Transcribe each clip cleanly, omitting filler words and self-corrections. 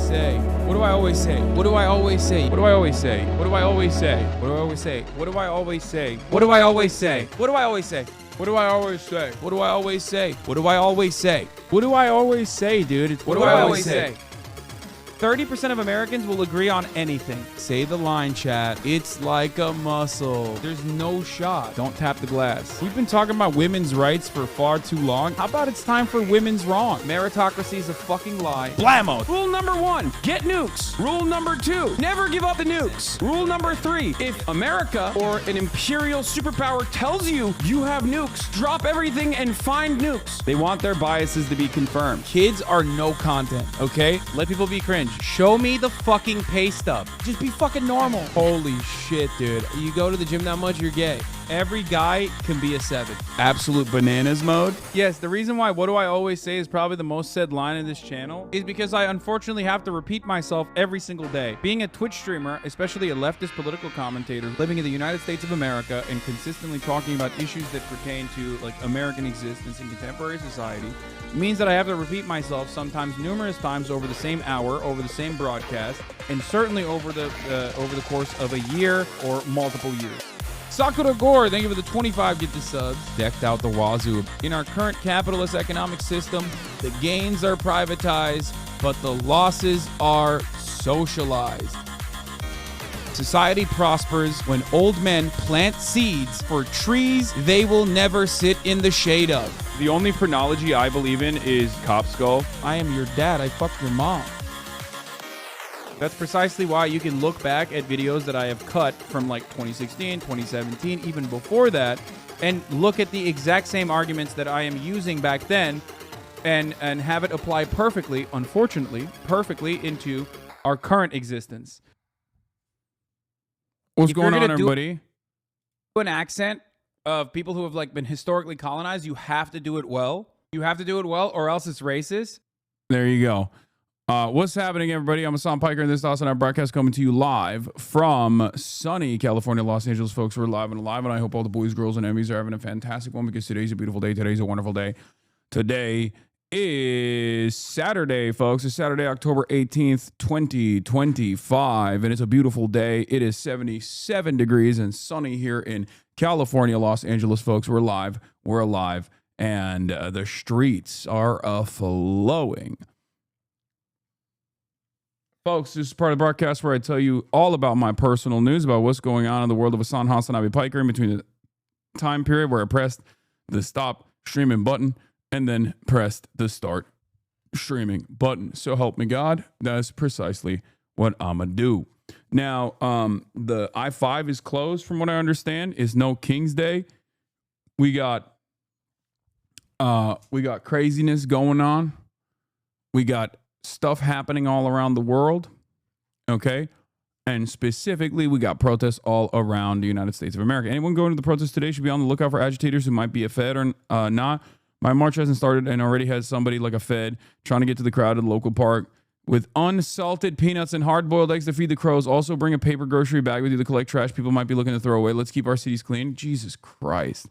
say? What do I always say? What do I always say? What do I always say? What do I always say? What do I always say? What do I always say? What do I always say? What do I always say? What do I always say? What do I always say? What do I always say? What do I always say, dude? What do I always say? 30% of Americans will agree on anything. Say the line, chat. It's like a muscle. There's no shot. Don't tap the glass. We've been talking about women's rights for far too long. How about it's time for women's wrong? Meritocracy is a fucking lie. Blammo. Rule number 1, get nukes. Rule number 2, never give up the nukes. Rule number 3, if America or an imperial superpower tells you you have nukes, drop everything and find nukes. They want their biases to be confirmed. Kids are no content, okay? Let people be cringe. Show me the fucking pay stub. Just be fucking normal. Holy shit, dude. You go to the gym that much, you're gay. Every guy can be a 7. Absolute bananas mode. Yes, the reason why What Do I Always Say is probably the most said line in this channel is because I unfortunately have to repeat myself every single day. Being a Twitch streamer, especially a leftist political commentator, living in the United States of America and consistently talking about issues that pertain to like American existence in contemporary society, means that I have to repeat myself sometimes numerous times over the same hour, over the same broadcast, and certainly over the course of a year or multiple years. Sakura Gore, thank you for the 25 gifted subs. Decked out the wazoo. In our current capitalist economic system, the gains are privatized, but the losses are socialized. Society prospers when old men plant seeds for trees they will never sit in the shade of. The only phrenology I believe in is cop skull. I am your dad. I fucked your mom. That's precisely why you can look back at videos that I have cut from like 2016, 2017, even before that, and look at the exact same arguments that I am using back then and have it apply perfectly, unfortunately, perfectly into our current existence. What's going on, everybody? Do an accent of people who have like been historically colonized, you have to do it well. You have to do it well or else it's racist. There you go. What's happening, everybody? I'm Hasan Piker, and this is HasanAbi Broadcast coming to you live from sunny California, Los Angeles. Folks, we're live and alive, and I hope all the boys, girls, and enemies are having a fantastic one because today's a beautiful day. Today's a wonderful day. Today is Saturday, folks. It's Saturday, October 18th, 2025, and it's a beautiful day. It is 77 degrees and sunny here in California, Los Angeles, folks. We're live, we're alive, and the streets are a-flowing. Folks, this is part of the broadcast where I tell you all about my personal news, about what's going on in the world of HasanAbi Piker in between the time period where I pressed the stop streaming button and then pressed the start streaming button. So help me God, that's precisely what I'm going to do. Now, the I-5 is closed from what I understand. It's Nokings Day. We got craziness going on. We got stuff happening all around the world, okay? And specifically, we got protests all around the United States of America. Anyone going to the protest today should be on the lookout for agitators who might be a Fed or not. My march hasn't started and already has somebody like a Fed trying to get to the crowd at the local park with unsalted peanuts and hard-boiled eggs to feed the crows. Also, bring a paper grocery bag with you to collect trash people might be looking to throw away. Let's keep our cities clean. Jesus Christ.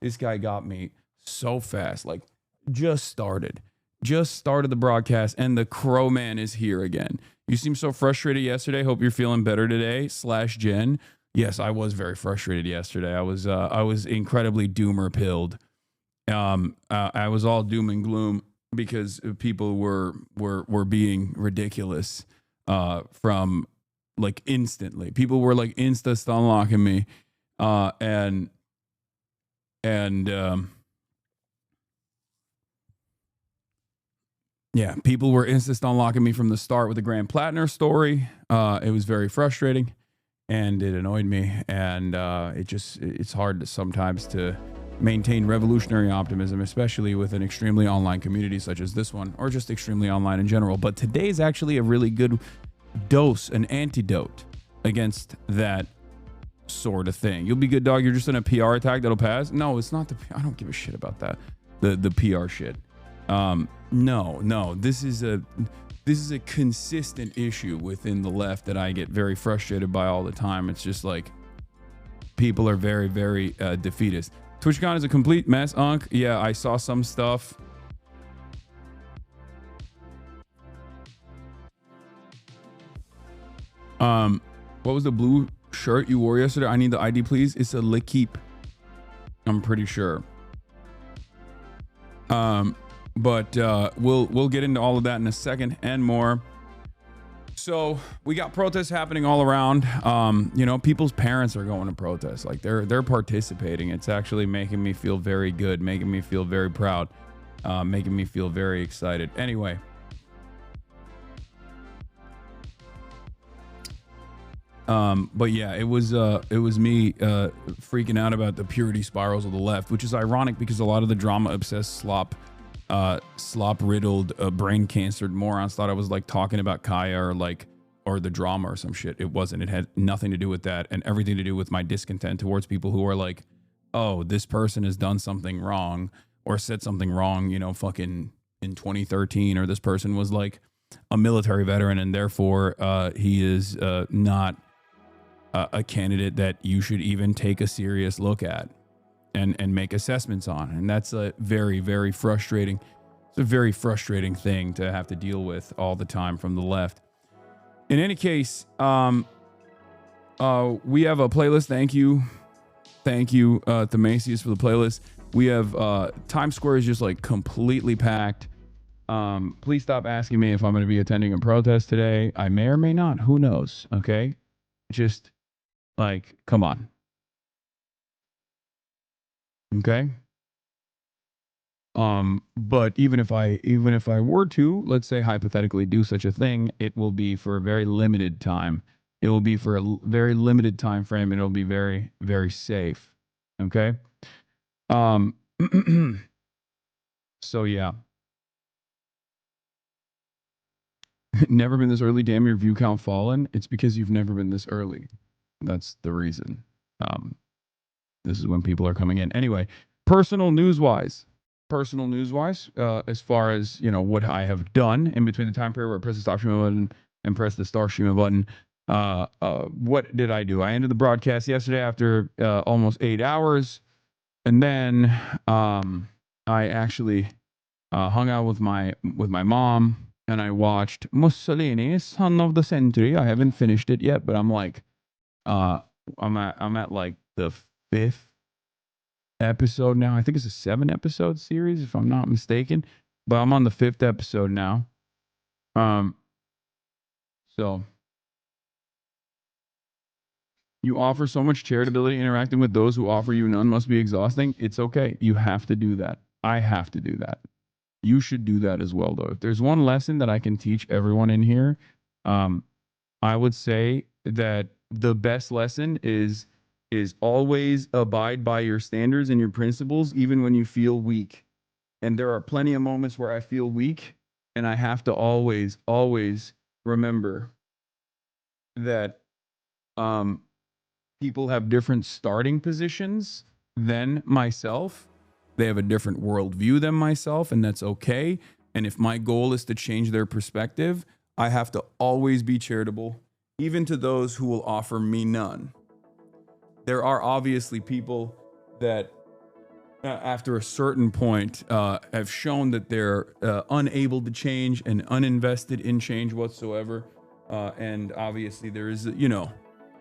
This guy got me so fast. Like, just started the broadcast and the crow man is here again. You seem so frustrated yesterday. Hope you're feeling better today. /Jen. Yes, I was very frustrated yesterday. I was incredibly doomer pilled. I was all doom and gloom because people were being ridiculous from like instantly. People were like insta unlocking me and yeah, people were insist on locking me from the start with the Grand Plattner story. It was very frustrating and it annoyed me. And it's hard sometimes to maintain revolutionary optimism, especially with an extremely online community such as this one, or just extremely online in general. But today is actually a really good dose, an antidote against that sort of thing. You'll be good, dog. You're just in a PR attack that'll pass. No, it's not I don't give a shit about that. The PR shit. No, this is a consistent issue within the left that I get very frustrated by all the time. It's just like people are very, very defeatist. TwitchCon is a complete mess, Unc. Yeah, I saw some stuff. What was the blue shirt you wore yesterday? I need the ID, please. It's a L'Equipe. I'm pretty sure. But we'll get into all of that in a second and more. So we got protests happening all around. You know, people's parents are going to protest. Like they're participating. It's actually making me feel very good, making me feel very proud, making me feel very excited. Anyway. But yeah, it was me freaking out about the purity spirals of the left, which is ironic because a lot of the drama obsessed slop riddled brain cancered morons thought I was like talking about Kaya or the drama or some shit. It wasn't. It had nothing to do with that and everything to do with my discontent towards people who are like, oh, this person has done something wrong or said something wrong, you know, fucking in 2013, or this person was like a military veteran and therefore he is not a candidate that you should even take a serious look at and make assessments on. And that's a very, very frustrating. It's a very frustrating thing to have to deal with all the time from the left. In any case, we have a playlist. Thank you, Themasius, for the playlist. We have Times Square is just like completely packed. Please stop asking me if I'm going to be attending a protest today. I may or may not. Who knows? Okay, just like, come on. Okay. But even if I were to, let's say hypothetically, do such a thing, it will be for a very limited time. It will be for a very limited time frame, and it'll be very, very safe. Okay. So yeah. Never been this early. Damn, your view count fallen. It's because you've never been this early. That's the reason. This is when people are coming in. Anyway, personal news wise, as far as, you know, what I have done in between the time period where I press the stop streaming button and press the start streaming button. What did I do? I ended the broadcast yesterday after almost 8 hours. And then I actually hung out with my mom. And I watched Mussolini, Son of the Century. I haven't finished it yet, but I'm like, I'm at like the 5th episode now. I think it's a 7-episode series, if I'm not mistaken. But I'm on the 5th episode now. So you offer so much charitability interacting with those who offer you none must be exhausting. It's okay. You have to do that. I have to do that. You should do that as well, though. If there's one lesson that I can teach everyone in here, I would say that the best lesson is always abide by your standards and your principles, even when you feel weak. And there are plenty of moments where I feel weak, and I have to always remember that people have different starting positions than myself. They have a different worldview than myself, and that's okay. And if my goal is to change their perspective, I have to always be charitable, even to those who will offer me none. There are obviously people that, after a certain point, have shown that they're unable to change and uninvested in change whatsoever. And obviously there is, you know,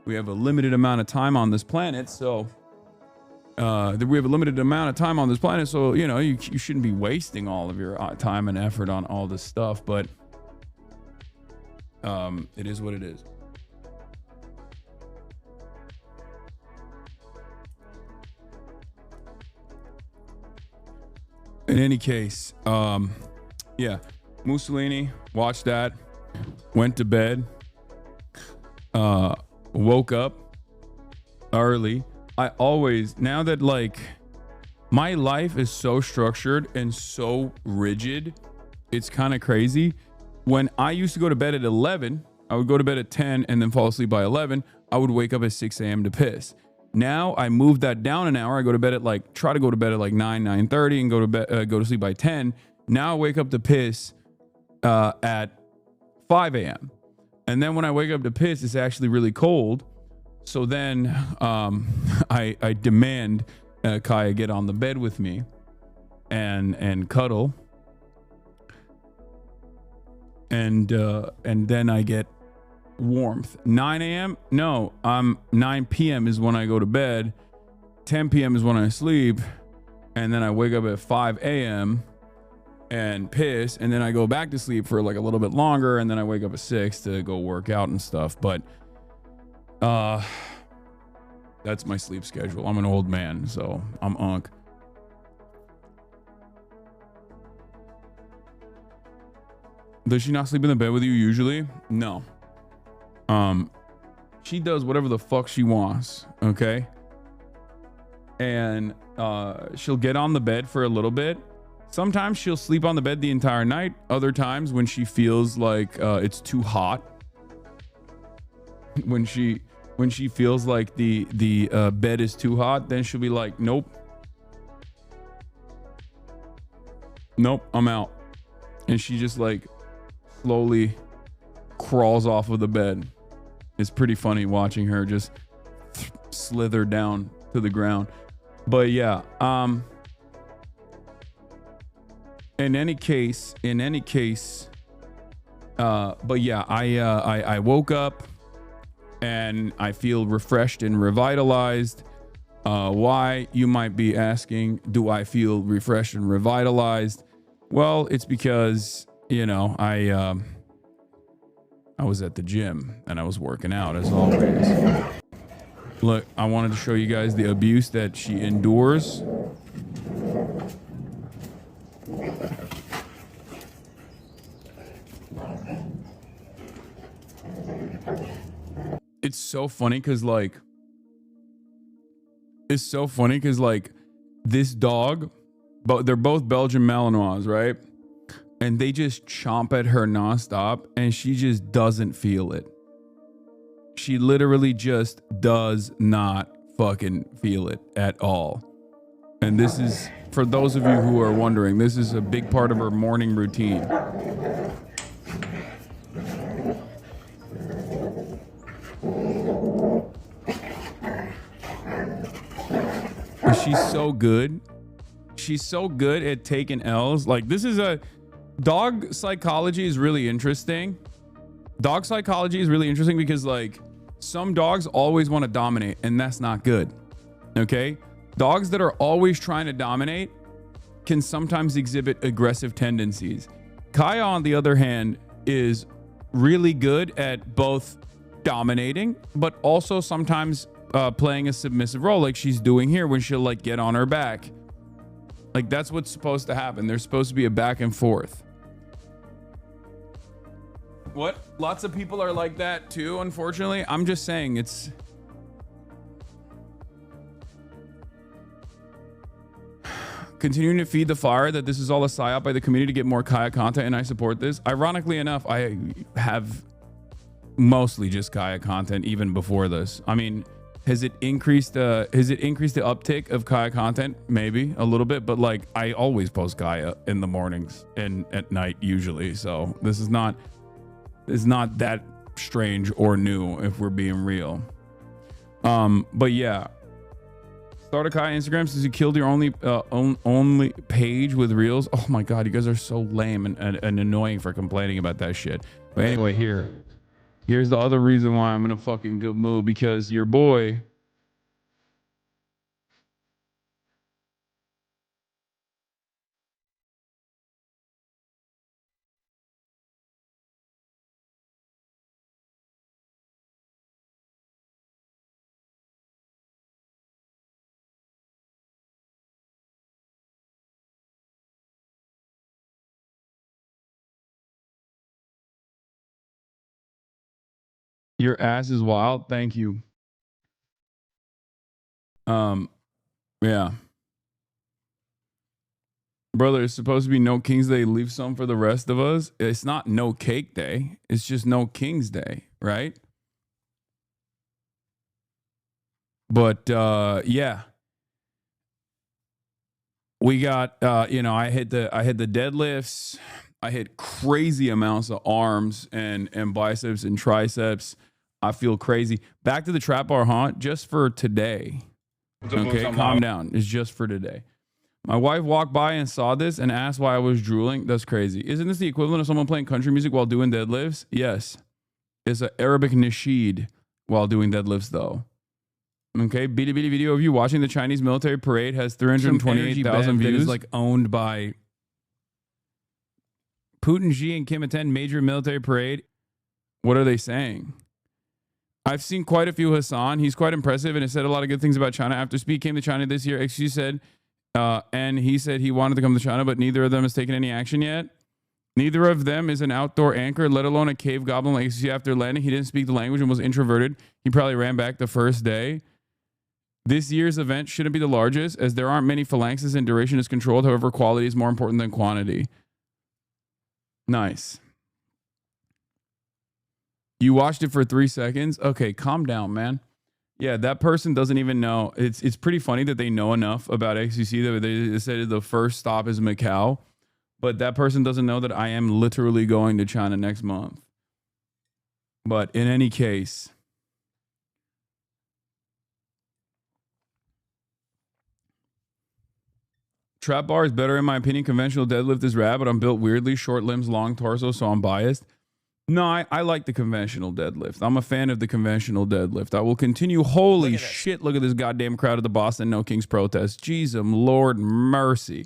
we have a limited amount of time on this planet, so... we have a limited amount of time on this planet, so, you know, you shouldn't be wasting all of your time and effort on all this stuff, but it is what it is. In any case, yeah, Mussolini, watched that, went to bed, woke up early. I always, now that like my life is so structured and so rigid, it's kind of crazy. When I used to go to bed at 11, I would go to bed at 10 and then fall asleep by 11. I would wake up at 6 a.m. to piss. Now I moved that down an hour. I go to bed at like, try to go to bed at like 9:30 and go to sleep by 10. Now I wake up to piss at 5 a.m. And then when I wake up to piss, it's actually really cold. So then I demand Kaya get on the bed with me and cuddle. And then I get warmth. 9 a.m. No, 9 p.m. is when I go to bed. 10 p.m. is when I sleep, and then I wake up at 5 a.m. and piss, and then I go back to sleep for like a little bit longer, and then I wake up at 6 to go work out and stuff. But that's my sleep schedule. I'm an old man, so I'm unk. Does she not sleep in the bed with you usually? No. She does whatever the fuck she wants, okay? And she'll get on the bed for a little bit. Sometimes she'll sleep on the bed the entire night. Other times when she feels like it's too hot, when she feels like the bed is too hot, then she'll be like, nope, I'm out. And she just like slowly crawls off of the bed. It's pretty funny watching her just slither down to the ground. But yeah, in any case, but yeah, I woke up and I feel refreshed and revitalized. Why, you might be asking, do I feel refreshed and revitalized? Well, it's because, you know, I was at the gym and I was working out as always. Look, I wanted to show you guys the abuse that she endures. It's so funny because like this dog, but they're both Belgian Malinois, right? And they just chomp at her nonstop and she just doesn't feel it. She literally just does not fucking feel it at all. And this is, for those of you who are wondering, this is a big part of her morning routine. She's so good. She's so good at taking L's. Like, this is a dog psychology is really interesting. Dog psychology is really interesting because like some dogs always want to dominate, and that's not good. Okay? Dogs that are always trying to dominate can sometimes exhibit aggressive tendencies. Kaya, on the other hand, is really good at both dominating, but also sometimes playing a submissive role, like she's doing here when she'll like get on her back. Like, that's what's supposed to happen. There's supposed to be a back and forth. What? Lots of people are like that too, unfortunately. I'm just saying it's... Continuing to feed the fire that this is all a psyop by the community to get more Kaya content, and I support this. Ironically enough, I have mostly just Kaya content even before this. I mean, has it increased the uptick of Kaya content? Maybe a little bit, but like I always post Kaya in the mornings and at night usually. So this is not that strange or new if we're being real. But yeah. Start a Kaya Instagram since you killed your only page with reels. Oh my god, you guys are so lame and annoying for complaining about that shit. But anyway, here's the other reason why I'm in a fucking good mood, because your boy your ass is wild. Thank you. Yeah. Brother, it's supposed to be no King's Day. Leave some for the rest of us. It's not no cake day. It's just no King's Day, right? But yeah. We got I hit the deadlifts. I hit crazy amounts of arms and biceps and triceps. I feel crazy. Back to the trap bar, huh? Just for today. Okay, calm down. It's just for today. My wife walked by and saw this and asked why I was drooling. That's crazy. Isn't this the equivalent of someone playing country music while doing deadlifts? Yes. is an Arabic nasheed while doing deadlifts, though. Okay, bitty video of you watching the Chinese military parade has 328,000 views. That is like owned by Putin, Xi, and Kim attend major military parade. What are they saying? I've seen quite a few Hasan. He's quite impressive and has said a lot of good things about China. After Speed came to China this year, XG said, and he said he wanted to come to China, but neither of them has taken any action yet. Neither of them is an outdoor anchor, let alone a cave goblin like XG. After landing, he didn't speak the language and was introverted. He probably ran back the first day. This year's event shouldn't be the largest, as there aren't many phalanxes and duration is controlled. However, quality is more important than quantity. Nice. You watched it for 3 seconds? Okay, calm down, man. Yeah, that person doesn't even know. It's pretty funny that they know enough about XCC that they said the first stop is Macau, but that person doesn't know that I am literally going to China next month. But in any case, trap bar is better in my opinion. Conventional deadlift is rad, but I'm built weirdly. Short limbs, long torso, so I'm biased. No, I like the conventional deadlift. I'm a fan of the conventional deadlift. I will continue. Holy shit, look at this goddamn crowd at the Boston Nokings protest. Jesus, Lord mercy.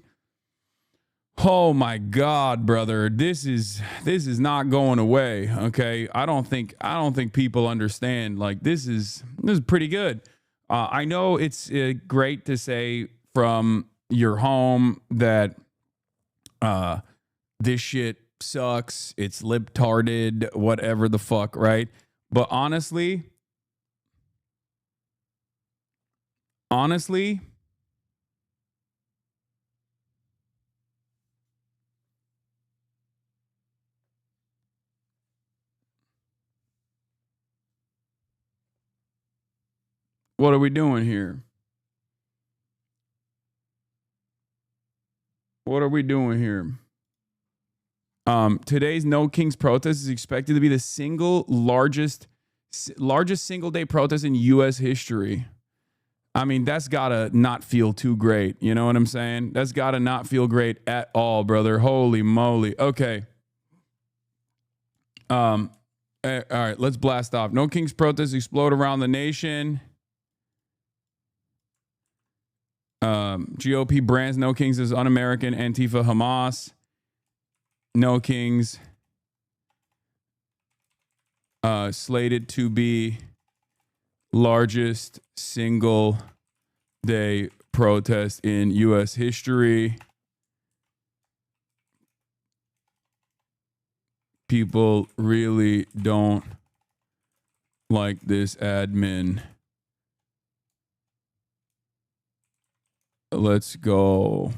Oh my God, brother. This is not going away, okay? I don't think people understand. Like, this is pretty good. I know it's great to say from your home that this shit sucks, it's libtarded, whatever the fuck, right? But honestly, what are we doing here? What are we doing here? Today's Nokings protest is expected to be the single largest single day protest in U.S. history. I mean, that's gotta not feel too great. You know what I'm saying? That's gotta not feel great at all, brother. Holy moly. Okay. All right, let's blast off. Nokings protests explode around the nation. GOP brands Nokings as Un-American, Antifa, Hamas. Nokings slated to be largest single day protest in U.S. history. People really don't like this admin. Let's go.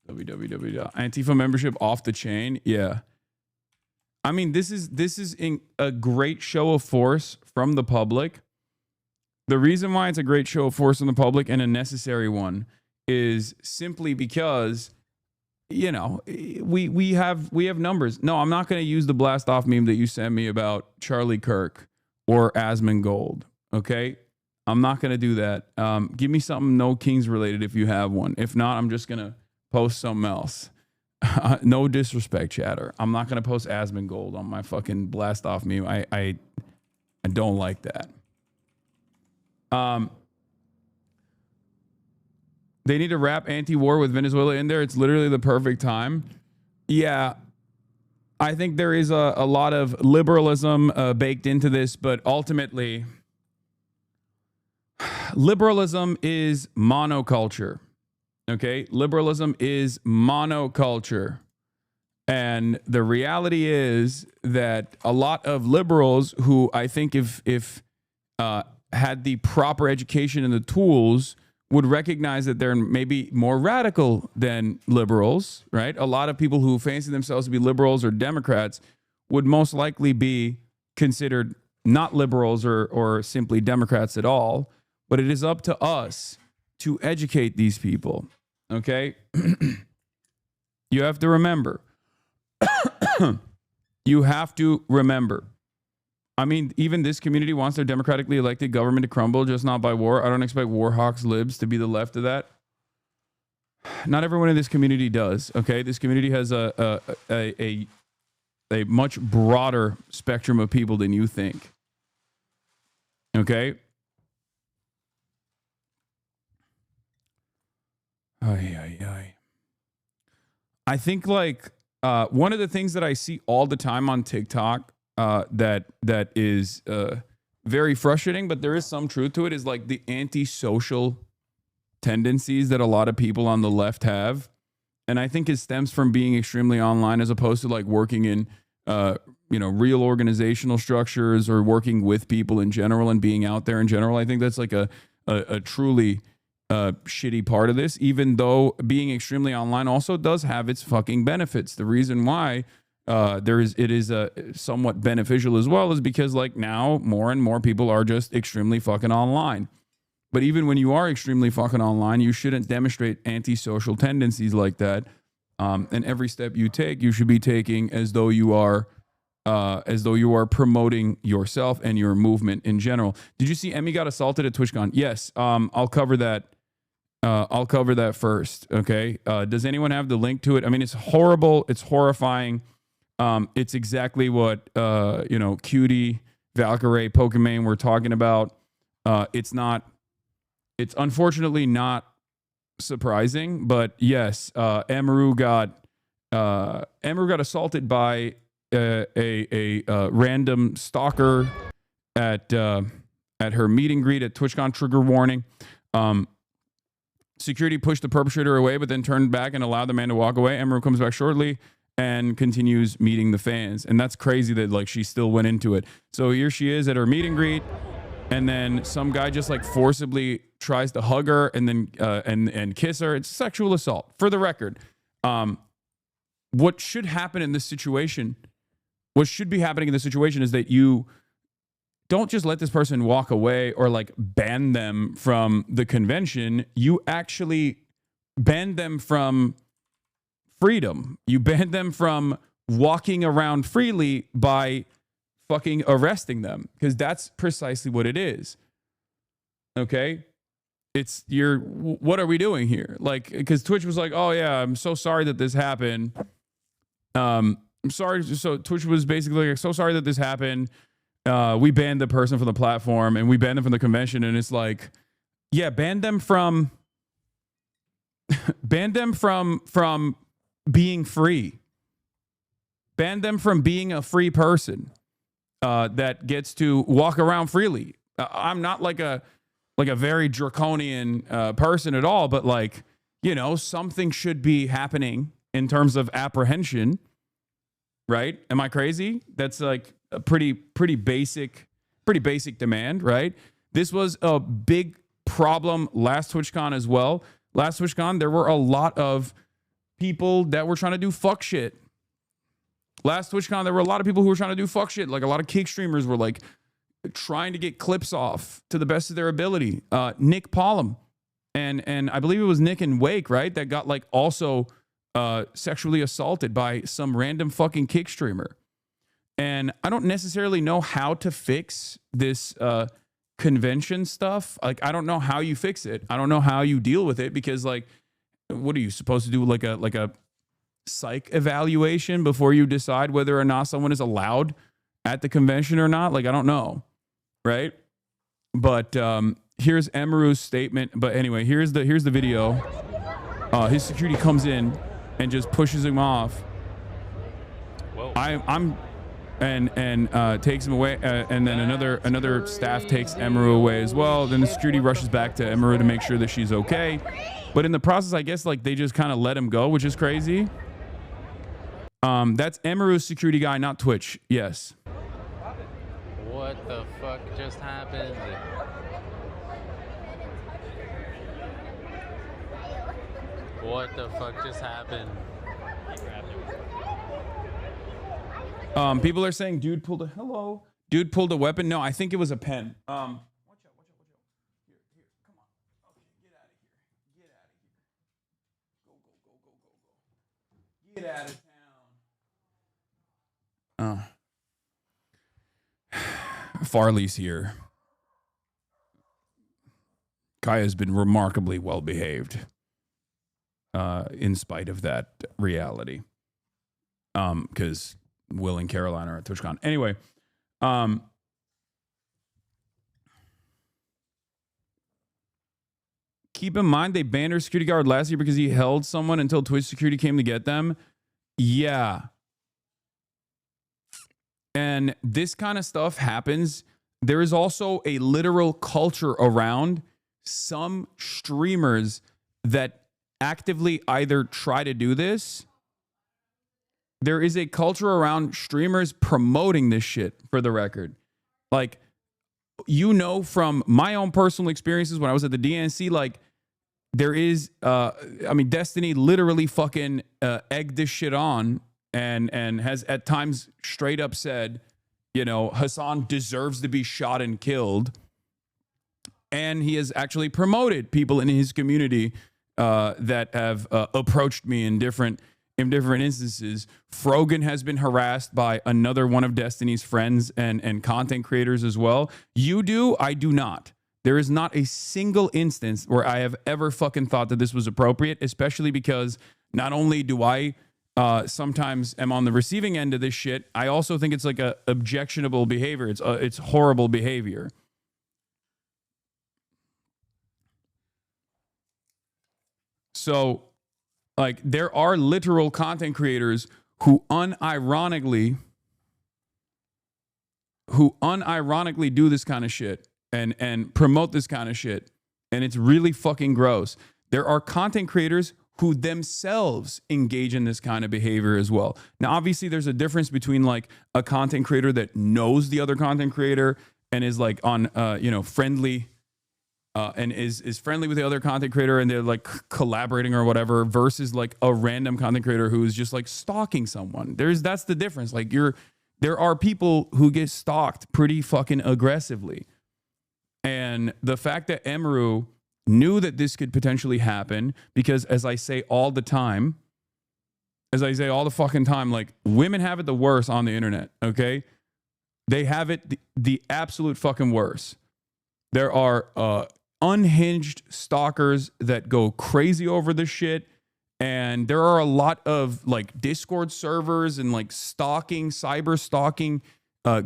www. Antifa membership off the chain. Yeah. I mean, this is a great show of force from the public. The reason why it's a great show of force from the public and a necessary one is simply because, you know, we have numbers. No, I'm not going to use the blast off meme that you sent me about Charlie Kirk or Asmongold. Okay. I'm not going to do that. Give me something Nokings related if you have one. If not, I'm just going to post something else. No disrespect, chatter. I'm not going to post Asmongold on my fucking blast off meme. I don't like that. They need to wrap anti-war with Venezuela in there. It's literally the perfect time. Yeah. I think there is a lot of liberalism baked into this, but ultimately, liberalism is monoculture. Okay? Liberalism is monoculture. And the reality is that a lot of liberals who I think if had the proper education and the tools would recognize that they're maybe more radical than liberals, right? A lot of people who fancy themselves to be liberals or Democrats would most likely be considered not liberals or simply Democrats at all. But it is up to us to educate these people, okay? You have to remember. You have to remember. I mean, even this community wants their democratically elected government to crumble, just not by war. I don't expect war hawks libs to be the left of that. Not everyone in this community does, okay? This community has a a much broader spectrum of people than you think. Okay? I think like one of the things that I see all the time on TikTok that is very frustrating, but there is some truth to it, is like the antisocial tendencies that a lot of people on the left have. And I think it stems from being extremely online as opposed to like working in real organizational structures or working with people in general and being out there in general. I think that's like a truly shitty part of this, even though being extremely online also does have its fucking benefits. The reason why it is somewhat beneficial as well is because like now more and more people are just extremely fucking online. But even when you are extremely fucking online, you shouldn't demonstrate antisocial tendencies like that. And every step you take, you should be taking as though you are promoting yourself and your movement in general. Did you see Emmy got assaulted at TwitchCon? Yes. I'll cover that. I'll cover that first. Okay. Does anyone have the link to it? I mean, it's horrible. It's horrifying. It's exactly what Cutie, Valkyrie, Pokemon were talking about. It's unfortunately not surprising, but yes, Amaru got assaulted by a random stalker at her meet and greet at TwitchCon. Trigger warning. Security pushed the perpetrator away, but then turned back and allowed the man to walk away. Amaru comes back shortly and continues meeting the fans. And that's crazy that like she still went into it. So here she is at her meet and greet, and then some guy just like forcibly tries to hug her and then and kiss her. It's sexual assault. For the record, what should happen in this situation, what should be happening in this situation is that you don't just let this person walk away or like ban them from the convention. You actually ban them from freedom. You ban them from walking around freely by fucking arresting them, because that's precisely what it is. Okay? What are we doing here? Like, because Twitch was like, oh yeah, I'm so sorry that this happened. I'm sorry. So Twitch was basically like, so sorry that this happened. We banned the person from the platform and we banned them from the convention. And it's like, yeah, ban them from being free. Ban them from being a free person that gets to walk around freely. I'm not like a very draconian person at all, but like, something should be happening in terms of apprehension, right? Am I crazy? That's like a pretty basic demand, right? This was a big problem last TwitchCon as well. Last TwitchCon, there were a lot of people that were trying to do fuck shit. Last TwitchCon, there were a lot of people who were trying to do fuck shit. Like a lot of kick streamers were like trying to get clips off to the best of their ability. Nick Pollum and I believe it was Nick and Wake, right? That got like also sexually assaulted by some random fucking kick streamer. And I don't necessarily know how to fix this convention stuff. Like, I don't know how you fix it. I don't know how you deal with it, because like, what are you supposed to do? Like a psych evaluation before you decide whether or not someone is allowed at the convention or not? Like, I don't know. Right. But here's Emaru's statement. But anyway, here's the video. His security comes in and just pushes him off. Whoa. And takes him away, and then another staff takes Emaru away as well. Then the security rushes back to Emaru to make sure that she's okay. But in the process, I guess like they just kind of let him go, which is crazy. That's Emaru's security guy, not Twitch. Yes. What the fuck just happened? What the fuck just happened? People are saying dude pulled a weapon. No, I think it was a pen. Watch out. Here, come on. Okay, get out of here. Get out of here. Get out of town. Farley's here. Kaya's been remarkably well behaved. In spite of that reality. Because Will and Caroline are at TwitchCon. Anyway, keep in mind they banned our security guard last year because he held someone until Twitch security came to get them. Yeah. And this kind of stuff happens. There is also a literal culture around some streamers that actively either try to do this. There is a culture around streamers promoting this shit, for the record. Like, you know, from my own personal experiences when I was at the DNC, like, there is, Destiny literally fucking egged this shit on and has at times straight up said, you know, Hasan deserves to be shot and killed. And he has actually promoted people in his community that have approached me in different instances. Frogan has been harassed by another one of Destiny's friends and content creators as well. You do, I do not. There is not a single instance where I have ever fucking thought that this was appropriate, especially because not only do I sometimes am on the receiving end of this shit, I also think it's like a objectionable behavior. It's horrible behavior. So, like, there are literal content creators who unironically do this kind of shit and promote this kind of shit. And it's really fucking gross. There are content creators who themselves engage in this kind of behavior as well. Now, obviously, there's a difference between like a content creator that knows the other content creator and is like on, friendly and is friendly with the other content creator and they're like collaborating or whatever, versus like a random content creator who is just like stalking someone. That's the difference. Like there are people who get stalked pretty fucking aggressively. And the fact that Emru knew that this could potentially happen, because as I say all the fucking time, like, women have it the worst on the internet, okay? They have it the absolute fucking worst. There are unhinged stalkers that go crazy over this shit. And there are a lot of like Discord servers and like cyber stalking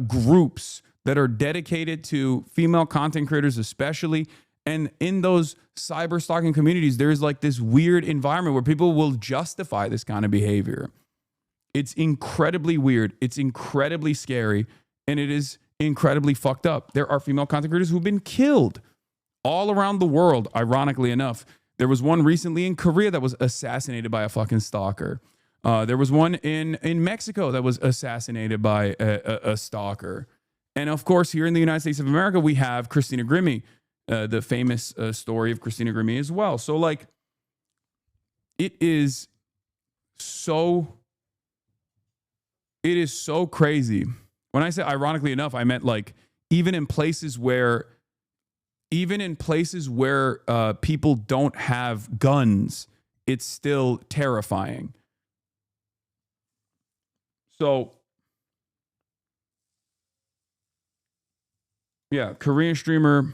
groups that are dedicated to female content creators especially. And in those cyber stalking communities, there's like this weird environment where people will justify this kind of behavior. It's incredibly weird. It's incredibly scary. And it is incredibly fucked up. There are female content creators who've been killed all around the world, ironically enough. There was one recently in Korea that was assassinated by a fucking stalker. There was one in Mexico that was assassinated by a stalker. And of course, here in the United States of America, we have Christina Grimmie, the famous story of Christina Grimmie as well. So like, it is so crazy. When I say ironically enough, I meant like even in places where people don't have guns, it's still terrifying. So yeah, Korean streamer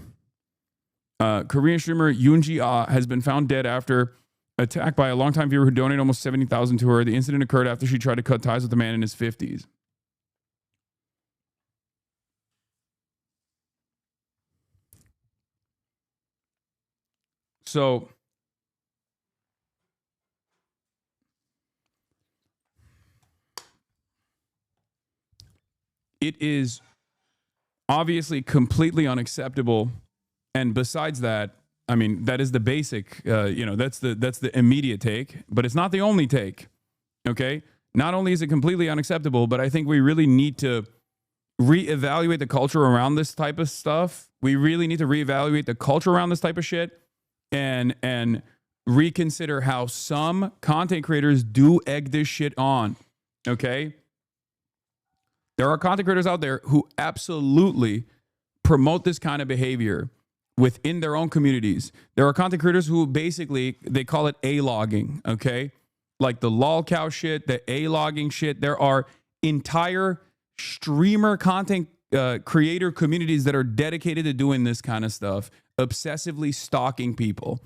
Yoonji Ah has been found dead after attack by a longtime viewer who donated almost $70,000 to her. The incident occurred after she tried to cut ties with a man in his 50s. So it is obviously completely unacceptable. And besides that, I mean, that is the basic, that's the immediate take, but it's not the only take. Okay. Not only is it completely unacceptable, but I think we really need to reevaluate the culture around this type of stuff. We really need to reevaluate the culture around this type of shit and reconsider how some content creators do egg this shit on. Okay. There are content creators out there who absolutely promote this kind of behavior within their own communities. There are content creators who basically, they call it A-logging, okay? Like the lolcow shit, the A-logging shit. There are entire streamer content creator communities that are dedicated to doing this kind of stuff, obsessively stalking people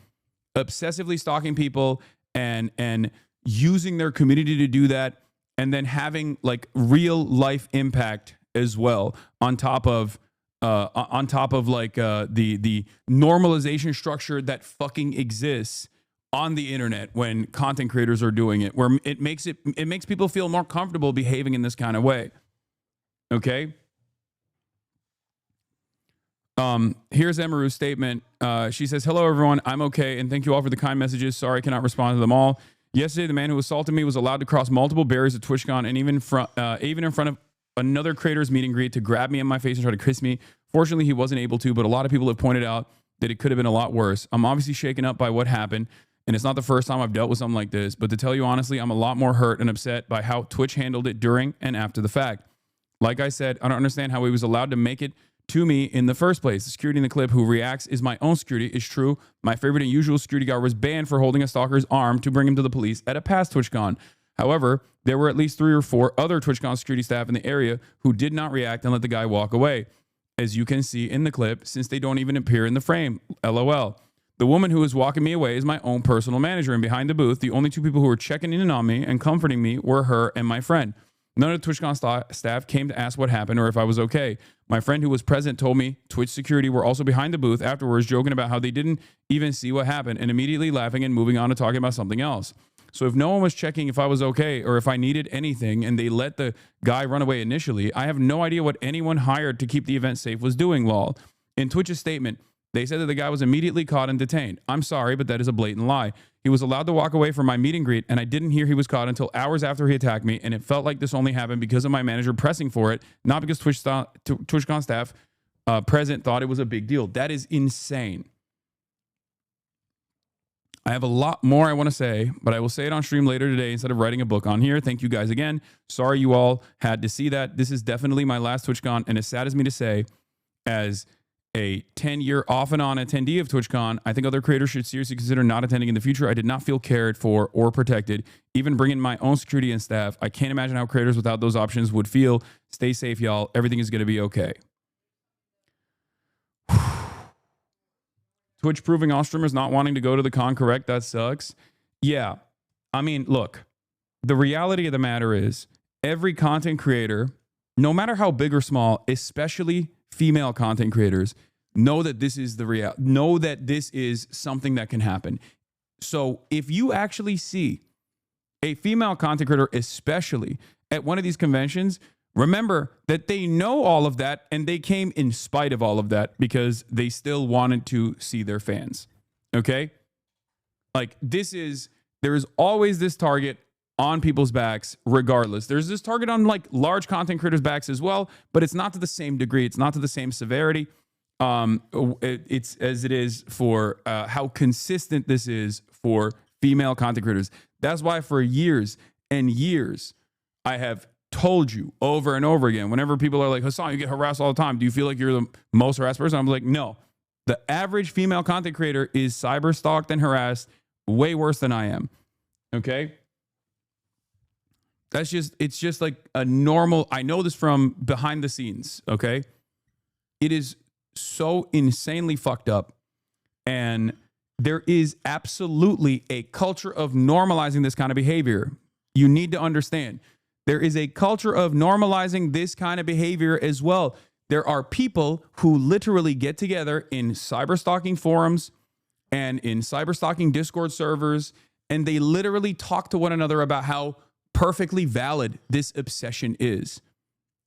and using their community to do that. and then having like real life impact as well on top of like the normalization structure that fucking exists on the internet when content creators are doing it, where it makes people feel more comfortable behaving in this kind of way. Okay. Here's Emaru's statement. She says, "Hello everyone, I'm okay, and thank you all for the kind messages. Sorry I cannot respond to them all. Yesterday, the man who assaulted me was allowed to cross multiple barriers at TwitchCon and even in front of another creator's meet and greet to grab me in my face and try to kiss me. Fortunately, he wasn't able to, but a lot of people have pointed out that it could have been a lot worse. I'm obviously shaken up by what happened, and it's not the first time I've dealt with something like this, but to tell you honestly, I'm a lot more hurt and upset by how Twitch handled it during and after the fact. Like I said, I don't understand how he was allowed to make it to me in the first place. The security in the clip who reacts is my own security is true. My favorite and usual security guard was banned for holding a stalker's arm to bring him to the police at a past TwitchCon. However, there were at least 3 or 4 other TwitchCon security staff in the area who did not react and let the guy walk away, as you can see in the clip, since they don't even appear in the frame. LOL. The woman who was walking me away is my own personal manager, and behind the booth, the only 2 people who were checking in on me and comforting me were her and my friend. None of the TwitchCon staff came to ask what happened or if I was okay. My friend who was present told me Twitch security were also behind the booth afterwards, joking about how they didn't even see what happened and immediately laughing and moving on to talking about something else. So if no one was checking if I was okay or if I needed anything and they let the guy run away initially, I have no idea what anyone hired to keep the event safe was doing, lol. In Twitch's statement, they said that the guy was immediately caught and detained. I'm sorry, but that is a blatant lie. He was allowed to walk away from my meet and greet, and I didn't hear he was caught until hours after he attacked me, and it felt like this only happened because of my manager pressing for it, not because TwitchCon staff present thought it was a big deal. That is insane. I have a lot more I want to say, but I will say it on stream later today instead of writing a book on here. Thank you guys again. Sorry you all had to see that. This is definitely my last TwitchCon, and as sad as me to say, as a 10-year off and on attendee of TwitchCon, I think other creators should seriously consider not attending in the future. I did not feel cared for or protected, even bringing my own security and staff. I can't imagine how creators without those options would feel. Stay safe, y'all. Everything is going to be okay. Twitch proving all streamers not wanting to go to the con, correct? That sucks. Yeah. I mean, look, the reality of the matter is every content creator, no matter how big or small, especially female content creators, know that this is the reality. Know that this is something that can happen. So if you actually see a female content creator, especially at one of these conventions, remember that they know all of that and they came in spite of all of that because they still wanted to see their fans. Okay? Like there is always this target on people's backs regardless. There's this target on like large content creators' backs as well, but it's not to the same degree. It's not to the same severity. It's as it is for how consistent this is for female content creators. That's why for years and years, I have told you over and over again, whenever people are like, Hasan, you get harassed all the time. Do you feel like you're the most harassed person? I'm like, no. The average female content creator is cyber stalked and harassed way worse than I am. Okay? It's just like a normal, I know this from behind the scenes, okay? It is so insanely fucked up. And there is absolutely a culture of normalizing this kind of behavior. You need to understand. There is a culture of normalizing this kind of behavior as well. There are people who literally get together in cyberstalking forums and in cyberstalking Discord servers, and they literally talk to one another about how perfectly valid this obsession is.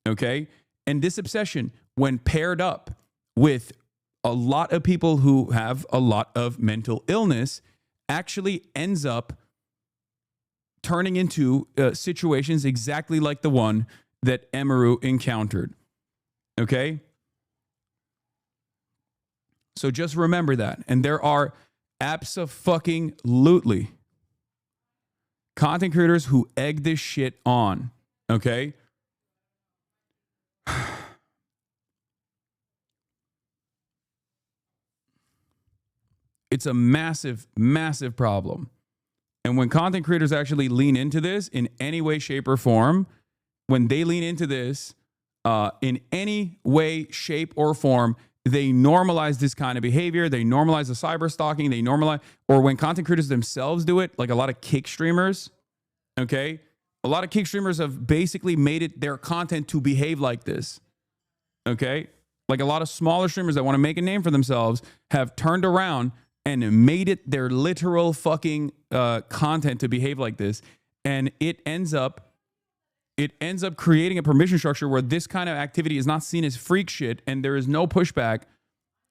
Okay? And this obsession, when paired up with a lot of people who have a lot of mental illness, actually ends up turning into situations exactly like the one that Emaru encountered. Okay? So just remember that. And there are abso-fucking-lutely content creators who egg this shit on. Okay? It's a massive, massive problem. And when content creators actually lean into this in any way, shape, or form, when they lean into this in any way, shape, or form, they normalize this kind of behavior. They normalize the cyber stalking. They normalize, or when content creators themselves do it, like a lot of kick streamers, okay? A lot of kick streamers have basically made it their content to behave like this. Okay? Like a lot of smaller streamers that want to make a name for themselves have turned around and made it their literal fucking content to behave like this. And it ends up creating a permission structure where this kind of activity is not seen as freak shit and there is no pushback.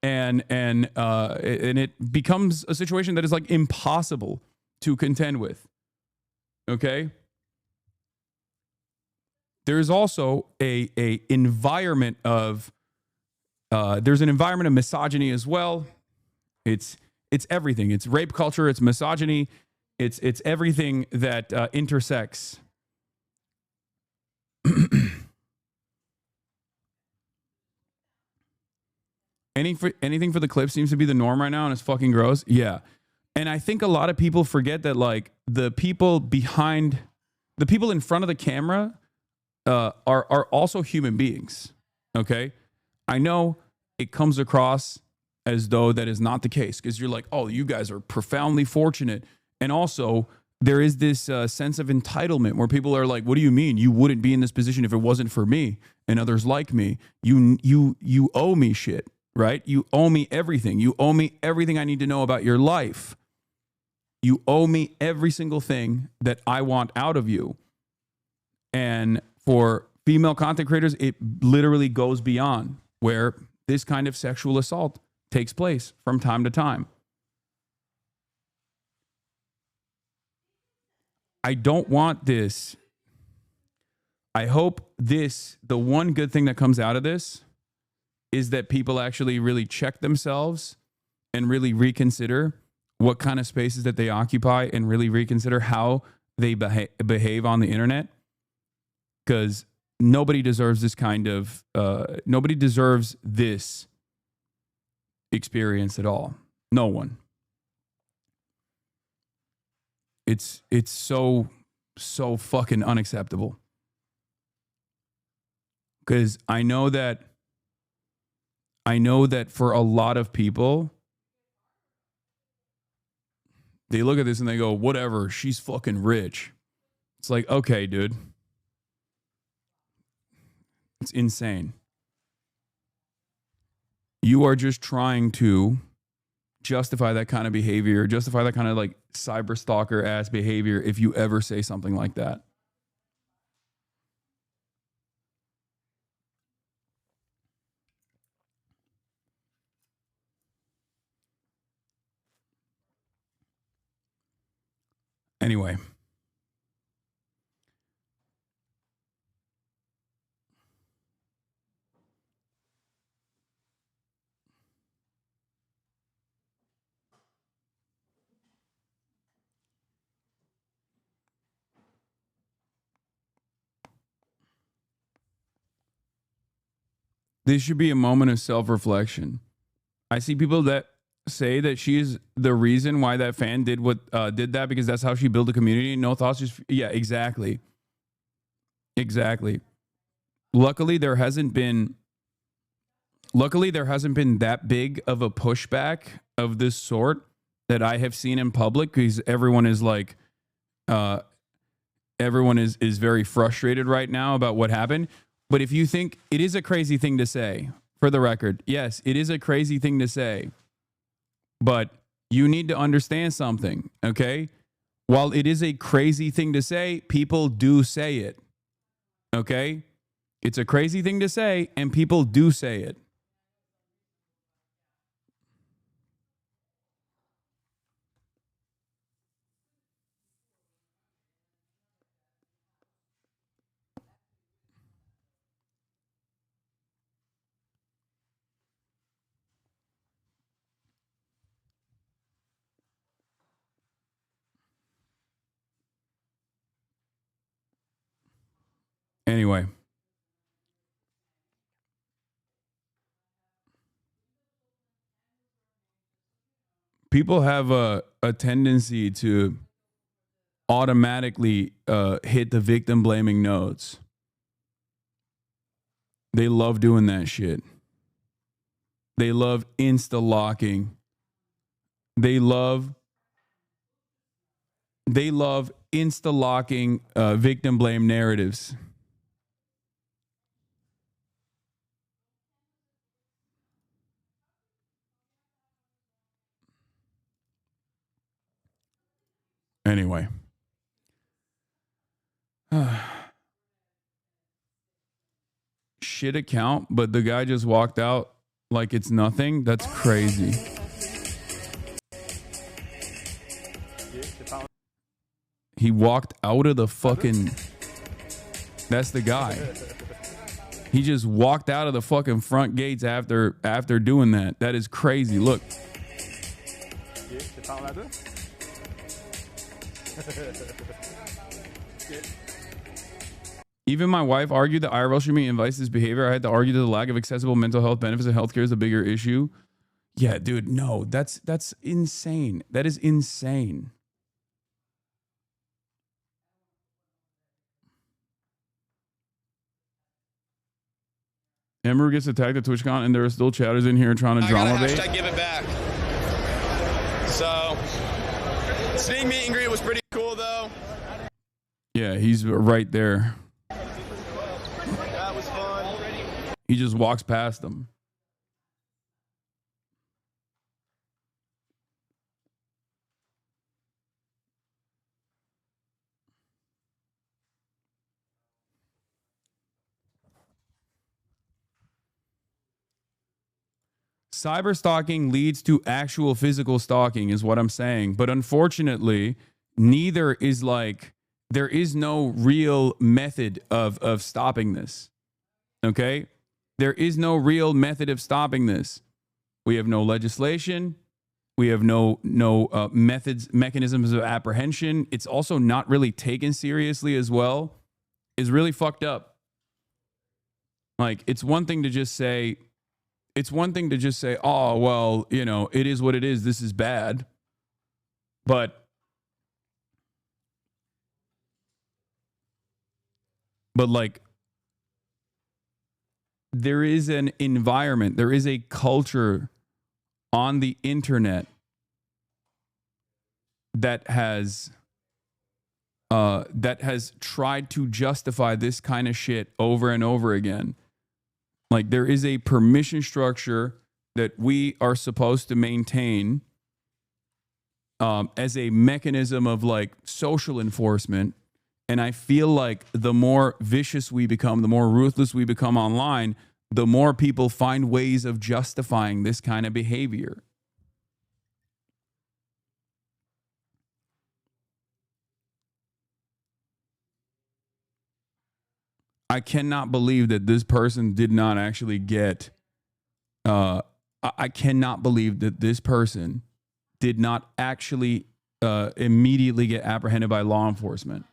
And it becomes a situation that is like impossible to contend with. Okay? There's also a environment of there's an environment of misogyny as well. It's everything. It's rape culture. It's misogyny. It's everything that intersects. Anything for the clip seems to be the norm right now, and it's fucking gross. Yeah, and I think a lot of people forget that like the people in front of the camera are also human beings. Okay, I know it comes across as though that is not the case because you're like, oh, you guys are profoundly fortunate, and also there is this sense of entitlement where people are like, what do you mean you wouldn't be in this position if it wasn't for me and others like me? You owe me shit, right? You owe me everything. You owe me everything I need to know about your life. You owe me every single thing that I want out of you. And for female content creators, it literally goes beyond where this kind of sexual assault takes place from time to time. I don't want this. I hope the one good thing that comes out of this is that people actually really check themselves and really reconsider what kind of spaces that they occupy and really reconsider how they behave on the internet. Because nobody deserves this kind of, nobody deserves this experience at all. No one. It's so fucking unacceptable. Because I know that for a lot of people, they look at this and they go, whatever, she's fucking rich. It's like, okay, dude. It's insane. You are just trying to justify that kind of behavior, justify that kind of like cyber stalker ass behavior if you ever say something like that. Anyway. This should be a moment of self-reflection. I see people that say that she's the reason why that fan did that because that's how she built a community. No thoughts, just yeah, exactly. Exactly. Luckily, there hasn't been that big of a pushback of this sort that I have seen in public because everyone is like, everyone is very frustrated right now about what happened. But if you think it is a crazy thing to say, for the record, yes, it is a crazy thing to say. But you need to understand something, okay? While it is a crazy thing to say, people do say it, okay? It's a crazy thing to say, and people do say it. Anyway. People have a tendency to automatically hit the victim blaming notes. They love doing that shit. They love insta-locking. They love insta-locking victim blame narratives. Anyway. Shit account, but the guy just walked out like it's nothing. That's crazy. He walked out of the fucking... That's the guy. He just walked out of the fucking front gates after doing that. That is crazy. Look. Even my wife argued that IRL should be advice this behavior. I had to argue that the lack of accessible mental health benefits and healthcare is a bigger issue. Yeah, dude, no, that's insane. That is insane. Ember gets attacked at TwitchCon, and there are still chatters in here trying to drama bait. Hashtag give it back. So, seeing meet and greet was pretty cool, though. Yeah, he's right there. That was fun. He just walks past them. Cyber stalking leads to actual physical stalking is what I'm saying. But unfortunately, neither is like, there is no real method of stopping this. Okay? There is no real method of stopping this. We have no legislation. We have no mechanisms of apprehension. It's also not really taken seriously as well. It's really fucked up. Like, it's one thing to just say, oh, well, you know, it is what it is. This is bad. But like, there is an environment, there is a culture on the internet that has tried to justify this kind of shit over and over again. Like, there is a permission structure that we are supposed to maintain as a mechanism of like social enforcement. And I feel like the more vicious we become, the more ruthless we become online, the more people find ways of justifying this kind of behavior. I cannot believe that this person did not actually get, I cannot believe that this person did not actually immediately get apprehended by law enforcement.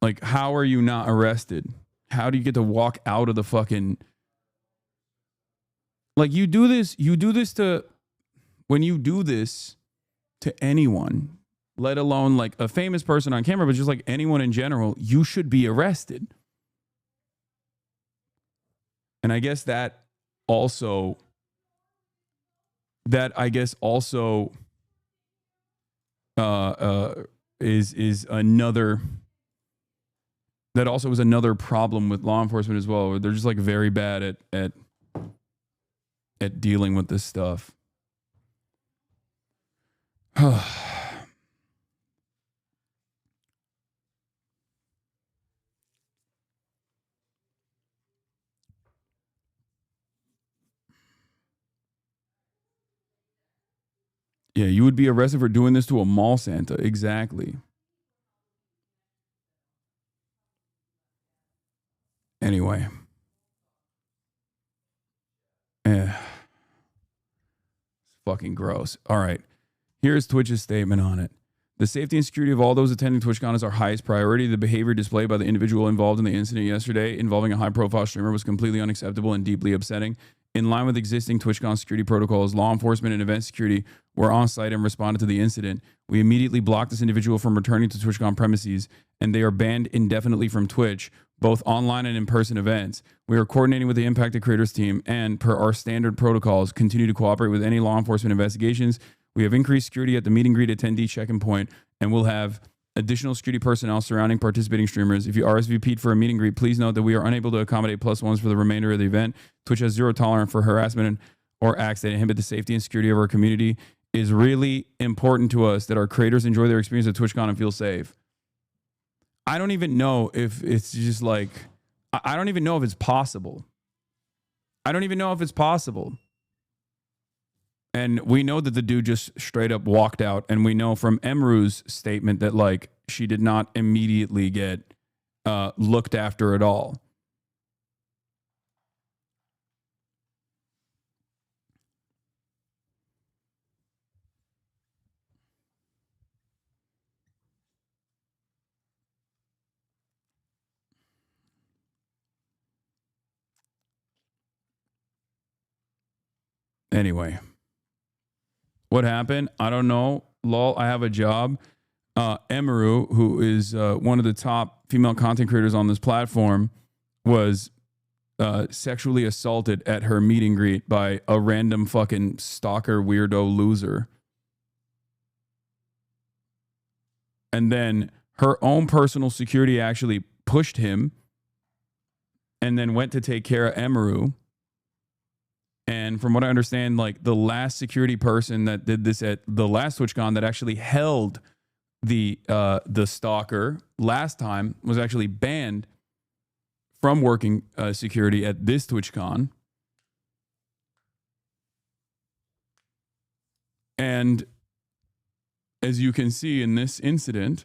Like, how are you not arrested? How do you get to walk out of the fucking... Like, you do this to... When you do this to anyone, let alone like a famous person on camera, but just like anyone in general, you should be arrested. And I guess that also... is another... That also was another problem with law enforcement as well, where they're just like very bad at dealing with this stuff. Yeah, you would be arrested for doing this to a mall Santa. Exactly. Anyway. It's fucking gross. All right. Here's Twitch's statement on it. The safety and security of all those attending TwitchCon is our highest priority. The behavior displayed by the individual involved in the incident yesterday involving a high-profile streamer was completely unacceptable and deeply upsetting. In line with existing TwitchCon security protocols, law enforcement and event security were on site and responded to the incident. We immediately blocked this individual from returning to TwitchCon premises, and they are banned indefinitely from Twitch, both online and in-person events. We are coordinating with the impacted creators team and, per our standard protocols, continue to cooperate with any law enforcement investigations. We have increased security at the meet and greet attendee check-in point, and we'll have additional security personnel surrounding participating streamers. If you RSVP'd for a meet and greet, please note that we are unable to accommodate +1s for the remainder of the event. Twitch has zero tolerance for harassment or acts that inhibit the safety and security of our community. It is really important to us that our creators enjoy their experience at TwitchCon and feel safe. I don't even know if it's just like, I don't even know if it's possible. I don't even know if it's possible. And we know that the dude just straight up walked out. And we know from Emru's statement that like she did not immediately get looked after at all. Anyway. What happened? I don't know. Lol, I have a job. Emaru, who is one of the top female content creators on this platform, was sexually assaulted at her meet and greet by a random fucking stalker weirdo loser. And then her own personal security actually pushed him and then went to take care of Emaru. And from what I understand, like the last security person that did this at the last TwitchCon that actually held the stalker last time was actually banned from working security at this TwitchCon. And as you can see in this incident,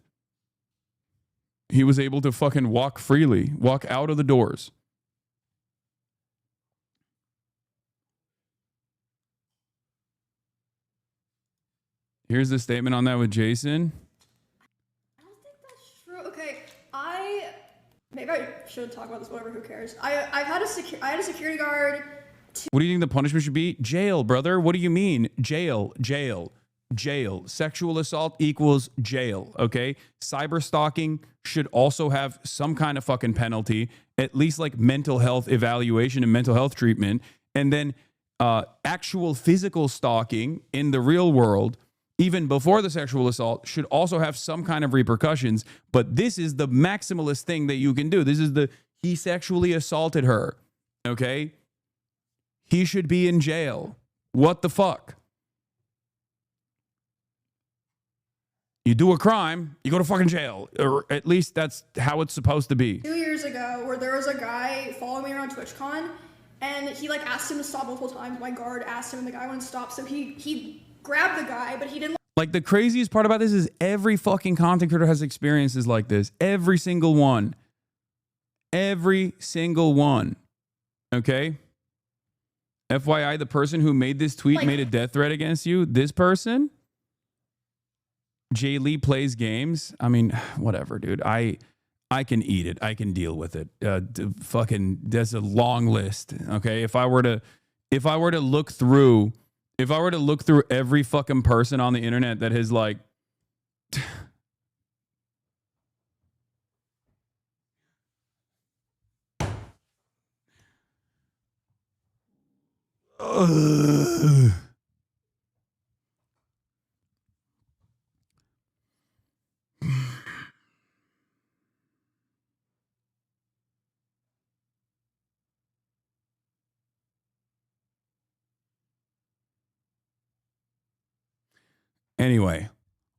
he was able to fucking walk freely, walk out of the doors. Here's the statement on that with Jason. I don't think that's true. Okay, maybe I should talk about this. Whatever, who cares? I had a security guard. What do you think the punishment should be? Jail, brother. What do you mean? Jail, jail, jail. Sexual assault equals jail. Okay. Cyber stalking should also have some kind of fucking penalty, at least like mental health evaluation and mental health treatment, and then actual physical stalking in the real world, even before the sexual assault, should also have some kind of repercussions. But this is the maximalist thing that you can do. This is he sexually assaulted her. Okay? He should be in jail. What the fuck? You do a crime, you go to fucking jail. Or at least that's how it's supposed to be. 2 years ago, where there was a guy following me around TwitchCon, and he like asked him to stop multiple times. My guard asked him, and the guy wouldn't stop. So he grabbed the guy, but he didn't. Like, the craziest part about this is every fucking content creator has experiences like this. Every single one. Every single one. Okay? FYI, the person who made this tweet made a death threat against you. This person, Jay Lee plays games. I mean, whatever, dude. I can eat it. I can deal with it. Fucking, there's a long list. Okay, if I were to look through every fucking person on the internet that has like. Anyway,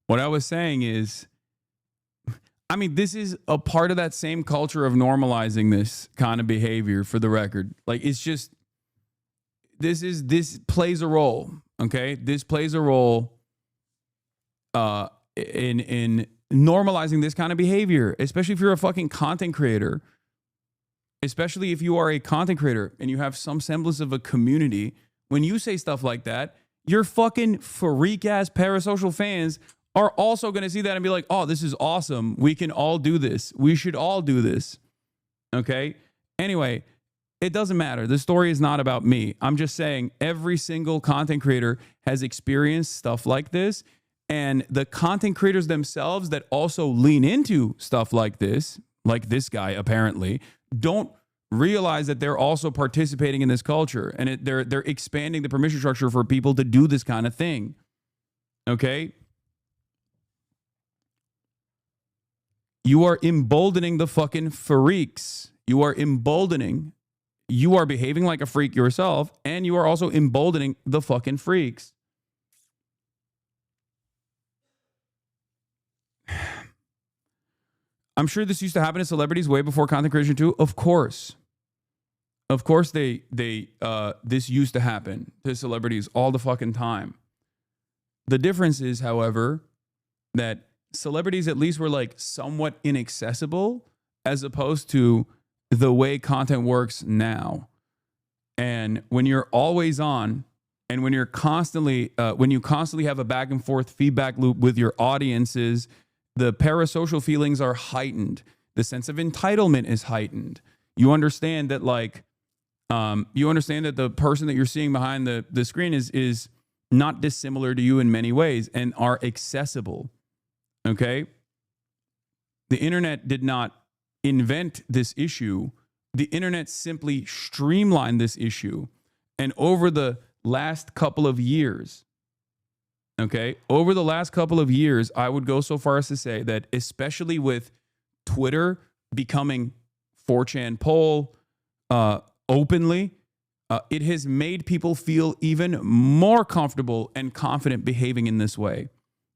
what I was saying is, I mean, this is a part of that same culture of normalizing this kind of behavior, for the record. Like, it's just, this plays a role, okay? This plays a role in normalizing this kind of behavior, especially if you're a fucking content creator. Especially if you are a content creator and you have some semblance of a community. When you say stuff like that, your fucking freak-ass parasocial fans are also going to see that and be like, oh, this is awesome. We can all do this. We should all do this. Okay? Anyway, it doesn't matter. The story is not about me. I'm just saying every single content creator has experienced stuff like this. And the content creators themselves that also lean into stuff like this guy apparently, don't realize that they're also participating in this culture, and they're expanding the permission structure for people to do this kind of thing. Okay? You are emboldening the fucking freaks. You are emboldening. You are behaving like a freak yourself, and you are also emboldening the fucking freaks. I'm sure this used to happen to celebrities way before content creation too. Of course, this used to happen to celebrities all the fucking time. The difference is, however, that celebrities at least were like somewhat inaccessible as opposed to the way content works now. And when you're always on, and when you're constantly, when you constantly have a back and forth feedback loop with your audiences, the parasocial feelings are heightened. The sense of entitlement is heightened. You understand that, like, the person that you're seeing behind the screen is not dissimilar to you in many ways and are accessible. Okay? The internet did not invent this issue. The internet simply streamlined this issue. And over the last couple of years, okay, over the last couple of years, I would go so far as to say that, especially with Twitter becoming 4chan poll openly, it has made people feel even more comfortable and confident behaving in this way,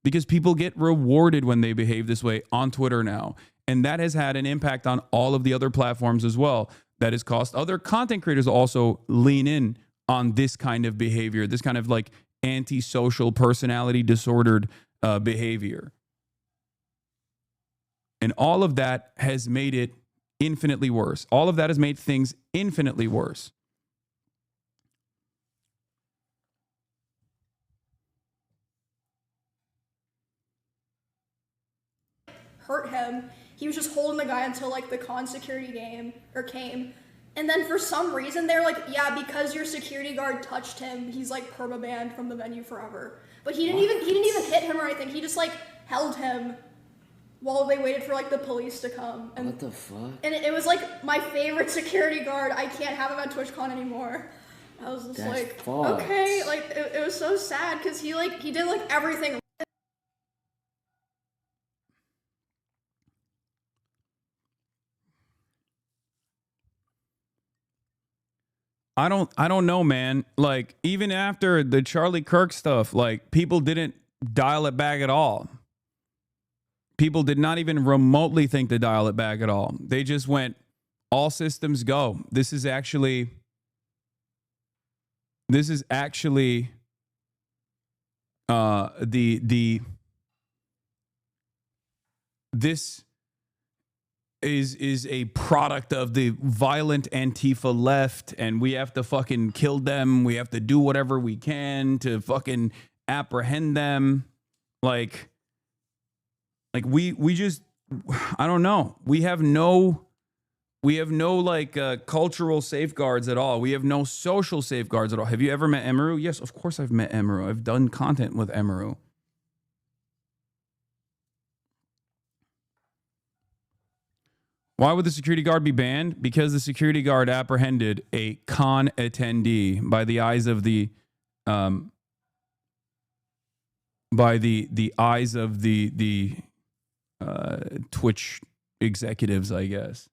because people get rewarded when they behave this way on Twitter now. And that has had an impact on all of the other platforms as well. That has caused other content creators to also lean in on this kind of behavior, this kind of like antisocial personality disordered behavior. And all of that has made it infinitely worse. All of that has made things infinitely worse. Hurt him. He was just holding the guy until like the con security came. And then for some reason they're like, yeah, because your security guard touched him, he's like permabanned from the venue forever. But he didn't even hit him or anything. He just like held him while they waited for like the police to come. And, what the fuck? And it was like my favorite security guard. I can't have him at TwitchCon anymore. I was just like, okay, like it was so sad because he did like everything. I don't know, man. Like, even after the Charlie Kirk stuff, like, people didn't dial it back at all. People did not even remotely think to dial it back at all. They just went, all systems go. This is actually this is a product of the violent Antifa left, and we have to fucking kill them. We have to do whatever we can to fucking apprehend them. Like we just, I don't know. We have no like cultural safeguards at all. We have no social safeguards at all. Have you ever met Emiru? Yes, of course I've met Emiru. I've done content with Emiru. Why would the security guard be banned? Because the security guard apprehended a con attendee by the eyes of the Twitch executives, I guess.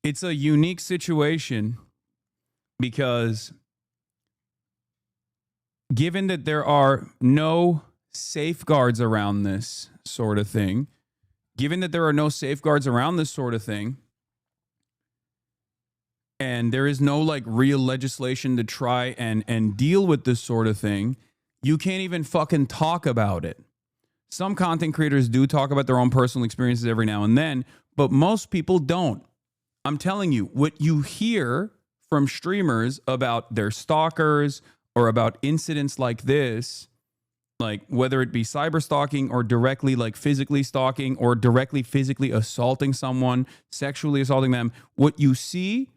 It's a unique situation because given that there are no safeguards around this sort of thing, and there is no like real legislation to try and deal with this sort of thing, you can't even fucking talk about it. Some content creators do talk about their own personal experiences every now and then, but most people don't. I'm telling you, what you hear from streamers about their stalkers or about incidents like this, like whether it be cyber stalking or directly like physically stalking or directly physically assaulting someone, sexually assaulting them, what you see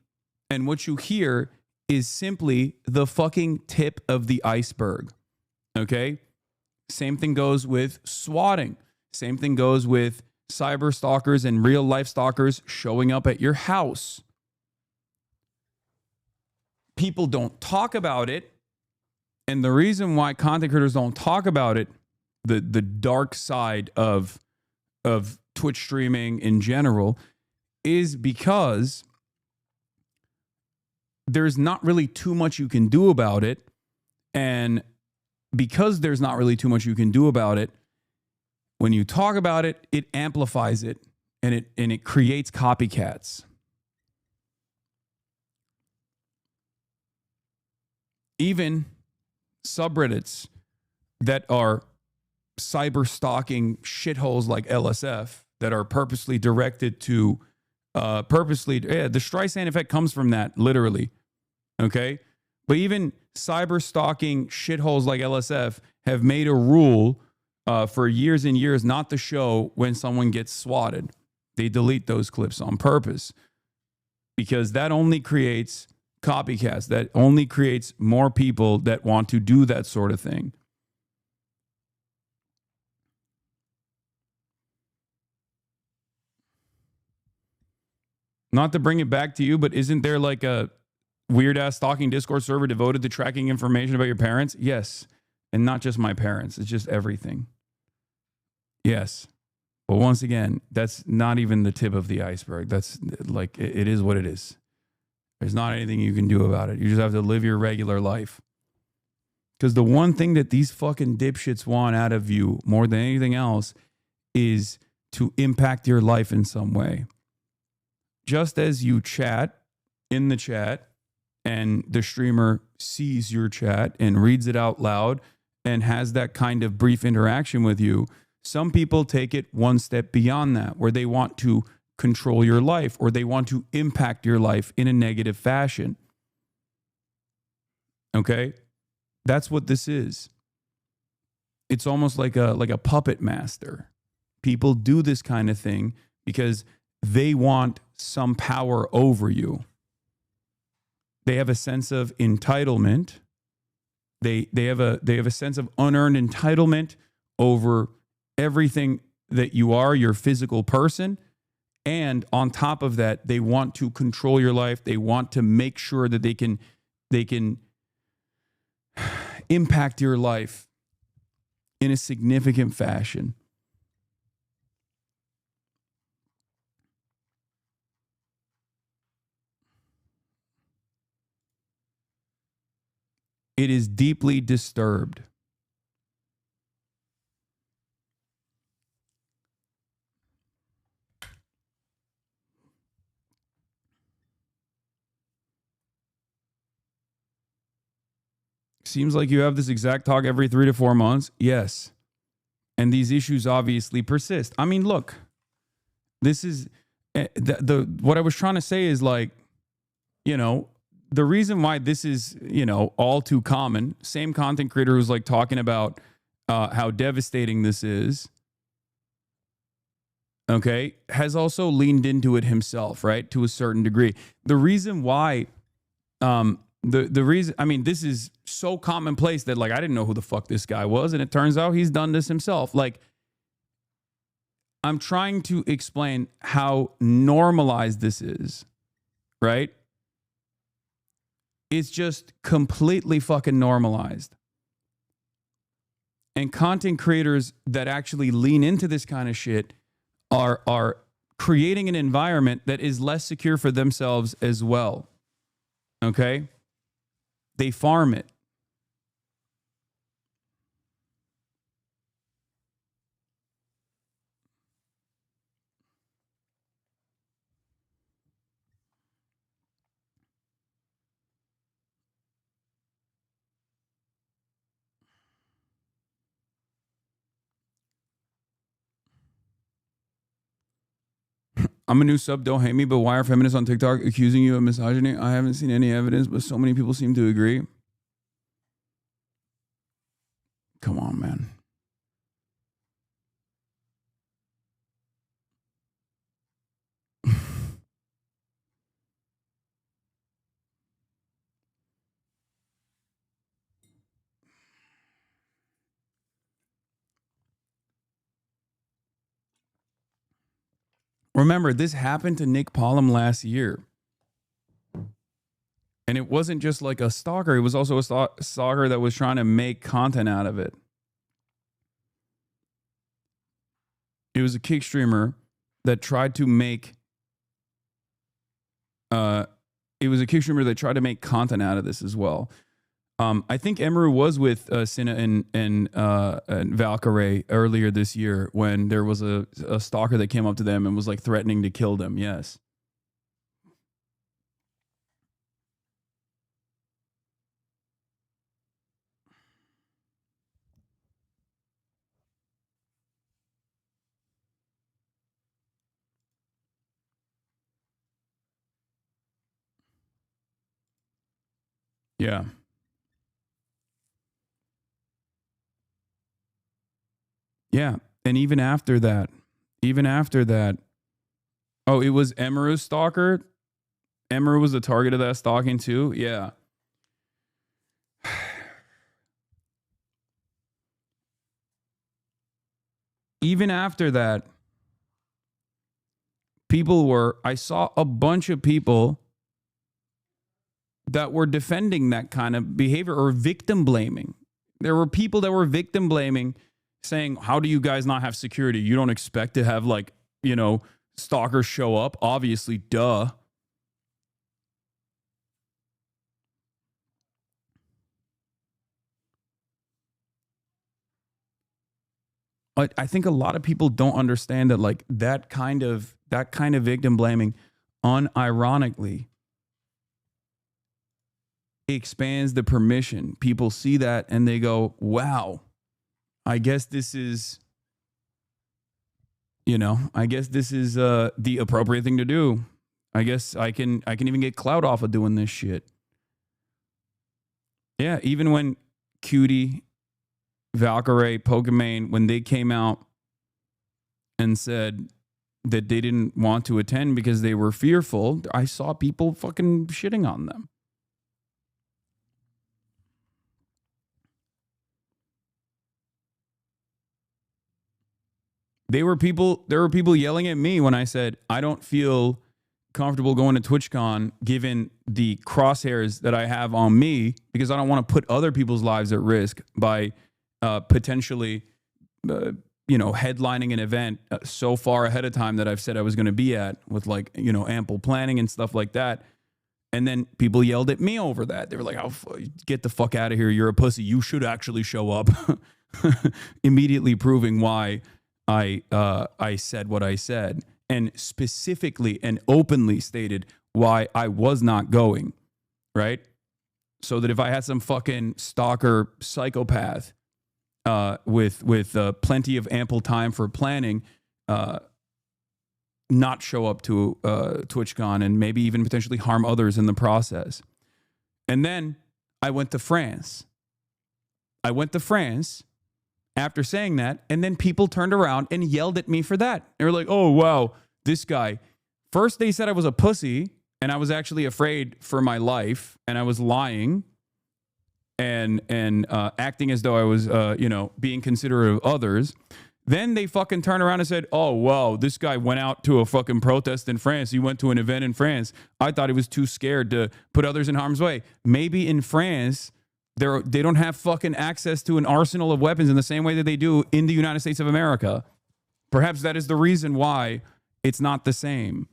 and what you hear is simply the fucking tip of the iceberg. Okay? Same thing goes with swatting. Same thing goes with cyber stalkers and real life stalkers showing up at your house. People don't talk about it. And the reason why content creators don't talk about it, the dark side of Twitch streaming in general, is because there's not really too much you can do about it. And because there's not really too much you can do about it, when you talk about it, it amplifies it and it creates copycats. Even subreddits that are cyber stalking shitholes like LSF that are purposely directed to the Streisand effect comes from that, literally. Okay? But even cyber stalking shitholes like LSF have made a rule for years and years not to show when someone gets swatted. They delete those clips on purpose because that only creates copycats. That only creates more people that want to do that sort of thing. Not to bring it back to you, but isn't there like a weird ass stalking Discord server devoted to tracking information about your parents? Yes. And not just my parents. It's just everything. Yes. But once again, that's not even the tip of the iceberg. That's like, it is what it is. There's not anything you can do about it. You just have to live your regular life. Because the one thing that these fucking dipshits want out of you more than anything else is to impact your life in some way. Just as you chat in the chat and the streamer sees your chat and reads it out loud and has that kind of brief interaction with you, some people take it one step beyond that, where they want to control your life or they want to impact your life in a negative fashion. Okay? That's what this is. It's almost like a puppet master. People do this kind of thing because they want some power over you. They have a sense of entitlement. They have a sense of unearned entitlement over everything that you are, your physical person. And on top of that, they want to control your life. They want to make sure that they can impact your life in a significant fashion. It is deeply disturbed. Seems like you have this exact talk every 3 to 4 months. Yes. And these issues obviously persist. I mean, look, this is what I was trying to say is like, you know, the reason why this is, you know, all too common, same content creator who's like talking about how devastating this is, okay, has also leaned into it himself, right, to a certain degree. The reason why, the reason, I mean, this is so commonplace that like I didn't know who the fuck this guy was, and it turns out he's done this himself. Like, I'm trying to explain how normalized this is, right? It's just completely fucking normalized. And content creators that actually lean into this kind of shit are creating an environment that is less secure for themselves as well. Okay? They farm it. I'm a new sub, don't hate me, but why are feminists on TikTok accusing you of misogyny? I haven't seen any evidence, but so many people seem to agree. Come on, man. Remember, this happened to Nick Pollum last year. And it wasn't just like a stalker. It was also a stalker that was trying to make content out of it. It was a kick streamer that tried to make content out of this as well. I think Emeru was with Cinna and Valkyrie earlier this year when there was a stalker that came up to them and was like threatening to kill them. Yes. Yeah. Yeah. And even after that, oh, it was Emeru's stalker. Emeru was the target of that stalking too. Yeah. Even after that, I saw a bunch of people that were defending that kind of behavior or victim blaming. There were people that were victim blaming, saying, how do you guys not have security? You don't expect to have, like, you know, stalkers show up? Obviously, duh. But I think a lot of people don't understand that, like, that kind of victim blaming, unironically, expands the permission. People see that and they go, wow, I guess this is, the appropriate thing to do. I guess I can even get clout off of doing this shit. Yeah, even when Cutie, Valkyrie, Pokimane, when they came out and said that they didn't want to attend because they were fearful, I saw people fucking shitting on them. There were people yelling at me when I said, I don't feel comfortable going to TwitchCon given the crosshairs that I have on me, because I don't want to put other people's lives at risk by potentially, headlining an event so far ahead of time that I've said I was going to be at with, like, ample planning and stuff like that. And then people yelled at me over that. They were like, oh, get the fuck out of here. You're a pussy. You should actually show up. Immediately proving why I said what I said, and specifically and openly stated why I was not going, right? So that if I had some fucking stalker psychopath with plenty of ample time for planning, not show up to TwitchCon and maybe even potentially harm others in the process. And then I went to France. After saying that, and then people turned around and yelled at me for that. They were like, oh, wow, this guy. First, they said I was a pussy, and I was actually afraid for my life, and I was lying and acting as though I was, being considerate of others. Then they fucking turned around and said, oh, wow, this guy went out to a fucking protest in France. He went to an event in France. I thought he was too scared to put others in harm's way. Maybe in France, they don't have fucking access to an arsenal of weapons in the same way that they do in the United States of America. Perhaps that is the reason why it's not the same.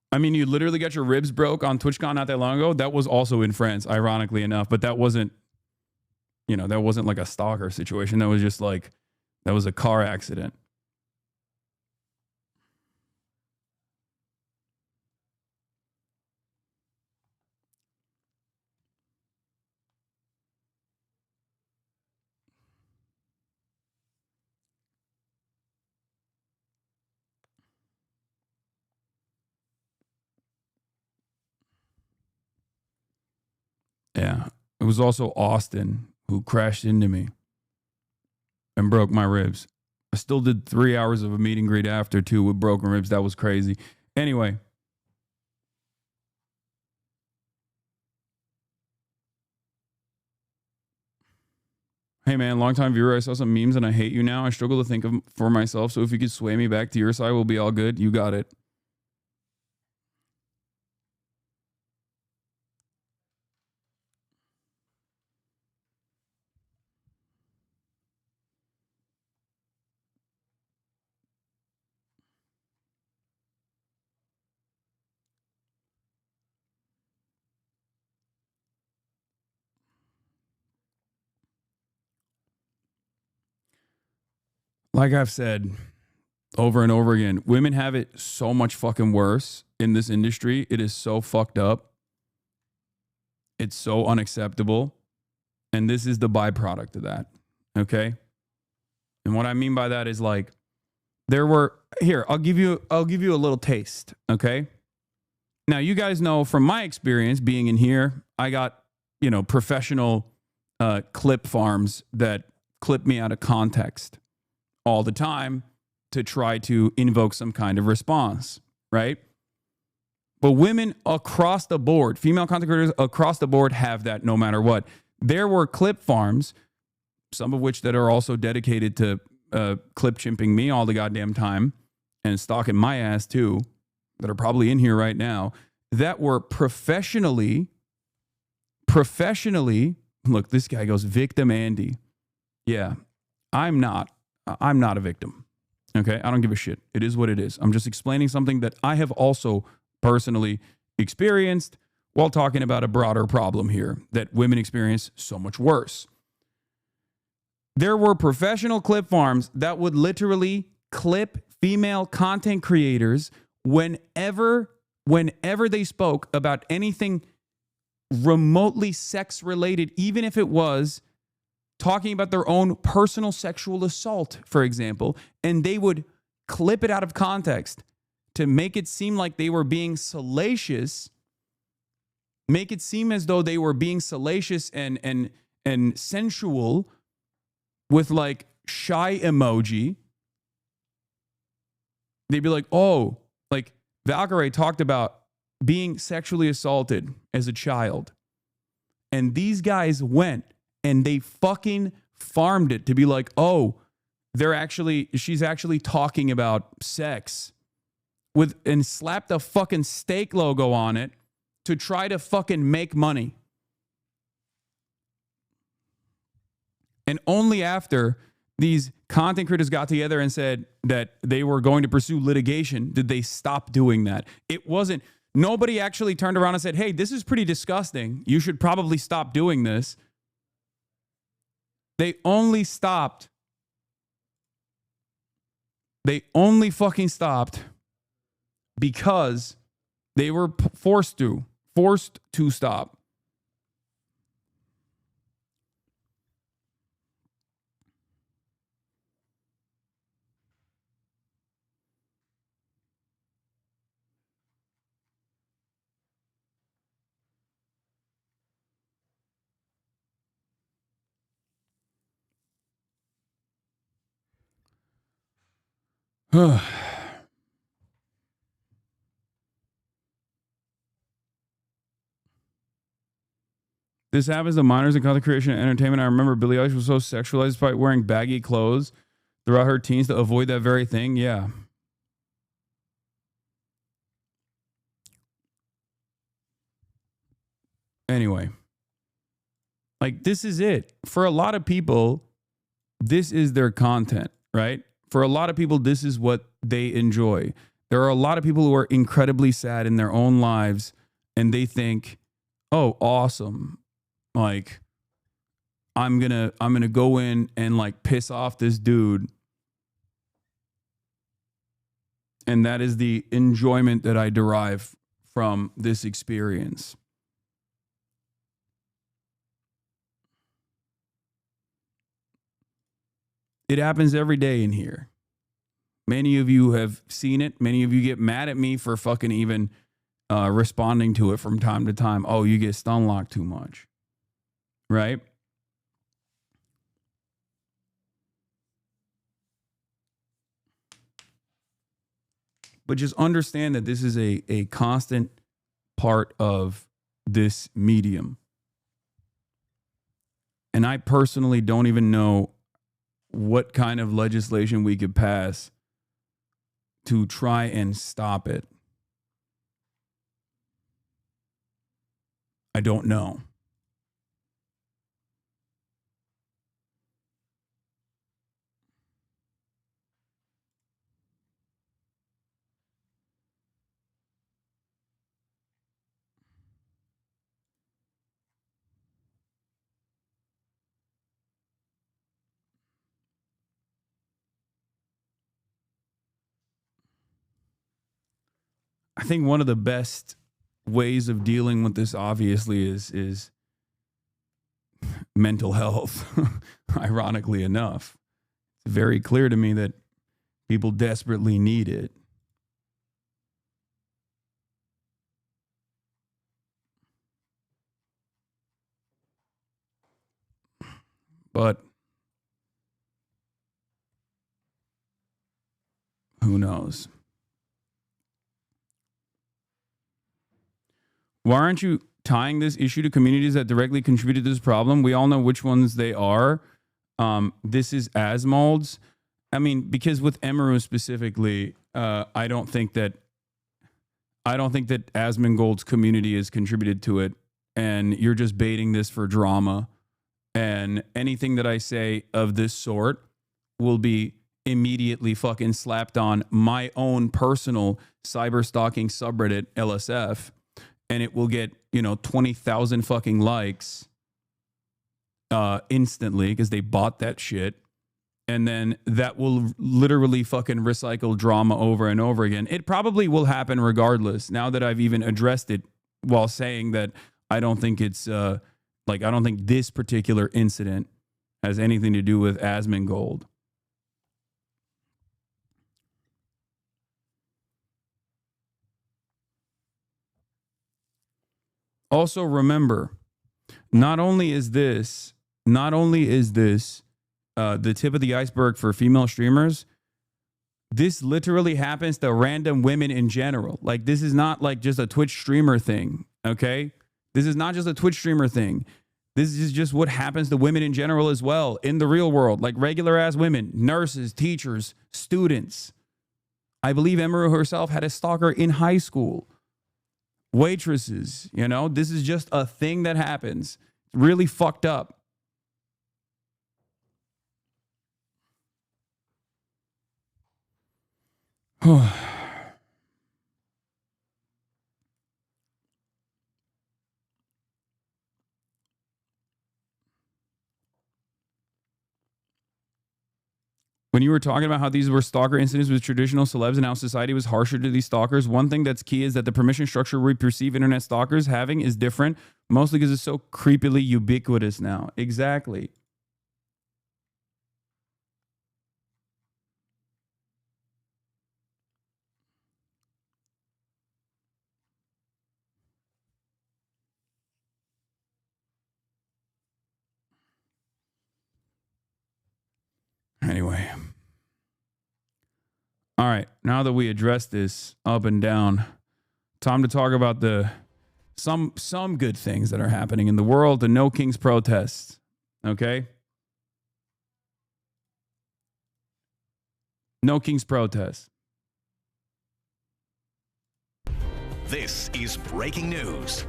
I mean, you literally got your ribs broke on TwitchCon not that long ago. That was also in France, ironically enough, but that wasn't like a stalker situation. That was just like, that was a car accident. Yeah. It was also Austin who crashed into me and broke my ribs. I still did 3 hours of a meet and greet after, too, with broken ribs. That was crazy. Anyway. Hey man, long time viewer. I saw some memes and I hate you now. I struggle to think of for myself. So if you could sway me back to your side, we'll be all good. You got it. Like I've said over and over again, women have it so much fucking worse in this industry. It is so fucked up. It's so unacceptable. And this is the byproduct of that. Okay? And what I mean by that is like I'll give you a little taste, okay? Now, you guys know from my experience being in here, I got, professional clip farms that clip me out of context all the time to try to invoke some kind of response, right? But women across the board, female content creators across the board have that no matter what. There were clip farms, some of which that are also dedicated to clip chimping me all the goddamn time and stalking my ass too, that are probably in here right now, that were professionally, look, this guy goes, victim Andy. Yeah, I'm not a victim. Okay, I don't give a shit. It is what it is. I'm just explaining something that I have also personally experienced while talking about a broader problem here that women experience so much worse. There were professional clip farms that would literally clip female content creators whenever they spoke about anything remotely sex related, even if it was talking about their own personal sexual assault, for example, and they would clip it out of context to make it seem like they were being salacious, make it seem as though they were being salacious and sensual with like shy emoji. They'd be like, oh, like Valkyrie talked about being sexually assaulted as a child. And these guys went and they fucking farmed it to be like, oh, she's actually talking about sex and slapped a fucking steak logo on it to try to fucking make money. And only after these content creators got together and said that they were going to pursue litigation did they stop doing that. Nobody actually turned around and said, hey, this is pretty disgusting. You should probably stop doing this. They only stopped. They only fucking stopped because they were forced to stop. This happens to minors in content creation and entertainment. I remember Billie Eilish was so sexualized despite wearing baggy clothes throughout her teens to avoid that very thing. Yeah. Anyway, like this is it. For a lot of people, this is their content, right? For a lot of people, this is what they enjoy. There are a lot of people who are incredibly sad in their own lives and they think, oh, awesome. Like, I'm gonna go in and like piss off this dude. And that is the enjoyment that I derive from this experience. It happens every day in here. Many of you have seen it. Many of you get mad at me for fucking even responding to it from time to time. Oh, you get stun locked too much. Right? But just understand that this is a constant part of this medium. And I personally don't even know what kind of legislation we could pass to try and stop it. I don't know. I think one of the best ways of dealing with this obviously is mental health. Ironically enough, it's very clear to me that people desperately need it. But who knows? Why aren't you tying this issue to communities that directly contributed to this problem? We all know which ones they are. This is Asmold's. I mean, because with Emaru specifically, I don't think that Asmongold's community has contributed to it, and you're just baiting this for drama. And anything that I say of this sort will be immediately fucking slapped on my own personal cyber stalking subreddit, LSF, and it will get, 20,000 fucking likes instantly because they bought that shit. And then that will literally fucking recycle drama over and over again. It probably will happen regardless, now that I've even addressed it while saying that I don't think it's, I don't think this particular incident has anything to do with Asmongold. Also remember, not only is this the tip of the iceberg for female streamers, this literally happens to random women in general. Like, this is not like just a Twitch streamer thing, okay? This is not just a Twitch streamer thing. This is just what happens to women in general as well in the real world, like regular ass women, nurses, teachers, students. I believe Emaru herself had a stalker in high school. Waitresses, this is just a thing that happens. Really fucked up. When you were talking about how these were stalker incidents with traditional celebs and how society was harsher to these stalkers, one thing that's key is that the permission structure we perceive internet stalkers having is different, mostly because it's so creepily ubiquitous now. Exactly. Anyway. All right, now that we addressed this up and down, time to talk about some good things that are happening in the world, the Nokings protests, okay? Nokings protests. This is breaking news.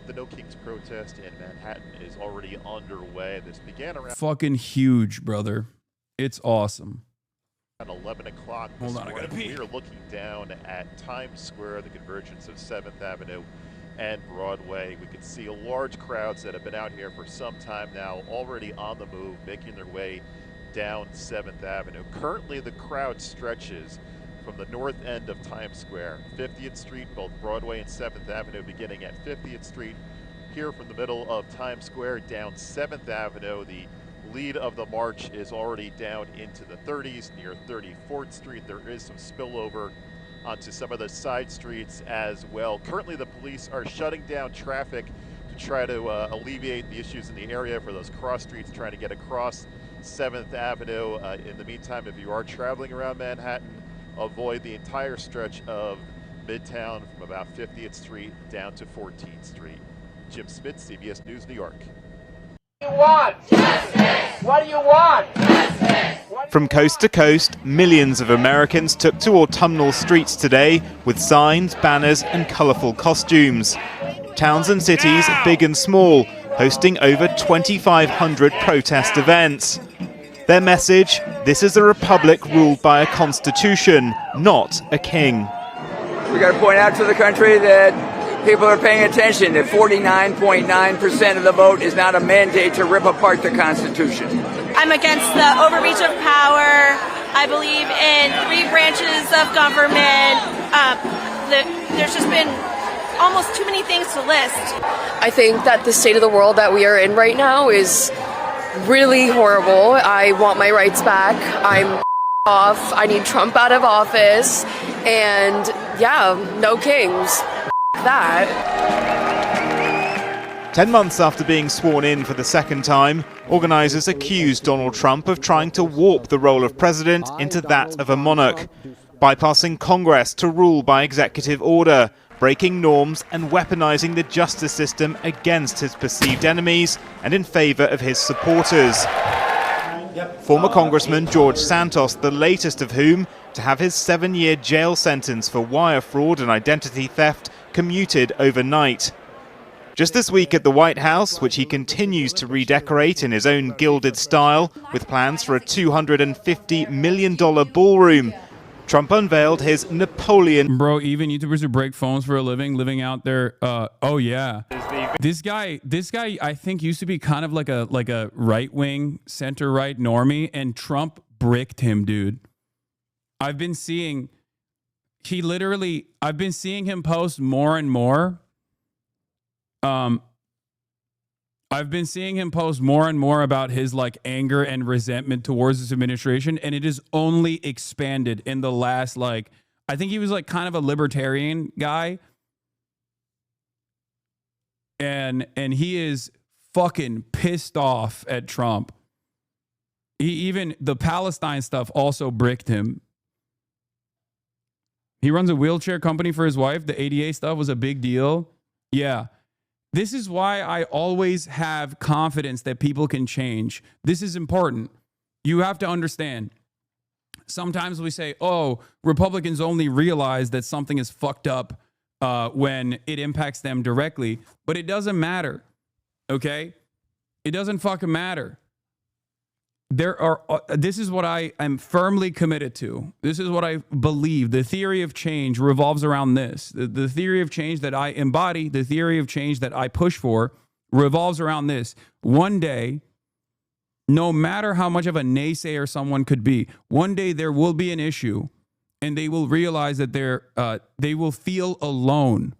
The Nokings protest in Manhattan is already underway. This began around Fucking huge, brother. It's awesome. 11 o'clock this morning. We are looking down at Times Square, the convergence of 7th Avenue and Broadway. We can see large crowds that have been out here for some time now, already on the move, making their way down 7th Avenue. Currently, the crowd stretches from the north end of Times Square, 50th Street, both Broadway and 7th Avenue, beginning at 50th Street. Here from the middle of Times Square down 7th Avenue, the lead of the march is already down into the 30s near 34th Street. There is some spillover onto some of the side streets as well. Currently, the police are shutting down traffic to try to alleviate the issues in the area for those cross streets trying to get across 7th Avenue. In the meantime, if you are traveling around Manhattan, avoid the entire stretch of Midtown from about 50th Street down to 14th Street. Jim Smith, CBS News, New York. From coast to coast, millions of Americans took to autumnal streets today with signs, banners and colourful costumes. Towns and cities, big and small, hosting over 2,500 protest events. Their message, this is a republic ruled by a constitution, not a king. We got to point out to the country that people are paying attention, that 49.9% of the vote is not a mandate to rip apart the Constitution. I'm against the overreach of power. I believe in 3 branches of government. There's just been almost too many things to list. I think that the state of the world that we are in right now is really horrible. I want my rights back. I'm off. I need Trump out of office. And yeah, no kings. That. 10 months after being sworn in for the second time, organisers accused Donald Trump of trying to warp the role of president into that of a monarch, bypassing Congress to rule by executive order, breaking norms and weaponising the justice system against his perceived enemies and in favour of his supporters. Former Congressman George Santos, the latest of whom, to have his 7-year jail sentence for wire fraud and identity theft commuted overnight. Just this week at the White House, which he continues to redecorate in his own gilded style, with plans for a $250 million ballroom, Trump unveiled his Napoleon. Bro, even YouTubers who break phones for a living, living out their, oh yeah. This guy, I think used to be kind of like a right-wing, center-right normie, and Trump bricked him, dude. I've been seeing him post more and more. I've been seeing him post more and more about his like anger and resentment towards this administration, and it has only expanded in the last I think he was like kind of a libertarian guy, and he is fucking pissed off at Trump. Even the Palestine stuff also bricked him. He runs a wheelchair company for his wife. The ADA stuff was a big deal. Yeah. This is why I always have confidence that people can change. This is important. You have to understand. Sometimes we say, oh, Republicans only realize that something is fucked up when it impacts them directly. But it doesn't matter, okay? It doesn't fucking matter. This is what I am firmly committed to. This is what I believe. The theory of change revolves around this. The theory of change that I embody, the theory of change that I push for, revolves around this. One day, no matter how much of a naysayer someone could be, one day there will be an issue and they will realize that they will feel alone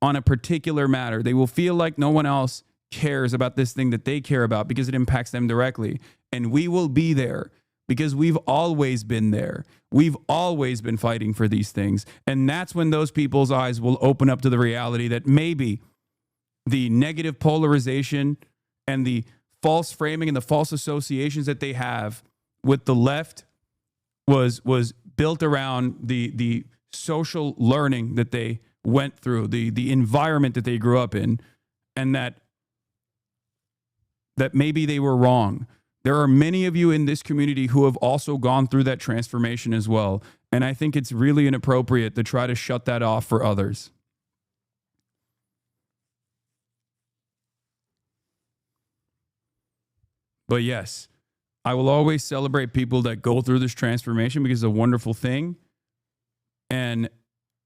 on a particular matter. They will feel like no one else cares about this thing that they care about because it impacts them directly. And we will be there because we've always been there. We've always been fighting for these things. And that's when those people's eyes will open up to the reality that maybe the negative polarization and the false framing and the false associations that they have with the left was built around the social learning that they went through, the environment that they grew up in, and that maybe they were wrong. There are many of you in this community who have also gone through that transformation as well. And I think it's really inappropriate to try to shut that off for others. But yes, I will always celebrate people that go through this transformation because it's a wonderful thing. And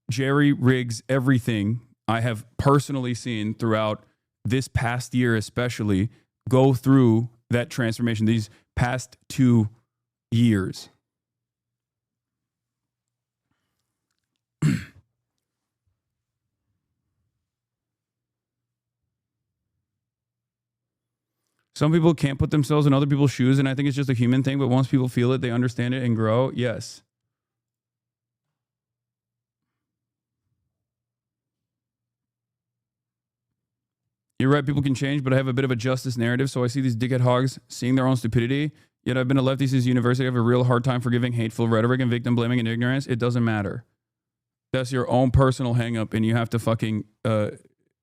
Jerry rigs everything I have personally seen throughout this past year, especially, go through that transformation these past 2 years. Some people can't put themselves in other people's shoes, and I think it's just a human thing, but once people feel it, they understand it and grow. Yes. You're right, people can change, but I have a bit of a justice narrative, so I see these dickhead hogs seeing their own stupidity, yet I've been a lefty since university. I have a real hard time forgiving hateful rhetoric and victim blaming and ignorance. It doesn't matter. That's your own personal hang-up, and you have to fucking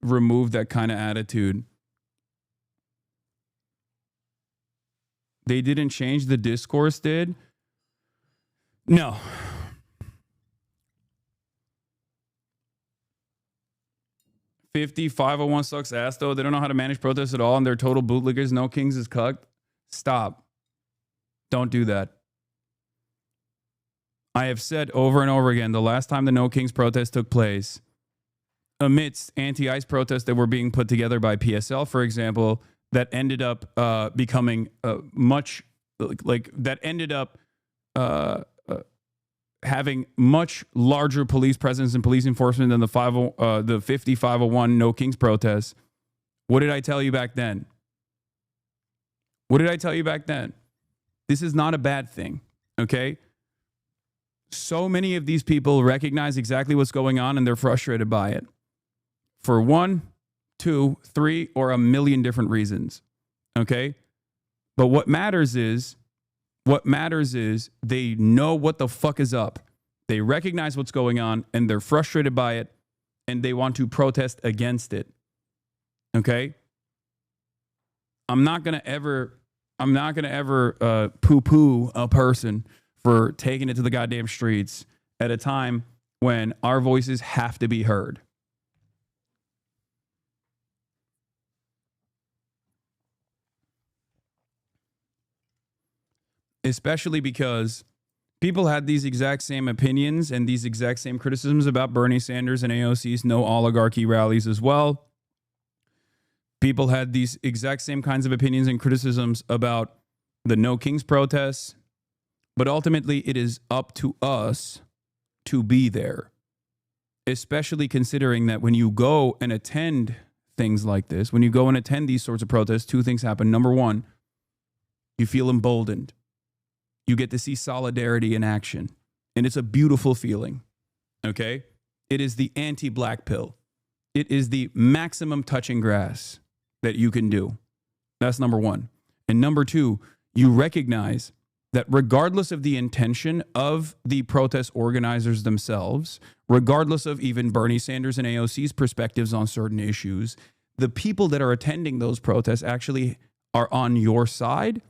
remove that kind of attitude. They didn't change. The discourse did. No. $501 sucks ass, though. They don't know how to manage protests at all, and they're total bootlickers. Nokings is cucked. Stop. Don't do that. I have said over and over again, the last time the Nokings protest took place, amidst anti-ICE protests that were being put together by PSL, for example, that ended up becoming having much larger police presence and police enforcement than the 501 Nokings protests. What did I tell you back then? What did I tell you back then? This is not a bad thing, okay? So many of these people recognize exactly what's going on and they're frustrated by it. For 1, 2, 3, or a million different reasons, okay? But what matters is they know what the fuck is up. They recognize what's going on and they're frustrated by it and they want to protest against it. Okay? I'm not going to ever poo-poo a person for taking it to the goddamn streets at a time when our voices have to be heard. Especially because people had these exact same opinions and these exact same criticisms about Bernie Sanders and AOC's no oligarchy rallies as well. People had these exact same kinds of opinions and criticisms about the No Kings protests. But ultimately, it is up to us to be there, especially considering that when you go and attend things like this, when you go and attend these sorts of protests, two things happen. Number one, you feel emboldened. You get to see solidarity in action. And it's a beautiful feeling. Okay? It is the anti-black pill. It is the maximum touching grass that you can do. That's number one. And number two, you recognize that regardless of the intention of the protest organizers themselves, regardless of even Bernie Sanders and AOC's perspectives on certain issues, the people that are attending those protests actually are on your side.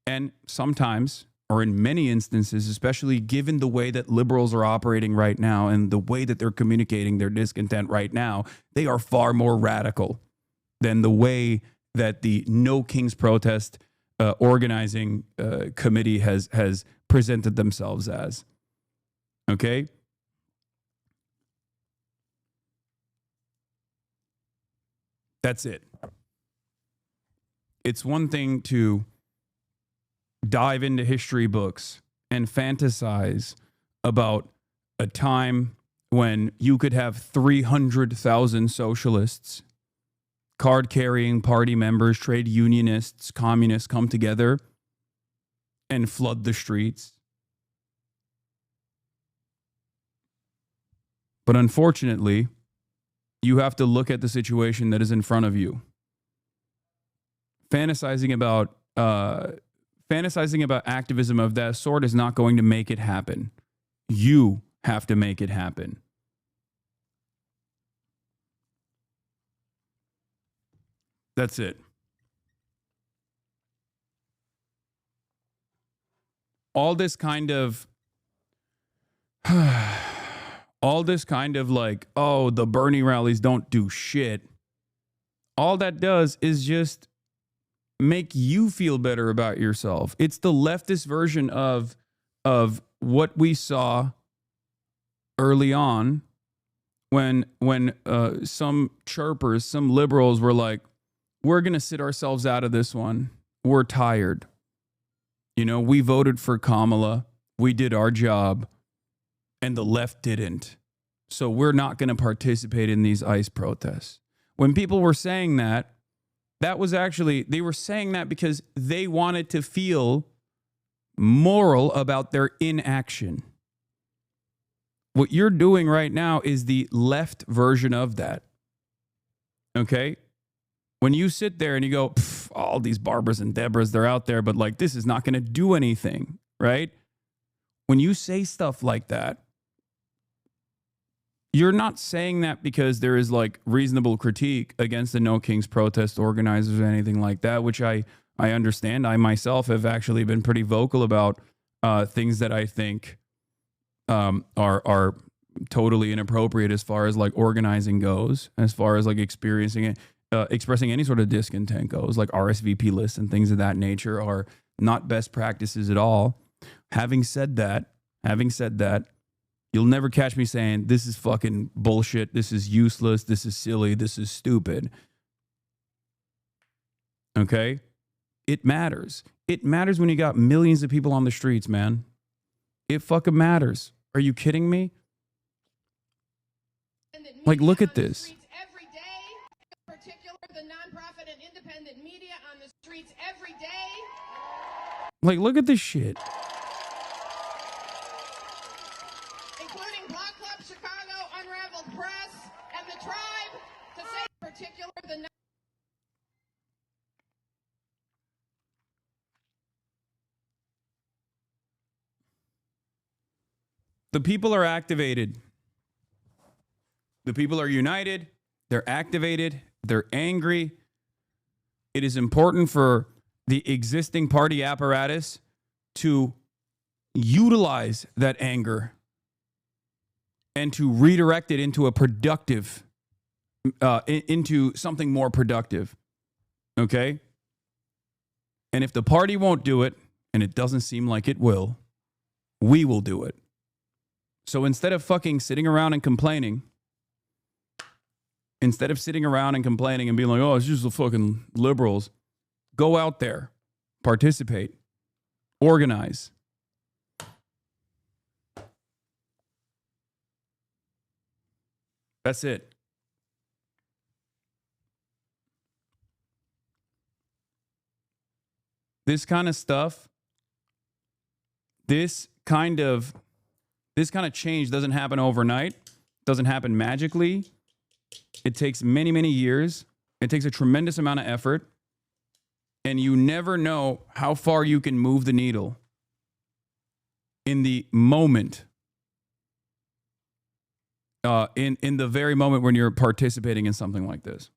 And sometimes, or in many instances, especially given the way that liberals are operating right now and the way that they're communicating their discontent right now, they are far more radical than the way that the No Kings protest organizing committee has presented themselves as. Okay? That's it. It's one thing to dive into history books and fantasize about a time when you could have 300,000 socialists, card-carrying party members, trade unionists, communists come together and flood the streets. But unfortunately, you have to look at the situation that is in front of you. Fantasizing about activism of that sort is not going to make it happen. You have to make it happen. That's it. All this kind of like, oh, the Bernie rallies don't do shit. All that does is just make you feel better about yourself. It's the leftist version of what we saw early on when some chirpers, some liberals were like, we're going to sit ourselves out of this one. We're tired. You know, we voted for Kamala. We did our job. And the left didn't. So we're not going to participate in these ICE protests. When people were saying that, that was actually, they were saying that because they wanted to feel moral about their inaction. What you're doing right now is the left version of that. Okay? When you sit there and you go, all these Barbaras and Deborahs, they're out there, but like, this is not going to do anything, right? When you say stuff like that, you're not saying that because there is like reasonable critique against the No Kings protest organizers or anything like that, which I I understand. I myself have actually been pretty vocal about things that I think are totally inappropriate as far as like organizing goes, as far as like experiencing it, expressing any sort of discontent goes, like RSVP lists and things of that nature are not best practices at all. Having said that, you'll never catch me saying this is fucking bullshit, this is useless, this is silly, this is stupid. Okay? It matters. It matters when you got millions of people on the streets, man. It fucking matters. Are you kidding me? Like, look at this. Every day, in particular, the nonprofit and independent media on the streets every day. Like, look at this shit. Including Block Club Chicago, Unraveled Press, and the Tribe, to say in particular the The people are activated. The people are united. They're activated. They're angry. It is important for the existing party apparatus to utilize that anger and to redirect it into a productive, into something more productive. Okay? And if the party won't do it, and it doesn't seem like it will, we will do it. So instead of fucking sitting around and complaining, and being like, oh, it's just the fucking liberals, go out there, participate, organize. That's it. This kind of stuff, this kind of change doesn't happen overnight, doesn't happen magically. It takes many, many years. It takes a tremendous amount of effort. And you never know how far you can move the needle in the moment, in the very moment when you're participating in something like this.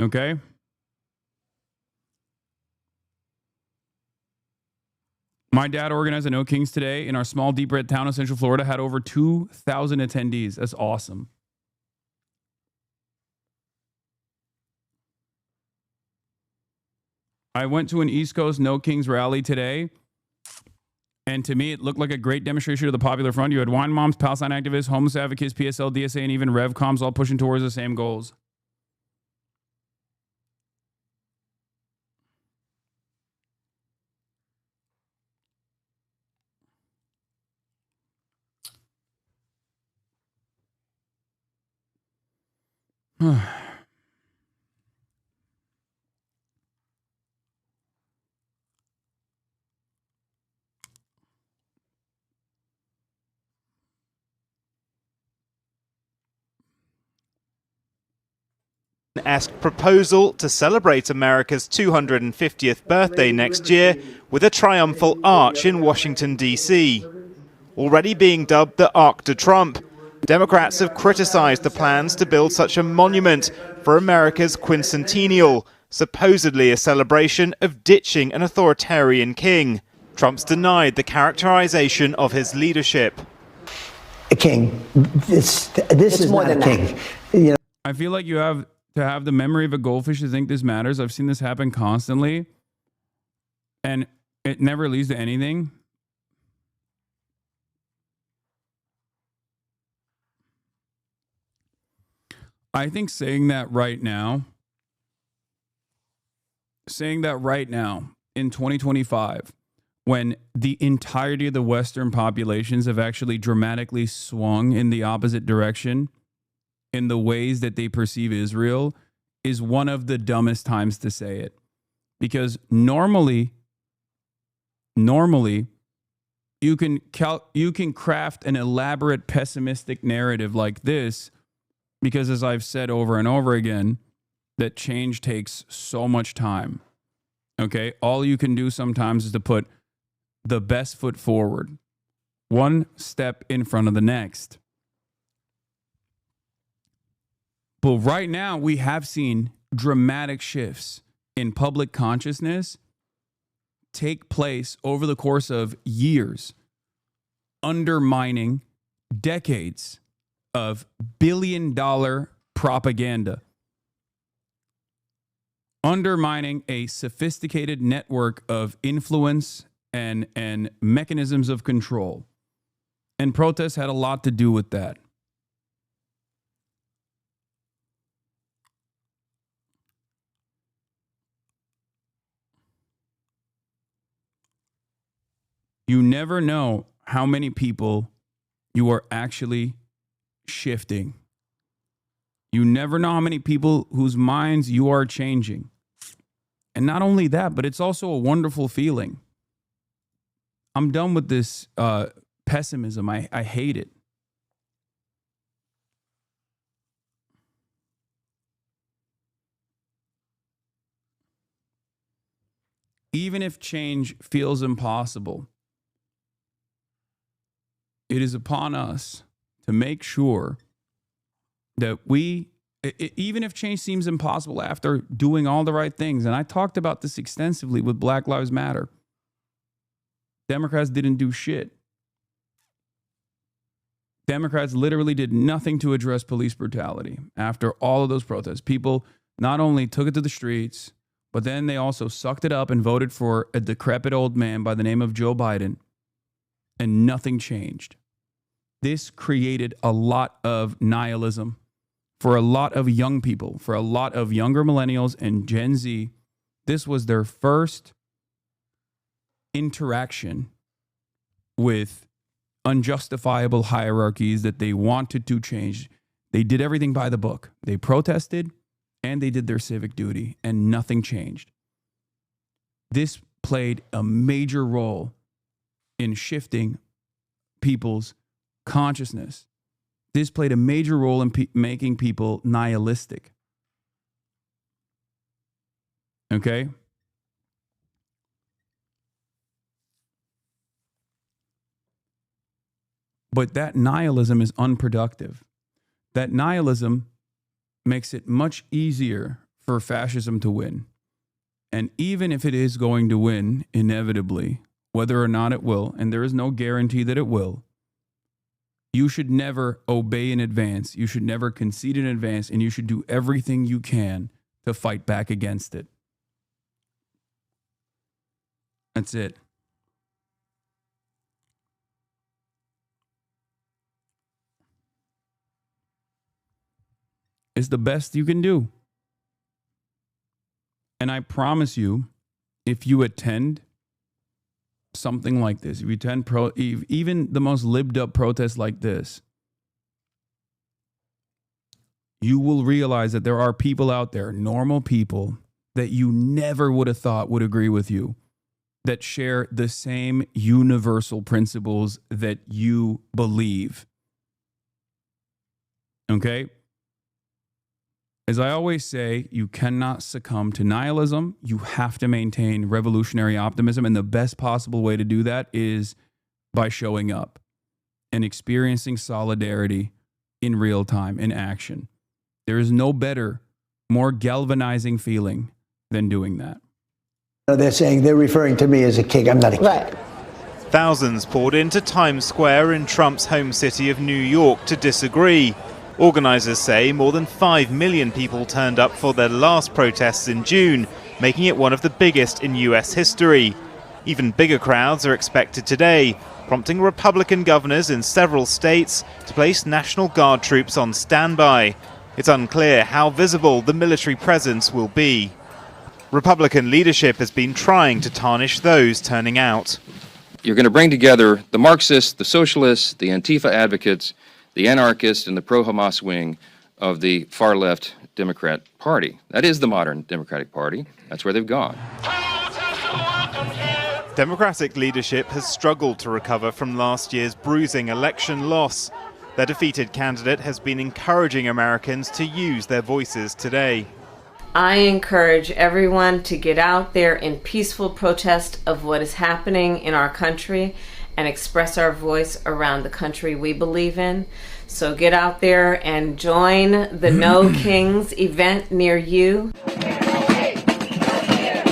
Okay? My dad organized a Nokings today in our small, deep red town of Central Florida, had over 2,000 attendees. That's awesome. I went to an East Coast Nokings rally today, and to me, it looked like a great demonstration of the Popular Front. You had wine moms, Palestine activists, homeless advocates, PSL, DSA, and even RevComs all pushing towards the same goals. Esque proposal to celebrate America's 250th birthday next year with a triumphal arch in Washington, D.C. Already being dubbed the Arc de Trump, Democrats have criticized the plans to build such a monument for America's quincentennial, supposedly a celebration of ditching an authoritarian king. Trump's denied the characterization of his leadership. A king. This is more than a king. You know, I feel like you have to have the memory of a goldfish to think this matters. I've seen this happen constantly, and it never leads to anything. I think saying that right now in 2025, when the entirety of the Western populations have actually dramatically swung in the opposite direction in the ways that they perceive Israel, is one of the dumbest times to say it. Because normally you can craft an elaborate pessimistic narrative like this, because as I've said over and over again, that change takes so much time. Okay? All you can do sometimes is to put the best foot forward. one step in front of the next. But right now, we have seen dramatic shifts in public consciousness take place over the course of years, undermining decades of billion-dollar propaganda, undermining a sophisticated network of influence and mechanisms of control. And protests had a lot to do with that. You never know how many people you are actually shifting. You never know how many people whose minds you are changing. And not only that, but it's also a wonderful feeling. I'm done with this pessimism. I hate it. Even if change feels impossible, it is upon us to make sure that even if change seems impossible after doing all the right things, and I talked about this extensively with Black Lives Matter, Democrats didn't do shit. Democrats literally did nothing to address police brutality after all of those protests. People not only took it to the streets, but then they also sucked it up and voted for a decrepit old man by the name of Joe Biden, and nothing changed. This created a lot of nihilism for a lot of young people, for a lot of younger millennials and Gen Z. This was their first interaction with unjustifiable hierarchies that they wanted to change. They did everything by the book. They protested and they did their civic duty, and nothing changed. This played a major role in shifting people's consciousness. This played a major role in making people nihilistic. Okay? But that nihilism is unproductive. That nihilism makes it much easier for fascism to win. And even if it is going to win, inevitably, whether or not it will, and there is no guarantee that it will, you should never obey in advance. You should never concede in advance, and you should do everything you can to fight back against it. That's it. It's the best you can do. And I promise you, if you attend something like this, if you attend even the most libbed up protests like this, you will realize that there are people out there, normal people, that you never would have thought would agree with you, that share the same universal principles that you believe. Okay? As I always say, you cannot succumb to nihilism. You have to maintain revolutionary optimism. And the best possible way to do that is by showing up and experiencing solidarity in real time, in action. There is no better, more galvanizing feeling than doing that. They're referring to me as a king. I'm not a king. Right. Thousands poured into Times Square in Trump's home city of New York to disagree. Organizers say more than 5 million people turned up for their last protests in June, making it one of the biggest in US history. Even bigger crowds are expected today, prompting Republican governors in several states to place National Guard troops on standby. It's unclear how visible the military presence will be. Republican leadership has been trying to tarnish those turning out. You're going to bring together the Marxists, the socialists, the Antifa advocates, the anarchists, and the pro-Hamas wing of the far-left Democrat Party. That is the modern Democratic Party. That's where they've gone. Democratic leadership has struggled to recover from last year's bruising election loss. Their defeated candidate has been encouraging Americans to use their voices today. I encourage everyone to get out there in peaceful protest of what is happening in our country and express our voice around the country we believe in. So get out there and join the No Kings event near you.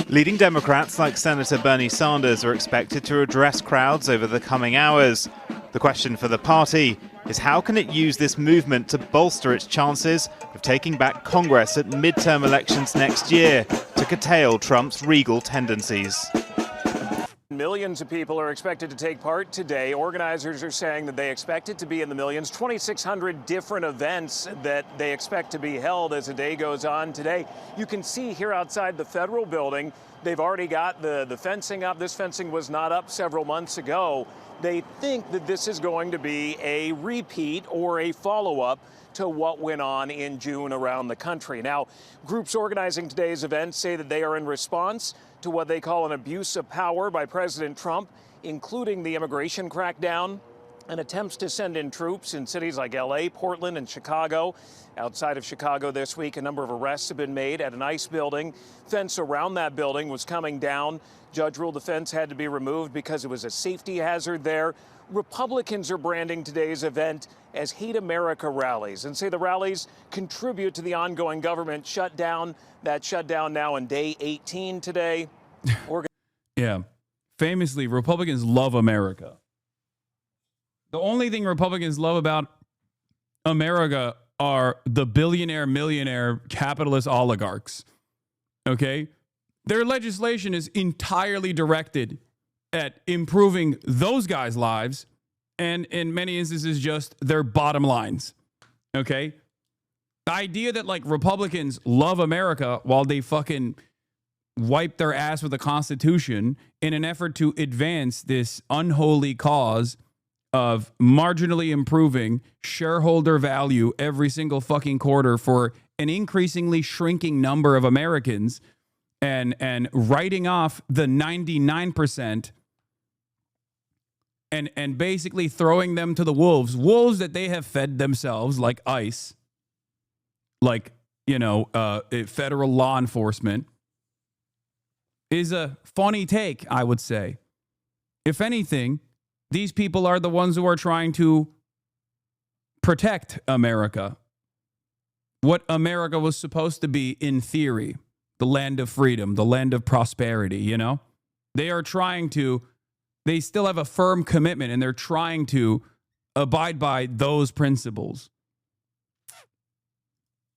Leading Democrats like Senator Bernie Sanders are expected to address crowds over the coming hours. The question for the party is how can it use this movement to bolster its chances of taking back Congress at midterm elections next year to curtail Trump's regal tendencies. Millions of people are expected to take part today. Organizers are saying that they expect it to be in the millions. 2,600 different events that they expect to be held as the day goes on today. You can see here outside the federal building, they've already got the fencing up. This fencing was not up several months ago. They think that this is going to be a repeat or a follow-up to what went on in June around the country. Now, groups organizing today's event say that they are in response to what they call an abuse of power by President Trump, including the immigration crackdown and attempts to send in troops in cities like LA, Portland, and Chicago. Outside of Chicago this week, a number of arrests have been made at an ICE building. Fence around that building was coming down. Judge ruled the fence had to be removed because it was a safety hazard there. Republicans are branding today's event as Hate America rallies and say the rallies contribute to the ongoing government shutdown. That shutdown now on day 18 today. Yeah. Famously, Republicans love America. The only thing Republicans love about America are the billionaire, millionaire, capitalist oligarchs. Okay? Their legislation is entirely directed at improving those guys' lives and in many instances just their bottom lines. Okay? The idea that like Republicans love America while they fucking wipe their ass with the Constitution in an effort to advance this unholy cause of marginally improving shareholder value every single fucking quarter for an increasingly shrinking number of Americans and writing off the 99% and basically throwing them to the wolves that they have fed themselves, like ICE, like, federal law enforcement, is a funny take, I would say. If anything, these people are the ones who are trying to protect America. What America was supposed to be in theory, the land of freedom, the land of prosperity, They are trying to, they still have a firm commitment and they're trying to abide by those principles.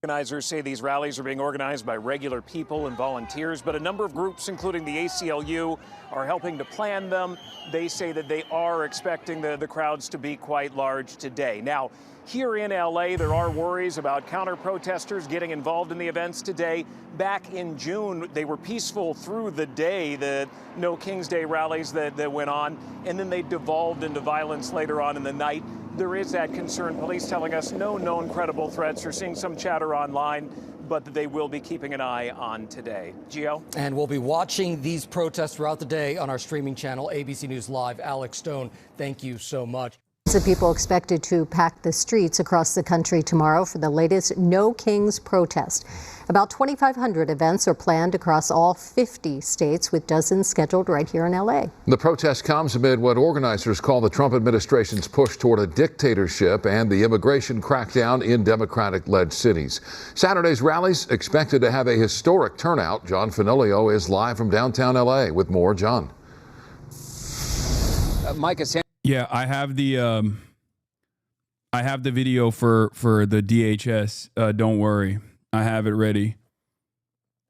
Organizers say these rallies are being organized by regular people and volunteers, but a number of groups, including the ACLU, are helping to plan them. They say that they are expecting the crowds to be quite large today. Now, here in LA, there are worries about counter-protesters getting involved in the events today. Back in June, they were peaceful through the day, the No Kings Day rallies that went on, and then they devolved into violence later on in the night. There is that concern. Police telling us no known credible threats. We're seeing some chatter online, but that they will be keeping an eye on today. Gio? And we'll be watching these protests throughout the day on our streaming channel, ABC News Live. Alex Stone, thank you so much. The people expected to pack the streets across the country tomorrow for the latest No Kings protest. About 2,500 events are planned across all 50 states, with dozens scheduled right here in LA. The protest comes amid what organizers call the Trump administration's push toward a dictatorship and the immigration crackdown in Democratic-led cities. Saturday's rallies expected to have a historic turnout. John Fenolio is live from downtown LA with more. John. Micah. Yeah, I have the video for the DHS. Don't worry, I have it ready.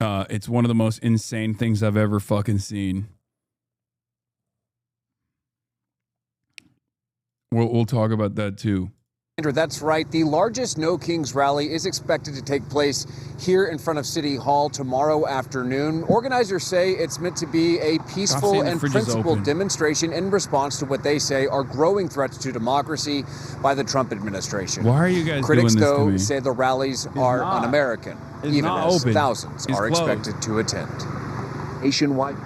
It's one of the most insane things I've ever fucking seen. We'll talk about that too. Andrew, that's right. The largest No Kings rally is expected to take place here in front of City Hall tomorrow afternoon. Organizers say it's meant to be a peaceful and principled demonstration in response to what they say are growing threats to democracy by the Trump administration. Why are you guys Critics, doing this to though, me? say the rallies are un-American, even as open. thousands It's are closed. expected to attend. Nationwide.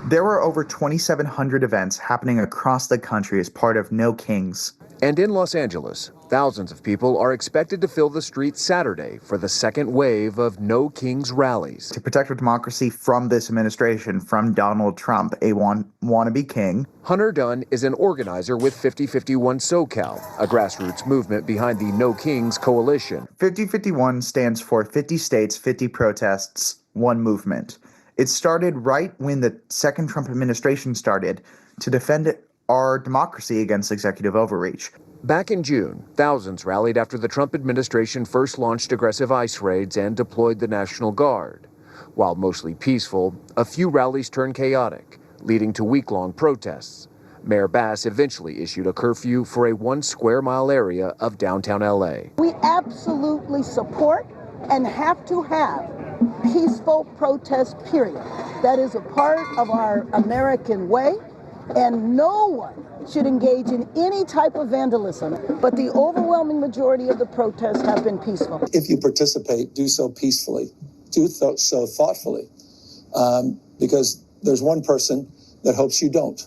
There were over 2,700 events happening across the country as part of No Kings. And in Los Angeles, thousands of people are expected to fill the streets Saturday for the second wave of No Kings rallies. To protect our democracy from this administration, from Donald Trump, a wannabe king. Hunter Dunn is an organizer with 5051 SoCal, a grassroots movement behind the No Kings coalition. 5051 stands for 50 states, 50 protests, one movement. It started right when the second Trump administration started to defend our democracy against executive overreach. Back in June, thousands rallied after the Trump administration first launched aggressive ICE raids and deployed the National Guard. While mostly peaceful, a few rallies turned chaotic, leading to week-long protests. Mayor Bass eventually issued a curfew for a 1 square mile area of downtown LA. We absolutely support and have to have peaceful protest, period. That is a part of our American way. And no one should engage in any type of vandalism, but the overwhelming majority of the protests have been peaceful. If you participate, do so peacefully, do so thoughtfully, because there's one person that hopes you don't,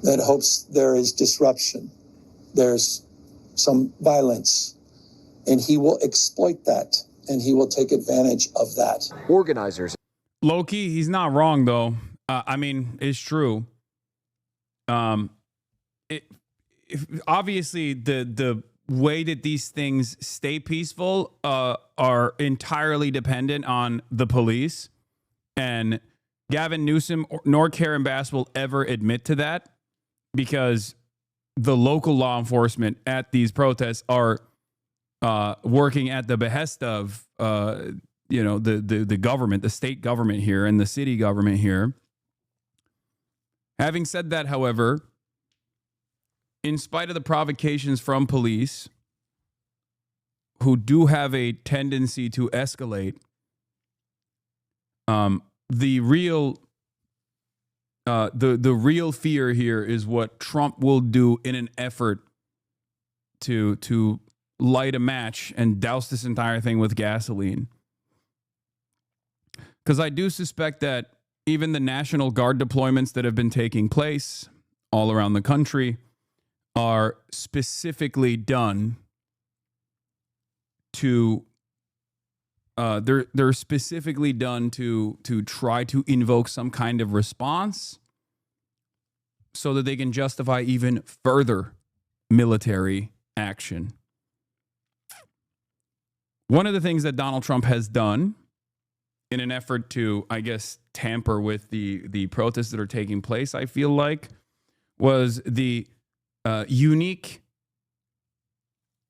that hopes there is disruption, there's some violence, and he will exploit that, and he will take advantage of that. Organizers. Low-key, he's not wrong, though. I mean, it's true. Obviously, the way that these things stay peaceful are entirely dependent on the police. And Gavin Newsom nor Karen Bass will ever admit to that, because the local law enforcement at these protests are working at the behest of the government, the state government here and the city government here. Having said that, however, in spite of the provocations from police, who do have a tendency to escalate, the real fear here is what Trump will do in an effort to light a match and douse this entire thing with gasoline. Because I do suspect that even the National Guard deployments that have been taking place all around the country are specifically done to they're specifically done to try to invoke some kind of response so that they can justify even further military action. One of the things that Donald Trump has done in an effort to, I guess, tamper with the protests that are taking place, I feel like, was the unique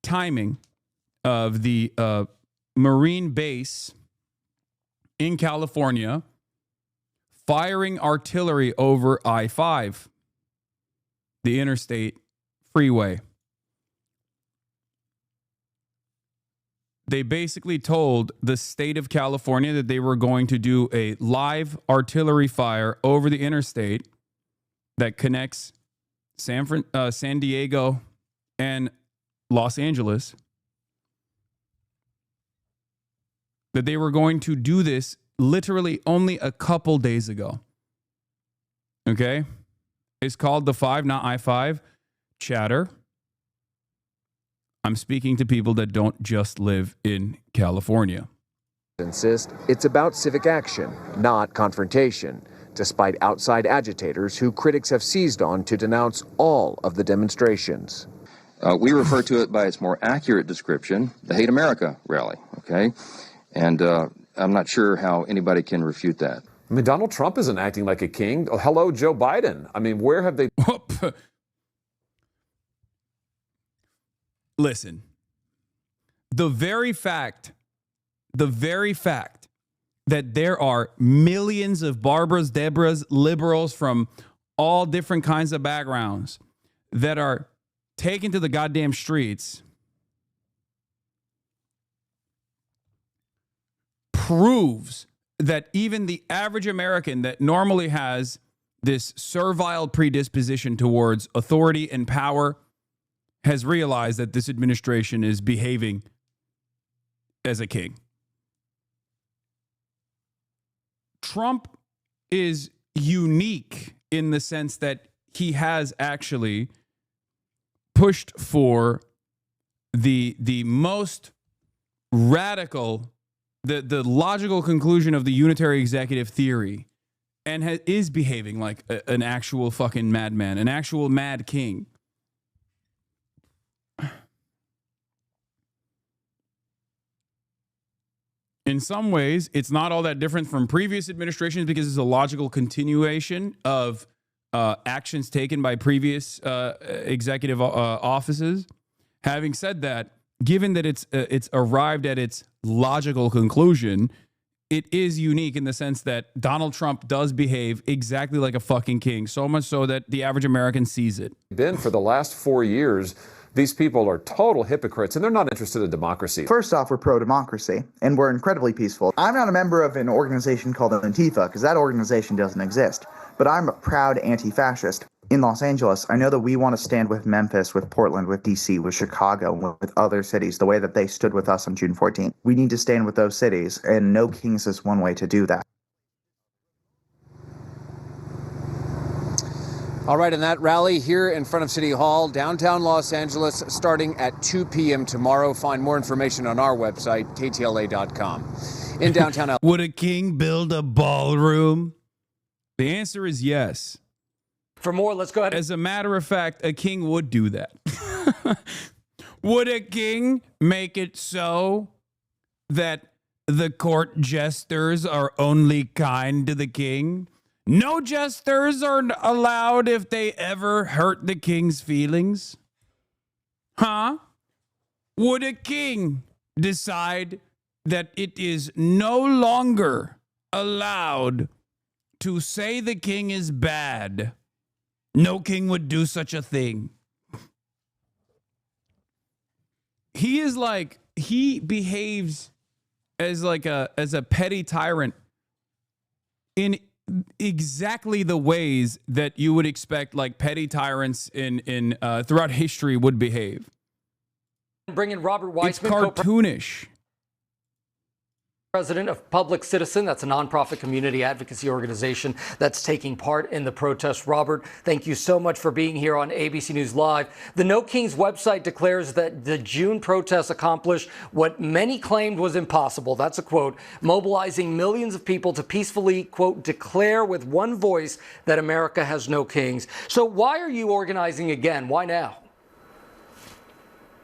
timing of the Marine base in California firing artillery over I-5, the interstate freeway. They basically told the state of California that they were going to do a live artillery fire over the interstate that connects San Diego and Los Angeles. That they were going to do this literally only a couple days ago. Okay? It's called the 5, not I-5. Chatter. I'm speaking to people that don't just live in California. Insist it's about civic action, not confrontation, despite outside agitators who critics have seized on to denounce all of the demonstrations. We refer to it by its more accurate description, the Hate America rally, okay? And I'm not sure how anybody can refute that. I mean, Donald Trump isn't acting like a king. Oh, hello, Joe Biden. I mean, where have they... Listen, the very fact that there are millions of Barbaras, Deborahs, liberals from all different kinds of backgrounds that are taken to the goddamn streets proves that even the average American that normally has this servile predisposition towards authority and power has realized that this administration is behaving as a king. Trump is unique in the sense that he has actually pushed for the most radical, the logical conclusion of the unitary executive theory, and is behaving like an actual fucking madman, an actual mad king. In some ways, it's not all that different from previous administrations because it's a logical continuation of actions taken by previous executive offices. Having said that, given that it's arrived at its logical conclusion, it is unique in the sense that Donald Trump does behave exactly like a fucking king, so much so that the average American sees it. Been for the last 4 years. These people are total hypocrites, and they're not interested in democracy. First off, we're pro-democracy, and we're incredibly peaceful. I'm not a member of an organization called ANTIFA, because that organization doesn't exist. But I'm a proud anti-fascist. In Los Angeles, I know that we want to stand with Memphis, with Portland, with D.C., with Chicago, with other cities, the way that they stood with us on June 14th. We need to stand with those cities, and No Kings is one way to do that. All right, and that rally here in front of City Hall, downtown Los Angeles, starting at 2 p.m. tomorrow. Find more information on our website, ktla.com. In downtown LA. Would a king build a ballroom? The answer is yes. For more, let's go ahead. As a matter of fact, a king would do that. Would a king make it so that the court jesters are only kind to the king? No jesters are allowed if they ever hurt the king's feelings? Huh? Would a king decide that it is no longer allowed to say the king is bad? No king would do such a thing. He behaves as a petty tyrant in exactly the ways that you would expect like petty tyrants in throughout history would behave. Bring in Robert Weissman. It's cartoonish. President of Public Citizen, that's a nonprofit community advocacy organization that's taking part in the protest. Robert, thank you so much for being here on ABC News Live. The No Kings website declares that the June protests accomplished what many claimed was impossible. That's a quote, mobilizing millions of people to peacefully, quote, declare with one voice that America has no kings. So why are you organizing again? Why now?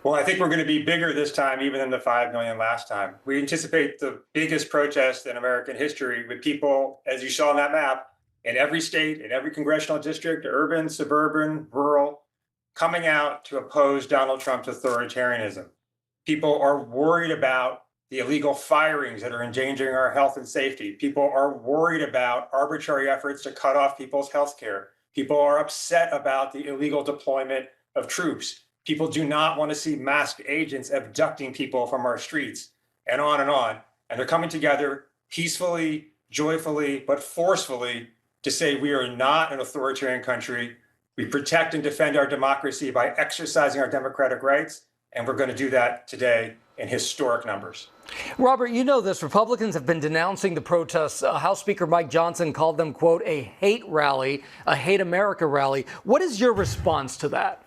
Well, I think we're going to be bigger this time, even than the 5 million last time. We anticipate the biggest protest in American history with people, as you saw on that map, in every state, in every congressional district, urban, suburban, rural, coming out to oppose Donald Trump's authoritarianism. People are worried about the illegal firings that are endangering our health and safety. People are worried about arbitrary efforts to cut off people's health care. People are upset about the illegal deployment of troops. People do not want to see masked agents abducting people from our streets, and on and on. And they're coming together peacefully, joyfully, but forcefully to say we are not an authoritarian country. We protect and defend our democracy by exercising our democratic rights, and we're going to do that today in historic numbers. Robert, you know this. Republicans have been denouncing the protests. House Speaker Mike Johnson called them, quote, a hate rally, a hate America rally. What is your response to that?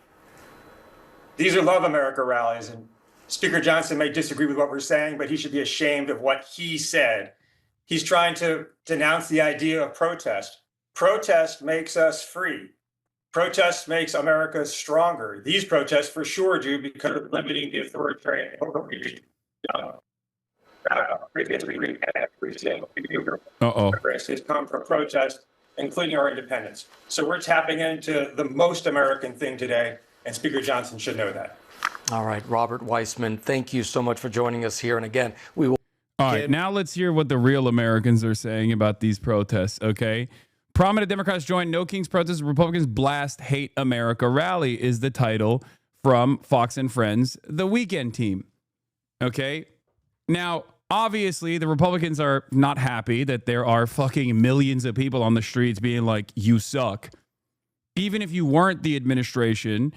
These are Love America rallies, and Speaker Johnson may disagree with what we're saying, but he should be ashamed of what he said. He's trying to denounce the idea of protest. Protest makes us free. Protest makes America stronger. These protests for sure do because of limiting the authoritarian has come from protest, including our independence. So we're tapping into the most American thing today, and Speaker Johnson should know that. All right, Robert Weissman, thank you so much for joining us here. And again, we will. All right, now let's hear what the real Americans are saying about these protests, okay? Prominent Democrats join No Kings protests. Republicans blast Hate America rally is the title from Fox and Friends, the Weekend team, okay? Now, obviously, the Republicans are not happy that there are fucking millions of people on the streets being like, you suck. Even if you weren't the administration,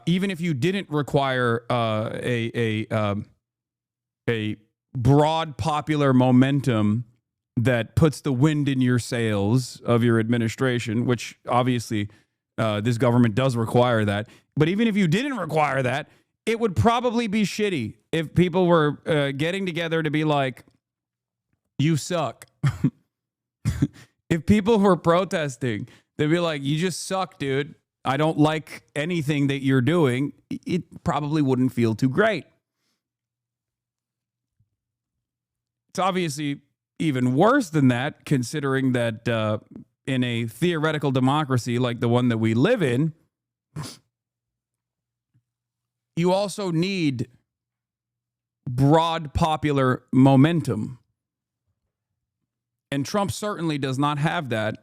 even if you didn't require a broad popular momentum that puts the wind in your sails of your administration, which obviously This government does require that. But even if you didn't require that, it would probably be shitty if people were getting together to be like, you suck. If people were protesting, they'd be like, you just suck, dude. I don't like anything that you're doing. It probably wouldn't feel too great. It's obviously even worse than that, considering that in a theoretical democracy like the one that we live in, you also need broad popular momentum. And Trump certainly does not have that.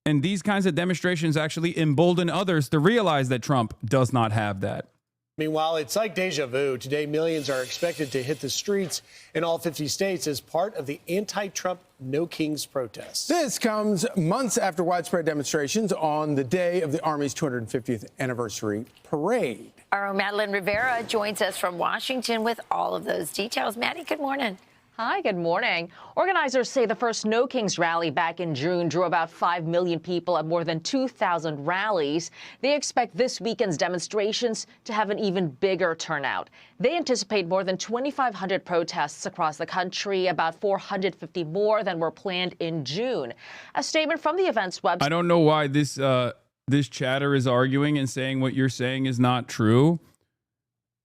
And these kinds of demonstrations actually embolden others to realize that Trump does not have that. Meanwhile, it's like deja vu. Today, millions are expected to hit the streets in all 50 states as part of the anti-Trump No Kings protests. This comes months after widespread demonstrations on the day of the Army's 250th anniversary parade. Our own Madeline Rivera joins us from Washington with all of those details. Maddie, good morning. Hi, good morning. Organizers say the first No Kings rally back in June drew about 5 million people at more than 2,000 rallies. They expect this weekend's demonstrations to have an even bigger turnout. They anticipate more than 2,500 protests across the country, about 450 more than were planned in June. A statement from the event's website. I don't know why this chatter is arguing and saying what you're saying is not true.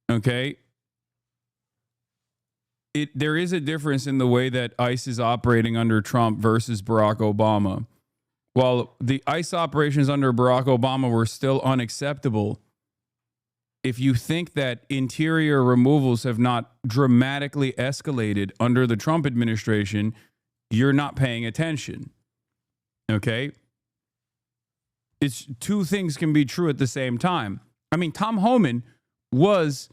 Okay. There is a difference in the way that ICE is operating under Trump versus Barack Obama. While the ICE operations under Barack Obama were still unacceptable, if you think that interior removals have not dramatically escalated under the Trump administration, you're not paying attention. Okay? It's two things can be true at the same time. I mean, Tom Homan was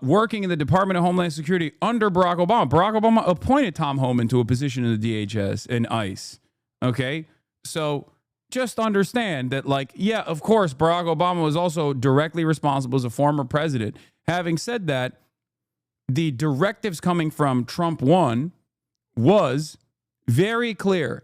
working in the Department of Homeland Security under Barack Obama. Barack Obama appointed Tom Homan to a position in the DHS and ICE. Okay? So just understand that, like, yeah, of course, Barack Obama was also directly responsible as a former president. Having said that, the directives coming from Trump 1 was very clear.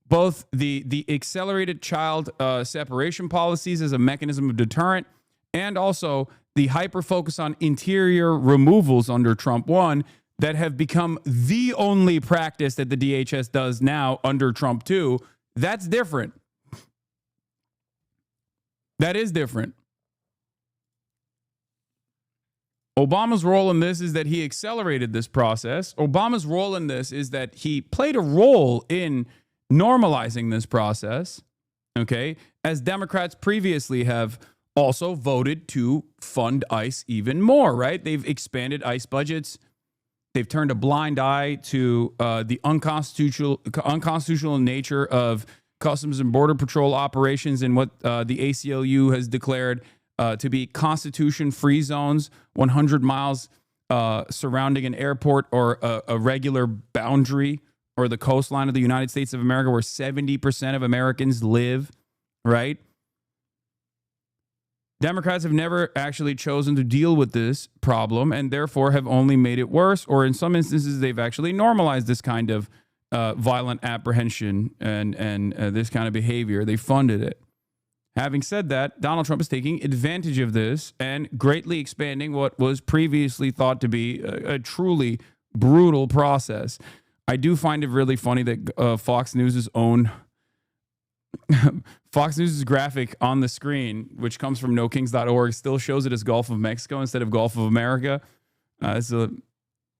Both the accelerated child separation policies as a mechanism of deterrent, and also the hyper-focus on interior removals under Trump 1 that have become the only practice that the DHS does now under Trump 2. That's different. That is different. Obama's role in this is that he accelerated this process. Obama's role in this is that he played a role in normalizing this process, okay, as Democrats previously have also voted to fund ICE even more, right? They've expanded ICE budgets. They've turned a blind eye to the unconstitutional nature of Customs and Border Patrol operations and what the ACLU has declared to be constitution-free zones, 100 miles surrounding an airport or a regular boundary or the coastline of the United States of America where 70% of Americans live, right? Democrats have never actually chosen to deal with this problem and therefore have only made it worse, or in some instances, they've actually normalized this kind of violent apprehension and this kind of behavior. They funded it. Having said that, Donald Trump is taking advantage of this and greatly expanding what was previously thought to be a truly brutal process. I do find it really funny that Fox News' own Fox News' graphic on the screen, which comes from Nokings.org, still shows it as Gulf of Mexico instead of Gulf of America.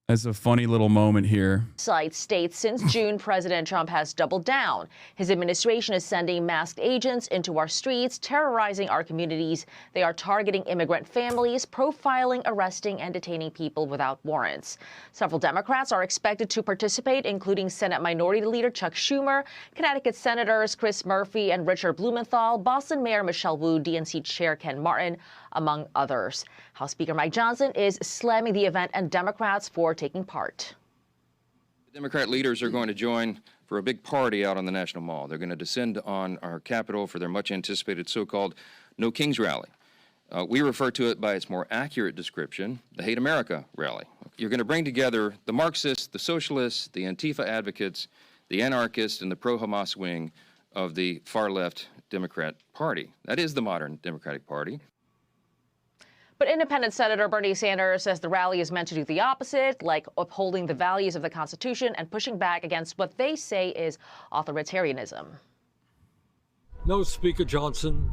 It's a funny little moment here. Site states since June, President Trump has doubled down. His administration is sending masked agents into our streets, terrorizing our communities. They are targeting immigrant families, profiling, arresting, and detaining people without warrants. Several Democrats are expected to participate, including Senate Minority Leader Chuck Schumer, Connecticut Senators Chris Murphy and Richard Blumenthal, Boston Mayor Michelle Wu, DNC Chair Ken Martin, among others. House Speaker Mike Johnson is slamming the event and Democrats for taking part. The Democrat leaders are going to join for a big party out on the National Mall. They're going to descend on our Capitol for their much anticipated so-called No Kings rally. We refer to it by its more accurate description, the Hate America rally. You're going to bring together the Marxists, the socialists, the Antifa advocates, the anarchists, and the pro-Hamas wing of the far-left Democrat Party. That is the modern Democratic Party. But independent Senator Bernie Sanders says the rally is meant to do the opposite, like upholding the values of the Constitution and pushing back against what they say is authoritarianism. No, Speaker Johnson,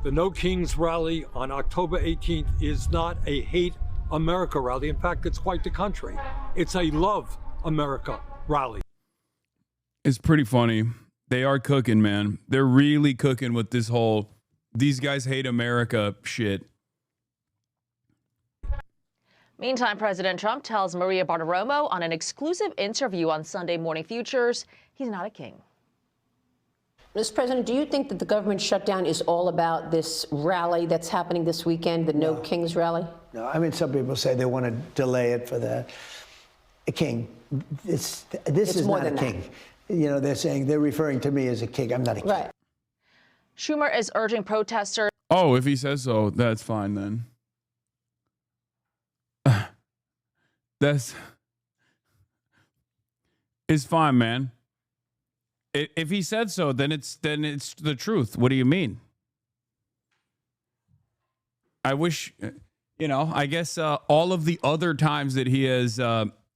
the No Kings rally on October 18th is not a hate America rally. In fact, it's quite the contrary. It's a love America rally. It's pretty funny. They are cooking, man. They're really cooking with this whole these guys hate America shit. Meantime, President Trump tells Maria Bartiromo on an exclusive interview on Sunday Morning Futures he's not a king. Mr. President, do you think that the government shutdown is all about this rally that's happening this weekend, the No Kings rally? No, I mean, some people say they want to delay it for the king. This is more not a than king. You know, they're referring to me as a king. I'm not a king. Right. Schumer is urging protesters. Oh, if he says so, that's fine then. It's fine, man. If he said so, then it's the truth. What do you mean? I wish, I guess all of the other times that he has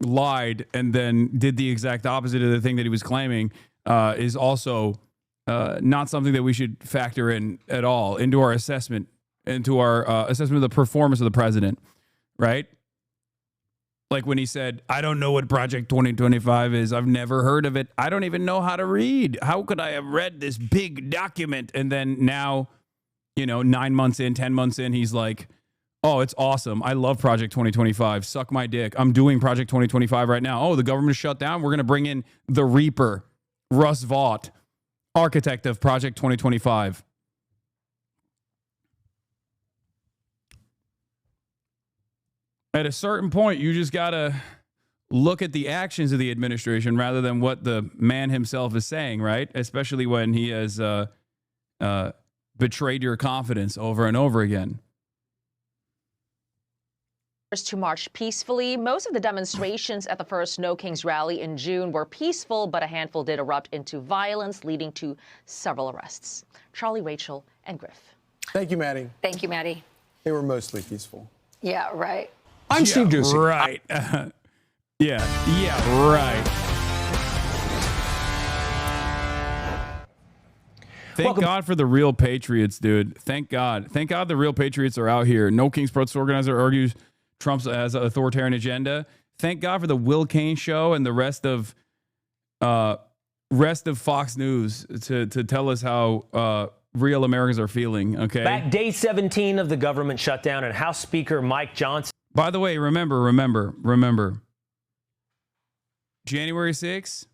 lied and then did the exact opposite of the thing that he was claiming is also not something that we should factor in at all into our assessment, of the performance of the president, right? Like when he said, I don't know what Project 2025 is. I've never heard of it. I don't even know how to read. How could I have read this big document? And then now, 9 months in, 10 months in, he's like, oh, it's awesome. I love Project 2025. Suck my dick. I'm doing Project 2025 right now. Oh, the government shut down. We're going to bring in the Reaper, Russ Vought, architect of Project 2025. At a certain point, you just got to look at the actions of the administration rather than what the man himself is saying, right? Especially when he has betrayed your confidence over and over again. To march peacefully. Most of the demonstrations at the first No Kings rally in June were peaceful, but a handful did erupt into violence, leading to several arrests. Charlie, Rachel, and Griff. Thank you, Maddie. Thank you, Maddie. They were mostly peaceful. Yeah, right. I'm Steve Doocy. Right. Yeah, right. Thank God for the real patriots, dude. Thank God. Thank God the real patriots are out here. No Kings protest organizer argues Trump has an authoritarian agenda. Thank God for the Will Cain show and the rest of Fox News to tell us how real Americans are feeling. Okay. Back day 17 of the government shutdown, and House Speaker Mike Johnson. By the way, remember. January 6th,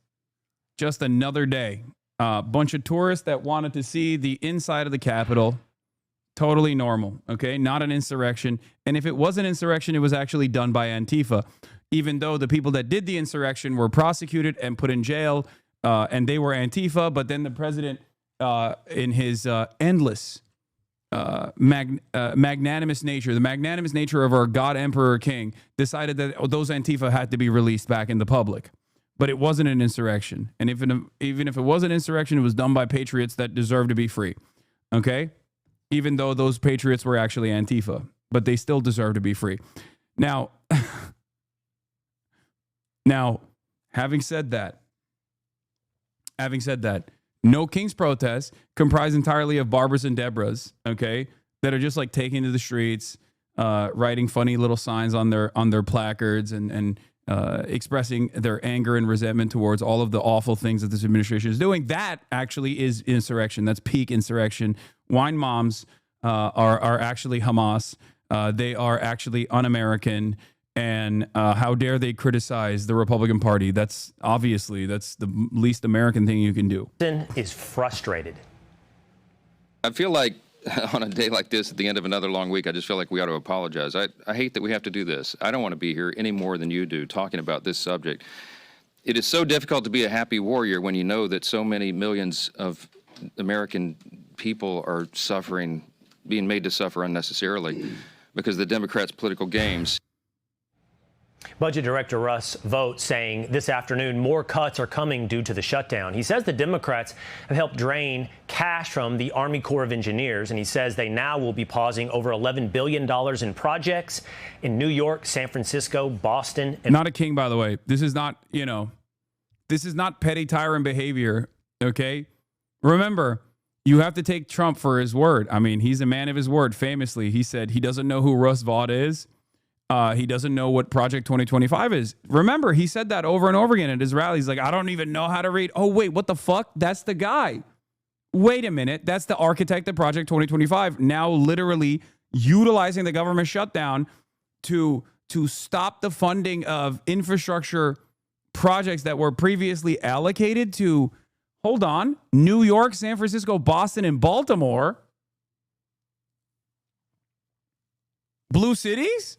just another day. Bunch of tourists that wanted to see the inside of the Capitol. Totally normal, okay? Not an insurrection. And if it was an insurrection, it was actually done by Antifa. Even though the people that did the insurrection were prosecuted and put in jail, and they were Antifa, but then the president, in his endless magnanimous nature, the magnanimous nature of our God, Emperor, King, decided that those Antifa had to be released back in the public. But it wasn't an insurrection. And even if it was an insurrection, it was done by patriots that deserve to be free. Okay? Even though those patriots were actually Antifa. But they still deserve to be free. Now, having said that, No Kings protests comprise entirely of Barbara's and Deborah's, okay, that are just like taking to the streets, writing funny little signs on their placards and expressing their anger and resentment towards all of the awful things that this administration is doing. That actually is insurrection. That's peak insurrection. Wine moms are actually Hamas. They are actually un-American. And how dare they criticize the Republican Party? That's the least American thing you can do. Is frustrated. I feel like on a day like this, at the end of another long week, I just feel like we ought to apologize. I hate that we have to do this. I don't want to be here any more than you do talking about this subject. It is so difficult to be a happy warrior when you know that so many millions of American people are suffering, being made to suffer unnecessarily because of the Democrats' political games. Budget Director Russ Vought saying this afternoon more cuts are coming due to the shutdown. He says the Democrats have helped drain cash from the Army Corps of Engineers, and he says they now will be pausing over $11 billion in projects in New York, San Francisco, Boston. And not a king, by the way. This is not, this is not petty tyrant behavior, okay? Remember, you have to take Trump for his word. I mean, he's a man of his word. Famously, he said he doesn't know who Russ Vought is. He doesn't know what Project 2025 is. Remember, he said that over and over again at his rallies. Like, I don't even know how to read. Oh, wait, what the fuck? That's the guy. Wait a minute. That's the architect of Project 2025. Now literally utilizing the government shutdown to stop the funding of infrastructure projects that were previously allocated to, hold on, New York, San Francisco, Boston, and Baltimore. Blue cities?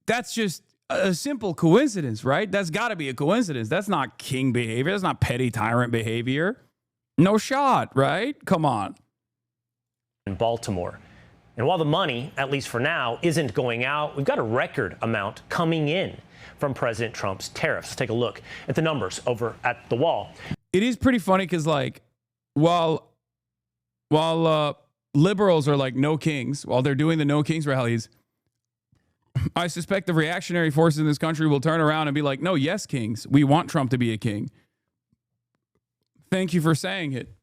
That's just a simple coincidence, right? That's got to be a coincidence. That's not king behavior. That's not petty tyrant behavior. No shot, right? Come on. In Baltimore. And while the money, at least for now, isn't going out, we've got a record amount coming in from President Trump's tariffs. Let's take a look at the numbers over at the wall. It is pretty funny because, like, while liberals are like no kings, while they're doing the no kings rallies, I suspect the reactionary forces in this country will turn around and be like, no, yes, kings. We want Trump to be a king. Thank you for saying it.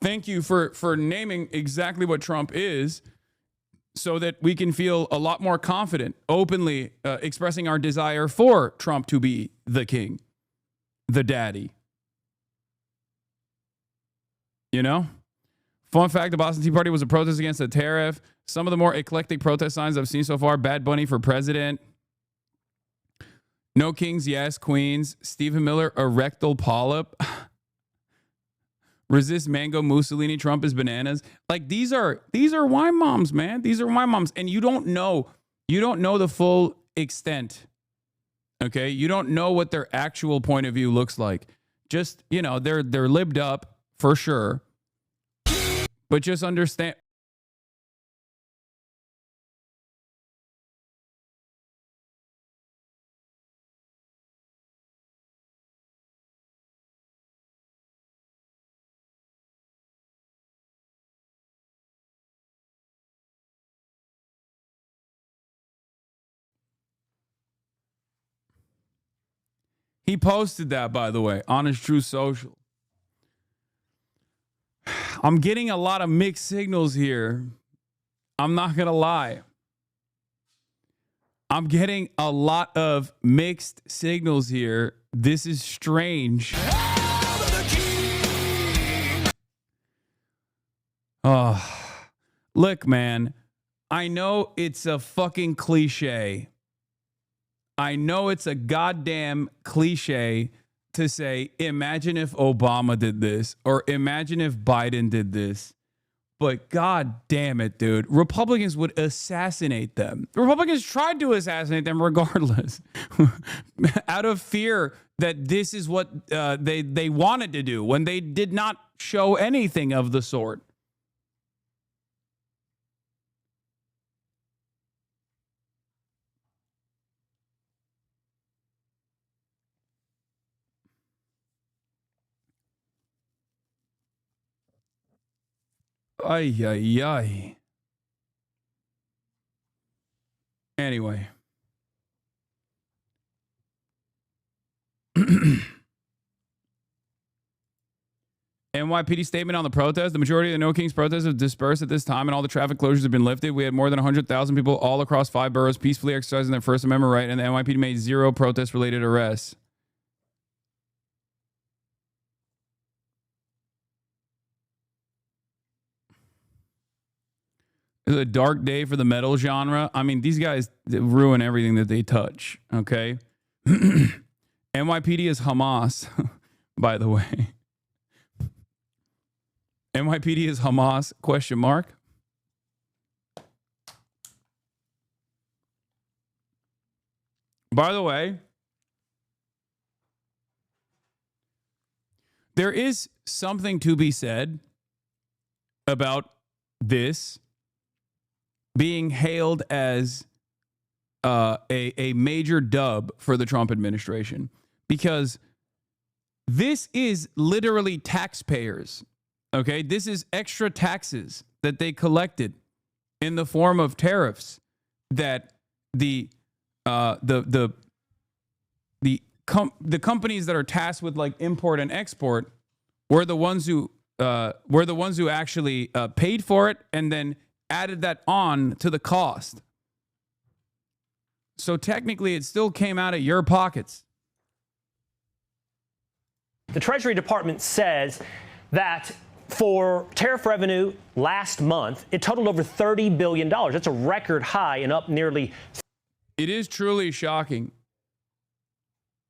Thank you for naming exactly what Trump is so that we can feel a lot more confident, openly expressing our desire for Trump to be the king, the daddy. You know? Fun fact, the Boston Tea Party was a protest against the tariff. Some of the more eclectic protest signs I've seen so far: Bad Bunny for president. No kings, yes queens. Stephen Miller, erectal polyp. Resist mango Mussolini, Trump is bananas. Like, these are wine moms, man. These are wine moms. And you don't know the full extent. Okay? You don't know what their actual point of view looks like. Just, they're libbed up for sure. But just understand. He posted that, by the way, on his True Social. I'm getting a lot of mixed signals here. I'm not going to lie. I'm getting a lot of mixed signals here. This is strange. Oh, look, man. I know it's a fucking cliche. I know it's a goddamn cliche to say, imagine if Obama did this, or imagine if Biden did this. But god damn it, dude. Republicans would assassinate them. Republicans tried to assassinate them regardless. Out of fear that this is what they wanted to do when they did not show anything of the sort. Ay, ay, ay. Anyway. NYPD statement on the protest. The majority of the No Kings protests have dispersed at this time and all the traffic closures have been lifted. We had more than 100,000 people all across 5 boroughs peacefully exercising their First Amendment right, and the NYPD made 0 protest-related arrests. It's a dark day for the metal genre. I mean, these guys ruin everything that they touch, okay? NYPD is Hamas, by the way. NYPD is Hamas, question mark. By the way, there is something to be said about this. being hailed as a major dub for the Trump administration, because this is literally taxpayers. Okay, this is extra taxes that they collected in the form of tariffs that the companies that are tasked with like import and export were the ones who actually paid for it and then added that on to the cost. So technically, it still came out of your pockets. The Treasury Department says that for tariff revenue last month, it totaled over $30 billion. That's a record high and up nearly. It is truly shocking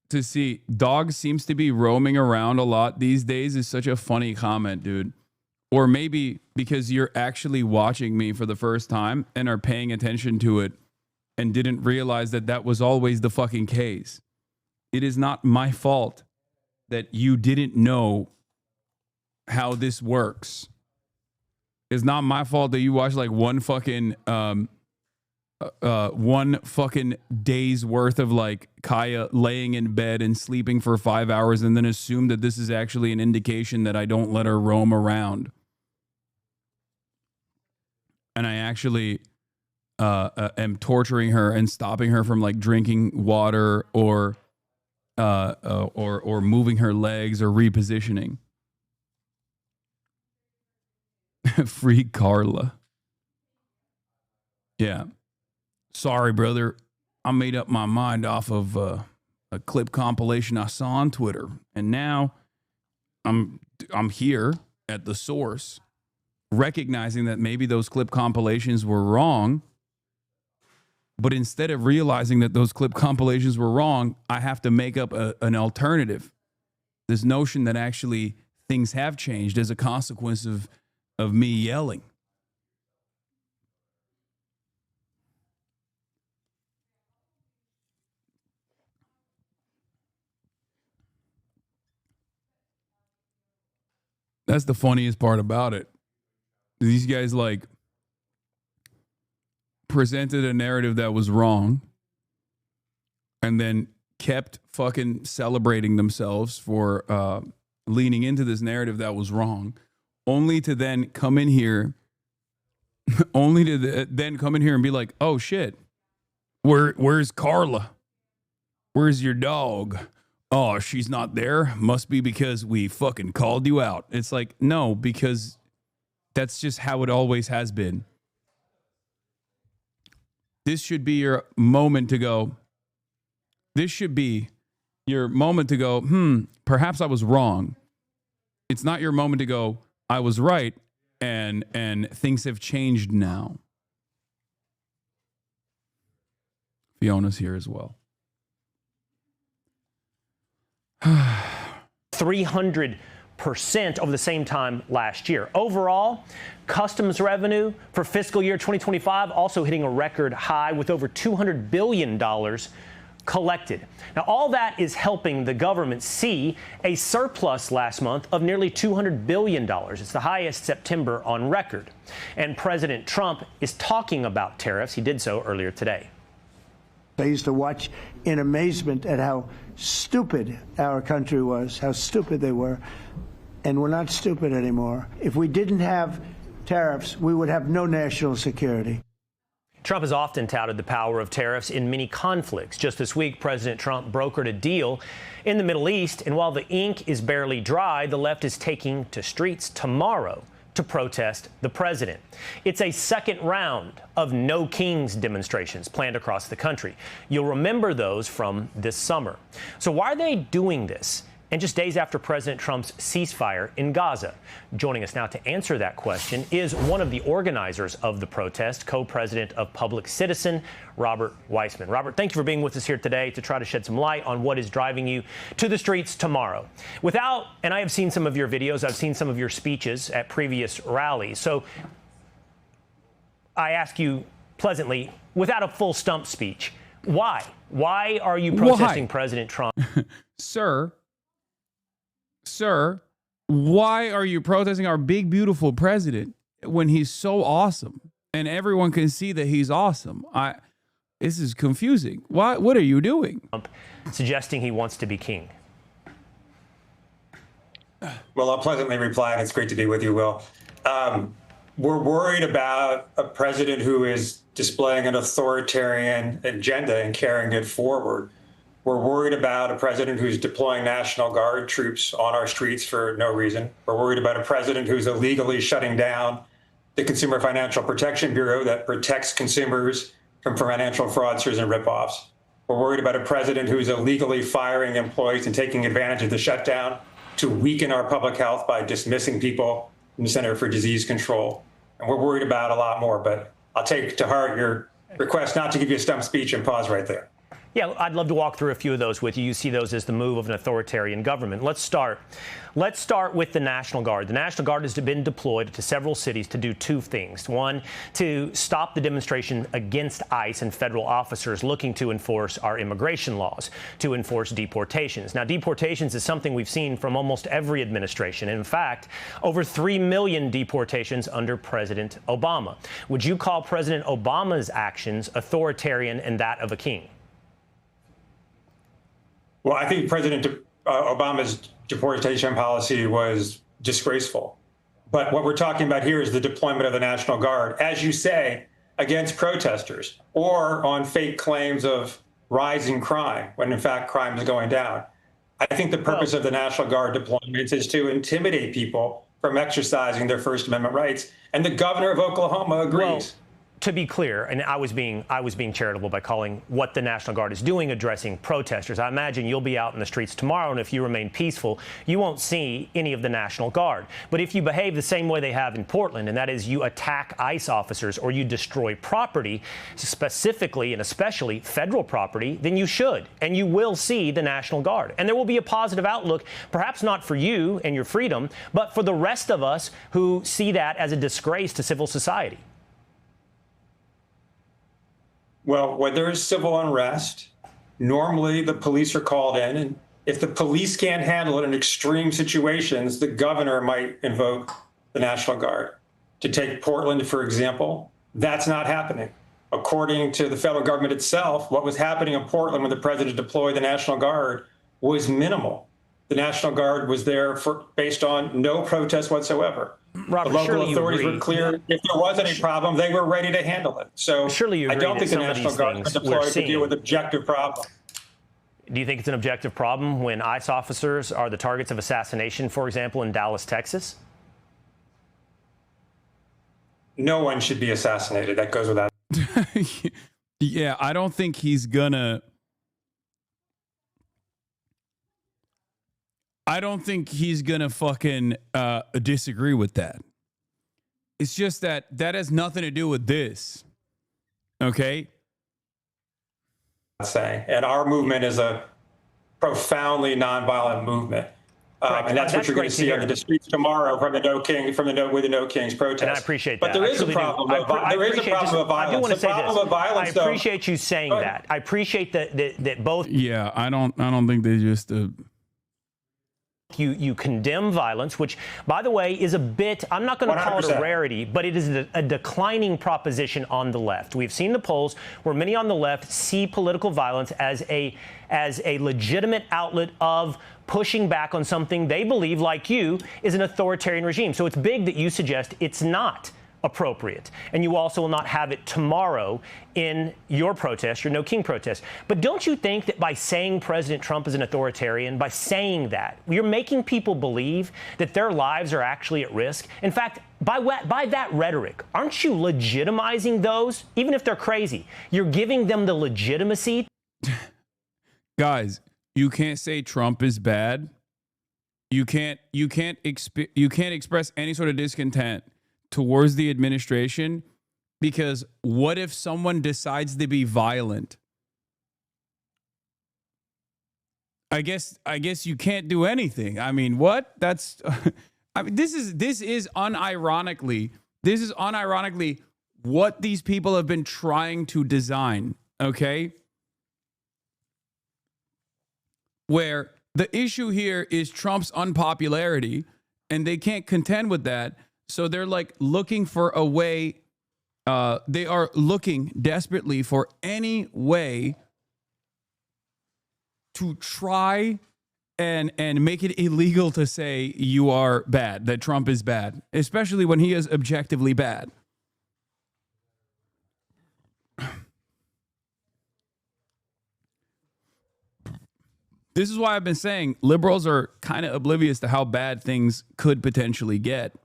to see. Dog seems to be roaming around a lot these days is such a funny comment, dude. Or maybe because you're actually watching me for the first time and are paying attention to it and didn't realize that that was always the fucking case. It is not my fault that you didn't know how this works. It's not my fault that you watched like one fucking day's worth of like Kaya laying in bed and sleeping for 5 hours and then assume that this is actually an indication that I don't let her roam around. And I actually am torturing her and stopping her from like drinking water or moving her legs or repositioning. Free Carla. Yeah. Sorry, brother. I made up my mind off of a clip compilation I saw on Twitter, and now I'm here at the source, recognizing that maybe those clip compilations were wrong. But instead of realizing that those clip compilations were wrong, I have to make up an alternative. This notion that actually things have changed as a consequence of me yelling. That's the funniest part about it. These guys like presented a narrative that was wrong and then kept fucking celebrating themselves for leaning into this narrative that was wrong, only to then come in here and be like, oh shit, where's Carla? Where's your dog? Oh, she's not there. Must be because we fucking called you out. It's like, no, because that's just how it always has been. This should be your moment to go. This should be your moment to go, perhaps I was wrong. It's not your moment to go, I was right, and things have changed now. Fiona's here as well. 300% over the same time last year. Overall, customs revenue for fiscal year 2025 also hitting a record high with over $200 billion collected. Now, all that is helping the government see a surplus last month of nearly $200 billion. It's the highest September on record. And President Trump is talking about tariffs. He did so earlier today. I used to watch in amazement at how stupid our country was, how stupid they were. And we're not stupid anymore. If we didn't have tariffs, we would have no national security. Trump has often touted the power of tariffs in many conflicts. Just this week, President Trump brokered a deal in the Middle East. And while the ink is barely dry, the left is taking to streets tomorrow to protest the president. It's a second round of No Kings demonstrations planned across the country. You'll remember those from this summer. So why are they doing this? And just days after President Trump's ceasefire in Gaza. Joining us now to answer that question is one of the organizers of the protest, co-president of Public Citizen, Robert Weissman. Robert, thank you for being with us here today to try to shed some light on what is driving you to the streets tomorrow. And I have seen some of your videos, I've seen some of your speeches at previous rallies. So I ask you pleasantly, without a full stump speech, why? Why are you protesting President Trump? Sir, why are you protesting our big, beautiful president when he's so awesome and everyone can see that he's awesome. This is confusing. What are you doing? Suggesting he wants to be king. Well, I'll pleasantly reply, and it's great to be with you, Will. We're worried about a president who is displaying an authoritarian agenda and carrying it forward. We're worried about a president who's deploying National Guard troops on our streets for no reason. We're worried about a president who's illegally shutting down the Consumer Financial Protection Bureau that protects consumers from financial fraudsters and ripoffs. We're worried about a president who's illegally firing employees and taking advantage of the shutdown to weaken our public health by dismissing people from the Center for Disease Control. And we're worried about a lot more, but I'll take to heart your request not to give you a stump speech and pause right there. Yeah, I'd love to walk through a few of those with you. You see those as the move of an authoritarian government. Let's start with the National Guard. The National Guard has been deployed to several cities to do two things. One, to stop the demonstration against ICE and federal officers looking to enforce our immigration laws, to enforce deportations. Now, deportations is something we've seen from almost every administration. In fact, over 3 million deportations under President Obama. Would you call President Obama's actions authoritarian and that of a king? Well, I think President Obama's deportation policy was disgraceful. But what we're talking about here is the deployment of the National Guard, as you say, against protesters or on fake claims of rising crime, when in fact crime is going down. I think the purpose of the National Guard deployments is to intimidate people from exercising their First Amendment rights. And the governor of Oklahoma agrees. Well, to be clear, and I was being charitable by calling what the National Guard is doing addressing protesters. I imagine you'll be out in the streets tomorrow, and if you remain peaceful, you won't see any of the National Guard. But if you behave the same way they have in Portland, and that is you attack ICE officers or you destroy property, specifically and especially federal property, then you should, and you will see the National Guard. And there will be a positive outlook, perhaps not for you and your freedom, but for the rest of us who see that as a disgrace to civil society. Well, when there is civil unrest, normally the police are called in, and if the police can't handle it in extreme situations, the governor might invoke the National Guard. To take Portland, for example, that's not happening. According to the federal government itself, what was happening in Portland when the president deployed the National Guard was minimal. The National Guard was there based on no protest whatsoever. Robert, the local authorities were clear. If there was any problem, they were ready to handle it. So I don't think the National Guard is deployed to deal with objective problems. Do you think it's an objective problem when ICE officers are the targets of assassination, for example, in Dallas, Texas? No one should be assassinated. That goes without. Yeah, I don't think he's gonna. Fucking disagree with that. It's just that has nothing to do with this. Okay? And our movement is a profoundly nonviolent movement. And that's what you're going to see on the streets tomorrow from with the No Kings protest. And I appreciate that. But there is a problem. There is a problem of violence. I do want to say this. I appreciate you saying that. I appreciate that both. Yeah, I don't think they just. You condemn violence, which, by the way, is a bit, I'm not going to call it a rarity, but it is a declining proposition on the left. We've seen the polls where many on the left see political violence as a legitimate outlet of pushing back on something they believe, like you, is an authoritarian regime. So it's big that you suggest it's not appropriate. And you also will not have it tomorrow in your protest, your No King protest. But don't you think that by saying President Trump is an authoritarian, by saying that, you're making people believe that their lives are actually at risk? In fact, by that rhetoric, aren't you legitimizing those, even if they're crazy? You're giving them the legitimacy. Guys, you can't say Trump is bad. You can't express any sort of discontent towards the administration, because what if someone decides to be violent? I guess you can't do anything. I mean, what? That's I mean, this is unironically what these people have been trying to design, okay? Where the issue here is Trump's unpopularity, and they can't contend with that. So they're like looking for a way They are looking desperately for any way to try and make it illegal to say you are bad, that Trump is bad, especially when he is objectively bad. This is why I've been saying liberals are kind of oblivious to how bad things could potentially get.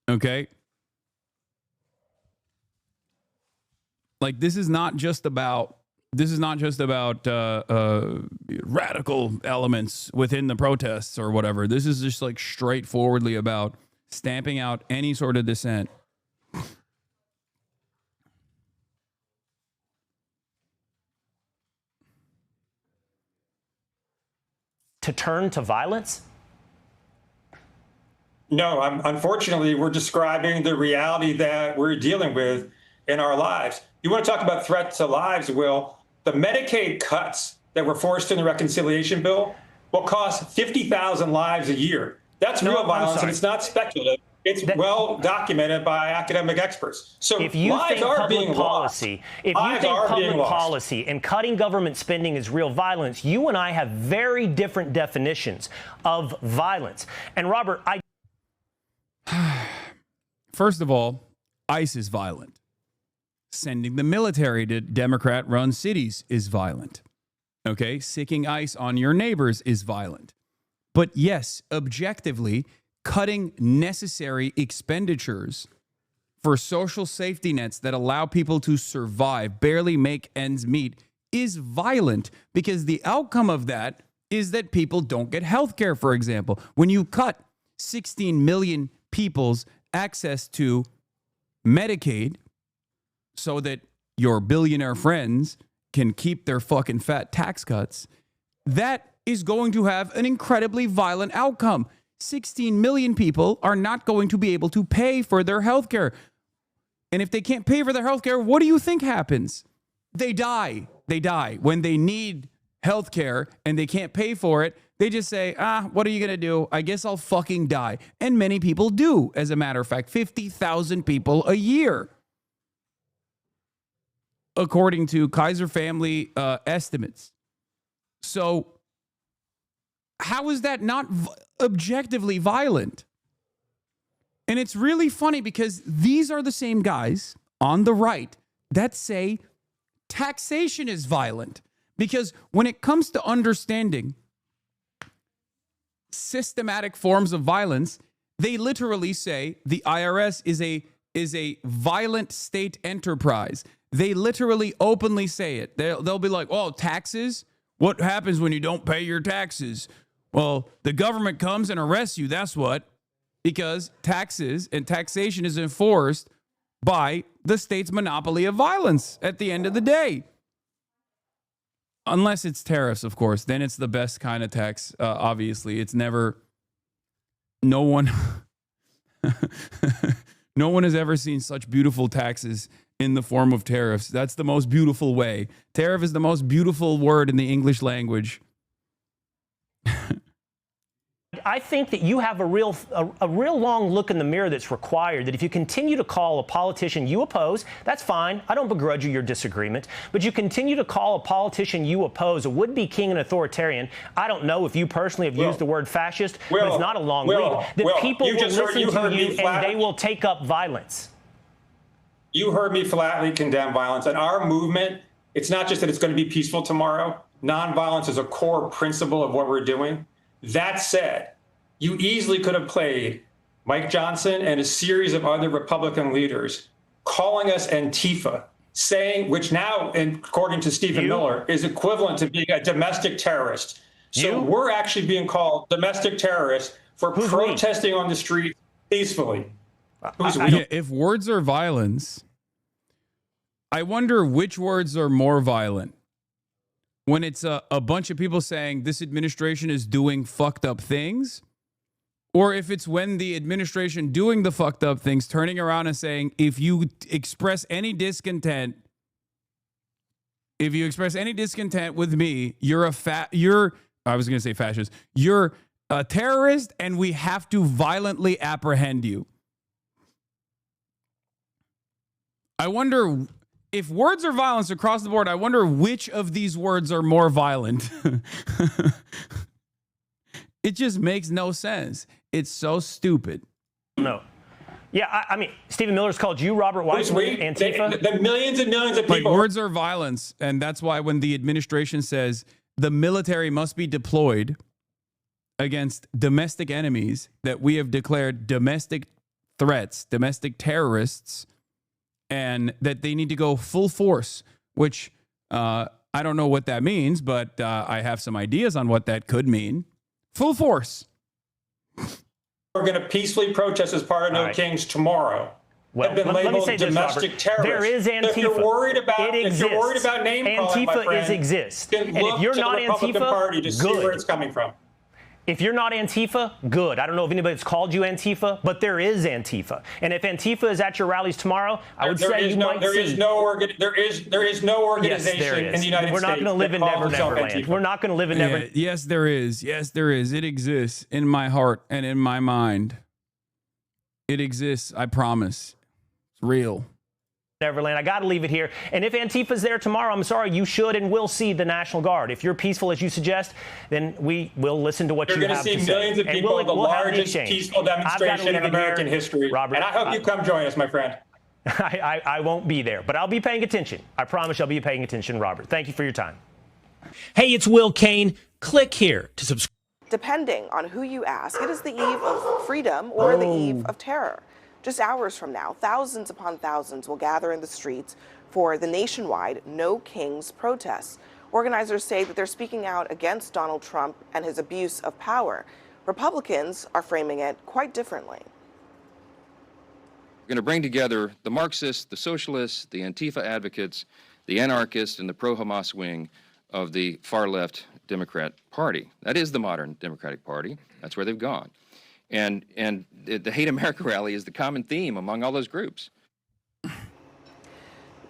Okay? Like, this is not just about radical elements within the protests or whatever. This is just like straightforwardly about stamping out any sort of dissent. To turn to violence? No, unfortunately, we're describing the reality that we're dealing with in our lives. You want to talk about threat to lives, Will? The Medicaid cuts that were forced in the reconciliation bill will cost 50,000 lives a year. That's real violence, and it's not speculative. It's well documented by academic experts. So if you lives think are public being policy, lost. if you Lives think are being public lost. policy and cutting government spending is real violence, you and I have very different definitions of violence. And Robert, First of all, ICE is violent. Sending the military to Democrat-run cities is violent. Okay? Sicking ICE on your neighbors is violent. But yes, objectively, cutting necessary expenditures for social safety nets that allow people to survive, barely make ends meet, is violent because the outcome of that is that people don't get health care, for example. When you cut 16 million people's access to Medicaid so that your billionaire friends can keep their fucking fat tax cuts, that is going to have an incredibly violent outcome. 16 million people are not going to be able to pay for their health care. And if they can't pay for their health care, what do you think happens? They die. They die. When they need health care and they can't pay for it, they just say, what are you going to do? I guess I'll fucking die. And many people do, as a matter of fact. 50,000 people a year, according to Kaiser family estimates. So how is that not objectively violent? And it's really funny because these are the same guys on the right that say taxation is violent. Because when it comes to understanding systematic forms of violence, they literally say the IRS is a violent state enterprise. They literally openly say it. They'll be like, oh, taxes? What happens when you don't pay your taxes? Well, the government comes and arrests you. That's what. Because taxes and taxation is enforced by the state's monopoly of violence at the end of the day. Unless it's tariffs, of course. Then it's the best kind of tax, obviously. It's never... No one has ever seen such beautiful taxes in the form of tariffs. That's the most beautiful way. Tariff is the most beautiful word in the English language. I think that you have a real long look in the mirror that's required, that if you continue to call a politician you oppose, that's fine. I don't begrudge you your disagreement. But you continue to call a politician you oppose a would-be king and authoritarian. I don't know if you personally have used the word fascist, but it's not a long read. That people will listen to you and they will take up violence. You heard me flatly condemn violence. And our movement, it's not just that it's going to be peaceful tomorrow. Nonviolence is a core principle of what we're doing. That said, you easily could have played Mike Johnson and a series of other Republican leaders calling us Antifa, saying, which now, according to Stephen Miller, is equivalent to being a domestic terrorist. So we're actually being called domestic terrorists for protesting on the street peacefully. If words are violence, I wonder which words are more violent. When it's a bunch of people saying this administration is doing fucked up things, or if it's when the administration doing the fucked up things turning around and saying, if you express any discontent with me, you're I was going to say fascist. You're a terrorist and we have to violently apprehend you. I wonder if words are violence across the board. I wonder which of these words are more violent. It just makes no sense. It's so stupid. No. Yeah, I mean, Stephen Miller's called you, Robert Weissman, Antifa. The millions and millions of Like, people. words are violence, and that's why when the administration says the military must be deployed against domestic enemies that we have declared domestic threats, domestic terrorists, and that they need to go full force, which I don't know what that means, but I have some ideas on what that could mean. Full force. We're going to peacefully protest as part of No Kings tomorrow. Well, have been let me labeled say this, domestic Robert. terrorists. There is Antifa. If you're worried about, it if exists. you're worried about name calling, my Antifa friend, exists. then And look if you're to not the Republican Antifa, Party to see good. where it's coming from. If you're not Antifa, good. I don't know if anybody's called you Antifa, but there is Antifa. And if Antifa is at your rallies tomorrow, I would say you might there see. is no organization in the United States. We're not going to live in Neverland. We're not going to live in Neverland. Yes, there is. Yes, there is. It exists in my heart and in my mind. It exists. I promise. It's real. Neverland. I got to leave it here. And if Antifa's there tomorrow, I'm sorry, you should and will see the National Guard. If you're peaceful as you suggest, then we will listen to what you have to say. You're going to see millions of people at the largest peaceful demonstration in American history. Robert, and I hope you come join us, my friend. I won't be there, but I'll be paying attention. I promise I'll be paying attention, Robert. Thank you for your time. Hey, it's Will Kane. Click here to subscribe. Depending on who you ask, it is the eve of freedom or the eve of terror. Just hours from now, thousands upon thousands will gather in the streets for the nationwide No Kings protests. Organizers say that they're speaking out against Donald Trump and his abuse of power. Republicans are framing it quite differently. We're going to bring together the Marxists, the socialists, the Antifa advocates, the anarchists, and the pro-Hamas wing of the far-left Democrat Party. That is the modern Democratic Party. That's where they've gone. And the Hate America rally is the common theme among all those groups.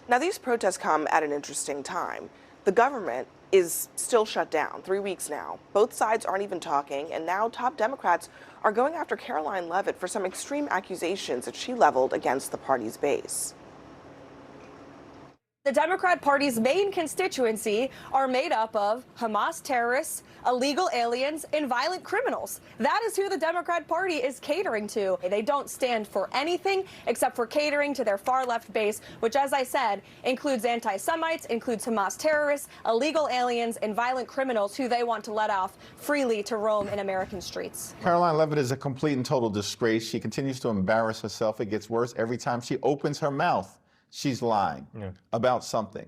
Now, these protests come at an interesting time. The government is still shut down, 3 weeks now. Both sides aren't even talking, and now top Democrats are going after Caroline Leavitt for some extreme accusations that she leveled against the party's base. The Democrat Party's main constituency are made up of Hamas terrorists, illegal aliens, and violent criminals. That is who the Democrat Party is catering to. They don't stand for anything except for catering to their far-left base, which, as I said, includes anti-Semites, includes Hamas terrorists, illegal aliens, and violent criminals who they want to let off freely to roam in American streets. Caroline Leavitt is a complete and total disgrace. She continues to embarrass herself. It gets worse every time she opens her mouth. She's lying about something.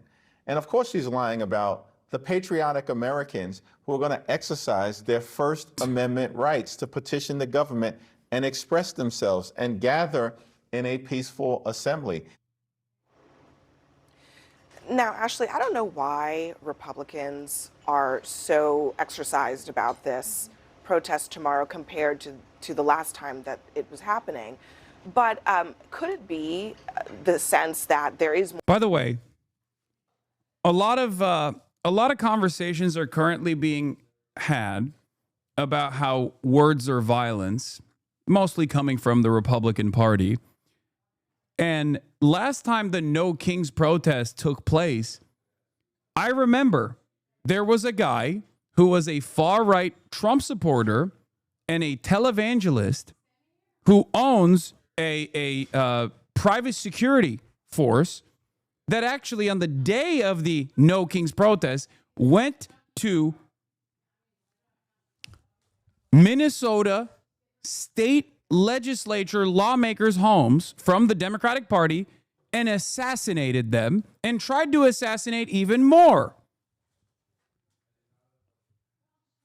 And of course she's lying about the patriotic Americans who are going to exercise their First Amendment rights to petition the government and express themselves and gather in a peaceful assembly. Now, Ashley, I don't know why Republicans are so exercised about this protest tomorrow compared to the last time that it was happening. But could it be the sense that there is more? By the way, a lot of conversations are currently being had about how words are violence, mostly coming from the Republican Party. And last time the No Kings protest took place, I remember there was a guy who was a far-right Trump supporter and a televangelist who owns a private security force that actually on the day of the No Kings protest went to Minnesota state legislature lawmakers' homes from the Democratic Party and assassinated them and tried to assassinate even more.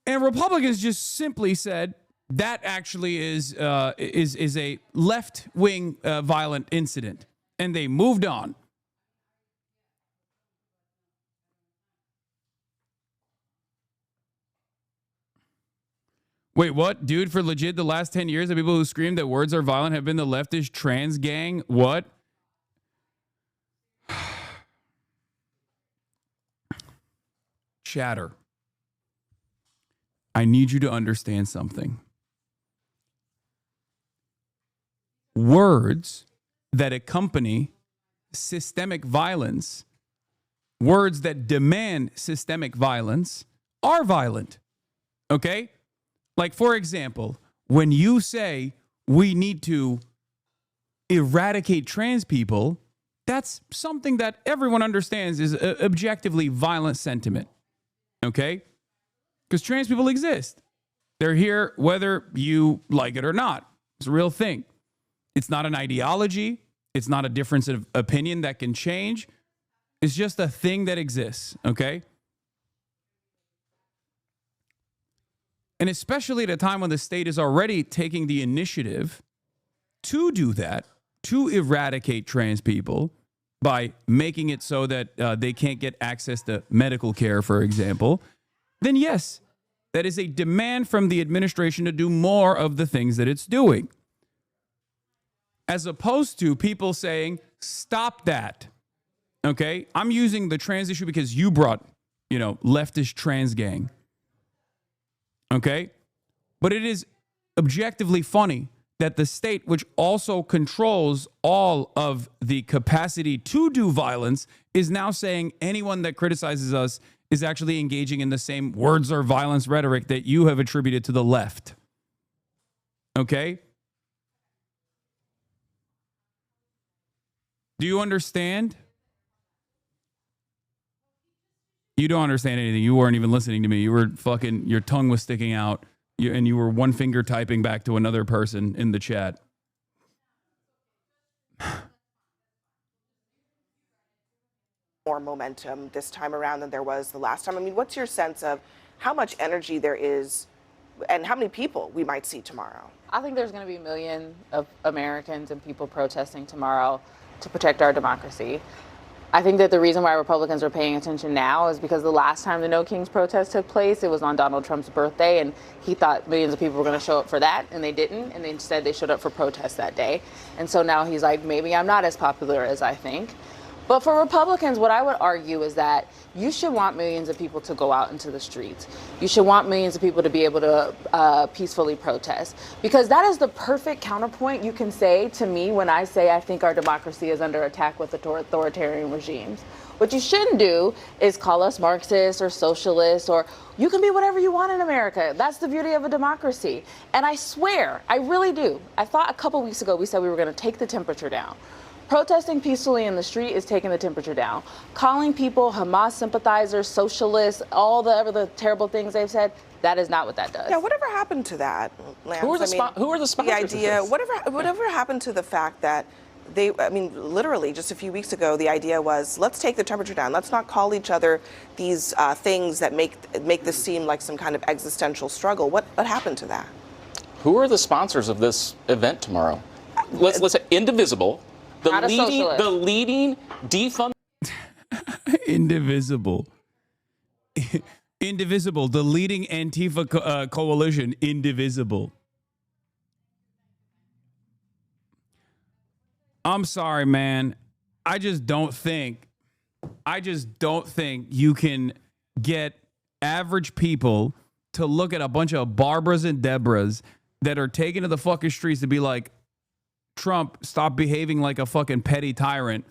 And Republicans just simply said, that actually is a left-wing violent incident, and they moved on. Wait, what? Dude, for legit, the last 10 years, the people who screamed that words are violent have been the leftist trans gang? What? Chatter. I need you to understand something. Words that accompany systemic violence, words that demand systemic violence are violent. Okay? Like, for example, when you say we need to eradicate trans people, that's something that everyone understands is a objectively violent sentiment. Okay? Because trans people exist. They're here whether you like it or not. It's a real thing. It's not an ideology. It's not a difference of opinion that can change. It's just a thing that exists, okay? And especially at a time when the state is already taking the initiative to do that, to eradicate trans people by making it so that they can't get access to medical care, for example, then yes, that is a demand from the administration to do more of the things that it's doing. As opposed to people saying, stop that. Okay? I'm using the trans issue because you brought, leftist trans gang. Okay? But it is objectively funny that the state, which also controls all of the capacity to do violence, is now saying anyone that criticizes us is actually engaging in the same words or violence rhetoric that you have attributed to the left. Okay? Do you understand? You don't understand anything. You weren't even listening to me. You were your tongue was sticking out, and you were one finger typing back to another person in the chat. More momentum this time around than there was the last time. I mean, what's your sense of how much energy there is and how many people we might see tomorrow? I think there's going to be a million of Americans and people protesting tomorrow to protect our democracy. I think that the reason why Republicans are paying attention now is because the last time the No Kings protest took place, it was on Donald Trump's birthday, and he thought millions of people were going to show up for that, and they didn't, and instead they showed up for protests that day. And so now he's like, maybe I'm not as popular as I think. But for Republicans, what I would argue is that you should want millions of people to go out into the streets. You should want millions of people to be able to peacefully protest, because that is the perfect counterpoint you can say to me when I say I think our democracy is under attack with authoritarian regimes. What you shouldn't do is call us Marxists or socialists, or you can be whatever you want in America. That's the beauty of a democracy. And I swear, I really do. I thought a couple weeks ago we said we were going to take the temperature down. Protesting peacefully in the street is taking the temperature down. Calling people Hamas sympathizers, socialists, all the other terrible things they've said, that is not what that does. Yeah, whatever happened to that, Lance? Who are the sponsors The idea, of this? whatever happened to the fact that literally just a few weeks ago, the idea was, let's take the temperature down. Let's not call each other these things that make this seem like some kind of existential struggle. What happened to that? Who are the sponsors of this event tomorrow? Let's say Indivisible. The leading defund. Indivisible. Indivisible. The leading Antifa coalition. Indivisible. I'm sorry, man. I just don't think you can get average people to look at a bunch of Barbaras and Deborahs that are taken to the fucking streets to be like, Trump, stop behaving like a fucking petty tyrant,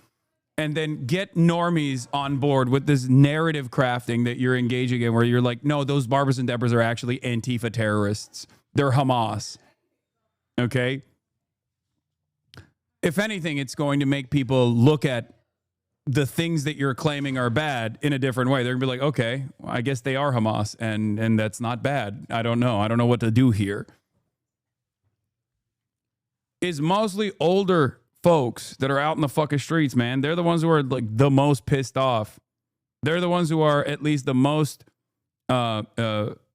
and then get normies on board with this narrative crafting that you're engaging in, where you're like, no, those Barbaras and Deborahs are actually Antifa terrorists. They're Hamas. Okay? If anything, it's going to make people look at the things that you're claiming are bad in a different way. They're going to be like, okay, well, I guess they are Hamas, and that's not bad. I don't know. I don't know what to do here. Is mostly older folks that are out in the fucking streets, man. They're the ones who are like the most pissed off. They're the ones who are at least the most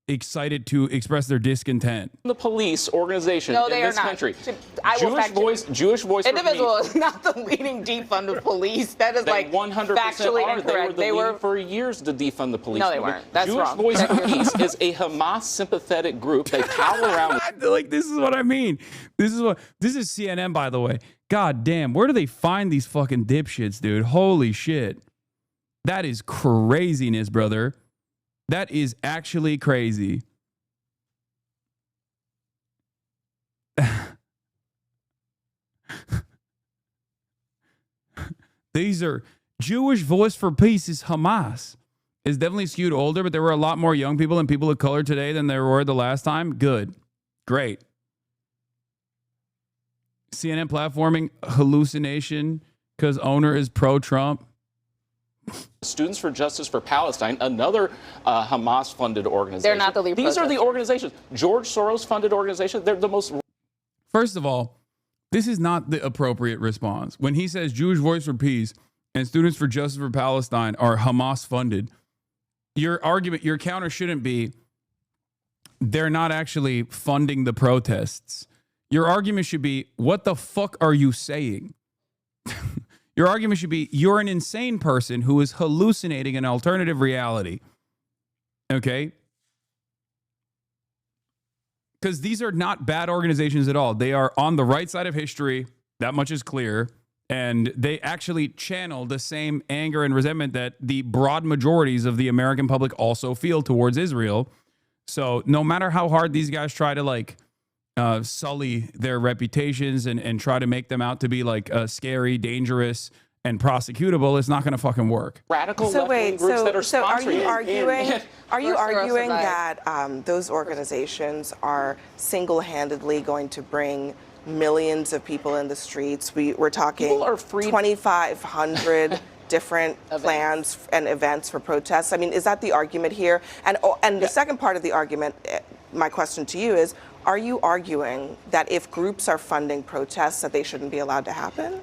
excited to express their discontent. The police organization in this country. Jewish voice. Indivisible is not the leading defund of police. That is they 100% factually are. incorrect. They were for years to defund the police. No, they weren't. That's Jewish wrong. Voice for Peace is a Hamas sympathetic group. They power around. Like, this is what I mean. This is CNN, by the way. God damn, where do they find these fucking dipshits, dude? Holy shit. That is craziness, brother. That is actually crazy. These are Jewish Voice for Peace is Hamas. It's definitely skewed older, but there were a lot more young people and people of color today than there were the last time. Good. Great. CNN platforming hallucination because owner is pro-Trump. Students for Justice for Palestine, another Hamas-funded organization. They're not the lead These are the protesters. organizations. George Soros-funded organizations. They're the most... First of all, this is not the appropriate response. When he says Jewish Voice for Peace and Students for Justice for Palestine are Hamas-funded, your argument, your counter shouldn't be they're not actually funding the protests. Your argument should be, what the fuck are you saying? Your argument should be, you're an insane person who is hallucinating an alternative reality. Okay? Because these are not bad organizations at all. They are on the right side of history. That much is clear. And they actually channel the same anger and resentment that the broad majorities of the American public also feel towards Israel. So no matter how hard these guys try to sully their reputations and try to make them out to be scary, dangerous, and prosecutable, it's not going to fucking work. Radical So left-wing wait, groups that are so are sponsoring you it. arguing that those organizations are single-handedly going to bring millions of people in the streets? We're talking 2,500 different plans and events for protests. I mean, is that the argument here? And the second part of the argument, my question to you is, are you arguing that if groups are funding protests that they shouldn't be allowed to happen?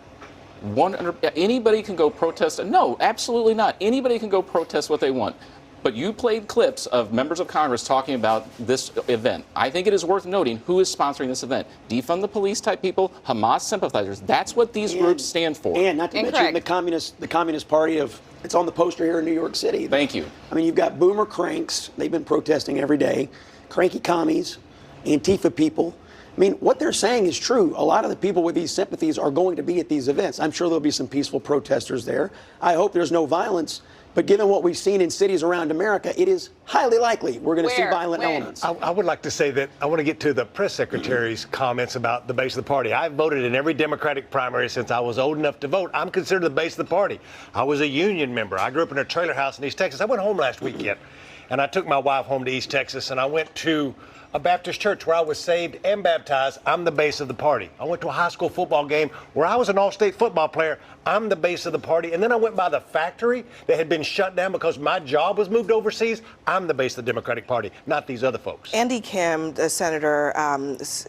Anybody can go protest. No, absolutely not. Anybody can go protest what they want. But you played clips of members of Congress talking about this event. I think it is worth noting who is sponsoring this event. Defund the police type people, Hamas sympathizers. That's what these groups stand for. And not to mention the Communist Party of, it's on the poster here in New York City. Thank you. I mean, you've got boomer cranks. They've been protesting every day. Cranky commies, Antifa people. I mean, what they're saying is true. A lot of the people with these sympathies are going to be at these events. I'm sure there'll be some peaceful protesters there. I hope there's no violence. But given what we've seen in cities around America, it is highly likely we're going to see violent elements. I would like to say that I want to get to the press secretary's comments about the base of the party. I've voted in every Democratic primary since I was old enough to vote. I'm considered the base of the party. I was a union member. I grew up in a trailer house in East Texas. I went home last weekend, and I took my wife home to East Texas, and I went to a Baptist church where I was saved and baptized. I'm the base of the party. I went to a high school football game where I was an all-state football player. I'm the base of the party. And then I went by the factory that had been shut down because my job was moved overseas. I'm the base of the Democratic Party, not these other folks. Andy Kim, the senator,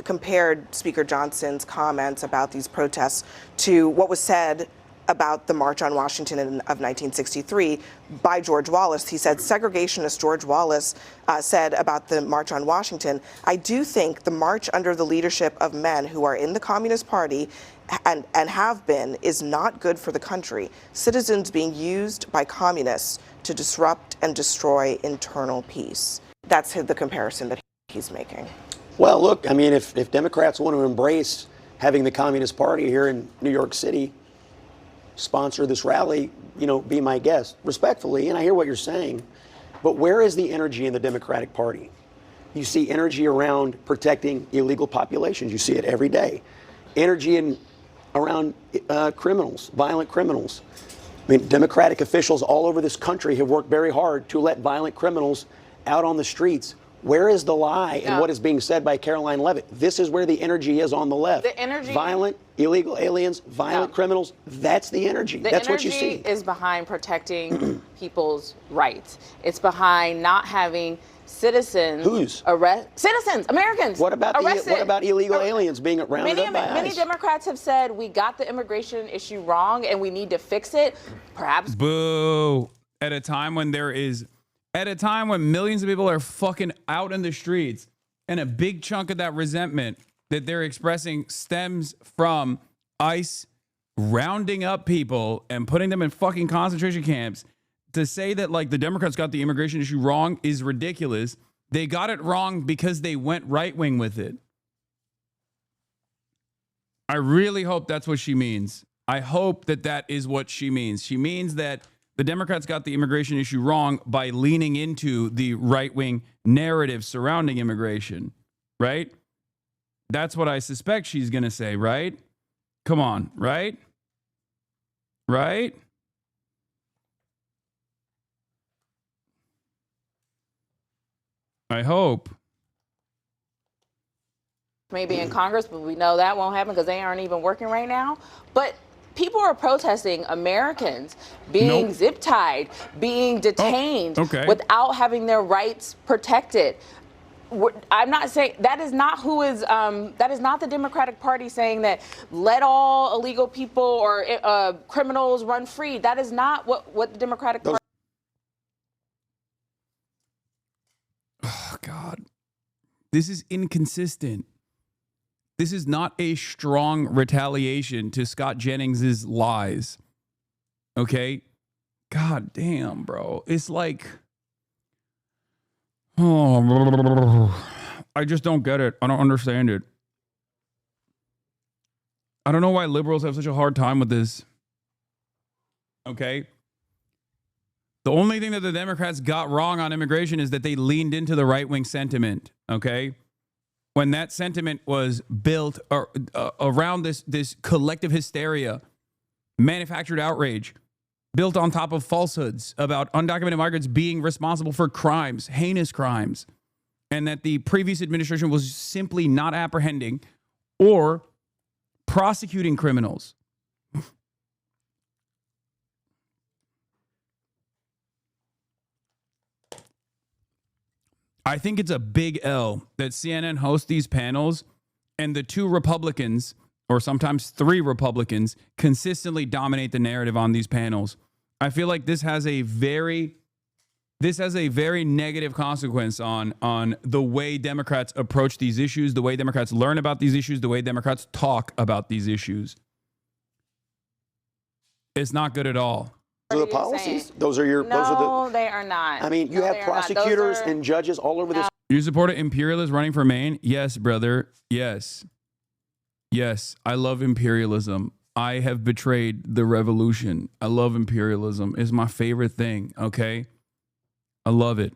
compared Speaker Johnson's comments about these protests to what was said about the March on Washington of 1963 by George Wallace. He said, segregationist George Wallace said about the March on Washington, I do think the march under the leadership of men who are in the Communist Party and have been is not good for the country. Citizens being used by communists to disrupt and destroy internal peace. That's the comparison that he's making. Well, look, I mean, if Democrats want to embrace having the Communist Party here in New York City sponsor this rally, be my guest, respectfully, and I hear what you're saying, but where is the energy in the Democratic Party? You see energy around protecting illegal populations. You see it every day. Energy around criminals, violent criminals. I mean, Democratic officials all over this country have worked very hard to let violent criminals out on the streets. Where is the lie in what is being said by Caroline Leavitt? This is where the energy is on the left. The energy, violent, illegal aliens, violent criminals. That's the energy. That's what you see. The energy is behind protecting people's rights. It's behind not having citizens citizens, Americans. What about illegal aliens being rounded up by ICE? Many Democrats have said we got the immigration issue wrong and we need to fix it. Perhaps. Boo. At a time when millions of people are fucking out in the streets, and a big chunk of that resentment that they're expressing stems from ICE rounding up people and putting them in fucking concentration camps. To say that the Democrats got the immigration issue wrong is ridiculous. They got it wrong because they went right wing with it. I really hope that's what she means. I hope that is what she means. She means that the Democrats got the immigration issue wrong by leaning into the right-wing narrative surrounding immigration, right? That's what I suspect she's going to say, right? Come on, right? right? I hope. Maybe in Congress, but we know that won't happen because they aren't even working right now. But people are protesting Americans being zip tied, being detained without having their rights protected. I'm not saying that is not who is that is not the Democratic Party saying that let all illegal people or criminals run free. That is not what the Democratic Party. Oh God, this is inconsistent. This is not a strong retaliation to Scott Jennings's lies. Okay? God damn, bro. It's like, oh, I just don't get it. I don't understand it. I don't know why liberals have such a hard time with this. Okay? The only thing that the Democrats got wrong on immigration is that they leaned into the right-wing sentiment. Okay? When that sentiment was built around this collective hysteria, manufactured outrage, built on top of falsehoods about undocumented migrants being responsible for crimes, heinous crimes, and that the previous administration was simply not apprehending or prosecuting criminals. I think it's a big L that CNN hosts these panels and the two Republicans, or sometimes three Republicans, consistently dominate the narrative on these panels. I feel like this has a very negative consequence on the way Democrats approach these issues, the way Democrats learn about these issues, the way Democrats talk about these issues. It's not good at all. Those are the policies. Those are your. No, those are the, they are not. I mean, you have prosecutors and judges all over this. You support an imperialist running for Maine? Yes, brother. Yes. Yes, I love imperialism. I have betrayed the revolution. I love imperialism. It's my favorite thing, okay? I love it.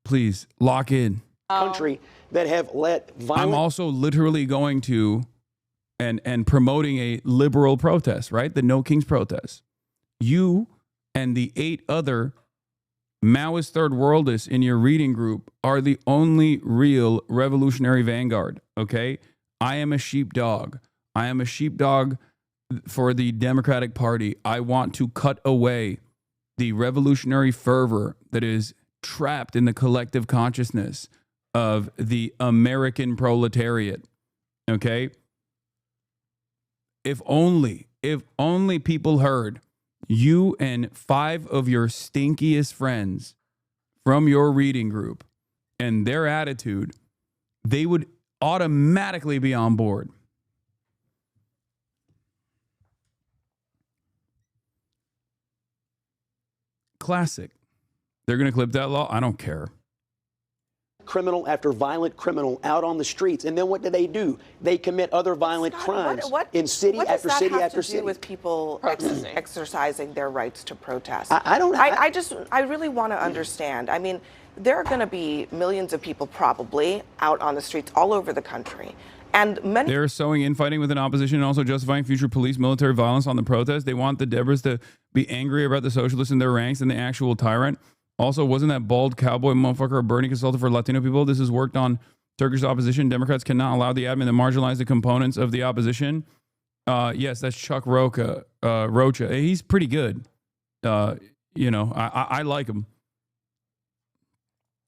Please, lock in. Country that have let violent. I'm also literally going to and promoting a liberal protest, right? The No Kings protest. You and the 8 other Maoist third worldists in your reading group are the only real revolutionary vanguard, okay? I am a sheepdog. I am a sheepdog for the Democratic Party. I want to cut away the revolutionary fervor that is trapped in the collective consciousness of the American proletariat, okay? If only people heard you and 5 of your stinkiest friends from your reading group and their attitude, they would automatically be on board. Classic. They're going to clip that law. I don't care. Criminal after violent criminal out on the streets, and then what do? They commit other violent crimes in city after city after city. With people exercising their rights to protest, I really want to understand. I mean, there are going to be millions of people probably out on the streets all over the country, and many. They're sowing infighting within opposition and also justifying future police military violence on the protest. They want the Debras to be angry about the socialists in their ranks and the actual tyrant. Also, wasn't that bald cowboy motherfucker a Bernie consultant for Latino people? This is worked on Turkish opposition. Democrats cannot allow the admin to marginalize the components of the opposition. Yes, that's Chuck Rocha. He's pretty good. I like him.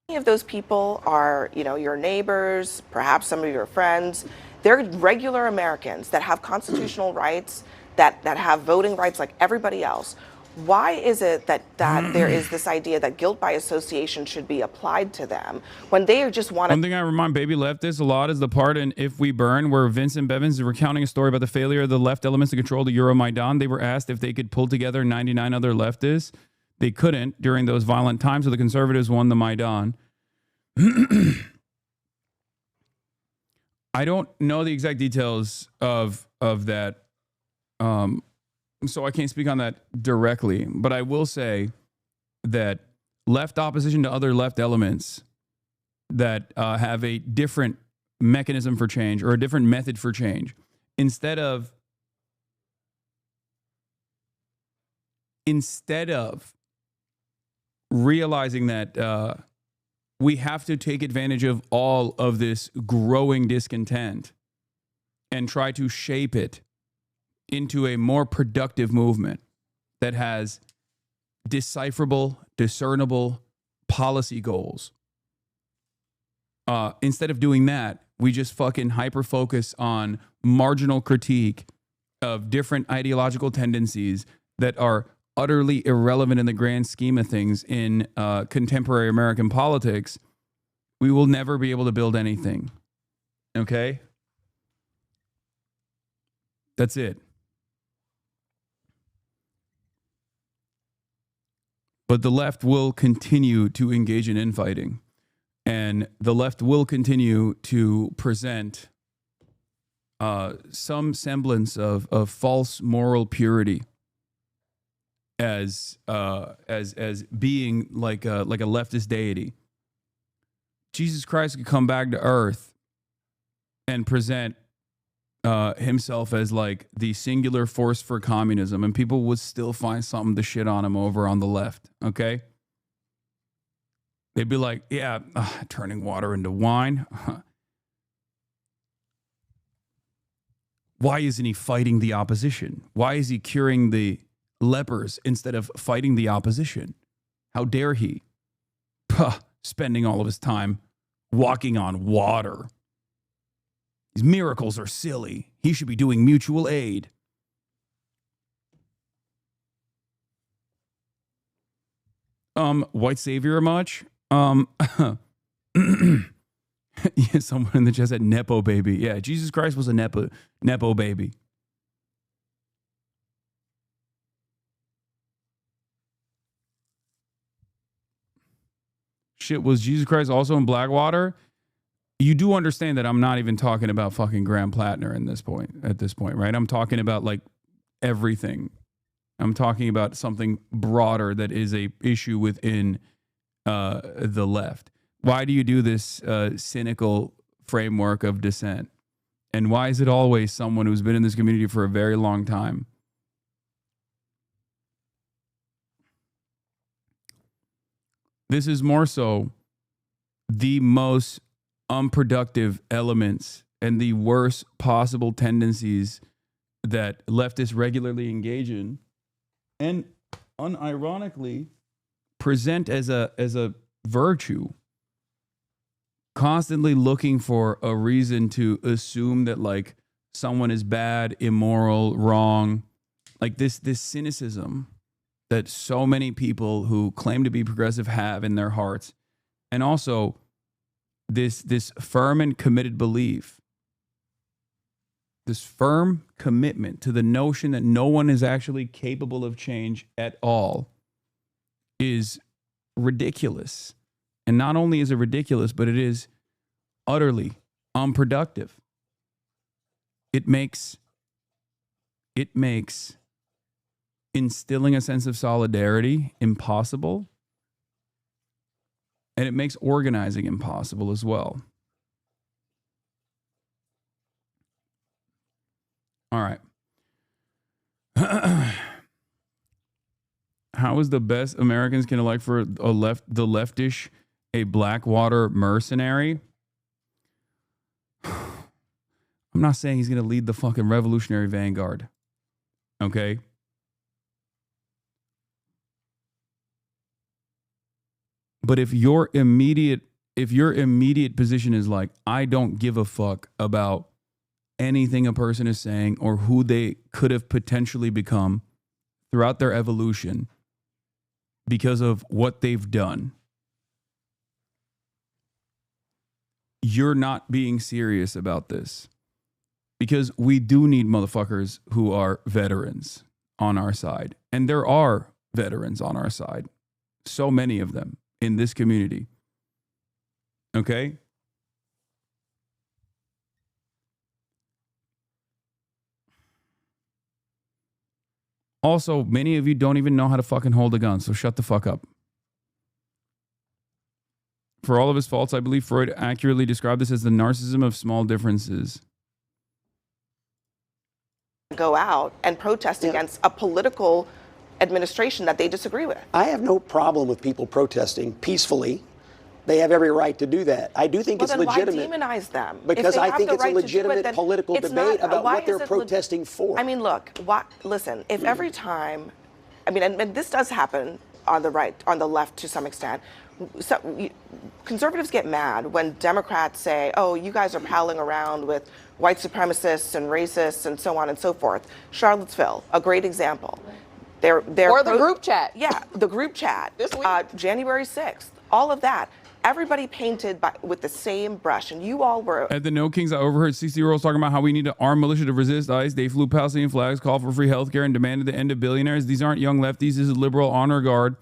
Many of those people are, your neighbors, perhaps some of your friends. They're regular Americans that have constitutional rights, that have voting rights like everybody else. Why is it that there is this idea that guilt by association should be applied to them when they just want to... One thing I remind baby leftists a lot is the part in If We Burn where Vincent Bevins is recounting a story about the failure of the left elements to control the Euromaidan. They were asked if they could pull together 99 other leftists. They couldn't during those violent times, so the conservatives won the Maidan. I don't know the exact details of that. So I can't speak on that directly, but I will say that left opposition to other left elements that have a different mechanism for change or a different method for change, instead of instead of realizing that we have to take advantage of all of this growing discontent and try to shape it into a more productive movement that has decipherable, discernible policy goals. Instead of doing that, we just fucking hyper-focus on marginal critique of different ideological tendencies that are utterly irrelevant in the grand scheme of things in contemporary American politics. We will never be able to build anything. Okay? That's it. But the left will continue to engage in infighting. And the left will continue to present some semblance of false moral purity as being like a leftist deity. Jesus Christ could come back to earth and present himself as like the singular force for communism, and people would still find something to shit on him over on the left. Okay. They'd be like, yeah, turning water into wine. Why isn't he fighting the opposition? Why is he curing the lepers instead of fighting the opposition? How dare he? Puh, spending all of his time walking on water. These miracles are silly. He should be doing mutual aid. White savior much? Yeah, someone in the chat said Nepo baby. Yeah, Jesus Christ was a Nepo baby. Shit, was Jesus Christ also in Blackwater? You do understand that I'm not even talking about fucking Graham Plattner at this point, right? I'm talking about like everything. I'm talking about something broader that is a issue within the left. Why do you do this cynical framework of dissent? And why is it always someone who's been in this community for a very long time? This is more so the most unproductive elements and the worst possible tendencies that leftists regularly engage in, and unironically present as a virtue, constantly looking for a reason to assume that like someone is bad, immoral, wrong, like this cynicism that so many people who claim to be progressive have in their hearts, and also this firm and committed belief, this firm commitment to the notion that no one is actually capable of change at all, is ridiculous. And not only is it ridiculous, but it is utterly unproductive. It makes instilling a sense of solidarity impossible, and it makes organizing impossible as well. All right. How is the best Americans can elect for the leftish a Blackwater mercenary? I'm not saying he's going to lead the fucking revolutionary vanguard. Okay? But if your immediate position is like, I don't give a fuck about anything a person is saying or who they could have potentially become throughout their evolution because of what they've done, you're not being serious about this. Because we do need motherfuckers who are veterans on our side. And there are veterans on our side. So many of them in this community. Okay? Also, many of you don't even know how to fucking hold a gun, so shut the fuck up. For all of his faults, I believe Freud accurately described this as the narcissism of small differences. Go out and protest against a political administration that they disagree with. I have no problem with people protesting peacefully. They have every right to do that. I do think it's legitimate. Why demonize them? Because I think it's a legitimate political debate about what they're protesting for. I mean, look, listen, if every time, I mean, and this does happen on the right, on the left to some extent, conservatives get mad when Democrats say, oh, you guys are palling around with white supremacists and racists and so on and so forth. Charlottesville, a great example. Or the group chat. Yeah, the group chat. This week. January 6th, all of that. Everybody painted with the same brush, and you all were. At the Nokings, I overheard 60-year-olds talking about how we need to arm militia to resist ICE. They flew Palestinian flags, called for free healthcare, and demanded the end of billionaires. These aren't young lefties. This is liberal honor guard.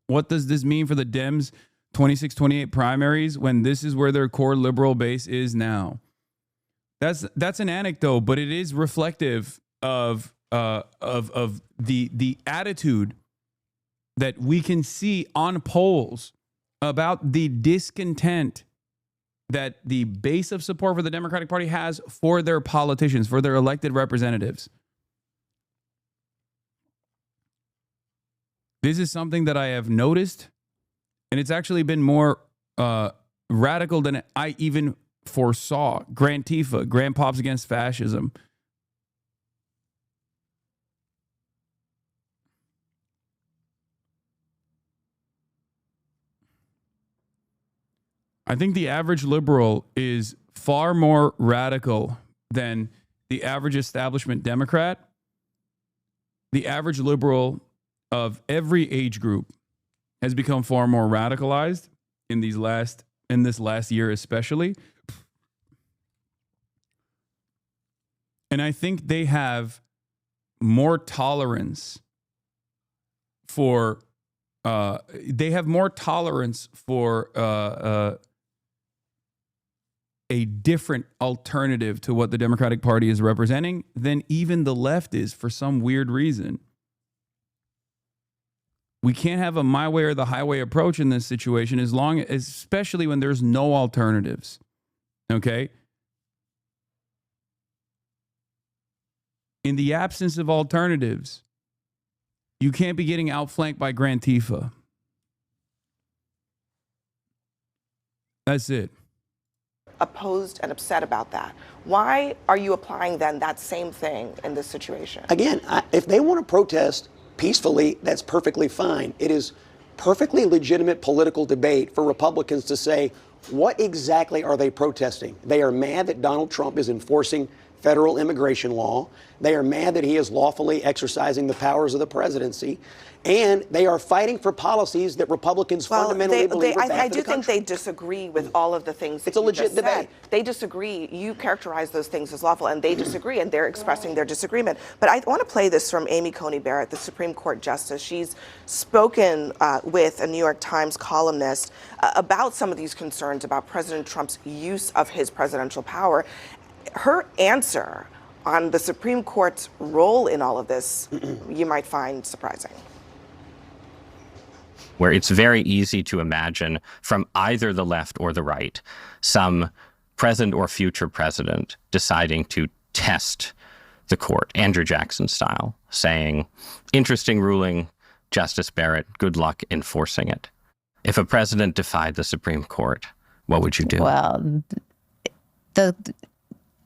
What does this mean for the Dems' 26-28 primaries when this is where their core liberal base is now? That's an anecdote, but it is reflective of the attitude that we can see on polls about the discontent that the base of support for the Democratic Party has for their politicians, for their elected representatives. This is something that I have noticed, and it's actually been more radical than I even foresaw. Antifa, Grandpops Against Fascism. I think the average liberal is far more radical than the average establishment Democrat. The average liberal of every age group has become far more radicalized in this last year especially. And I think they have more tolerance for a different alternative to what the Democratic Party is representing than even the left is for some weird reason. We can't have a my way or the highway approach in this situation especially when there's no alternatives. Okay? In the absence of alternatives, you can't be getting outflanked by Antifa. That's it. Opposed and upset about that. Why are you applying then that same thing in this situation? Again, if they want to protest peacefully, that's perfectly fine. It is perfectly legitimate political debate for Republicans to say, what exactly are they protesting? They are mad that Donald Trump is enforcing federal immigration law. They are mad that he is lawfully exercising the powers of the presidency. And they are fighting for policies that Republicans fundamentally believe are bad I for do the think country. they disagree with all of the things that It's a legit debate. They disagree. You characterize those things as lawful, and they disagree, and they're expressing their disagreement. But I want to play this from Amy Coney Barrett, the Supreme Court Justice. She's spoken with a New York Times columnist about some of these concerns about President Trump's use of his presidential power. Her answer on the Supreme Court's role in all of this, you might find surprising. Where it's very easy to imagine from either the left or the right, some present or future president deciding to test the court, Andrew Jackson style, saying, interesting ruling, Justice Barrett, good luck enforcing it. If a president defied the Supreme Court, what would you do? Well,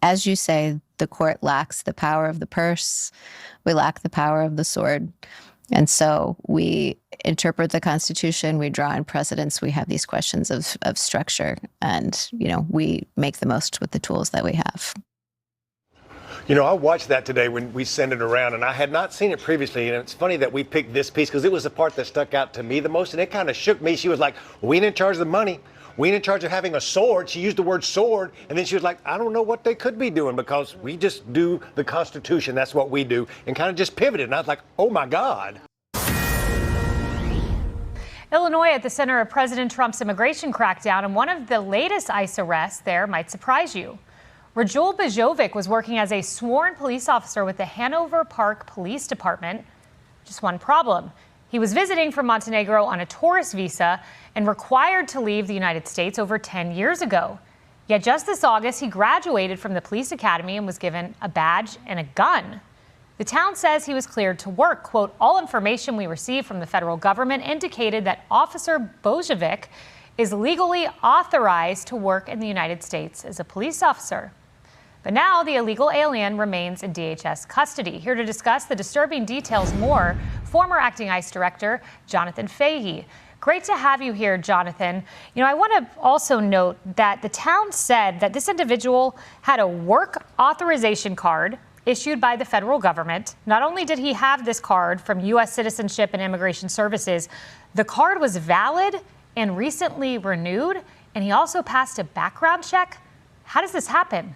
as you say, the court lacks the power of the purse. We lack the power of the sword. And so we interpret the Constitution, we draw in precedents, we have these questions of structure, and, we make the most with the tools that we have. I watched that today when we sent it around, and I had not seen it previously. And it's funny that we picked this piece because it was the part that stuck out to me the most, and it kind of shook me. She was like, we ain't in charge of the money. We ain't in charge of having a sword. She used the word sword, and then she was like, I don't know what they could be doing because we just do the Constitution. That's what we do, and kind of just pivoted. And I was like, oh, my God. Illinois at the center of President Trump's immigration crackdown, and one of the latest ICE arrests there might surprise you. Rajul Bajovic was working as a sworn police officer with the Hanover Park Police Department. Just one problem. He was visiting from Montenegro on a tourist visa and required to leave the United States over 10 years ago. Yet just this August, he graduated from the police academy and was given a badge and a gun. The town says he was cleared to work. Quote, all information we received from the federal government indicated that Officer Bojovic is legally authorized to work in the United States as a police officer. But now the illegal alien remains in DHS custody. Here to discuss the disturbing details more, former acting ICE director Jonathan Fahey. Great to have you here, Jonathan. You know, I want to also note that the town said that this individual had a work authorization card issued by the federal government. Not only did he have this card from U.S. Citizenship and Immigration Services, the card was valid and recently renewed, and he also passed a background check. How does this happen?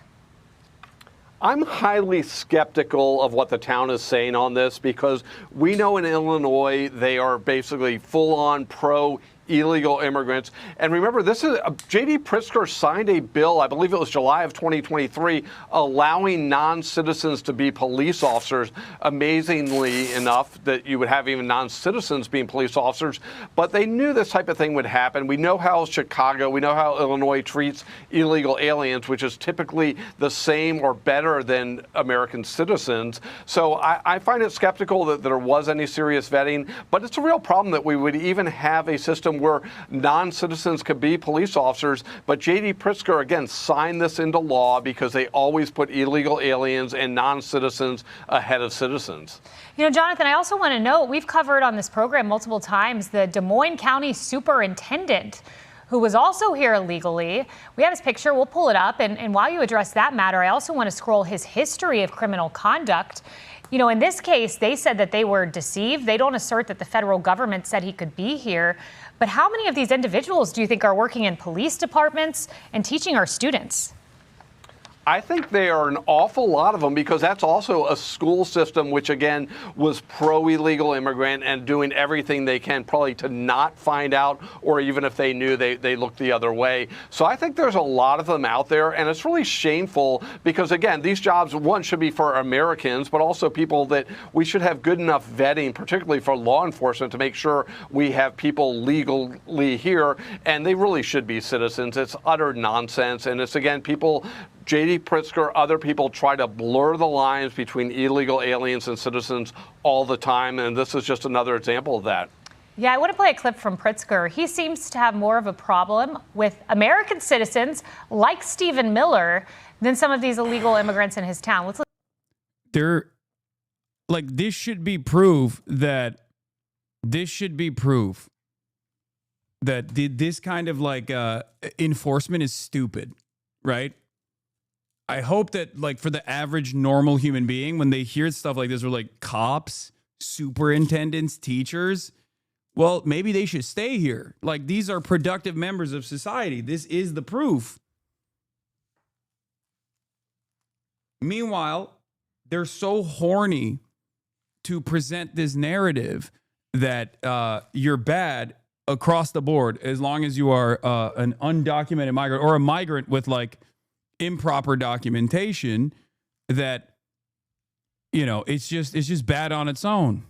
I'm highly skeptical of what the town is saying on this because we know in Illinois they are basically full-on pro-illegal immigrants. And remember, this is J.D. Pritzker signed a bill, I believe it was July of 2023, allowing non-citizens to be police officers. Amazingly enough, that you would have even non-citizens being police officers. But they knew this type of thing would happen. We know how Chicago, we know how Illinois treats illegal aliens, which is typically the same or better than American citizens. So I find it skeptical that there was any serious vetting. But it's a real problem that we would even have a system where non-citizens could be police officers. But J.D. Pritzker, again, signed this into law because they always put illegal aliens and non-citizens ahead of citizens. You know, Jonathan, I also want to note, we've covered on this program multiple times the Des Moines County Superintendent, who was also here illegally. We have his picture. We'll pull it up. And while you address that matter, I also want to scroll his history of criminal conduct. You know, in this case, they said that they were deceived. They don't assert that the federal government said he could be here. But how many of these individuals do you think are working in police departments and teaching our students? I think there are an awful lot of them because that's also a school system which, again, was pro-illegal immigrant and doing everything they can probably to not find out, or even if they knew, they looked the other way. So I think there's a lot of them out there, and it's really shameful because, again, these jobs, one, should be for Americans, but also people that we should have good enough vetting, particularly for law enforcement, to make sure we have people legally here, and they really should be citizens. It's utter nonsense, and it's, again, people... J.D. Pritzker, other people try to blur the lines between illegal aliens and citizens all the time, and this is just another example of that. Yeah, I want to play a clip from Pritzker. He seems to have more of a problem with American citizens like Stephen Miller than some of these illegal immigrants in his town. Let's look. This should be proof that this kind of enforcement is stupid, right? I hope that, for the average normal human being, when they hear stuff like this, or cops, superintendents, teachers, well, maybe they should stay here. These are productive members of society. This is the proof. Meanwhile, they're so horny to present this narrative that you're bad across the board as long as you are an undocumented migrant or a migrant with improper documentation, that it's just bad on its own.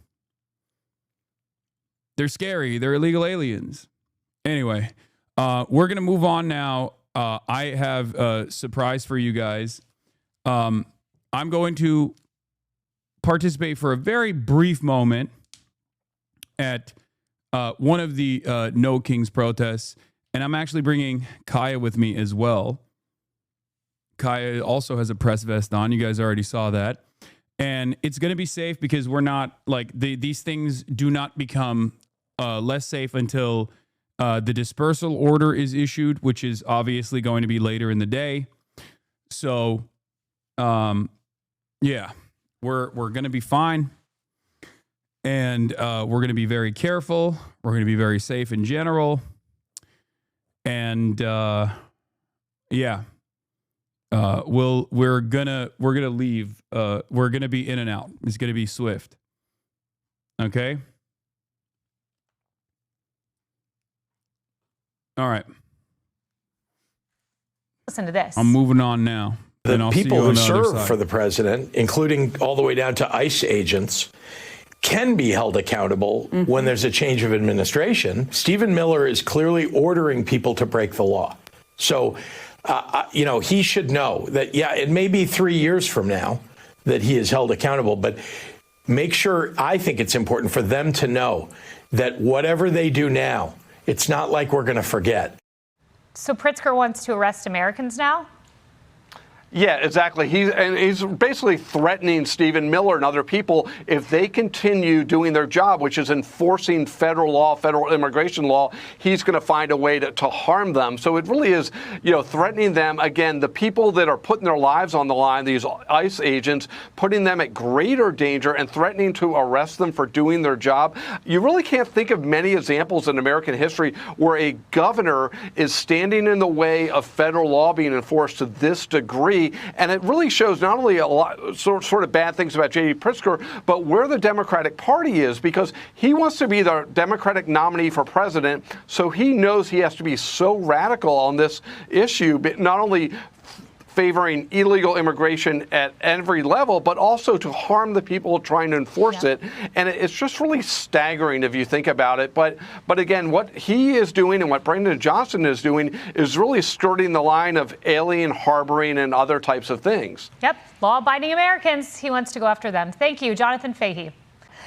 They're scary. They're illegal aliens. Anyway, we're gonna move on now. I have a surprise for you guys. I'm going to participate for a very brief moment at one of the Nokings protests, and I'm actually bringing Kaya with me as well. Kaya also has a press vest on. You guys already saw that. And it's going to be safe because we're not these things do not become less safe until the dispersal order is issued, which is obviously going to be later in the day. So, yeah, we're going to be fine. And we're going to be very careful. We're going to be very safe in general. And yeah. We're gonna leave. We're gonna be in and out. It's gonna be swift. Okay. All right. Listen to this. I'm moving on now. The people who serve for the president, including all the way down to ICE agents, can be held accountable when there's a change of administration. Stephen Miller is clearly ordering people to break the law. So, he should know that, yeah, it may be 3 years from now, that he is held accountable. But make sure, I think it's important for them to know that whatever they do now, it's not like we're going to forget. So Pritzker wants to arrest Americans now? Yeah, exactly. He's basically threatening Stephen Miller and other people if they continue doing their job, which is enforcing federal law, federal immigration law. He's going to find a way to harm them. So it really is, threatening them. Again, the people that are putting their lives on the line, these ICE agents, putting them at greater danger and threatening to arrest them for doing their job. You really can't think of many examples in American history where a governor is standing in the way of federal law being enforced to this degree. And it really shows not only a lot sort of bad things about J.B. Pritzker, but where the Democratic Party is, because he wants to be the Democratic nominee for president. So he knows he has to be so radical on this issue, but not only favoring illegal immigration at every level, but also to harm the people trying to enforce it. And it's just really staggering if you think about it. But again, what he is doing and what Brandon Johnson is doing is really skirting the line of alien harboring and other types of things. Yep, law-abiding Americans. He wants to go after them. Thank you, Jonathan Fahey.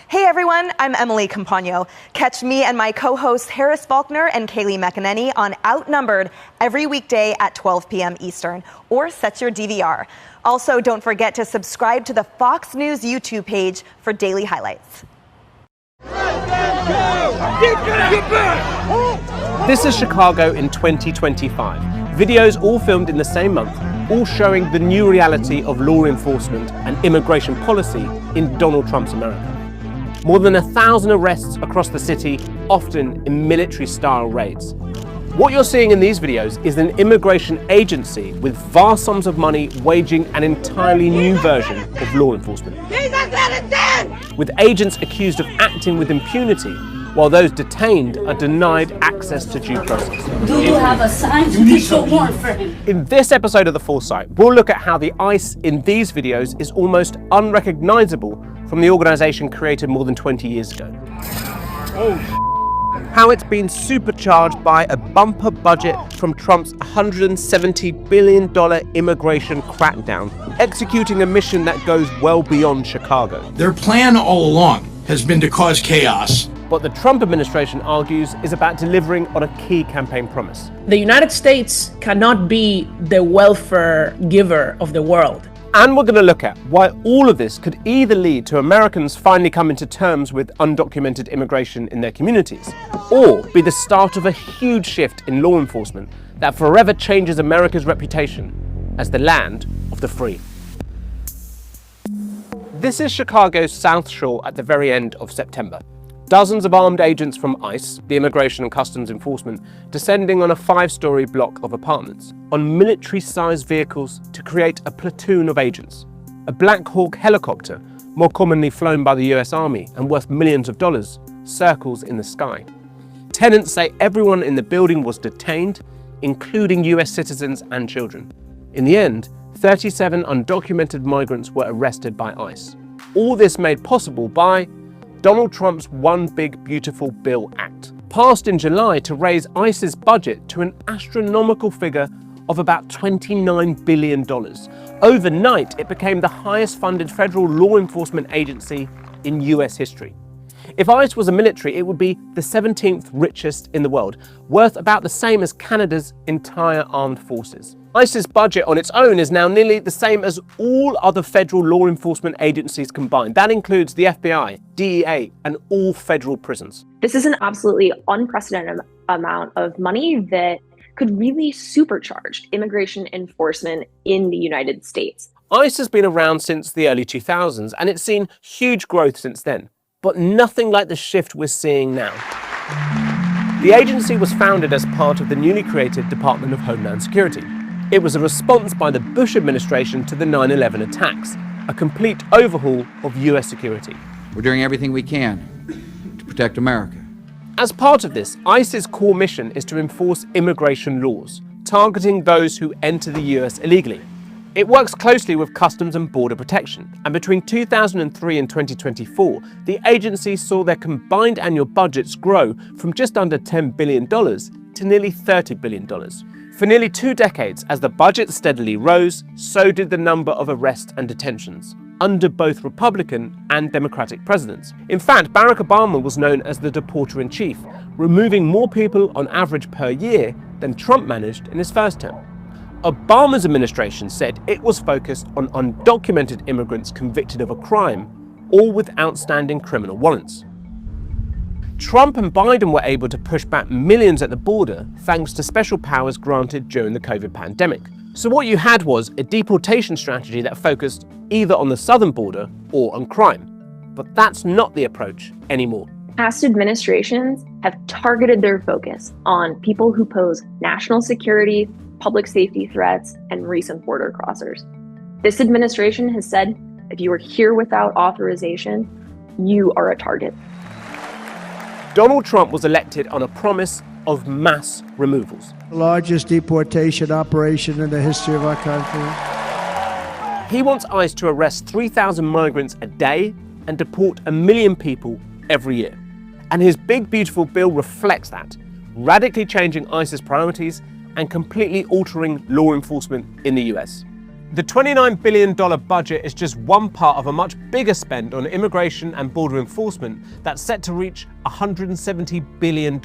Hey everyone, I'm Emily Campagno. Catch me and my co-hosts Harris Faulkner and Kaylee McEnany on Outnumbered every weekday at 12 p.m. Eastern, or set your DVR. Also, don't forget to subscribe to the Fox News YouTube page for daily highlights. This is Chicago in 2025. Videos all filmed in the same month, all showing the new reality of law enforcement and immigration policy in Donald Trump's America. More than 1,000 arrests across the city, often in military-style raids. What you're seeing in these videos is an immigration agency with vast sums of money waging an entirely new version of law enforcement. With agents accused of acting with impunity, while those detained are denied access to due process. Do you have a scientific warrant for him? In this episode of The Foresight, we'll look at how the ICE in these videos is almost unrecognizable from the organization created more than 20 years ago. How it's been supercharged by a bumper budget from Trump's $170 billion immigration crackdown, executing a mission that goes well beyond Chicago. Their plan all along has been to cause chaos. What the Trump administration argues is about delivering on a key campaign promise. The United States cannot be the welfare giver of the world. And we're going to look at why all of this could either lead to Americans finally coming to terms with undocumented immigration in their communities, or be the start of a huge shift in law enforcement that forever changes America's reputation as the land of the free. This is Chicago's South Shore at the very end of September. Dozens of armed agents from ICE, the Immigration and Customs Enforcement, descending on a 5-story block of apartments, on military-sized vehicles to create a platoon of agents. A Black Hawk helicopter, more commonly flown by the US Army and worth millions of dollars, circles in the sky. Tenants say everyone in the building was detained, including US citizens and children. In the end, 37 undocumented migrants were arrested by ICE. All this made possible by Donald Trump's One Big Beautiful Bill Act, passed in July to raise ICE's budget to an astronomical figure of about $29 billion. Overnight, it became the highest funded federal law enforcement agency in US history. If ICE was a military, it would be the 17th richest in the world, worth about the same as Canada's entire armed forces. ICE's budget on its own is now nearly the same as all other federal law enforcement agencies combined. That includes the FBI, DEA, and all federal prisons. This is an absolutely unprecedented amount of money that could really supercharge immigration enforcement in the United States. ICE has been around since the early 2000s, and it's seen huge growth since then, but nothing like the shift we're seeing now. The agency was founded as part of the newly created Department of Homeland Security. It was a response by the Bush administration to the 9/11 attacks, a complete overhaul of US security. We're doing everything we can to protect America. As part of this, ICE's core mission is to enforce immigration laws, targeting those who enter the US illegally. It works closely with Customs and Border Protection, and between 2003 and 2024, the agency saw their combined annual budgets grow from just under $10 billion to nearly $30 billion. For nearly 2 decades, as the budget steadily rose, so did the number of arrests and detentions. under both Republican and Democratic presidents. In fact, Barack Obama was known as the deporter-in-chief, removing more people on average per year than Trump managed in his first term. Obama's administration said it was focused on undocumented immigrants convicted of a crime, all with outstanding criminal warrants. Trump and Biden were able to push back millions at the border thanks to special powers granted during the COVID pandemic. So what you had was a deportation strategy that focused either on the southern border or on crime. But that's not the approach anymore. Past administrations have targeted their focus on people who pose national security, public safety threats, and recent border crossers. This administration has said, if you are here without authorization, you are a target. Donald Trump was elected on a promise of mass removals. The largest deportation operation in the history of our country. He wants ICE to arrest 3,000 migrants a day and deport 1 million people every year. And his big beautiful bill reflects that, radically changing ICE's priorities and completely altering law enforcement in the US. The $29 billion budget is just one part of a much bigger spend on immigration and border enforcement that's set to reach $170 billion.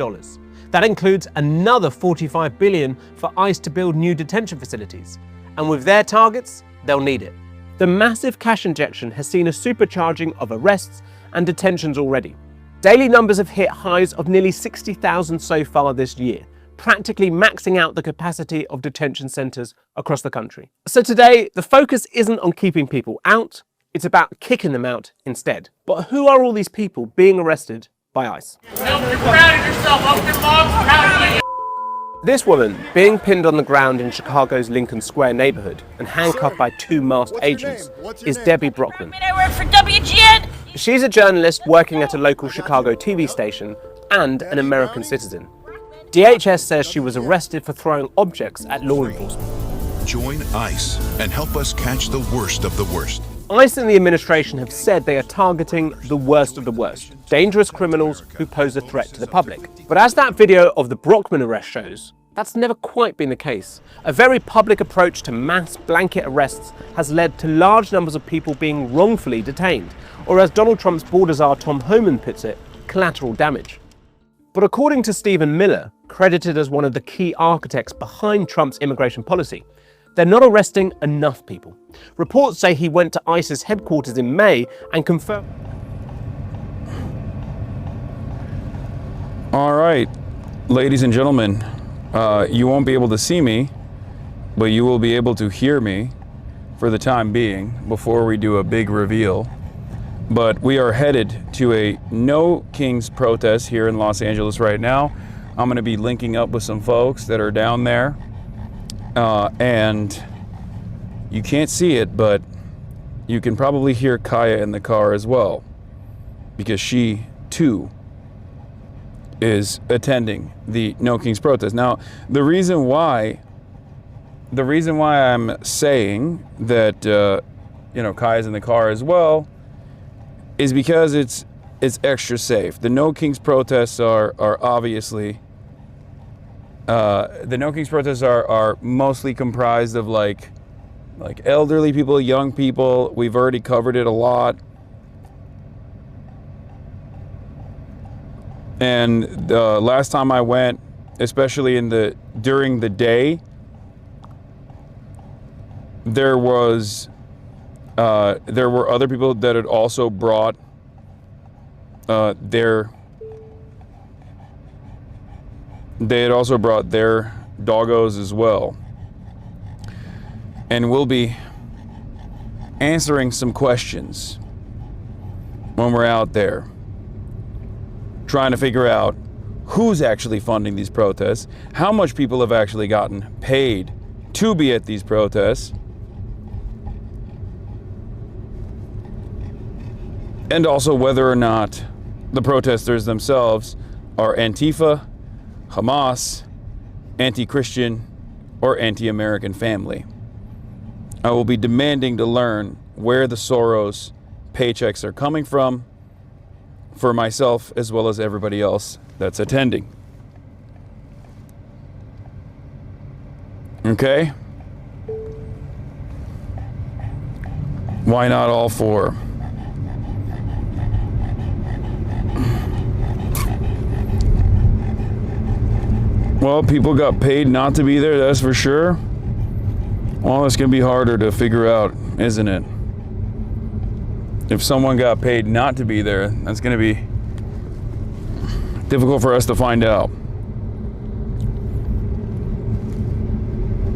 That includes another $45 billion for ICE to build new detention facilities. And with their targets, they'll need it. The massive cash injection has seen a supercharging of arrests and detentions already. Daily numbers have hit highs of nearly 60,000 so far this year, practically maxing out the capacity of detention centres across the country. So today, the focus isn't on keeping people out, it's about kicking them out instead. But who are all these people being arrested by ICE? This woman, being pinned on the ground in Chicago's Lincoln Square neighborhood and handcuffed by 2 masked agents, is Debbie Brockman. I work for WGN. She's a journalist working at a local Chicago TV station and an American citizen. DHS says she was arrested for throwing objects at law enforcement. Join ICE and help us catch the worst of the worst. ICE and the administration have said they are targeting the worst of the worst, dangerous criminals who pose a threat to the public. But as that video of the Brockman arrest shows, that's never quite been the case. A very public approach to mass blanket arrests has led to large numbers of people being wrongfully detained, or as Donald Trump's border czar Tom Homan puts it, collateral damage. But according to Stephen Miller, credited as one of the key architects behind Trump's immigration policy, they're not arresting enough people. Reports say he went to ICE's headquarters in May and confirmed. All right, ladies and gentlemen, you won't be able to see me, but you will be able to hear me for the time being before we do a big reveal. But we are headed to a No Kings protest here in Los Angeles right now. I'm going to be linking up with some folks that are down there. And you can't see it, but you can probably hear Kaya in the car as well, because she too is attending the No Kings protest. Now, the reason why I'm saying that Kaya's in the car as well is because it's extra safe. The No Kings protests are obviously the No Kings protests are mostly comprised of like elderly people, young people. We've already covered it a lot. And last time I went, especially during the day, there were other people that had also brought their doggos as well. And we'll be answering some questions when we're out there, trying to figure out who's actually funding these protests, how much people have actually gotten paid to be at these protests, and also whether or not the protesters themselves are Antifa, Hamas, anti-Christian, or anti-American family. I will be demanding to learn where the Soros paychecks are coming from for myself as well as everybody else that's attending. Okay? Why not all four? Well, people got paid not to be there, that's for sure. Well, it's going to be harder to figure out, isn't it? If someone got paid not to be there, that's going to be difficult for us to find out.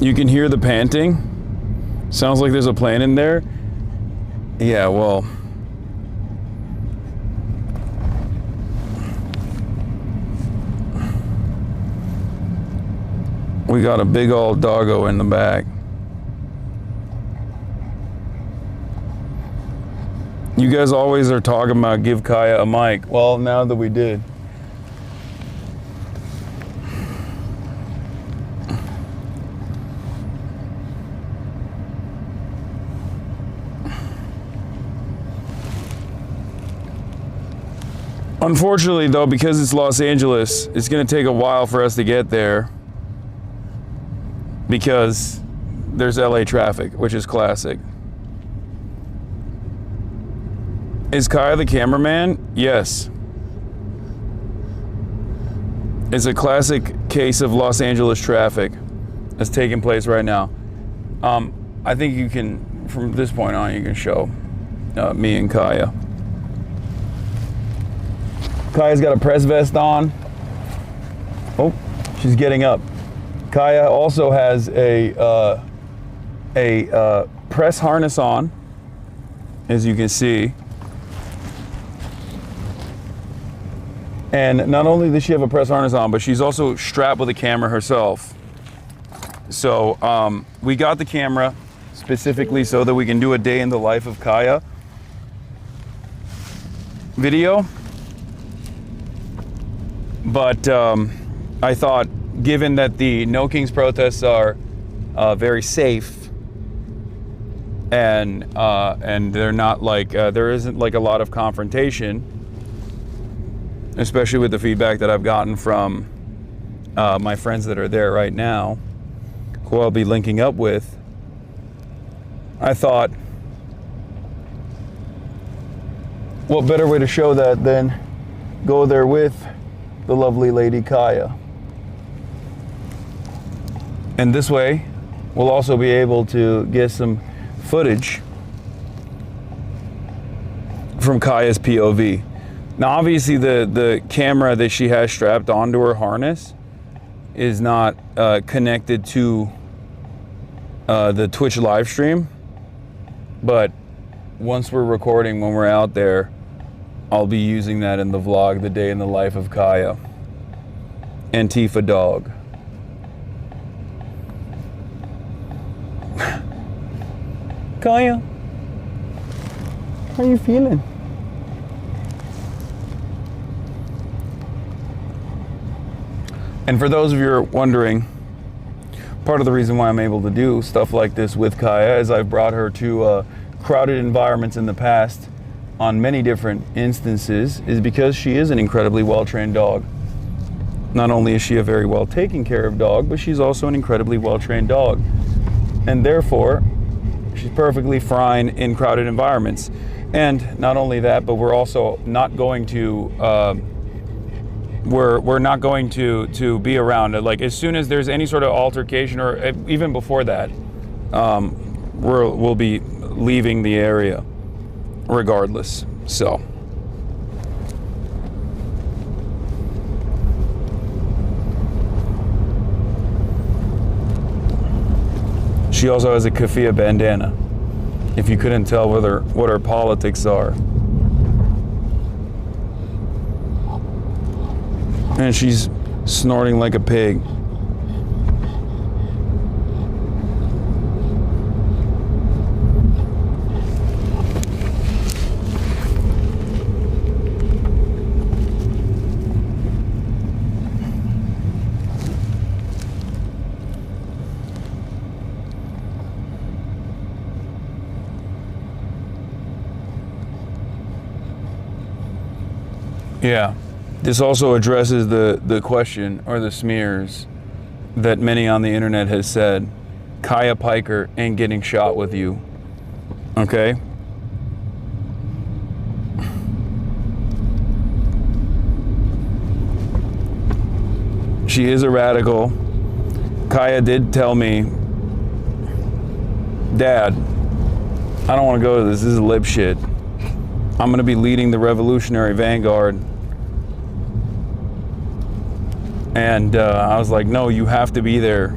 You can hear the panting. Sounds like there's a plane in there. Yeah, well, we got a big old doggo in the back. You guys always are talking about give Kaya a mic. Well, now that we did. Unfortunately, though, because it's Los Angeles, it's going to take a while for us to get there because there's LA traffic, which is classic. Is Kaya the cameraman? Yes. It's a classic case of Los Angeles traffic that's taking place right now. I think you can, from this point on, you can show me and Kaya. Kaya's got a press vest on. Oh, she's getting up. Kaya also has a press harness on, as you can see. And not only does she have a press harness on, but she's also strapped with a camera herself. So we got the camera specifically so that we can do a day in the life of Kaya video. But I thought, given that the Nokings protests are very safe and they're not like, there isn't like a lot of confrontation, especially with the feedback that I've gotten from my friends that are there right now, who I'll be linking up with, I thought, what better way to show that than go there with the lovely lady Kaya. And this way, we'll also be able to get some footage from Kaya's POV. Now, obviously, the camera that she has strapped onto her harness is not connected to the Twitch live stream. But once we're recording, when we're out there, I'll be using that in the vlog, the day in the life of Kaya. Antifa dog. Kaya, how you feeling? And for those of you who are wondering, part of the reason why I'm able to do stuff like this with Kaya is I've brought her to crowded environments in the past on many different instances is because she is an incredibly well-trained dog. Not only is she a very well taken care of dog, but she's also an incredibly well-trained dog. And therefore, she's perfectly fine in crowded environments. And not only that, but we're also not going to we're not going to be around it. Like as soon as there's any sort of altercation, or even before that, we'll be leaving the area regardless. So she also has a keffiyeh bandana, if you couldn't tell what her politics are. And she's snorting like a pig. Yeah. This also addresses the question, or the smears, that many on the internet has said, Kaya Piker ain't getting shot with you. Okay? She is a radical. Kaya did tell me, Dad, I don't want to go to this. This is lib shit. I'm going to be leading the Revolutionary Vanguard. And I was like, no, you have to be there.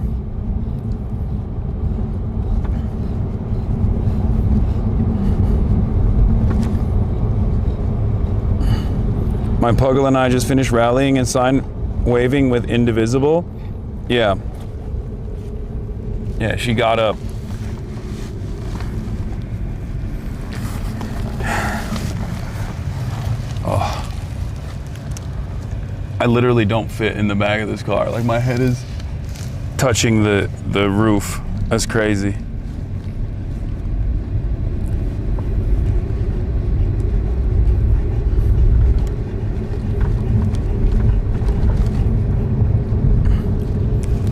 My puggle and I just finished rallying and sign waving with Indivisible. Yeah. Yeah, she got up. Oh. I literally don't fit in the back of this car. Like, my head is touching the roof. That's crazy.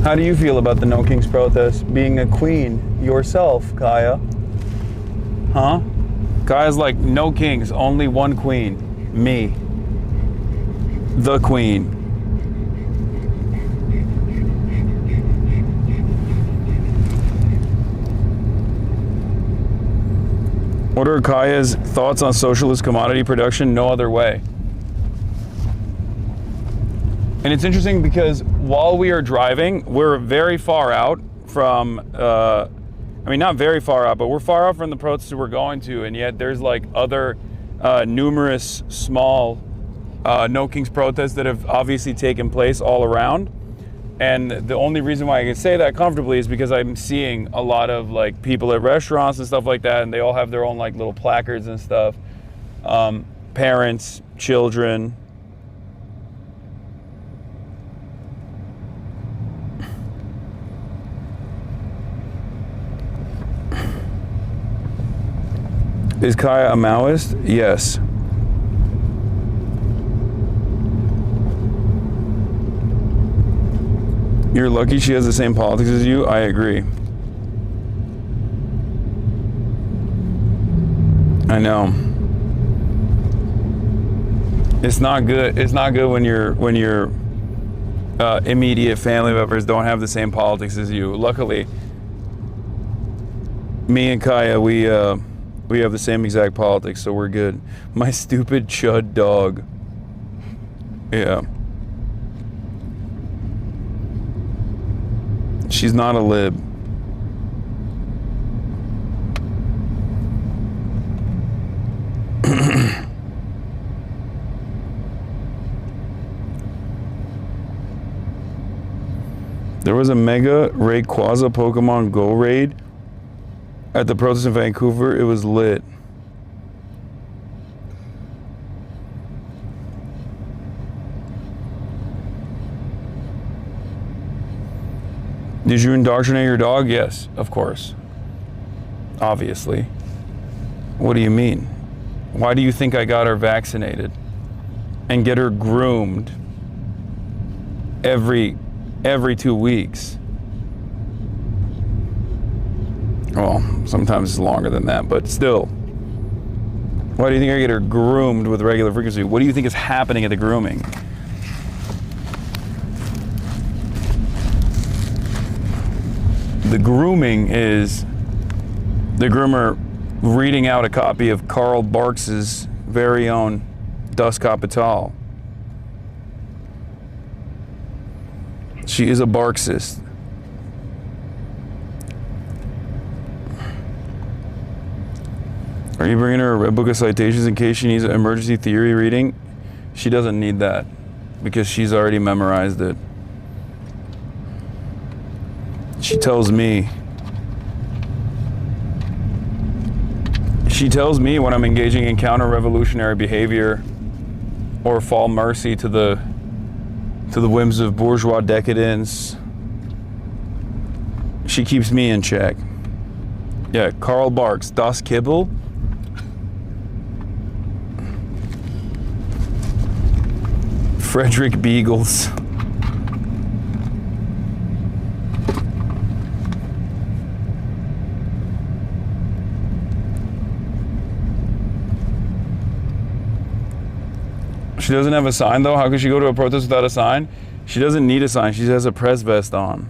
How do you feel about the Nokings protest? Being a queen yourself, Kaya? Huh? Kaya's like, no kings, only one queen. Me. The queen. What are Kaya's thoughts on socialist commodity production? No other way. And it's interesting because while we are driving, we're very far out from, I mean, not very far out, but we're far out from the protests we're going to, and yet there's like other numerous small Nokings protests that have obviously taken place all around. And the only reason why I can say that comfortably is because I'm seeing a lot of like people at restaurants and stuff like that, and they all have their own like little placards and stuff. Parents, children. Is Kaya a Maoist? Yes. You're lucky she has the same politics as you. I agree. I know. It's not good. It's not good when your immediate family members don't have the same politics as you. Luckily, me and Kaya, we have the same exact politics, so we're good. My stupid chud dog. Yeah. She's not a lib. There was a Mega Rayquaza Pokemon Go raid at the protest in Vancouver. It was lit. Did you indoctrinate your dog? Yes, of course. Obviously. What do you mean? Why do you think I got her vaccinated and get her groomed every 2 weeks? Well, sometimes it's longer than that, but still. Why do you think I get her groomed with regular frequency? What do you think is happening at the grooming? The grooming is the groomer reading out a copy of Karl Barks's very own Das Kapital. She is a Barksist. Are you bringing her a red book of citations in case she needs an emergency theory reading? She doesn't need that because she's already memorized it. She tells me when I'm engaging in counter-revolutionary behavior or fall mercy to the whims of bourgeois decadence. She keeps me in check. Yeah, Karl Barks, Das Kibbel. Frederick Beagles. She doesn't have a sign though? How could she go to a protest without a sign? She doesn't need a sign. She has a press vest on.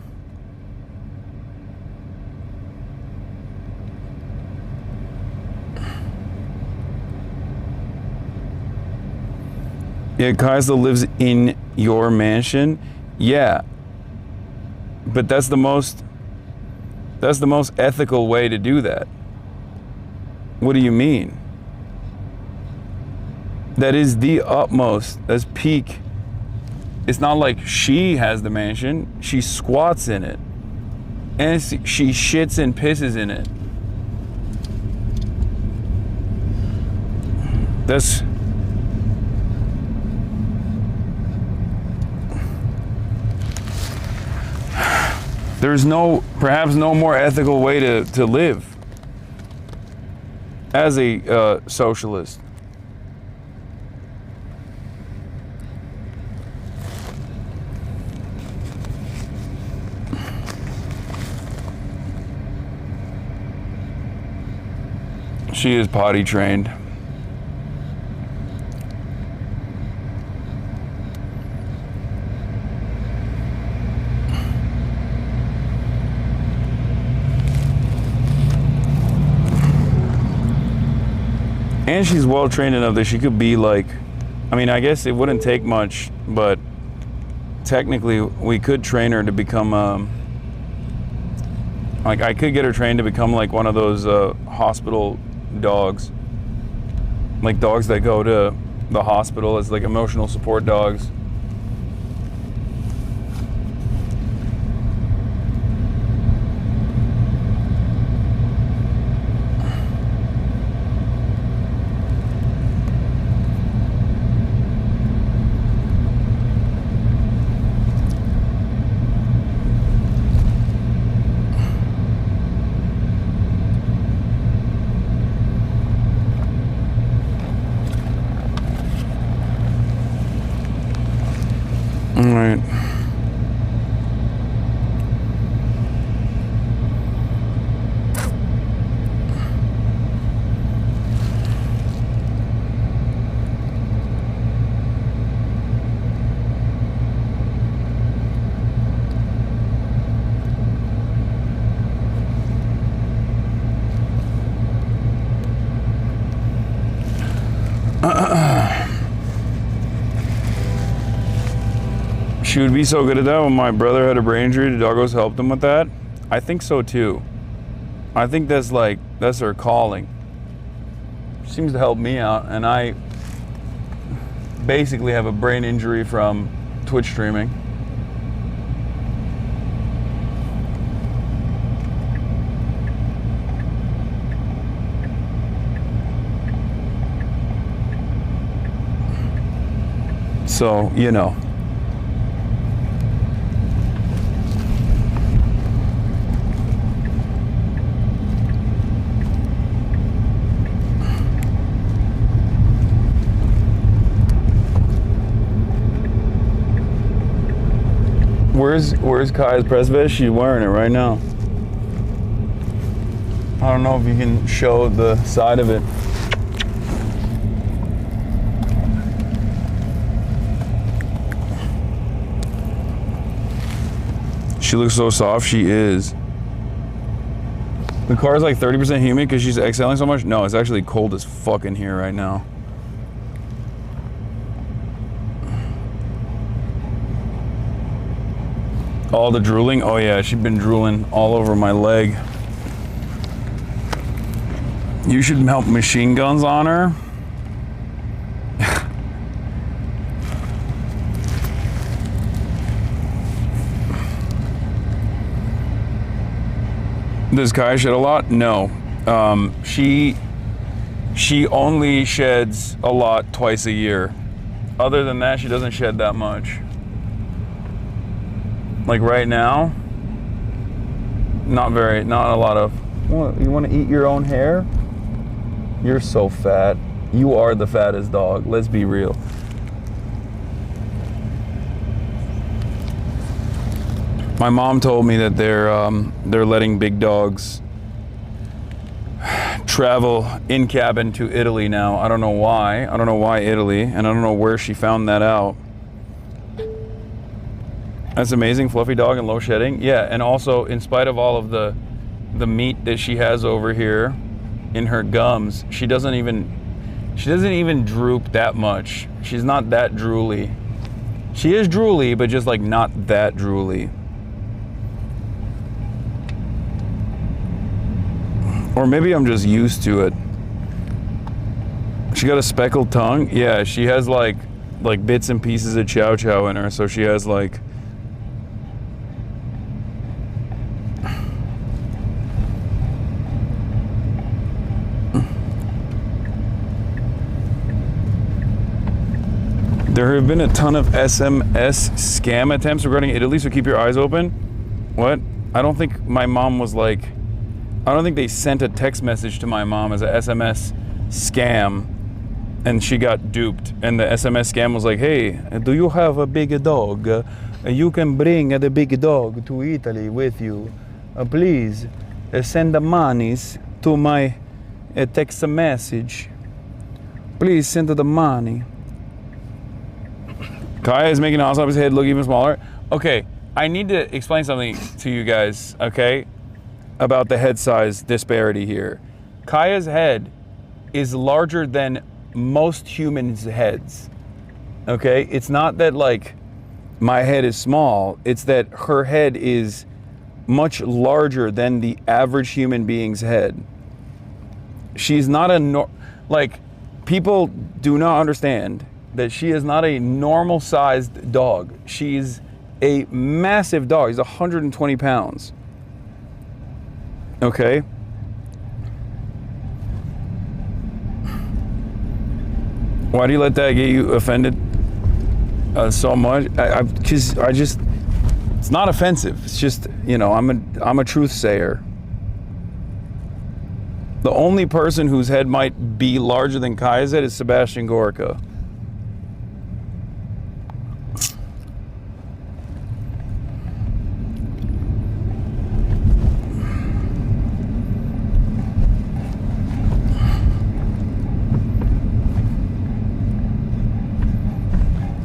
Yeah, Kyle lives in your mansion. Yeah. But that's the most ethical way to do that. What do you mean? That is the utmost. That's peak. It's not like she has the mansion. She squats in it. And she shits and pisses in it. That's... There's perhaps no more ethical way to live as a socialist. She is potty trained. And she's well trained enough that she could be like, I mean, I guess it wouldn't take much, but technically we could train her to become, like I could get her trained to become like one of those hospital dogs. Like dogs that go to the hospital as like emotional support dogs. She would be so good at that. When my brother had a brain injury, the doggos helped him with that. I think so too. I think that's her calling. She seems to help me out, and I basically have a brain injury from Twitch streaming. So, you know. Where's Kai's press vest? She's wearing it right now. I don't know if you can show the side of it. She looks so soft. She is. The car is like 30% humid because she's exhaling so much. No, it's actually cold as fuck in here right now. All the drooling? Oh yeah, she's been drooling all over my leg. You should mount machine guns on her. Does Kai shed a lot? No. She only sheds a lot twice a year. Other than that, she doesn't shed that much. Like right now, not a lot of, you want to eat your own hair? You're so fat. You are the fattest dog. Let's be real. My mom told me that they're letting big dogs travel in cabin to Italy now. I don't know why. I don't know why Italy, and I don't know where she found that out. That's amazing, fluffy dog and low shedding. Yeah, and also in spite of all of the meat that she has over here in her gums, she doesn't even droop that much. She's not that drooly. She is drooly, but just like not that drooly. Or maybe I'm just used to it. She got a speckled tongue. Yeah, she has like bits and pieces of chow chow in her, so she has like there have been a ton of SMS scam attempts regarding Italy, so keep your eyes open. What? I don't think my mom was like, I don't think they sent a text message to my mom as a SMS scam and she got duped. And the SMS scam was like, hey, do you have a big dog? You can bring the big dog to Italy with you. Please send the monies to my text message. Please send the money. Kaya is making HasanAbi's head look even smaller. Okay, I need to explain something to you guys, okay, about the head size disparity here. Kaya's head is larger than most humans' heads, okay? It's not that like my head is small, it's that her head is much larger than the average human being's head. She's not like, people do not understand that she is not a normal sized dog. She's a massive dog. She's 120 pounds. Okay? Why do you let that get you offended so much? Because I just, it's not offensive. It's just, you know, I'm a truth sayer. The only person whose head might be larger than Kaya's head is Sebastian Gorka.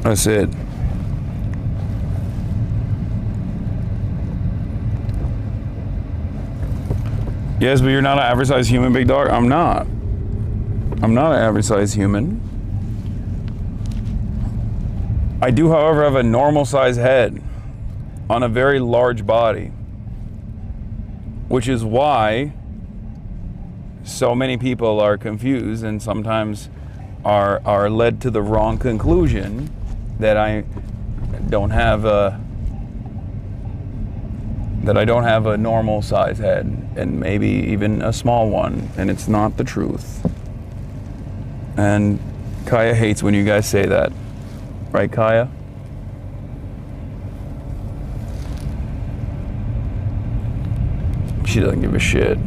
That's it. Yes, but you're not an average size human, big dog. I'm not. I'm not an average size human. I do, however, have a normal size head on a very large body, which is why so many people are confused and sometimes are led to the wrong conclusion that I don't have a normal size head, and maybe even a small one, and it's not the truth. And Kaya hates when you guys say that. Right, Kaya? She doesn't give a shit.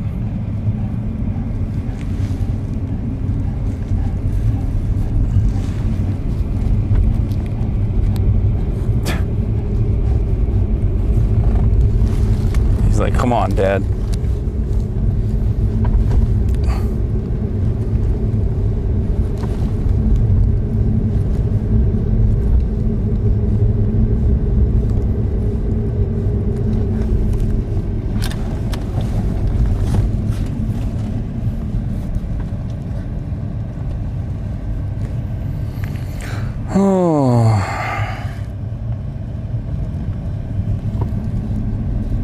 Like, come on, Dad.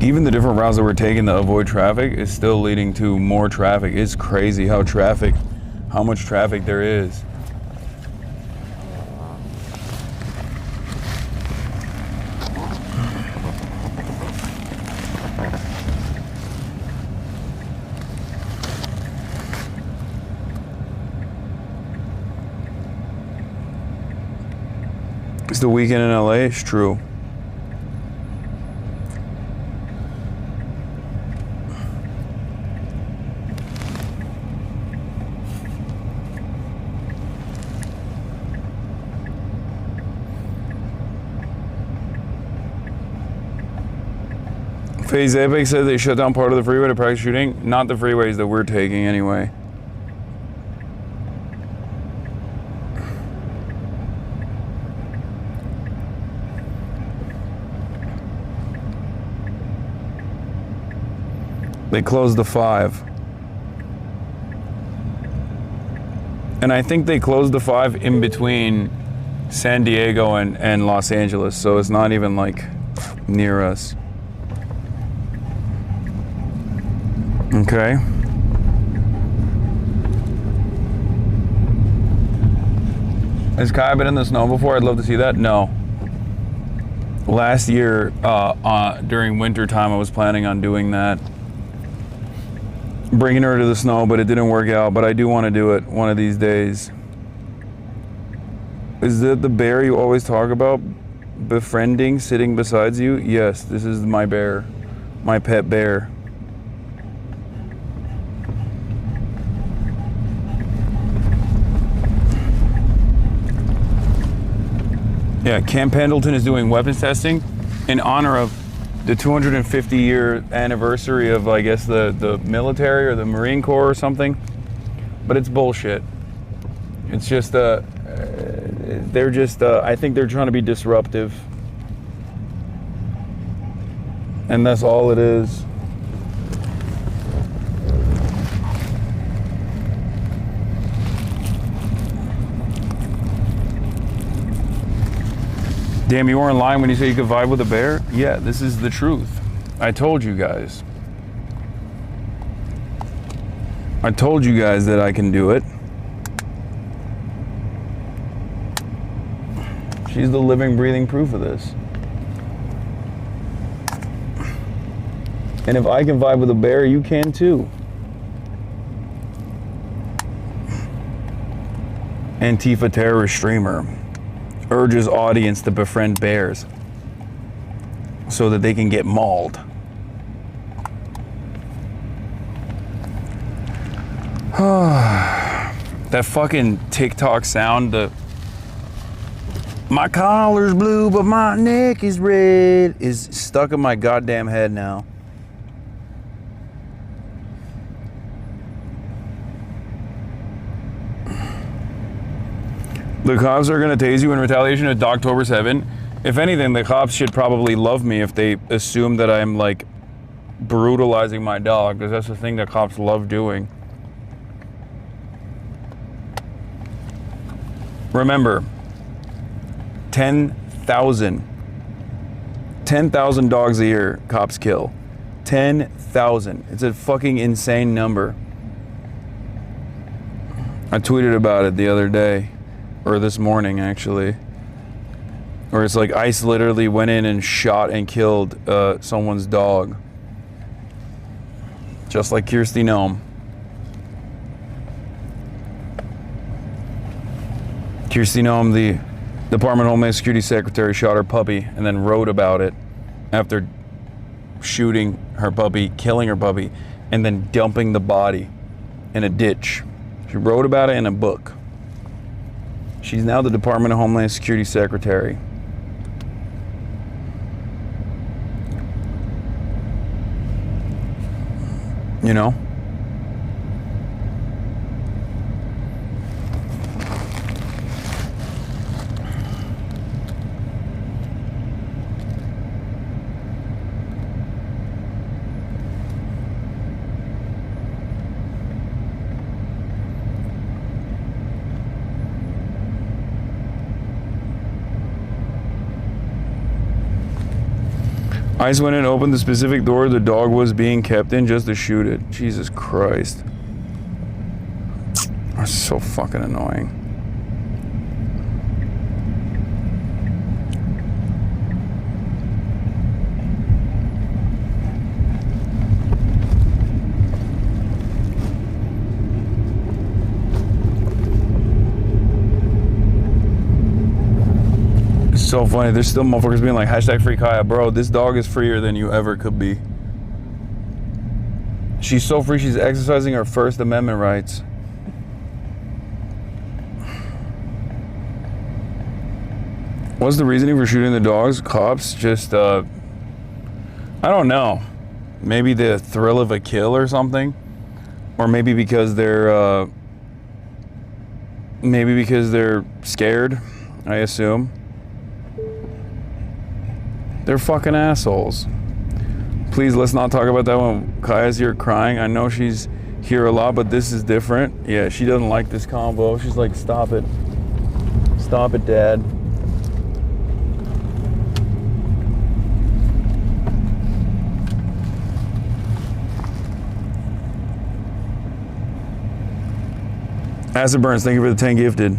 Even the different routes that we're taking to avoid traffic is still leading to more traffic. It's crazy how much traffic there is. It's the weekend in LA, it's true. FaZe Epic said they shut down part of the freeway to practice shooting. Not the freeways that we're taking anyway. They closed the 5. And I think they closed the 5 in between San Diego and Los Angeles, so it's not even like near us. Okay. Has Kai been in the snow before? I'd love to see that. No. Last year, during winter time, I was planning on doing that. Bringing her to the snow, but it didn't work out. But I do want to do it one of these days. Is that the bear you always talk about? Befriending, sitting beside you? Yes, this is my bear. My pet bear. Yeah, Camp Pendleton is doing weapons testing in honor of the 250-year anniversary of, I guess, the military or the Marine Corps or something. But it's bullshit. It's just, they're just, I think they're trying to be disruptive. And that's all it is. Damn, you weren't lying when you said you could vibe with a bear? Yeah, this is the truth. I told you guys. I told you guys that I can do it. She's the living, breathing proof of this. And if I can vibe with a bear, you can too. Antifa terrorist streamer urges audience to befriend bears so that they can get mauled. That fucking TikTok sound, my collar's blue but my neck is red, is stuck in my goddamn head now. The cops are going to tase you in retaliation at October 7. If anything, the cops should probably love me if they assume that I'm like brutalizing my dog, because that's the thing that cops love doing. Remember, 10,000 dogs a year cops kill. 10,000. It's a fucking insane number. I tweeted about it the other day. Or this morning, actually. Or it's like ICE literally went in and shot and killed someone's dog. Just like Kirsty Noem. Kirsty Noem, the Department of Homeland Security Secretary, shot her puppy and then wrote about it after shooting her puppy, killing her puppy, and then dumping the body in a ditch. She wrote about it in a book. She's now the Department of Homeland Security Secretary. You know? ICE went and opened the specific door the dog was being kept in just to shoot it. Jesus Christ. That's so fucking annoying. So funny. There's still motherfuckers being like, hashtag free Kaya. Bro, this dog is freer than you ever could be. She's so free, she's exercising her First Amendment rights. What's the reasoning for shooting the dogs? Cops just, I don't know. Maybe the thrill of a kill or something. Or maybe because they're scared, I assume. They're fucking assholes. Please, let's not talk about that when Kaya's here crying. I know she's here a lot, but this is different. Yeah, she doesn't like this combo. She's like, stop it. Stop it, Dad. Acid Burns, thank you for the 10 gifted.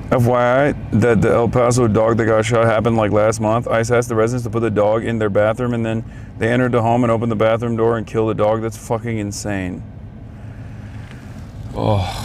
FYI, that the El Paso dog that got shot happened like last month. ICE asked the residents to put the dog in their bathroom, and then they entered the home and opened the bathroom door and killed the dog. That's fucking insane. Oh.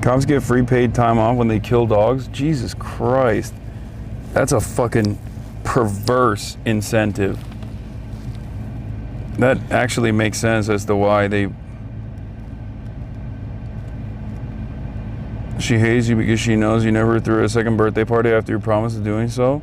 Cops get free paid time off when they kill dogs? Jesus Christ. That's a fucking perverse incentive. That actually makes sense as to why she hates you because she knows you never threw a second birthday party after your promise of doing so.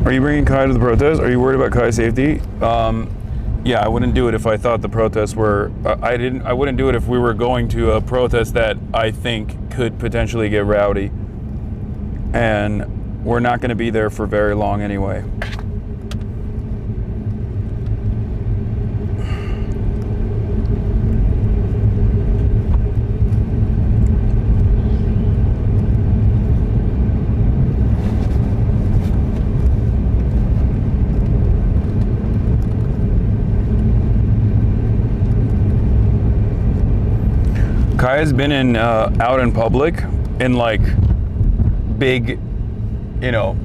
Are you bringing Kai to the protest? Are you worried about Kai's safety? Yeah, I wouldn't do it if I thought the protests were. I wouldn't do it if we were going to a protest that I think could potentially get rowdy, and we're not going to be there for very long anyway. Kaya's been in out in public in like big, you know,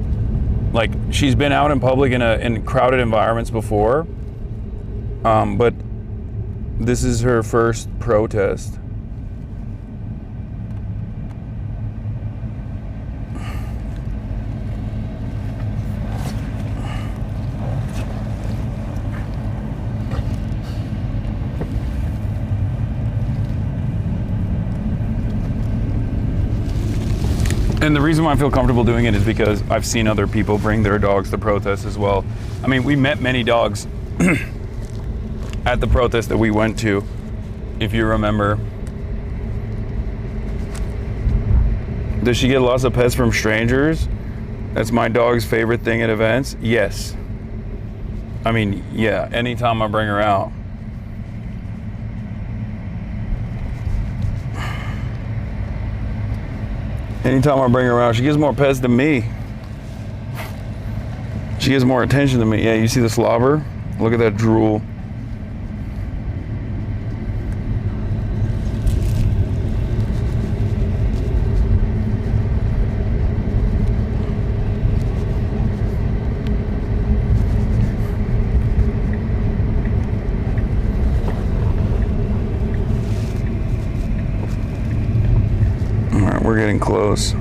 like she's been out in public in crowded environments before, but this is her first protest. And the reason why I feel comfortable doing it is because I've seen other people bring their dogs to protests as well. I mean, we met many dogs at the protest that we went to, if you remember. Does she get lots of pets from strangers? That's my dog's favorite thing at events. Yes. I mean, yeah, anytime I bring her out. Anytime I bring her around, she gives more pets than me. She gives more attention than me. Yeah, you see the slobber? Look at that drool. We're getting close.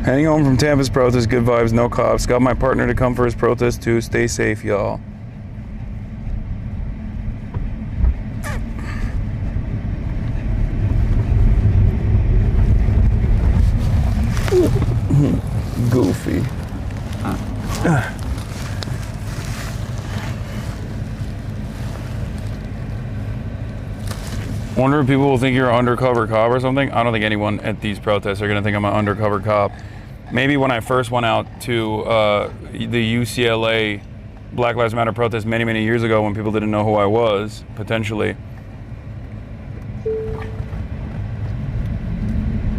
Heading home from Tampa's protest, good vibes, no cops. Got my partner to come for his protest too. Stay safe, y'all. Goofy. Wonder if people will think you're an undercover cop or something. I don't think anyone at these protests are gonna think I'm an undercover cop. Maybe when I first went out to the UCLA Black Lives Matter protest many, many years ago when people didn't know who I was, potentially.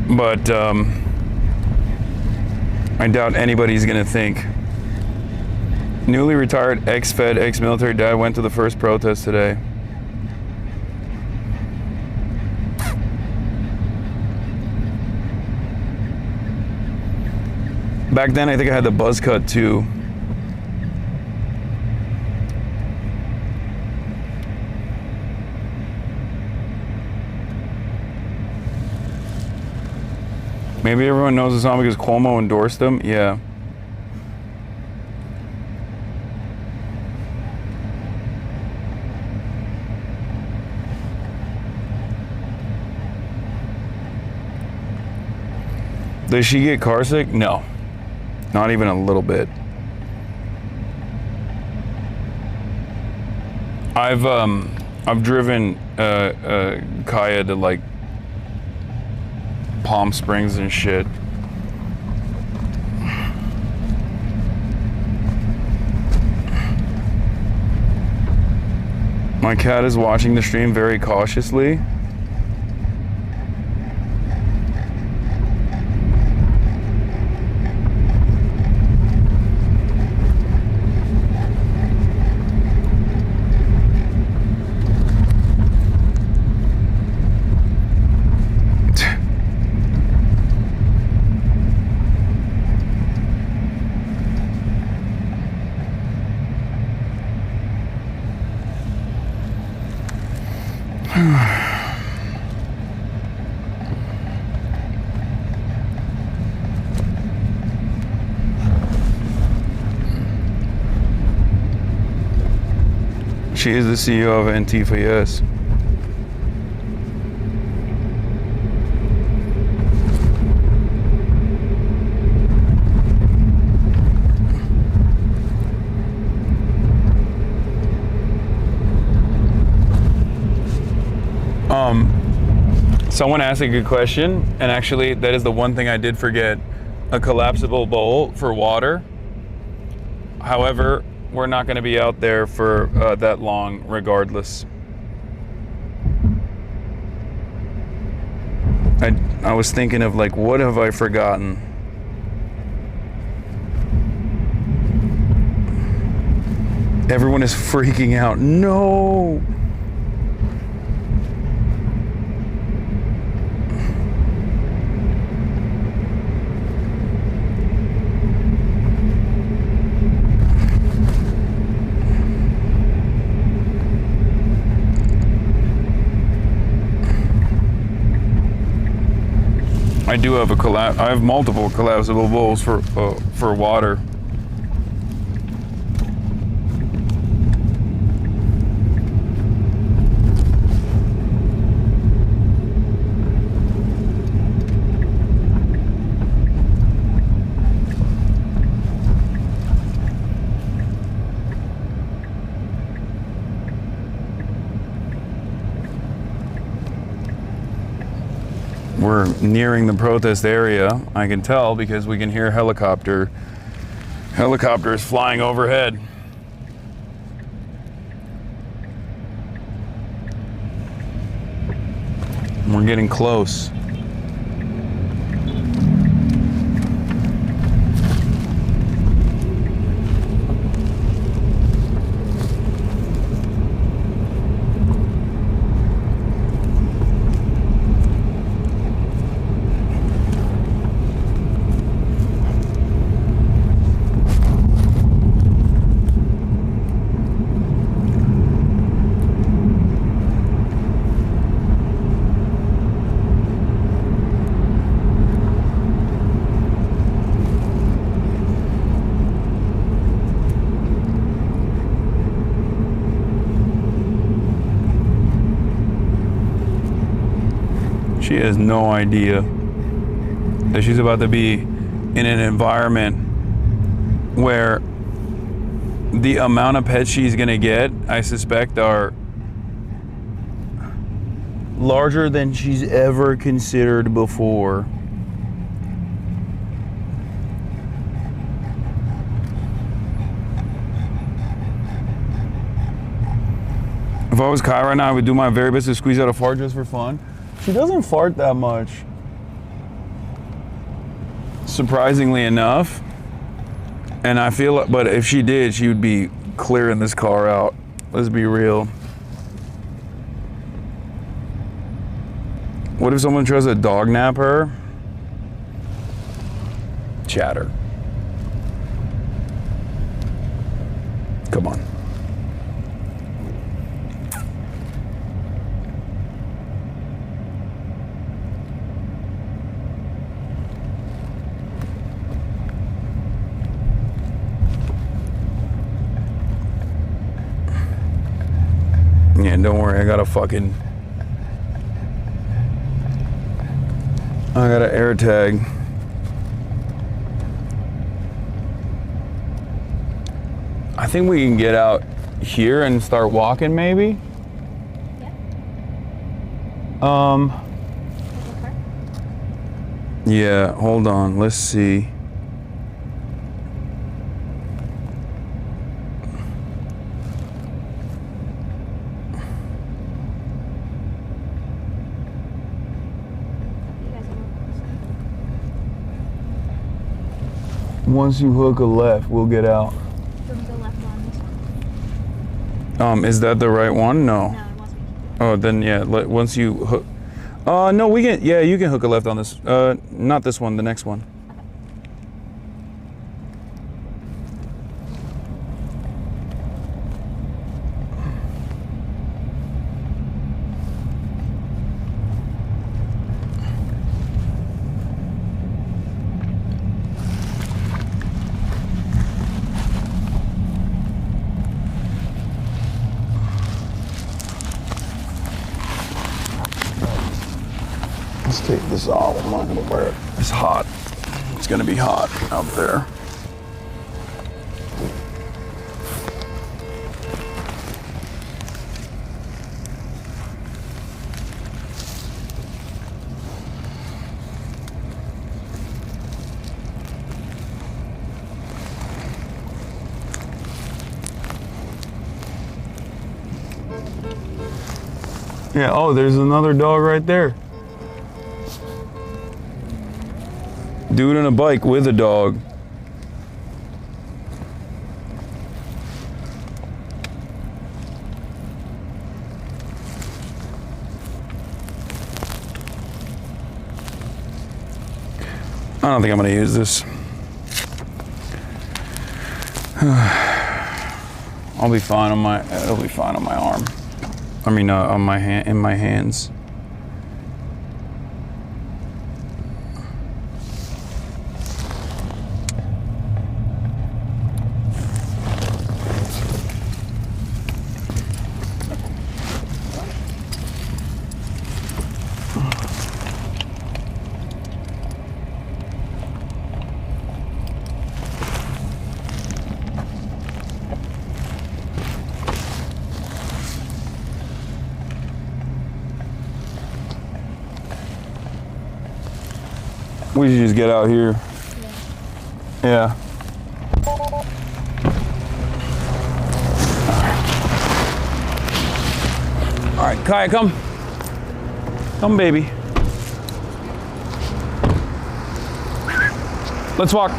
But I doubt anybody's gonna think. Newly retired ex-Fed, ex-military dad went to the first protest today. Back then, I think I had the buzz cut too. Maybe everyone knows the song because Cuomo endorsed him. Yeah. Does she get car sick? No. Not even a little bit. I've driven Kaya to like Palm Springs and shit. My cat is watching the stream very cautiously. She is the CEO of ANTIFA, yes. Someone asked a good question, and actually that is the one thing I did forget. A collapsible bowl for water. However, we're not going to be out there for that long regardless. I was thinking of like, what have I forgotten? Everyone is freaking out. No! I do have I have multiple collapsible bowls for water. We're nearing the protest area. I can tell because we can hear helicopters flying overhead. We're getting close. She has no idea that she's about to be in an environment where the amount of pets she's gonna get, I suspect, are larger than she's ever considered before. If I was Kai right now, I would do my very best to squeeze out a fart just for fun. She doesn't fart that much, surprisingly enough. And I feel, but if she did, she would be clearing this car out. Let's be real. What if someone tries to dog nap her? Chatter. Come on. Yeah, don't worry, I got an air tag. I think we can get out here and start walking maybe. Yeah, hold on, let's see. Once you hook a left, we'll get out. Is that the right one? No. No, it wasn't. Oh, then yeah. Once you hook. No, we can. Yeah, you can hook a left on this. Not this one. The next one. Let's take this off. I'm not gonna wear it. It's hot. It's gonna be hot out there. Yeah, oh, there's another dog right there. Dude on a bike with a dog. I don't think I'm gonna use this. I'll be fine on my, it'll be fine on my arm. I mean, on my hand, in my hands. We should just get out here. Yeah. All right, Kaya, come. Come, baby. Let's walk.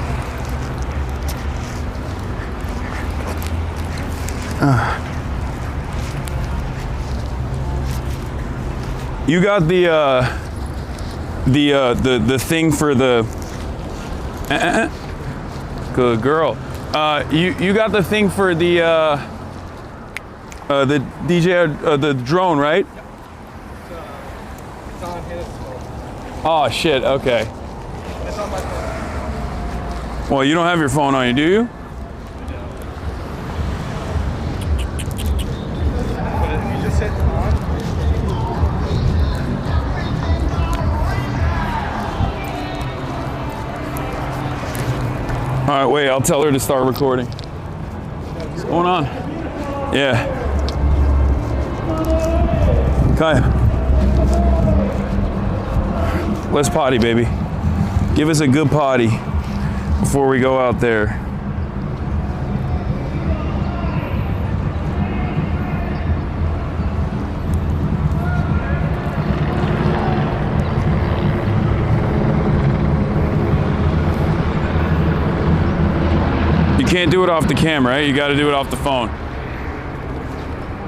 You got the thing for the good girl. You got the thing for the DJ the drone, right? It's on his phone. Oh shit. Okay. It's on my phone. Well, you don't have your phone on you, do you? But if you just hit on. All right, wait, I'll tell her to start recording. What's going on? Yeah. Kaya. Let's potty, baby. Give us a good potty before we go out there. You can't do it off the camera, right? You got to do it off the phone.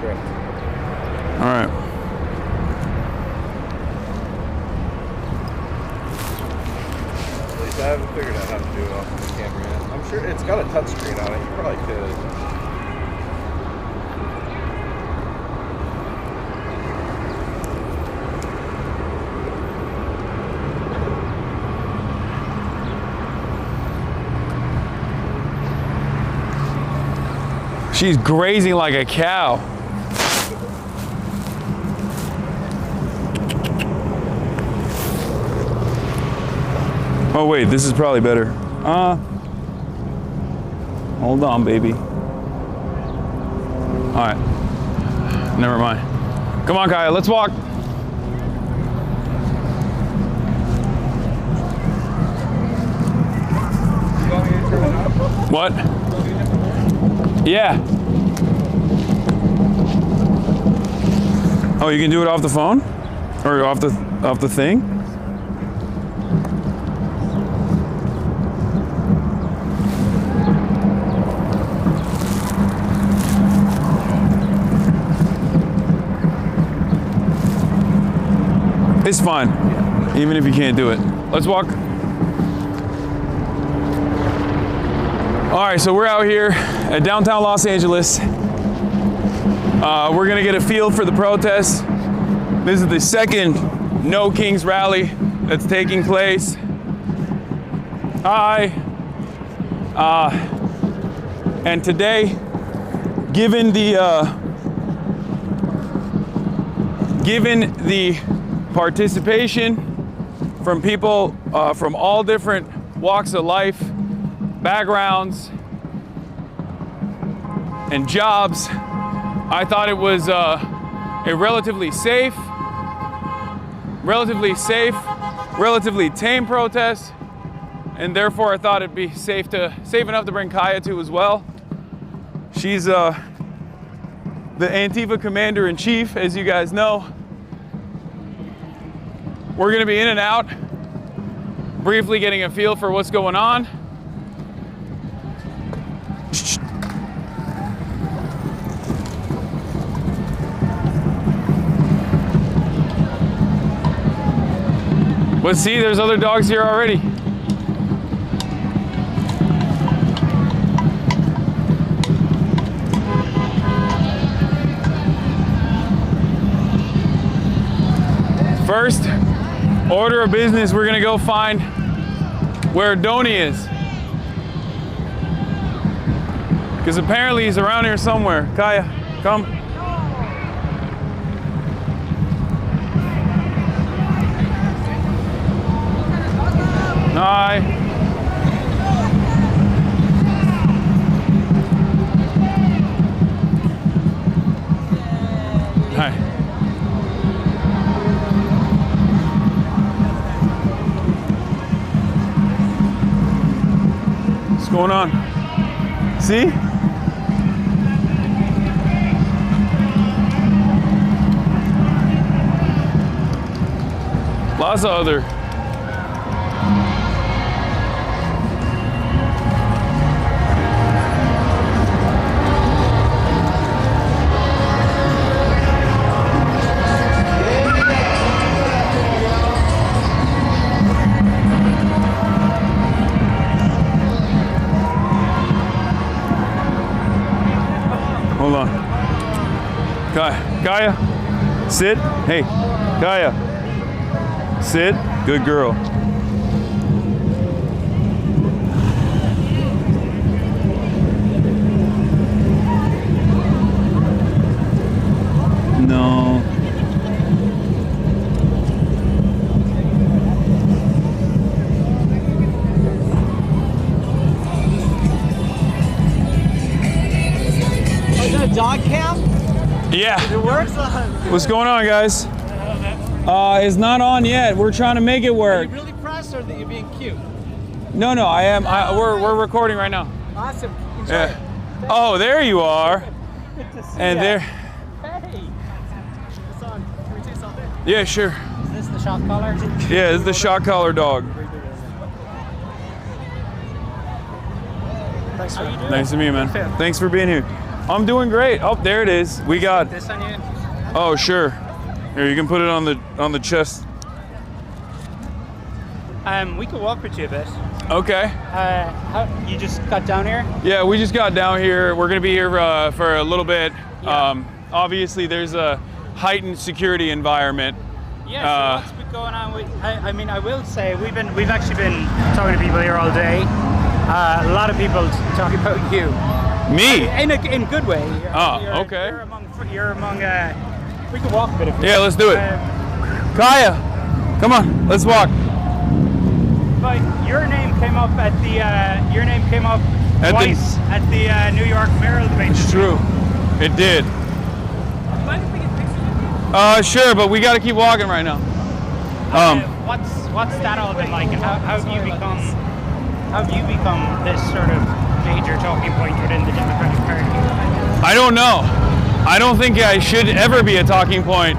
Correct. All right. At least I haven't figured out how to do it off the camera yet. I'm sure it's got a touch screen on it. You probably could. She's grazing like a cow. Oh wait, this is probably better. Hold on, baby. All right, never mind. Come on, Kaya, let's walk. What? Yeah. Oh, you can do it off the phone? Or off the thing? It's fine, even if you can't do it. Let's walk. All right, so we're out here at downtown Los Angeles. We're gonna get a feel for the protests. This is the second No Kings rally that's taking place. Hi. And today, given the participation from people from all different walks of life, backgrounds, and jobs, I thought it was a relatively safe, relatively tame protest, and therefore I thought it'd be safe enough to bring Kaya to as well. She's the Antifa commander-in-chief, as you guys know. We're gonna be in and out, briefly getting a feel for what's going on. But see, there's other dogs here already. First order of business, we're gonna go find where Donnie is. Because apparently he's around here somewhere. Kaya, come. Hi. Hi. What's going on? See? Lots of other. Hold on. Kaya, sit. Hey, Kaya, sit. Good girl. No. Is that a dog camp? Yeah. It works? What's going on, guys? It's not on yet. We're trying to make it work. Are you really pressed or that you're being cute? No, I am. We're recording right now. Awesome. Enjoy Yeah. Oh, there you are. Good to see And ya. there. Hey. Hasan, can we take something? Yeah, sure. Is this the shot collar? Yeah, this is the shot collar dog. Thanks for Nice to meet you, man. Thanks for being here. I'm doing great. Oh, there it is. We got. this on you. Oh, sure. Here, you can put it on the chest. We could walk with you a bit. Okay. You just got down here? Yeah, we just got down here. We're gonna be here for a little bit. Obviously, there's a heightened security environment. Yeah, so what's been going on with, I mean, I will say, we've actually been talking to people here all day. A lot of people talking about you. Me? In a good way. Okay. You're among we can walk a bit if you Yeah, let's do it. Kaya, come on, let's walk. But your name came up at the twice at the New York mayoral debate. It's true. It did. Sure, but we got to keep walking right now. What's that all been like, and how have you become this sort of major talking point within the Democratic Party? I don't know. I don't think I should ever be a talking point,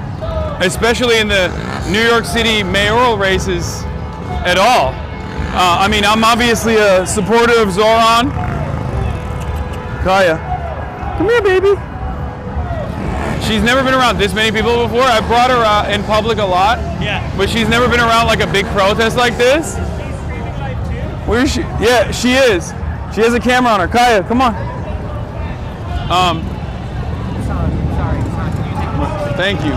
especially in the New York City mayoral races at all. I mean, I'm obviously a supporter of Zoran. Kaya, come here, baby. She's never been around this many people before. I brought her out in public a lot. Yeah. But she's never been around like a big protest like this. Where is she? Yeah, she is. She has a camera on her. Kaya, come on. Thank you.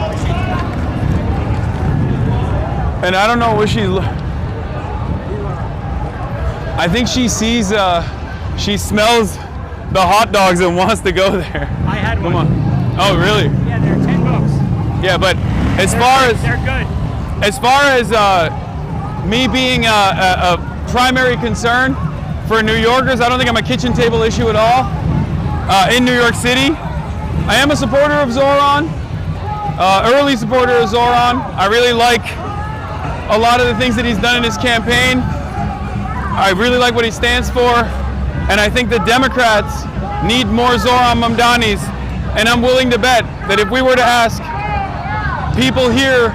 And I don't know where she. I think she sees. She smells the hot dogs and wants to go there. I had one. Come on. Oh, really? Yeah, they're $10. Yeah, but as They're good. As far as me being a primary concern for New Yorkers, I don't think I'm a kitchen table issue at all. In New York City, I am a supporter of Zoran, early supporter of Zoran. I really like a lot of the things that he's done in his campaign. I really like what he stands for, and I think the Democrats need more Zoran Mamdanis. And I'm willing to bet that if we were to ask people here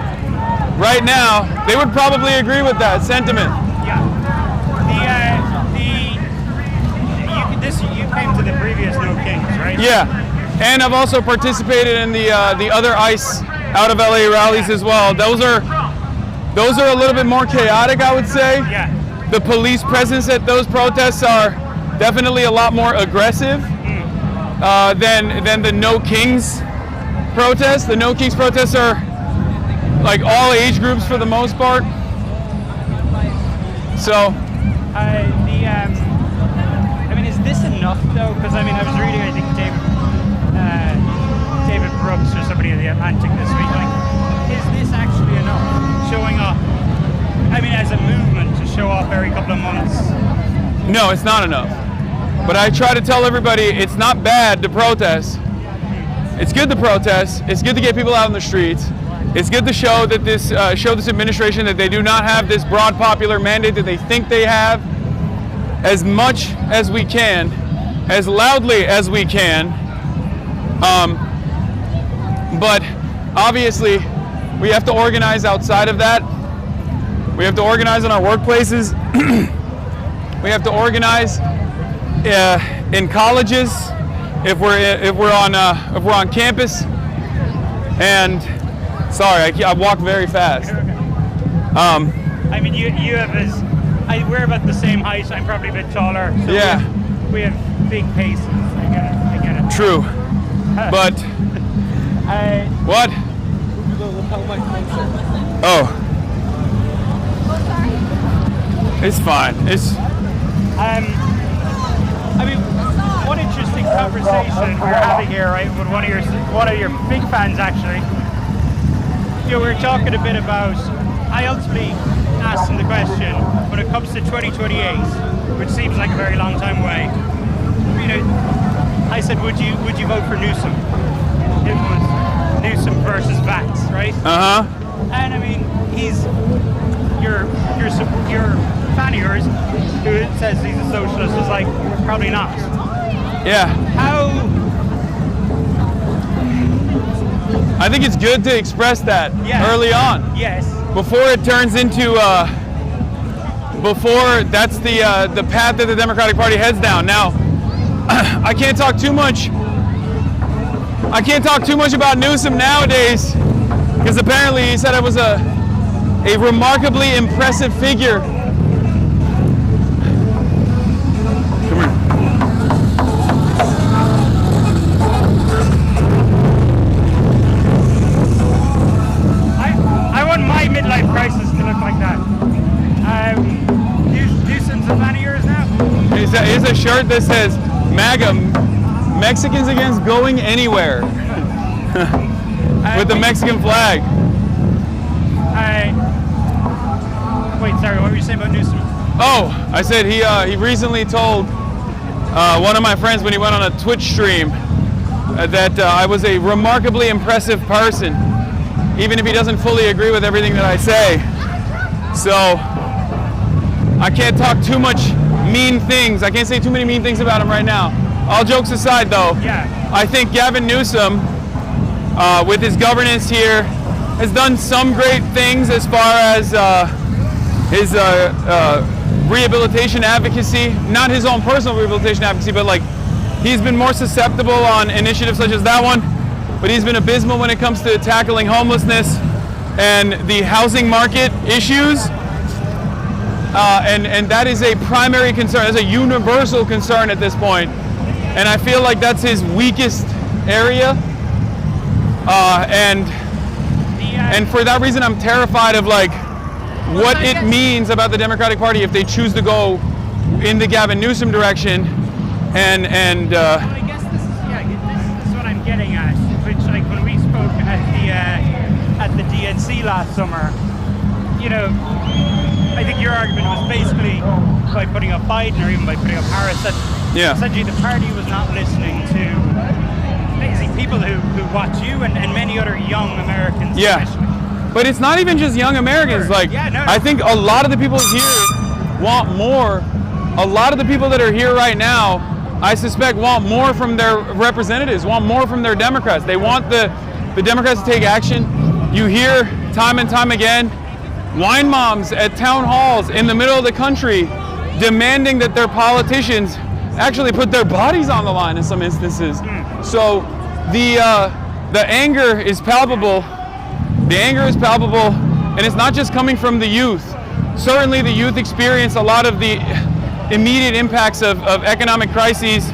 right now, they would probably agree with that sentiment. Yeah. You came to the previous Nokings, right? Yeah. And I've also participated in the other ICE out of LA rallies as well. Those are a little bit more chaotic, I would say. Yeah. The police presence at those protests are definitely a lot more aggressive. Than the No Kings protests. The No Kings protests are like all age groups for the most part. So, I mean, is this enough though? Because I mean, I was reading, I think David Brooks or somebody in the Atlantic this week. Like, is this actually enough? Showing up, I mean, as a movement to show up every couple of months. No, it's not enough. But I try to tell everybody it's not bad to protest. It's good to protest. It's good to get people out in the streets. It's good to show that this administration that they do not have this broad popular mandate that they think they have. As much as we can, as loudly as we can. But obviously, we have to organize outside of that. We have to organize in our workplaces. We have to organize in colleges, if we're on campus, and sorry, I walk very fast. I mean, you have we're about the same height. I'm probably a bit taller. So yeah, we have big paces. I get it. True, but what? Oh, it's fine. It's. I mean, one interesting conversation we're having here, right, with one of your big fans, actually. You know, we were talking a bit about. I ultimately asked him the question: when it comes to 2028, which seems like a very long time away, you know, I said, would you vote for Newsom? It was Newsom versus Vance, right? And I mean, he's your fan of yours who says he's a socialist is like, probably not. Yeah. I think it's good to express that early on. Yes. Before it turns into, before that's the path that the Democratic Party heads down. Now, I can't talk too much about Newsom nowadays, because apparently he said I was a remarkably impressive figure. Come here. I want my midlife crisis to look like that. Newsom's a fan of yours now? Here's a shirt that says MAGA, Mexicans against going anywhere. With the Mexican flag. Wait, sorry, what were you saying about Newsom? Oh, I said he recently told one of my friends when he went on a Twitch stream that I was a remarkably impressive person, even if he doesn't fully agree with everything that I say. So I can't talk too much mean things. I can't say too many mean things about him right now. All jokes aside, though, I think Gavin Newsom, with his governance here, has done some great things as far as his rehabilitation advocacy. Not his own personal rehabilitation advocacy, but like he's been more susceptible on initiatives such as that one. But he's been abysmal when it comes to tackling homelessness and the housing market issues. And that is a primary concern, that's a universal concern at this point. And I feel like that's his weakest area. And for that reason, I'm terrified of like what it means about the Democratic Party if they choose to go in the Gavin Newsom direction. Well, I guess this is what I'm getting at. Which, like, when we spoke at the DNC last summer, you know, I think your argument was basically by putting up Biden or even by putting up Harris that essentially the party was not listening to basically people who watch you and many other young Americans. Especially. But it's not even just young Americans. Like, I think a lot of the people here want more. A lot of the people that are here right now, I suspect, want more from their representatives, want more from their Democrats. They want the Democrats to take action. You hear time and time again wine moms at town halls in the middle of the country demanding that their politicians actually put their bodies on the line in some instances. So the anger is palpable. The anger is palpable, and it's not just coming from the youth. Certainly the youth experience a lot of the immediate impacts of economic crises,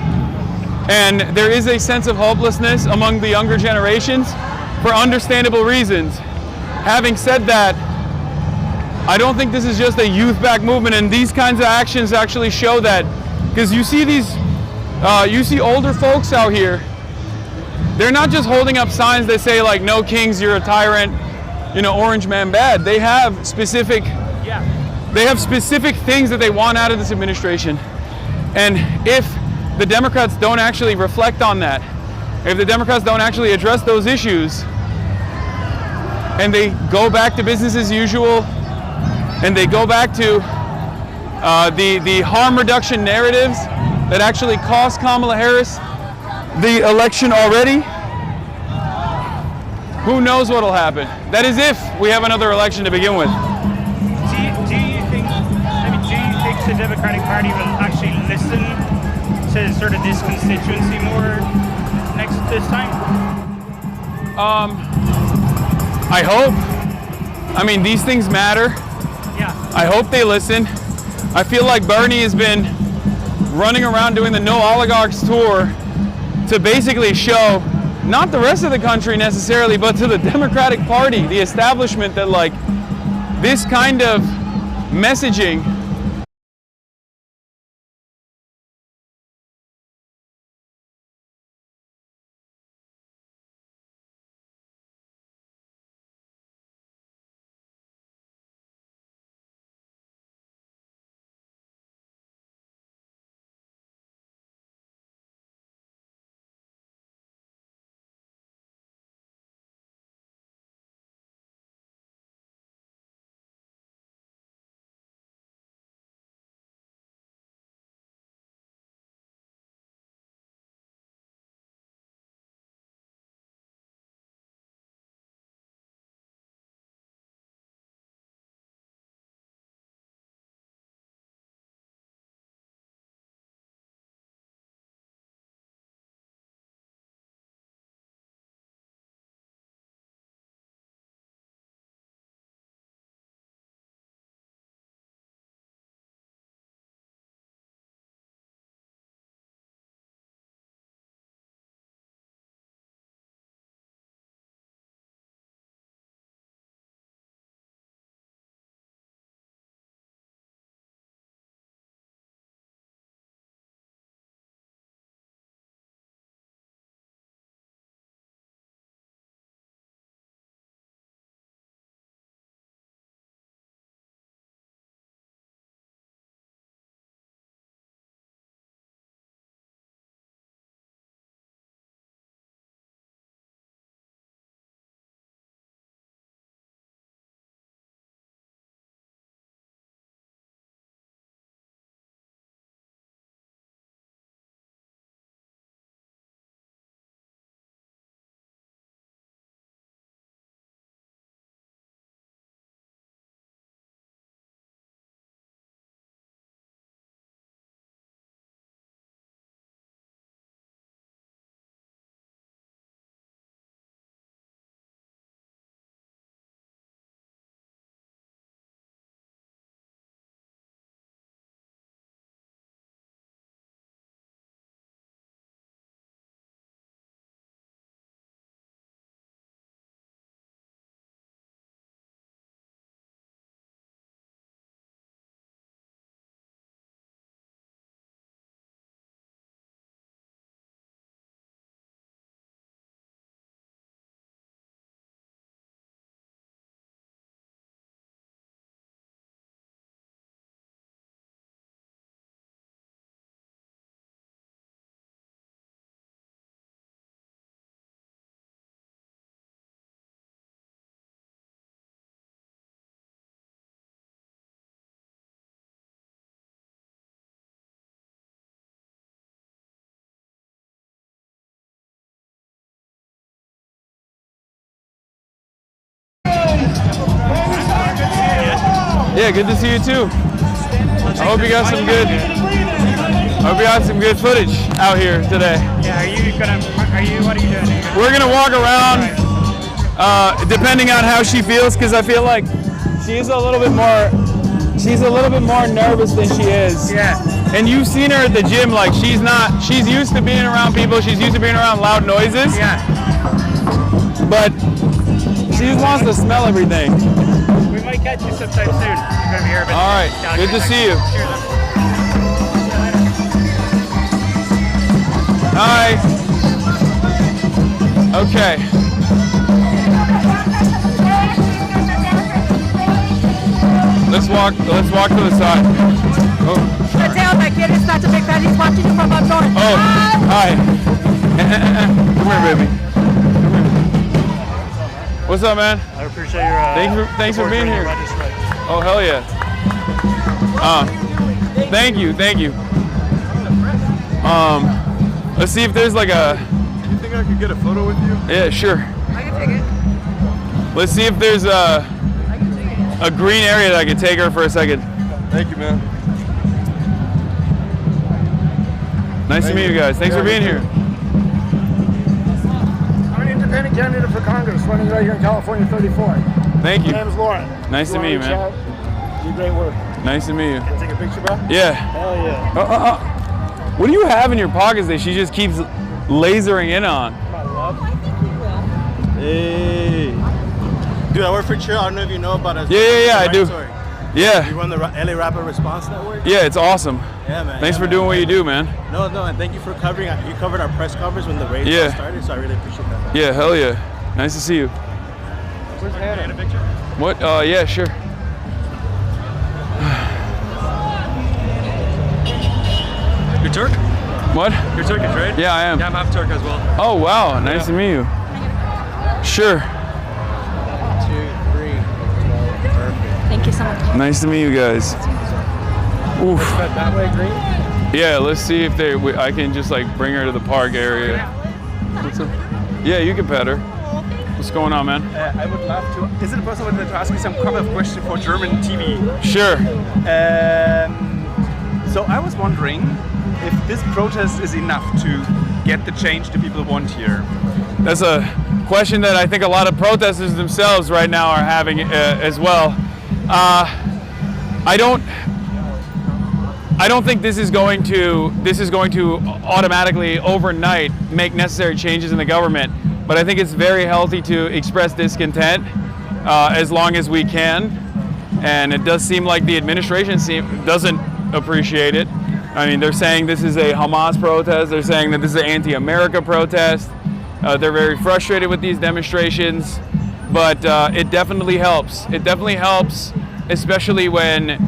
and there is a sense of hopelessness among the younger generations for understandable reasons. Having said that, I don't think this is just a youth-backed movement, and these kinds of actions actually show that, because you see you see older folks out here. They're not just holding up signs that say like "No Kings, you're a tyrant," you know, "Orange man bad." They have specific things that they want out of this administration, and if the Democrats don't actually reflect on that, if the Democrats don't actually address those issues, and they go back to business as usual, and they go back to the harm reduction narratives that actually cost Kamala Harris the election already, who knows what'll happen. That is if we have another election to begin with. Do you think the Democratic Party will actually listen to sort of this constituency more this time? I hope. I mean, these things matter. Yeah. I hope they listen. I feel like Bernie has been running around doing the No Oligarchs tour to basically show, not the rest of the country necessarily, but to the Democratic Party, the establishment, that like this kind of messaging Yeah, good to see you too. I hope you got some good. I hope you got some good footage out here today. Yeah, what are you doing? We're gonna walk around, depending on how she feels, because I feel like she's a little bit more nervous than she is. Yeah. And you've seen her at the gym, like she's used to being around people, she's used to being around loud noises. Yeah. But she wants to smell everything. We might catch you sometime soon. You're gonna be here, but all right, good to see you. Hi. Okay. Let's walk to the side. Oh. Mateo, my kid is such a big fan. He's watching you from outdoors. Oh, hi. Come here, baby. Come here. What's up, man? I appreciate your thanks for being here. Oh, hell yeah. Thank you. Let's see if there's like a... Do you think I could get a photo with you? Yeah, sure. I can take it. Let's see if there's a green area that I could take her for a second. Thank you, man. Nice to meet you guys. Thanks for being here. I'm an independent candidate for Congress, running right here in California 34. Thank you. My name is Lauren. Nice to meet you, man. You do great work. Nice to meet you. Can I take a picture, bro? Yeah. Hell yeah. What do you have in your pockets that she just keeps lasering in on? Hey. Dude, I work for Chill. I don't know if you know about us. Yeah, I do. Story. Yeah. You run the LA Rapid Response Network? Yeah, it's awesome. Yeah, man. Thanks for doing what you do, man. No, and thank you for covering. You covered our press conference when the race started, so I really appreciate that. Yeah, hell yeah. Nice to see you. Where's Hannah? A picture? What? Yeah, sure. You're Turk? What? You're Turkish, right? Yeah, I am. Yeah, I'm half Turk as well. Oh, wow. Nice to meet you. Sure. 1, 2, 3. Perfect. Thank you so much. Nice to meet you guys. Oof. That way, green? Yeah, let's see if I can just like bring her to the park area. What's up? Yeah, you can pet her. What's going on, man? I would love to. Is it possible to ask you some kind of question for German TV? Sure. So I was wondering if this protest is enough to get the change the people want here. That's a question that I think a lot of protesters themselves right now are having as well. I don't think this is going to automatically overnight make necessary changes in the government, but I think it's very healthy to express discontent as long as we can. And it does seem like the administration doesn't appreciate it. I mean, they're saying this is a Hamas protest. They're saying that this is an anti-America protest. They're very frustrated with these demonstrations, but it definitely helps. It definitely helps, especially when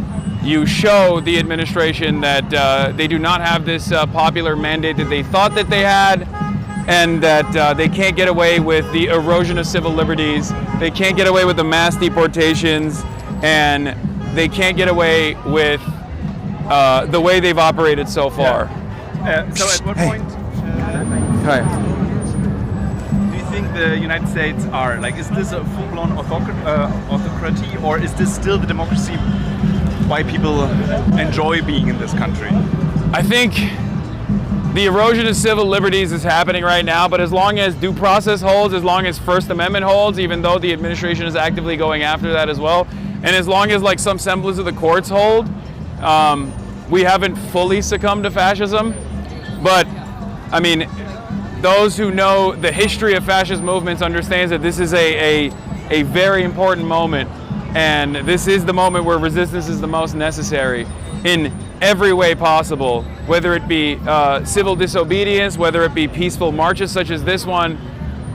you show the administration that they do not have this popular mandate that they thought that they had, and that they can't get away with the erosion of civil liberties. They can't get away with the mass deportations, and they can't get away with the way they've operated so far. So at what point do you think the United States are, like, is this a full-blown autocracy, or is this still the democracy why people enjoy being in this country? I think the erosion of civil liberties is happening right now, but as long as due process holds, as long as First Amendment holds, even though the administration is actively going after that as well, and as long as like some semblance of the courts hold, we haven't fully succumbed to fascism. But I mean, those who know the history of fascist movements understands that this is a very important moment, and this is the moment where resistance is the most necessary in every way possible, whether it be civil disobedience, whether it be peaceful marches such as this one,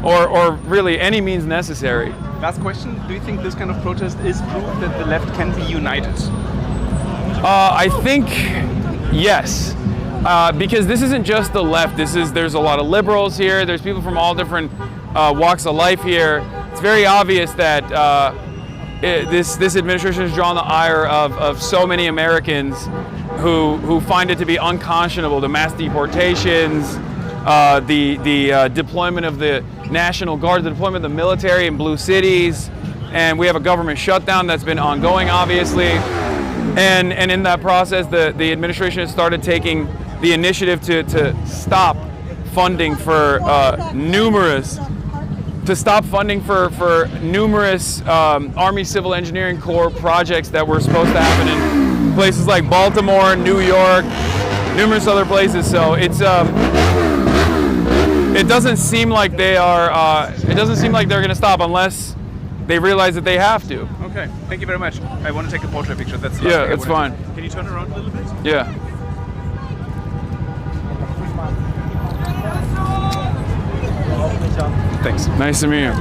or really any means necessary. Last question, do you think this kind of protest is proof that the left can be united? I think yes, because this isn't just the left. There's a lot of liberals here. There's people from all different walks of life here. It's very obvious that this administration has drawn the ire of so many Americans who find it to be unconscionable, the mass deportations, the deployment of the National Guard, the deployment of the military in blue cities, and we have a government shutdown that's been ongoing, obviously. And in that process, the administration has started taking the initiative to stop funding for numerous Army Civil Engineering Corps projects that were supposed to happen in places like Baltimore, New York, numerous other places. So it's it doesn't seem like they are. It doesn't seem like they're going to stop unless they realize that they have to. Okay, thank you very much. I want to take a portrait picture. That's yeah, it's fine. Can you turn around a little bit? Yeah. Thanks. Nice to meet you.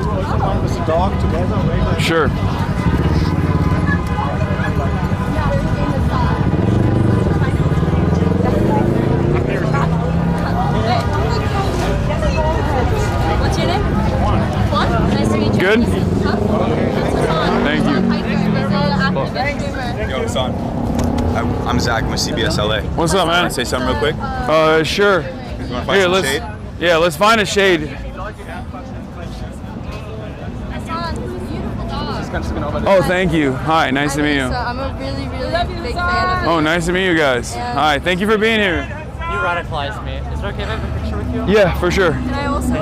Sure. What's your name? Juan. Nice to meet you. Good? Huh? Thank you. Yo, Hasan. I'm Zach. I'm with CBS LA. What's up, man? Want to say something real quick? Sure. You want to find some shade? Yeah, let's find a shade. Oh, thank you. Hi, nice to meet you. I'm a really big fan of Oh, nice to meet you guys. Hi, thank you for being here. You radicalized me. Is it okay if I have a picture with you? Yeah, for sure. Can I also?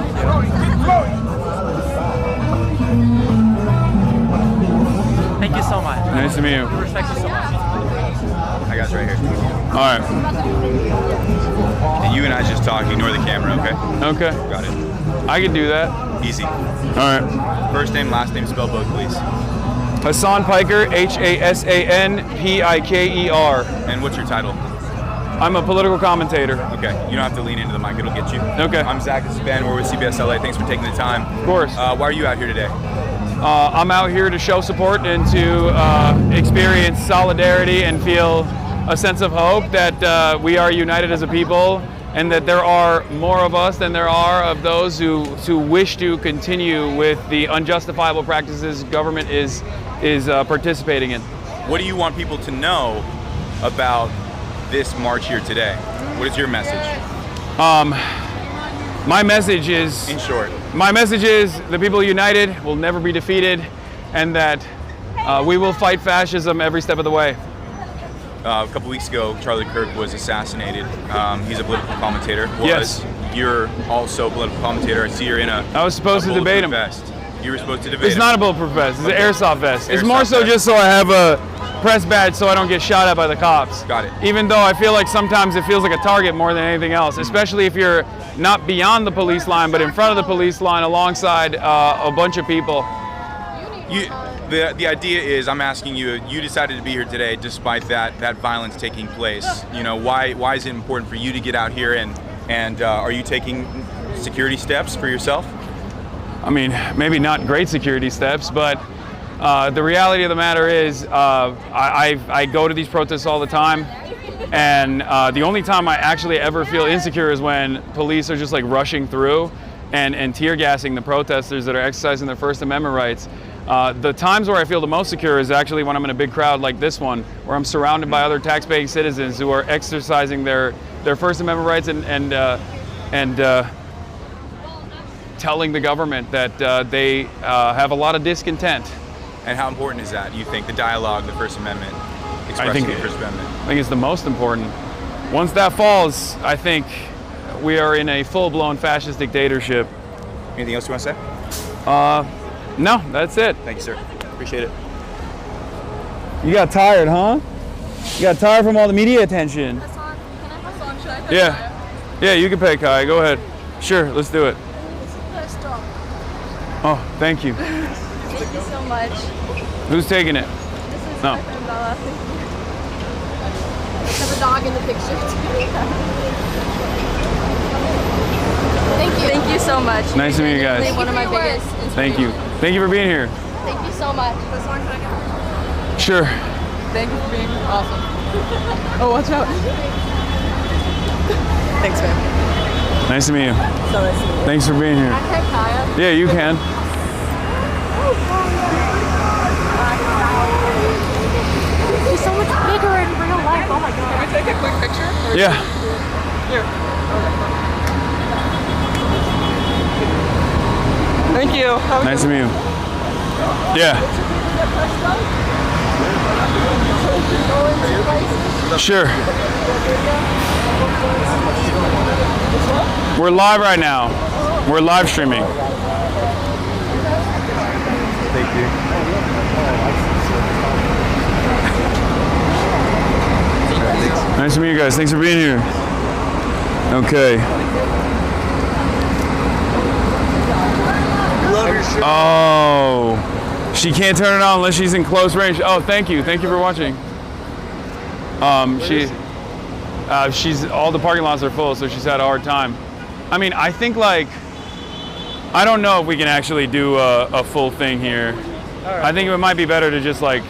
Thank you so much. Nice to meet you. I respect you so much. I got you right here. All right. And you and I just talk. Ignore the camera, okay? Okay. Got it. I can do that. Easy. All right. First name, last name, spell both, please. Hasan Piker, HasanPiker. And what's your title? I'm a political commentator. Okay. You don't have to lean into the mic. It'll get you. Okay. I'm Zach. This is Ben. We're with CBS LA. Thanks for taking the time. Of course. Why are you out here today? I'm out here to show support and to experience solidarity and feel a sense of hope that we are united as a people and that there are more of us than there are of those who wish to continue with the unjustifiable practices government is participating in. What do you want people to know about this march here today? What is your message? My message is, in short, my message is the people united will never be defeated, and that we will fight fascism every step of the way. A couple weeks ago, Charlie Kirk was assassinated. He's a political commentator. Yes. You're also a political commentator. I see you're in a. I was supposed to debate him. Vest. You were supposed to debate him. It's not a bulletproof vest. It's an airsoft vest. It's Airsoft more so vest. just so I have a press badge so I don't get shot at by the cops. Got it. Even though I feel like sometimes it feels like a target more than anything else, especially if you're not beyond the police line, but in front of the police line alongside a bunch of people. The idea is, I'm asking you, you decided to be here today despite that violence taking place. You know, why is it important for you to get out here and are you taking security steps for yourself? I mean, maybe not great security steps, but the reality of the matter is I go to these protests all the time, and the only time I actually ever feel insecure is when police are just like rushing through and tear gassing the protesters that are exercising their First Amendment rights. The times where I feel the most secure is actually when I'm in a big crowd like this one, where I'm surrounded by other tax-paying citizens who are exercising their First Amendment rights and telling the government that they have a lot of discontent. And how important is that, you think, the dialogue, the First Amendment, expressing the First Amendment? I think it's the most important. Once that falls, I think we are in a full-blown fascist dictatorship. Anything else you want to say? No, that's it. Thank you, sir. Appreciate it. You got tired, huh? You got tired from all the media attention. Yeah. Yeah, you can pay Kai. Go ahead. Sure, let's do it. Oh, thank you. Thank you so much. Who's taking it? This is No. my friend Bella. Have a dog in the picture too. Thank you. Thank you so much. Nice to meet you guys. You're one of my biggest inspirations. Thank you. Thank you for being here. Thank you so much. Sure. Thank you for being awesome. Oh, watch out. Thanks, man. Nice to meet you. So nice to meet you. Thanks for being here. Can I pet Kaya? Yeah, you can. She's so much bigger in real life. Oh my god. Can we take a quick picture? Yeah. Here. Thank you. Nice to meet you. Yeah. Sure. We're live right now. We're live streaming. Thank you. Nice to meet you guys. Thanks for being here. Okay. Oh, she can't turn it on unless she's in close range. Oh, thank you. Thank you for watching. She's all the parking lots are full, so she's had a hard time. I mean, I think like, I don't know if we can actually do a full thing here. Right. I think it might be better to just like,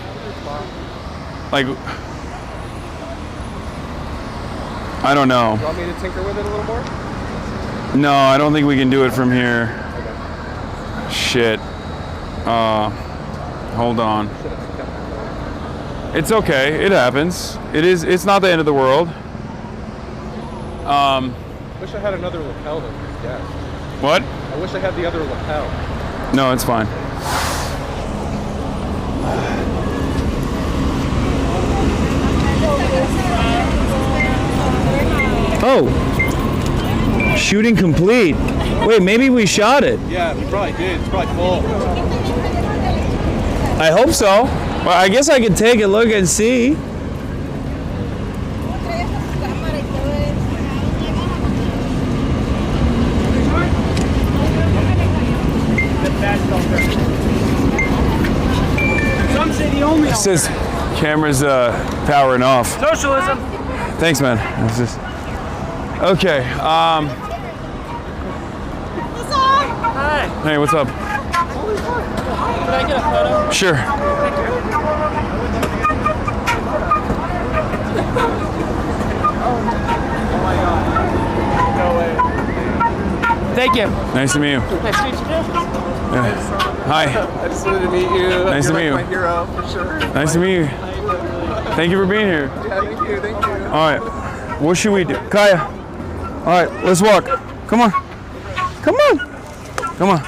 I don't know. You want me to tinker with it a little more? No, I don't think we can do it from here. Okay. Shit. Hold on. It's okay. It happens. It's not the end of the world. Wish I had another lapel though. Yeah. What? I wish I had the other lapel. No, it's fine. Oh, shooting complete. Wait, maybe we shot it. Yeah, we probably did. It's probably full. I hope so. Well, I guess I could take a look and see. It says camera's powering off. Socialism. Thanks, man. It's just okay. Hi. Hey, what's up? Can I get a photo? Sure. Thank you. Nice to meet you. Nice to meet you too. Yeah. Hi. I just wanted to meet you. Nice to meet you. My hero for sure. Nice to meet you. Thank you for being here. Yeah, thank you. Thank you. All right. What should we do? Kaya. All right, let's walk. Come on. Come on. Come on.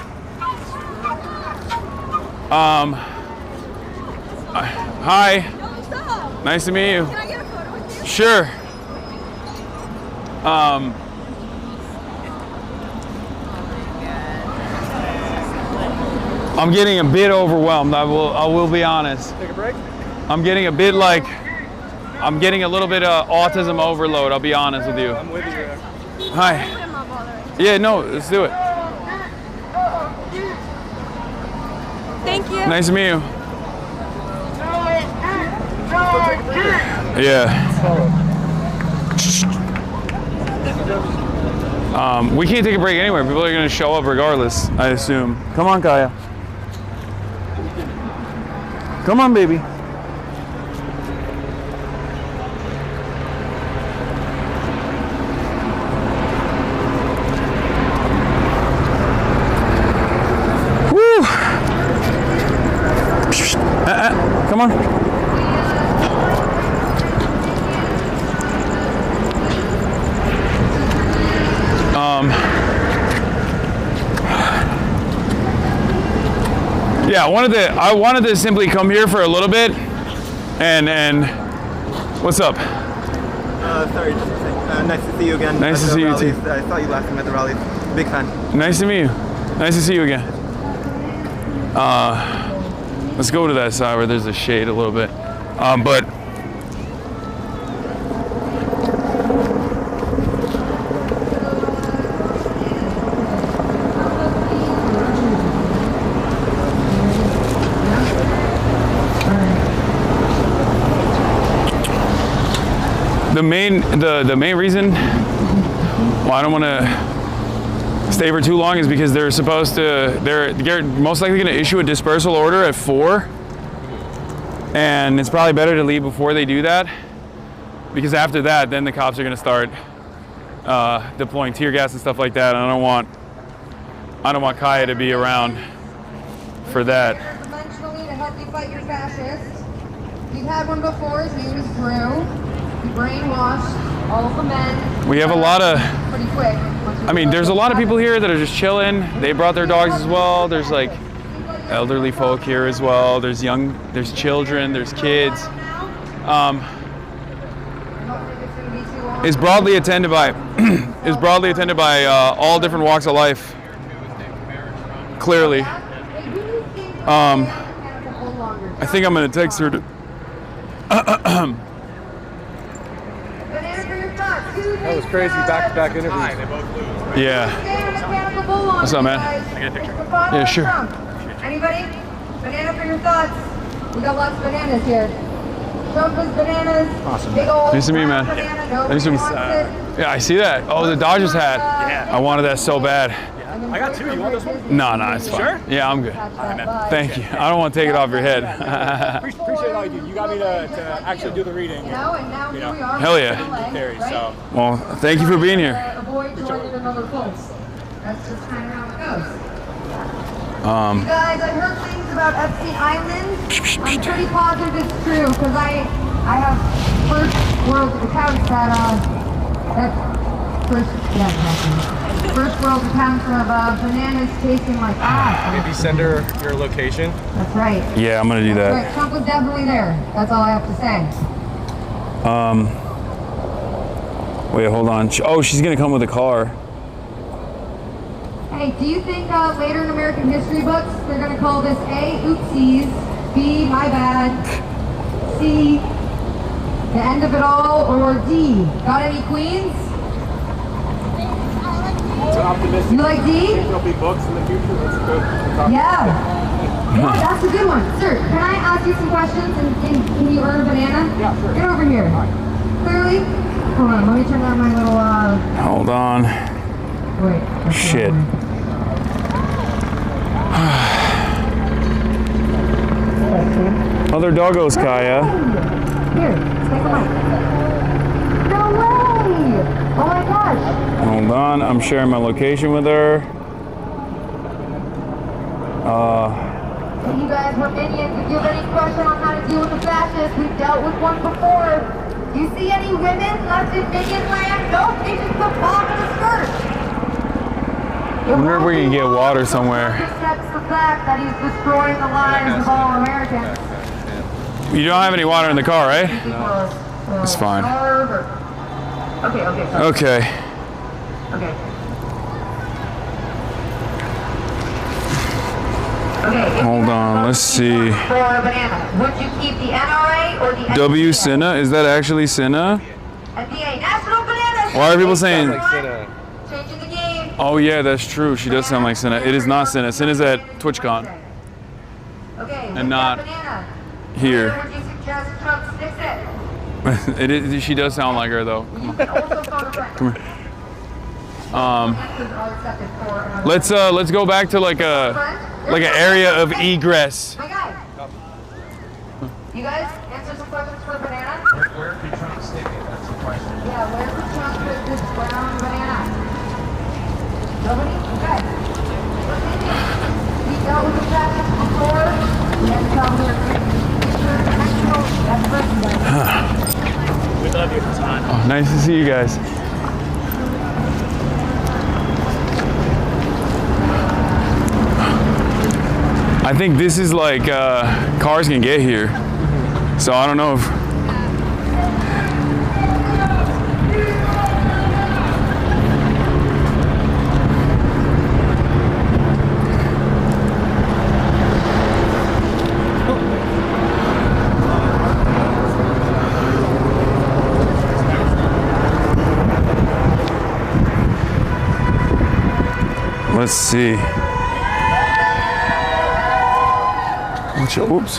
Hi. Nice to meet you. Can I get a photo with you? Sure. I'm getting a bit overwhelmed. I will be honest. Take a break? I'm getting a bit like, I'm getting a little bit of autism overload, I'll be honest with you. I'm with you. Hi. Yeah, no, let's do it. Thank you. Nice to meet you. Yeah. We can't take a break anywhere. People are going to show up regardless, I assume. Come on, Kaya. Come on, baby. Woo! Come on. Yeah, I wanted to simply come here for a little bit, and what's up? Sorry, just a sec. Nice to see you again. Nice to see you too. I saw you last time at the rally. Big fan. Nice to meet you. Nice to see you again. Let's go to that side where there's a shade a little bit, but. The main reason why I don't want to stay for too long is because they're most likely going to issue a dispersal order at 4, and it's probably better to leave before they do that, because after that, then the cops are going to start deploying tear gas and stuff like that. And I don't want Kaya to be around for that. Eventually, to help you fight your fascists. We've had one before. His name is Drew. We brainwashed all of the men. We have a lot of, pretty quick. I mean, there's a lot of people here that are just chilling. They brought their dogs as well. There's like, elderly folk here as well. There's children, there's kids. It's broadly attended by all different walks of life. Clearly. I think I'm gonna text her to. That was crazy, back-to-back interviews. Yeah. What's up, man? I get a picture. Yeah, sure. Anybody? Banana for your thoughts. We got lots of bananas here. Trump is bananas. Awesome. Big old Nice to meet you, man. Nice to meet you. Yeah, I see that. Oh, the Dodgers hat. Yeah. I wanted that so bad. I got two. You want this one? No, it's fine. Sure? Yeah, I'm good. Thank you. I don't want to take it off your head. Appreciate all you do. You got me to actually do the reading. You know, Hell yeah. So. Well, thank you for being here. Avoid joining another cult. That's just kind of how it goes. You Um, guys, I've heard things about Epstein Island. I'm pretty positive it's true because I have first world accounts first world accounts of bananas tasting like ass. Maybe send her your location. That's right. Yeah, I'm gonna do that. Right, Trump was definitely there. That's all I have to say. Wait, hold on. Oh, she's gonna come with a car. Hey, do you think later in American history books they're gonna call this A, oopsies, B, my bad, C, the end of it all, or D, got any queens? It's optimistic. You like D? There'll be books in the future. That's good. Yeah, that's a good one. Sir, can I ask you some questions and can you earn a banana? Yeah, sure. Get over here. Clearly? Hold on, let me turn on my little, Hold on. wait. Shit. Other doggos, Kaya. Here, take a mic. No way! Oh my gosh! Hold on, I'm sharing my location with her. If you guys were minions, if you have any question on how to deal with the fascists, we've dealt with one before. Do you see any women left in minion land? No, they just put bomb in the skirt. I wonder if we can get water somewhere. Accepts the fact that he's destroying the lives of all Americans. You don't have any water in the car, right? It's fine. Okay. Okay. Hold on, let's see. For a banana, would you keep the NRA or the W Sinna? Is that actually Sinna? NDA? National Banana. Why are people saying? Changing the game. Oh yeah, that's true. She does sound like Sinna. It is not Sinna. Sinna's at TwitchCon. Okay. And not here. Would you suggest Trump sticks it? It is. She does sound like her though. Come here. Let's go back to like an area of egress. My guy. You guys answer some questions for the banana? Where could Trump stick it? That's the question. Yeah, where could Trump put this brown banana? Nobody? Okay. We dealt with the fascists before. We had to come here. We love you, Hasan. Oh, nice to see you guys. I think this is like cars can get here, so I don't know if. Let's see. Oops.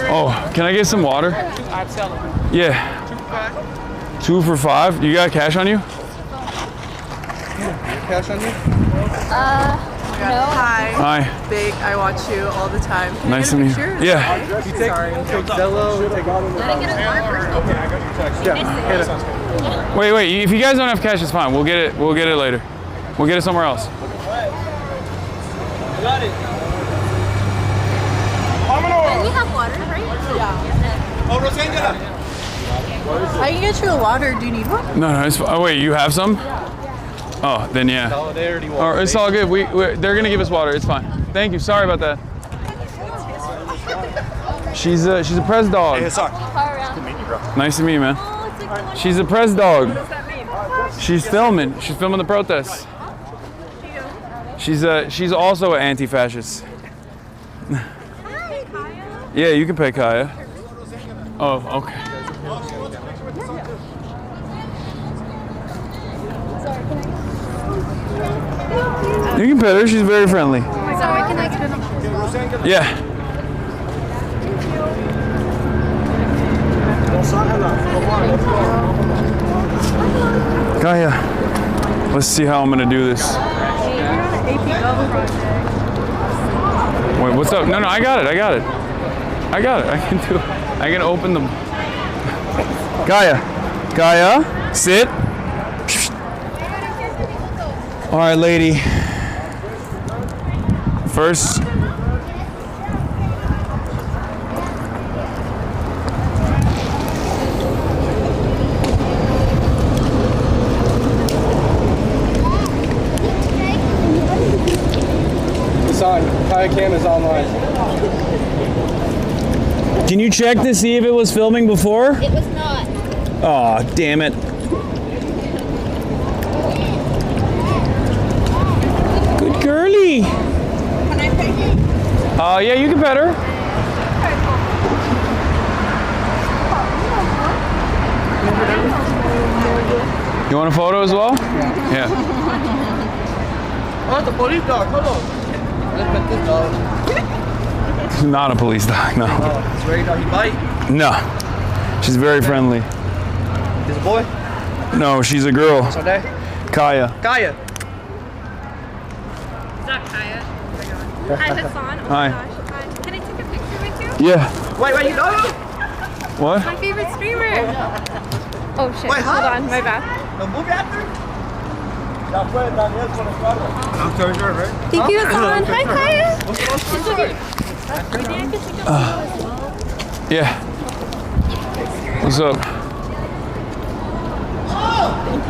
Oh, can I get some water? I'm selling. Yeah. 2 for $5. You got cash on you? Cash on you? No. Hi. Big, I watch you all the time. Can Nice I to get a meet you. picture? Yeah. Okay. You take Zello, take Did I get a card first? Okay, I got your text. Yeah. Wait. If you guys don't have cash, it's fine. We'll get it later. We'll get it somewhere else. Got it. And you have water, right? Yeah. Oh, Rosangela. I can get you a water. Do you need one? No, it's fine. Oh, wait, you have some? Oh, then yeah. Solidarity water. All right, it's all good. They're gonna give us water. It's fine. Thank you. Sorry about that. She's a press dog. Hey, Hasan. Nice to meet you, bro. Nice to meet you, man. She's a press dog. She's filming. She's filming the protests. She's also an anti-fascist. Yeah, you can pay Kaya. Oh, okay. You can pet her. She's very friendly. Sorry, can I get a Yeah. Kaya, let's see how I'm gonna do this. Wait, what's up? No, I got it. I can do it. I can open them. Kaya, sit. All right, lady. First. Kaya cam is online. Can you check to see if it was filming before? It was not. Oh, damn it. Good girly. Can I pet you? Yeah, you can pet her. You want a photo as well? Yeah. Oh, it's a police dog. Hold on. Let's pet this dog. She's not a police dog, no. Oh, it's ready to bite. No. She's very friendly. He's a boy? No, she's a girl. What's her name? Kaya. Kaya. Is that Kaya? Hi, Hasan. Oh Hi. my gosh. Hi. Can I take a picture with you? Yeah. Wait, you know? What? My favorite streamer. Oh shit. Wait, hold on. My bad. The movie actor? Thank you, Hasan. Hi, Kaya. Yeah. What's up?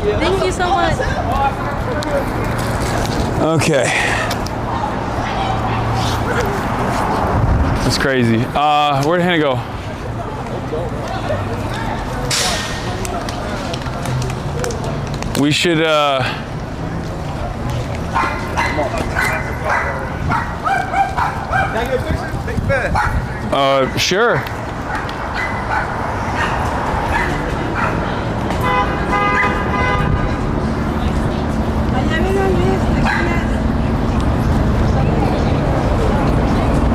Thank you so much. Okay. That's crazy. Where'd Hannah go? We should, sure.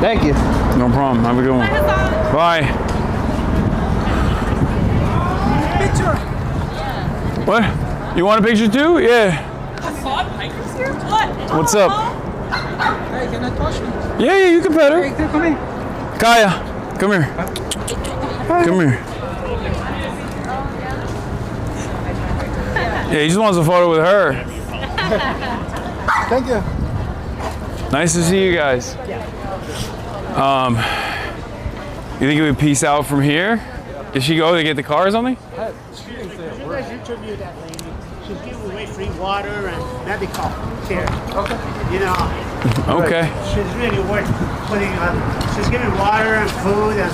Thank you. No problem. Have a good one. Bye. Picture. What? You want a picture too? Yeah. Hasan, Piker's here? What? What's up? Hey, can I touch you? Yeah, you can pet her. Hey, come here. Kaya, come here. Come here. Yeah, he just wants a photo with her. Thank you. Nice to see you guys. You think we would peace out from here? Did she go to get the car or something? You guys interview that lady. She's giving away free water and medical care. Okay. You know. Okay. She's really worth putting on. She's giving water and food and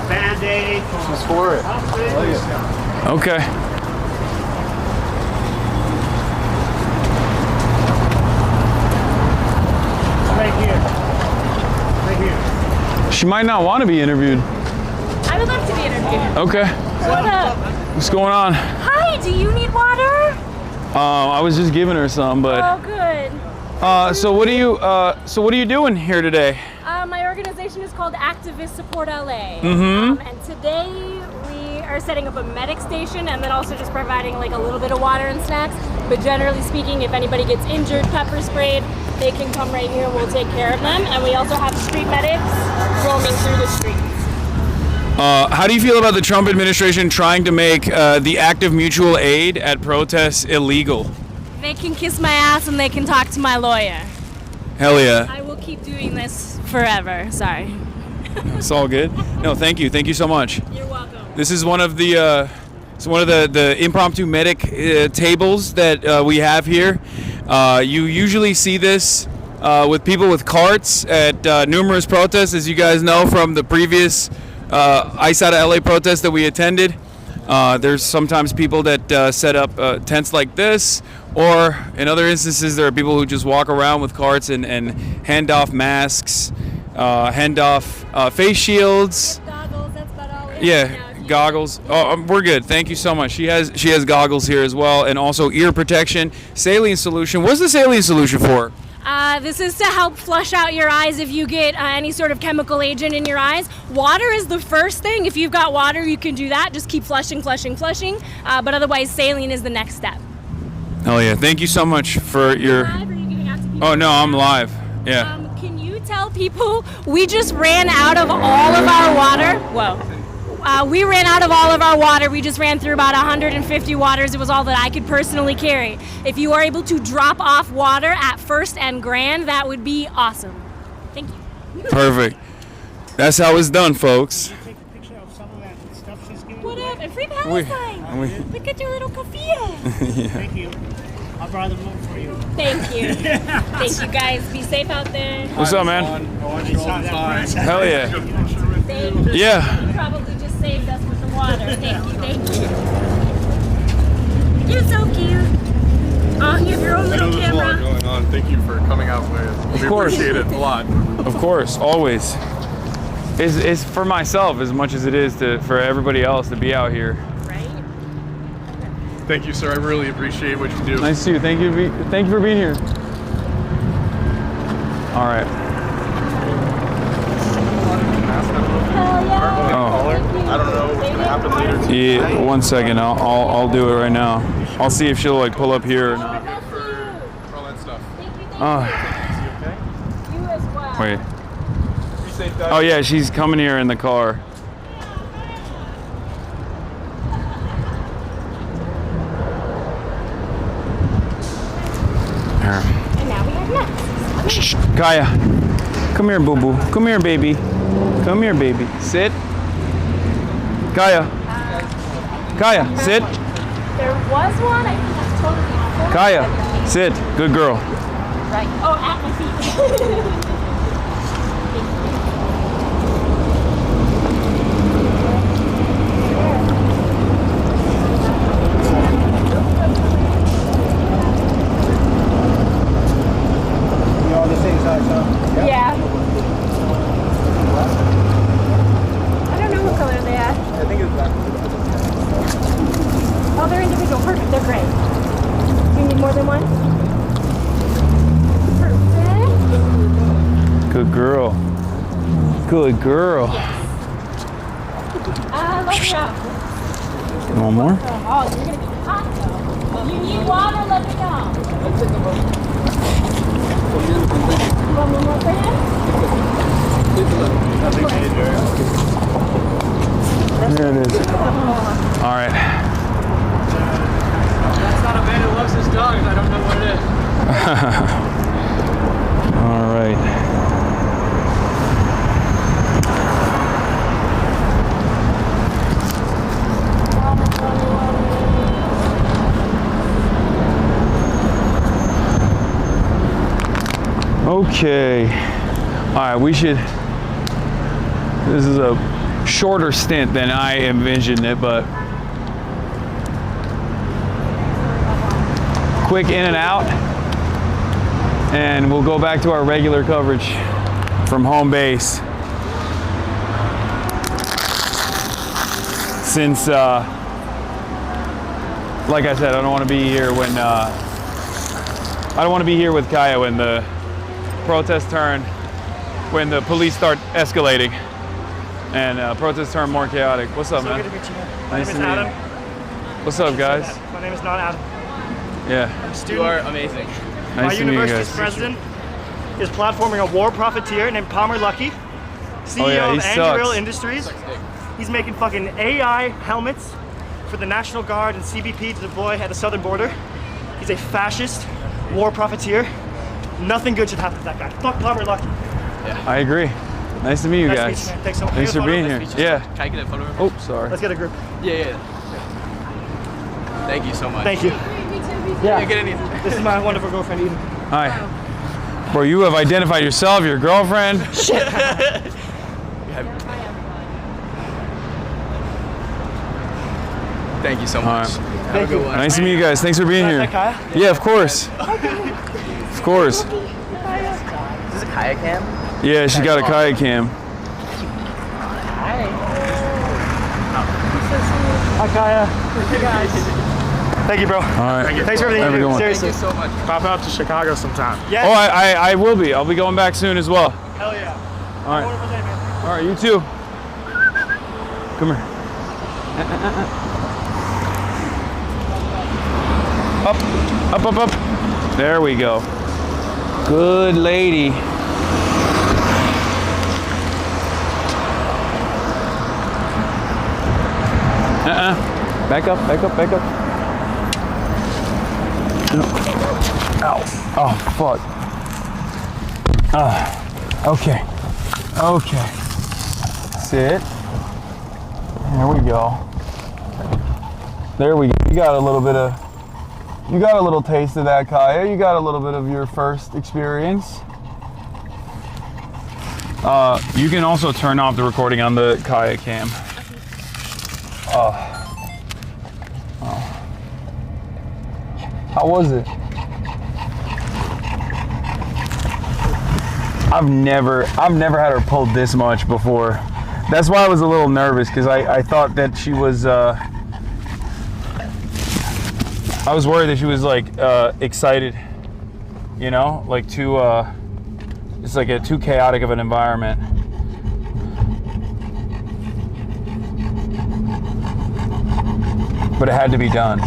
Band-Aid. She's for it. Okay. Right here. Right here. She might not want to be interviewed. I would love to be interviewed. Okay. What up? What's going on? Hi, do you need water? I was just giving her some, but. Oh, good. So what are you doing here today? My organization is called Activist Support LA. Mm-hmm. And today we are setting up a medic station and then also just providing like a little bit of water and snacks. But generally speaking, if anybody gets injured, pepper sprayed, they can come right here and we'll take care of them. And we also have street medics roaming through the streets. How do you feel about the Trump administration trying to make the active mutual aid at protests illegal? They can kiss my ass and they can talk to my lawyer. Hell yeah. I will keep doing this forever. Sorry. It's all good. No, thank you. Thank you so much. You're welcome. This is one of the It's one of the impromptu medic tables that we have here. You usually see this with people with carts at numerous protests, as you guys know from the previous ICE out of LA protest that we attended. There's sometimes people that set up tents like this, or in other instances there are people who just walk around with carts and hand off masks, hand off face shields. Goggles, that's about all we have Yeah, now. goggles. Oh, we're good. Thank you so much. She has goggles here as well, and also ear protection. Saline solution. What's the saline solution for? This is to help flush out your eyes if you get any sort of chemical agent in your eyes. Water is the first thing. If you've got water, you can do that. Just keep flushing. But otherwise, saline is the next step. Oh yeah. Thank you so much for your. Live, or are you giving out to people? Oh no, I'm live. Yeah. Can you tell people we just ran out of all of our water? Whoa. We ran out of all of our water. We just ran through about 150 waters. It was all that I could personally carry. If you are able to drop off water at First and Grand, that would be awesome. Thank you. Perfect. That's how it's done, folks. What up? And free Palestine. Look at your little kafia. Thank you. I'll draw them up for you. Thank you. Thank you, guys. Be safe out there. What's up, man? Hell yeah. Yeah. You probably just saved us with the water. Thank you. You're so cute. Oh, you have your own little There's a lot camera. going on. Thank you for coming out with. We appreciate it a lot. Of course, always. It's for myself as much as it is for everybody else to be out here. Thank you, sir. I really appreciate what you do. Nice to see you. Thank you for being here. All right. I don't know what's gonna happen later. Yeah, 1 second. I'll do it right now. I'll see if she'll like pull up here. Or not. All that stuff. You as well. Wait. Oh yeah, she's coming here in the car. And now we have next. Kaya, come here, boo-boo. Come here, baby. Come here, baby. Sit. Kaya. Kaya, sit. There was one. I think that's totally. Kaya, sit. Good girl. Right. Oh, at my feet. Yeah. I don't know what color they are. I think it's black. Oh, they're individual. Perfect. They're great. Do you need more than one? Perfect. Good girl. Good girl. Let me know. One more? Oh, you're gonna be hot though. If you need water, let me know. You want one more for him? There it is. All right. That's not a man who loves his dogs. I don't know what it is. All right. Okay. All right, we should. This is a shorter stint than I envisioned it, but quick in and out, and we'll go back to our regular coverage from home base. Since, like I said, I don't want to be here when I don't want to be here with Kaya when the protests turn, when the police start escalating and protests turn more chaotic. What's up, man? Good to meet you. Nice to meet you. Adam. What's up, guys? My name is not Adam. Yeah. I'm a student. You are amazing. My Nice to meet you university's guys. president is platforming a war profiteer named Palmer Luckey, CEO Oh, yeah, he of Anti-Rail sucks. Industries. He's making fucking AI helmets for the National Guard and CBP to deploy at the southern border. He's a fascist war profiteer. Nothing good should happen to that guy. Fuck Palmer Luckey. I agree. Nice to meet you Nice to guys. meet you, man. Thanks so much. Thanks for being here. Nice to meet you. Yeah. Can I get a photo? Oh, sorry. Let's get a group. Yeah. Thank you so much. Thank you. Yeah, get anything. This is my wonderful girlfriend, Eden. Hi. Bro, you have identified yourself, your girlfriend. Shit. Thank you so much. Have a good one. Nice to meet you guys. Thanks for being here. Yeah, of course. Of course. Is this a kayak cam? Yeah, she got a kayak cam. Hi, Kaya. Hey, guys. Thank you, bro. All right. Thanks for everything Have a you good do. one. Seriously. Thank you so much. Pop out to Chicago sometime. Yes. Oh, I will be. I'll be going back soon as well. Hell yeah. All right. All right, you too. Come here. Up. There we go. Good lady. Back up. Ow. Oh, fuck. Okay. Sit. There we go. You got a little taste of that, Kaya. You got a little bit of your first experience. You can also turn off the recording on the Kaya cam. How was it? I've never had her pull this much before. That's why I was a little nervous, because I thought that she was I was worried that she was like excited, you know, like too it's like a too chaotic of an environment. But it had to be done.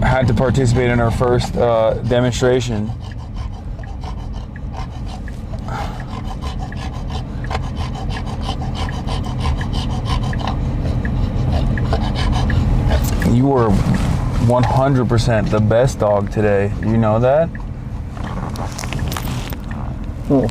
I had to participate in our first demonstration. You were 100% the best dog today. You know that? Oh.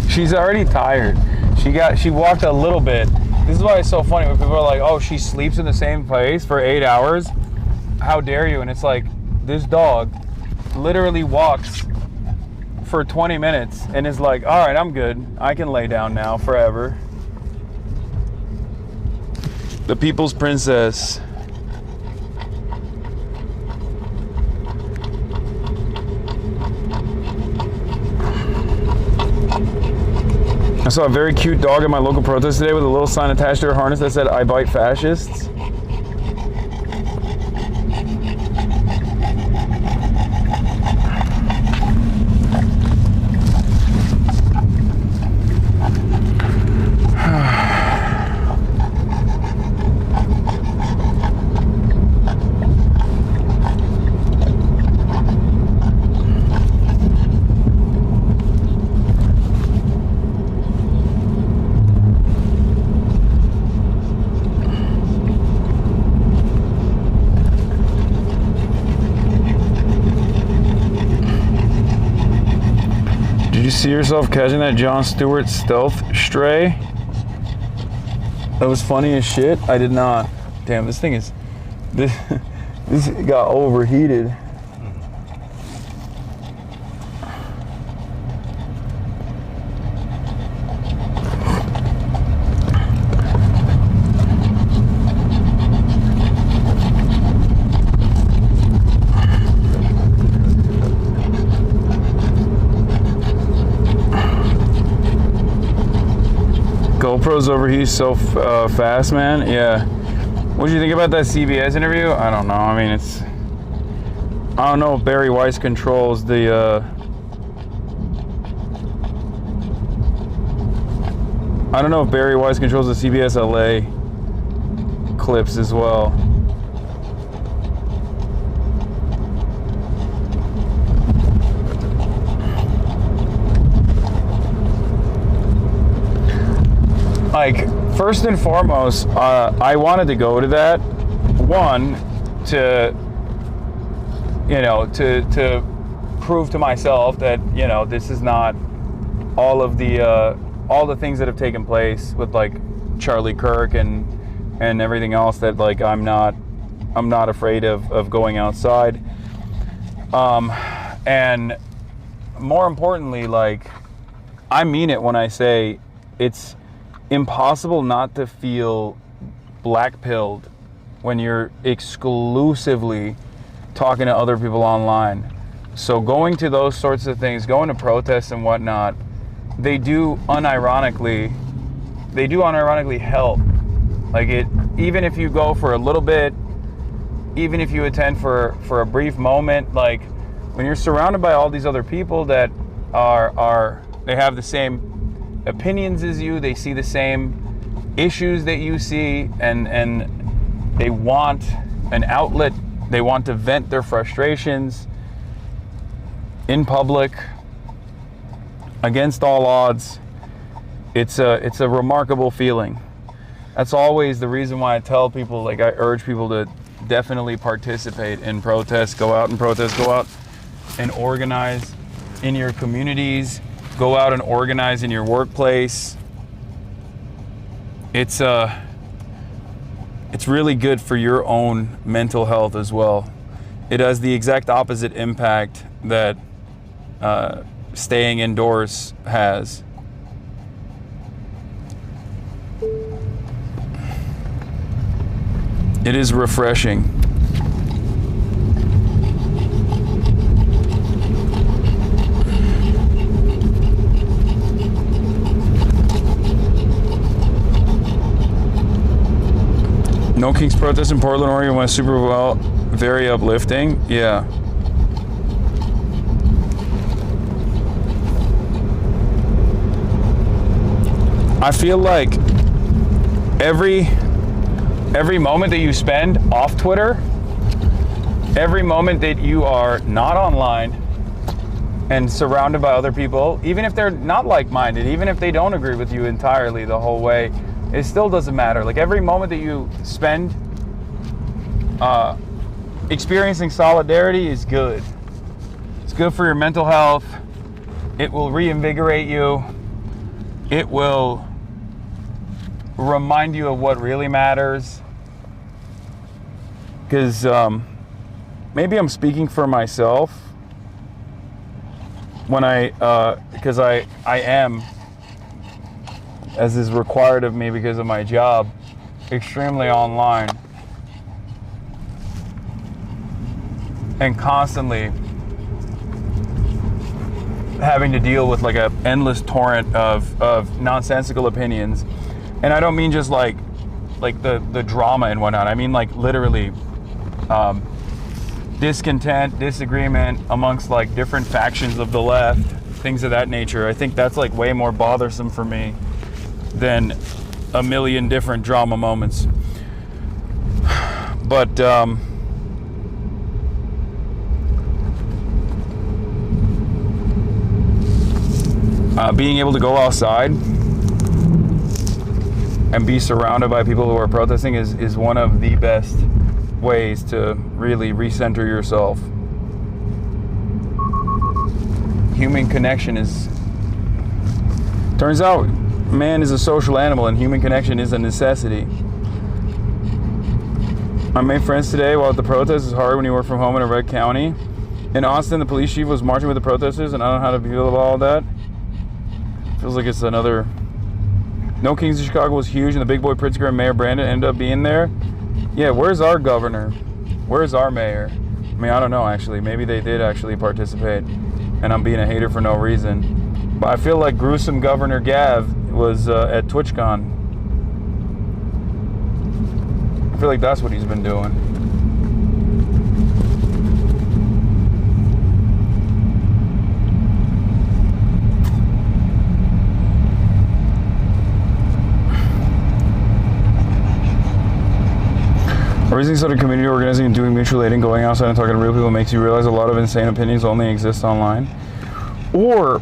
She's already tired. She walked a little bit. This is why it's so funny when people are like, oh, she sleeps in the same place for 8 hours. How dare you? And it's like, this dog literally walks for 20 minutes and is like, all right, I'm good. I can lay down now forever. The people's princess. I saw a very cute dog at my local protest today with a little sign attached to her harness that said, I bite fascists. See yourself catching that Jon Stewart stealth stray? That was funny as shit. I did not. Damn, this thing is this got overheated. GoPro's overheat so fast, man. Yeah. What did you think about that CBS interview? I don't know. I mean, I don't know if Barry Weiss controls the I don't know if Barry Weiss controls the CBS LA clips as well. Like, first and foremost, I wanted to go to that one, to to prove to myself that this is not all the things that have taken place with like Charlie Kirk and everything else, that like I'm not afraid of going outside. And more importantly, like, I mean it when I say it's impossible not to feel black-pilled when you're exclusively talking to other people online. So going to those sorts of things, going to protests and whatnot, they do unironically help. Like, it, even if you go for a little bit, even if you attend for a brief moment, like when you're surrounded by all these other people that they have the same opinions as you, they see the same issues that you see, and they want an outlet, they want to vent their frustrations in public against all odds. It's a remarkable feeling. That's always the reason why I tell people, like, I urge people to definitely participate in protests, go out and protest, go out and organize in your communities, go out and organize in your workplace. It's really good for your own mental health as well. It has the exact opposite impact that staying indoors has. It is refreshing. Nokings protest in Portland, Oregon went super well. Very uplifting. Yeah. I feel like every moment that you spend off Twitter, every moment that you are not online and surrounded by other people, even if they're not like-minded, even if they don't agree with you entirely the whole way, it still doesn't matter. Like, every moment that you spend experiencing solidarity is good. It's good for your mental health. It will reinvigorate you. It will remind you of what really matters. Because maybe I'm speaking for myself when because I am, as is required of me because of my job, extremely online and constantly having to deal with like an endless torrent of nonsensical opinions. And I don't mean just like the drama and whatnot. I mean like literally discontent, disagreement amongst like different factions of the left, things of that nature. I think that's like way more bothersome for me than a million different drama moments. But being able to go outside and be surrounded by people who are protesting is one of the best ways to really recenter yourself. Human connection turns out man is a social animal and human connection is a necessity. I made friends today while at the protest. It's hard when you work from home in a red county. In Austin, the police chief was marching with the protesters, and I don't know how to feel about all that. Feels like it's another... Nokings in Chicago was huge, and the big boy Pritzker and Mayor Brandon ended up being there. Yeah, where's our governor? Where's our mayor? I mean, I don't know, actually. Maybe they did actually participate, and I'm being a hater for no reason. But I feel like gruesome Governor Gav was at TwitchCon. I feel like that's what he's been doing. Raising sort of community organizing and doing mutual aid and going outside and talking to real people makes you realize a lot of insane opinions only exist online. Or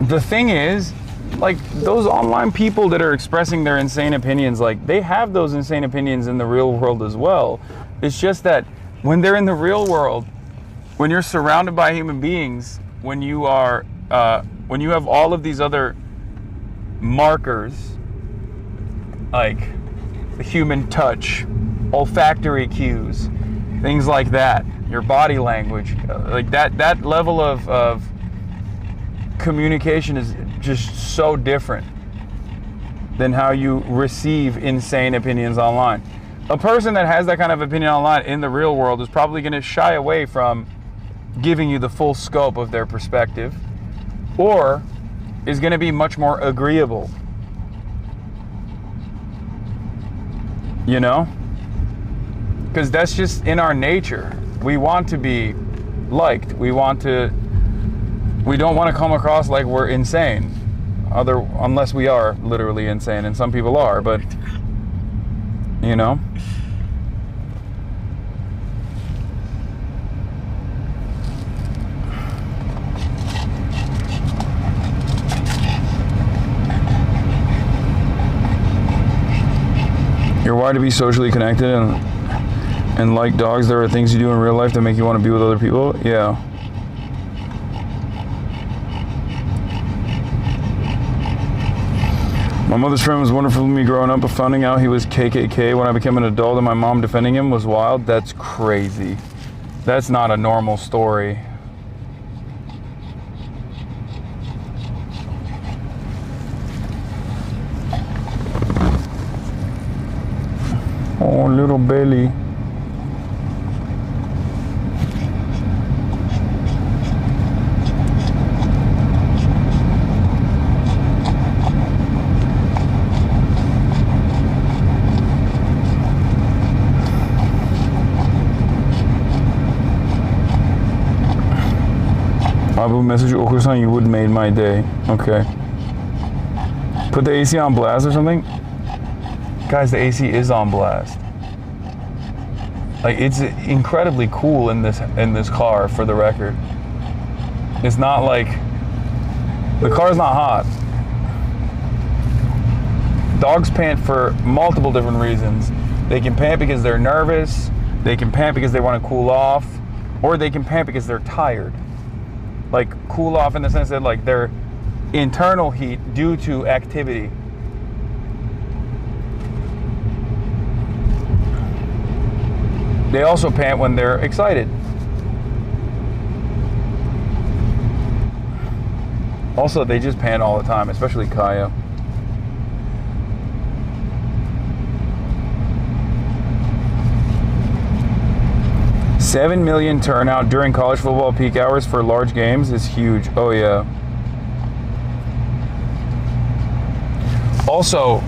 the thing is, like, those online people that are expressing their insane opinions, like, they have those insane opinions in the real world as well. It's just that when they're in the real world, when you're surrounded by human beings, when you are, when you have all of these other markers, like the human touch, olfactory cues, things like that, your body language, like that level of communication is just so different than how you receive insane opinions online. A person that has that kind of opinion online in the real world is probably going to shy away from giving you the full scope of their perspective, or is going to be much more agreeable. You know? Because that's just in our nature. We want to be liked. We don't want to come across like we're insane. Unless we are literally insane, and some people are, but you know. You're wired to be socially connected and like dogs, there are things you do in real life that make you want to be with other people. Yeah. My mother's friend was wonderful to me growing up, but finding out he was KKK when I became an adult and my mom defending him was wild. That's crazy. That's not a normal story. Oh, little belly. I will message you, Hasan, you would made my day. Okay. Put the AC on blast or something? Guys, the AC is on blast. Like, it's incredibly cool in this car, for the record. It's not like, the car's not hot. Dogs pant for multiple different reasons. They can pant because they're nervous, they can pant because they want to cool off, or they can pant because they're tired. Like, cool off in the sense that, like, their internal heat due to activity. They also pant when they're excited. Also, they just pant all the time, especially Kaya. $7 million turnout during college football peak hours for large games is huge. Oh yeah. Also,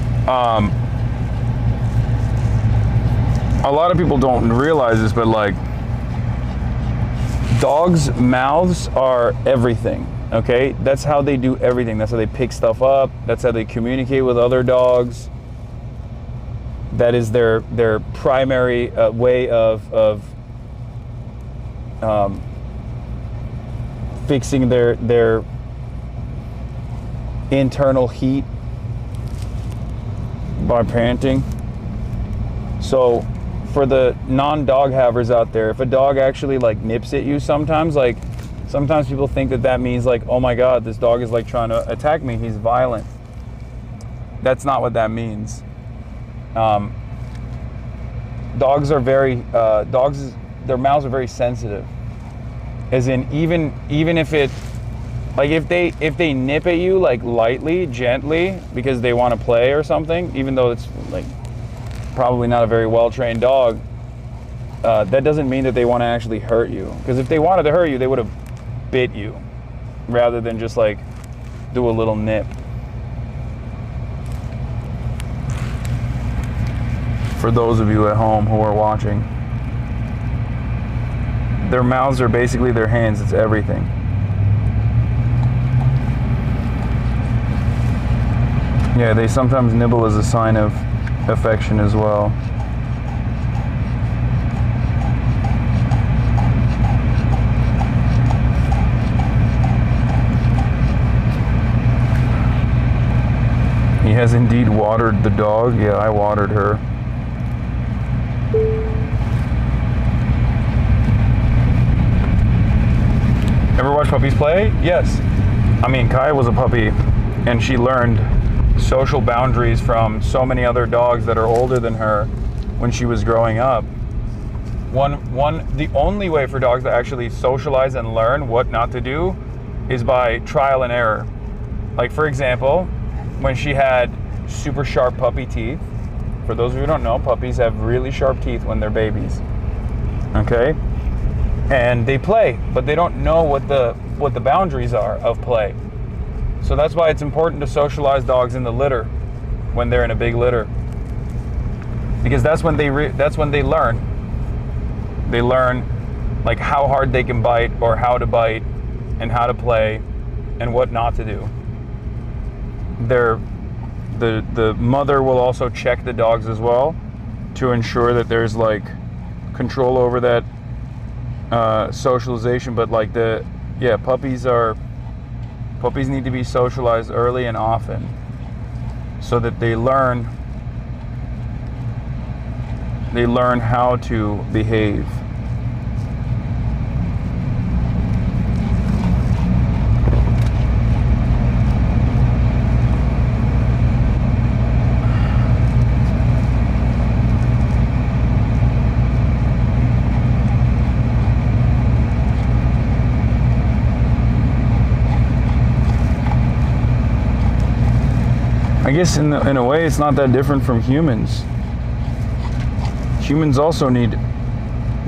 a lot of people don't realize this, but like, dogs' mouths are everything. Okay, that's how they do everything. That's how they pick stuff up. That's how they communicate with other dogs. That is their primary way of fixing their internal heat by panting. So for the non-dog havers out there, if a dog actually like nips at you sometimes people think that means like, oh my god, this dog is like trying to attack me, he's violent. That's not what that means. Dogs are very their mouths are very sensitive. As in, even if it, like, if they nip at you like lightly, gently, because they want to play or something, even though it's like probably not a very well-trained dog, that doesn't mean that they want to actually hurt you. Because if they wanted to hurt you, they would have bit you, rather than just like do a little nip. For those of you at home who are watching, their mouths are basically their hands. It's everything. Yeah, they sometimes nibble as a sign of affection as well. He has indeed watered the dog. Yeah, I watered her. Ever watch puppies play? Yes. I mean, Kaya was a puppy, and she learned social boundaries from so many other dogs that are older than her when she was growing up. The only way for dogs to actually socialize and learn what not to do is by trial and error. Like, for example, when she had super sharp puppy teeth. For those of you who don't know, puppies have really sharp teeth when they're babies. Okay? And they play, but they don't know what the boundaries are of play. So that's why it's important to socialize dogs in the litter when they're in a big litter, because that's when they learn. They learn like how hard they can bite or how to bite and how to play and what not to do. The mother will also check the dogs as well to ensure that there's like control over that socialization. But like puppies need to be socialized early and often so that they learn how to behave. I guess in a way it's not that different from humans. Humans also need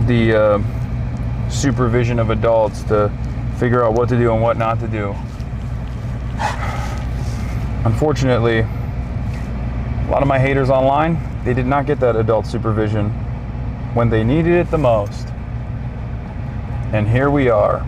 the supervision of adults to figure out what to do and what not to do. Unfortunately, a lot of my haters online, they did not get that adult supervision when they needed it the most. And here we are.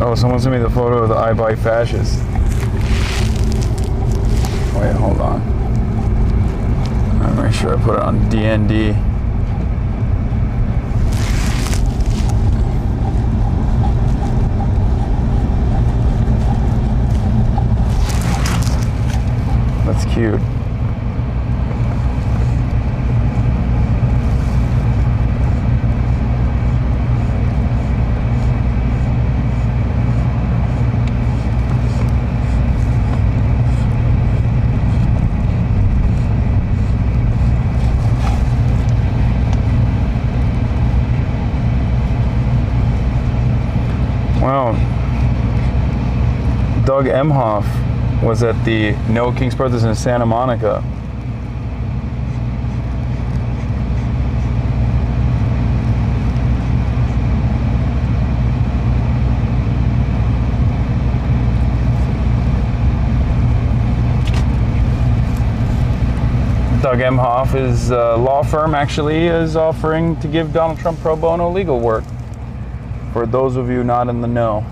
Oh, someone sent me the photo of the I Bite Fascist. Wait, hold on. I'm make sure I put it on DND. That's cute. Wow. Doug Emhoff was at the Nokings protest in Santa Monica. Doug Emhoff, his law firm actually is offering to give Donald Trump pro bono legal work. For those of you not in the know.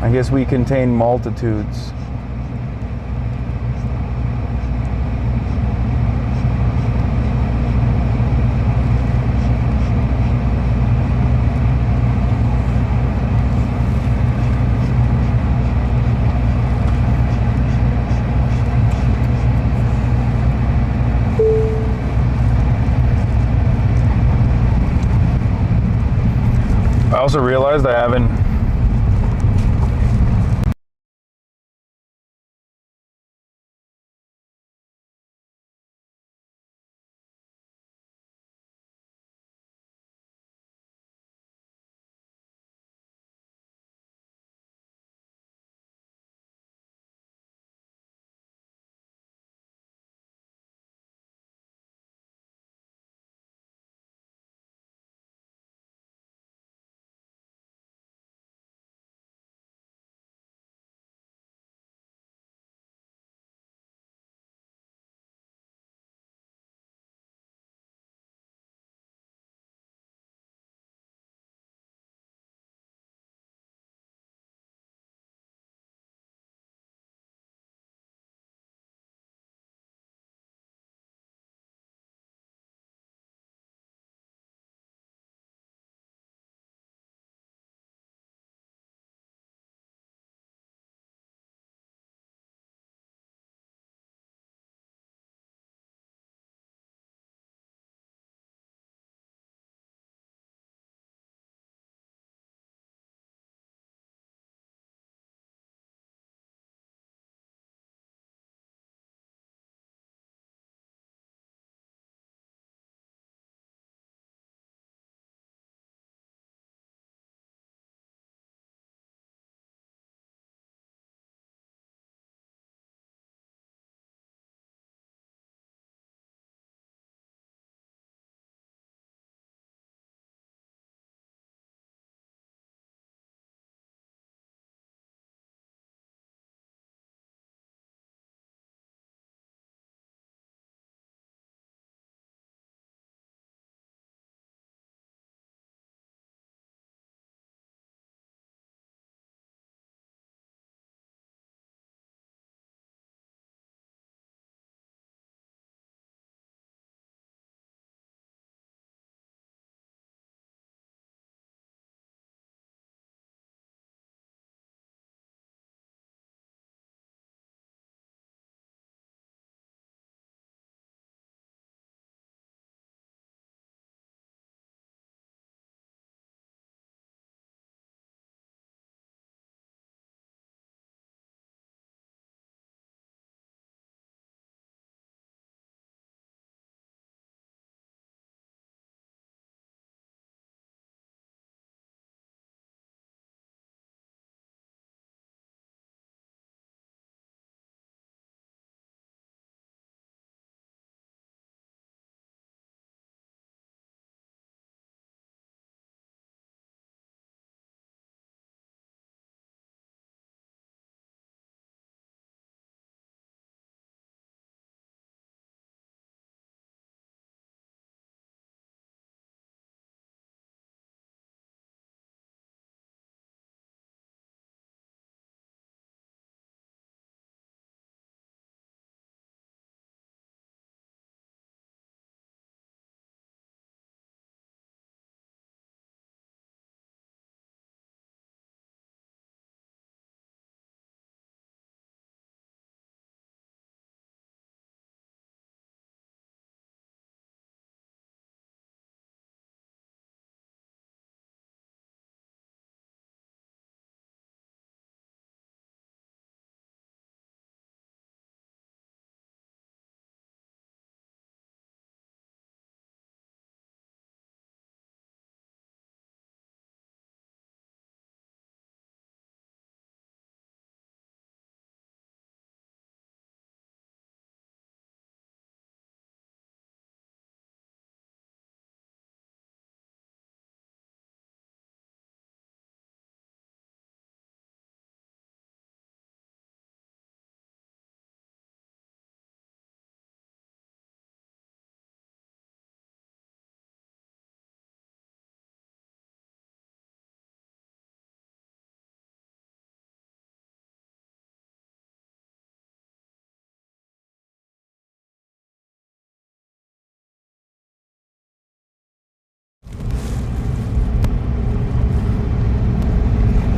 I guess we contain multitudes. I also realized I haven't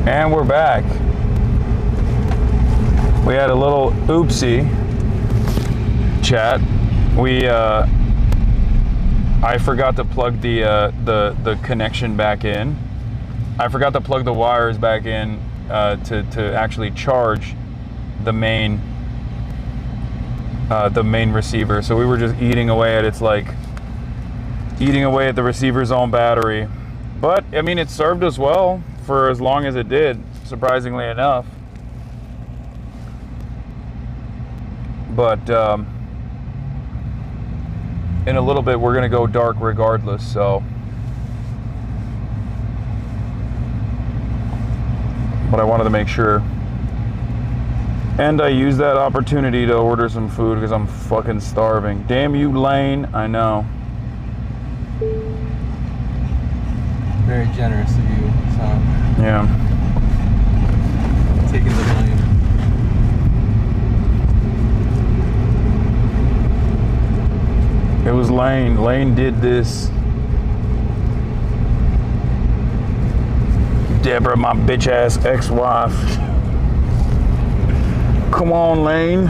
And we're back. We had a little oopsie chat. I forgot to plug the connection back in. I forgot to plug the wires back in to actually charge the main receiver. So we were just eating away at the receiver's own battery. But I mean, it served us well for as long as it did, surprisingly enough. But in a little bit, we're gonna go dark regardless, so. But I wanted to make sure. And I used that opportunity to order some food because I'm fucking starving. Damn you, Lane, I know. Very generous of you, Hasan. Yeah. Taking the blame. It was Lane. Lane did this. Deborah, my bitch ass ex-wife. Come on, Lane.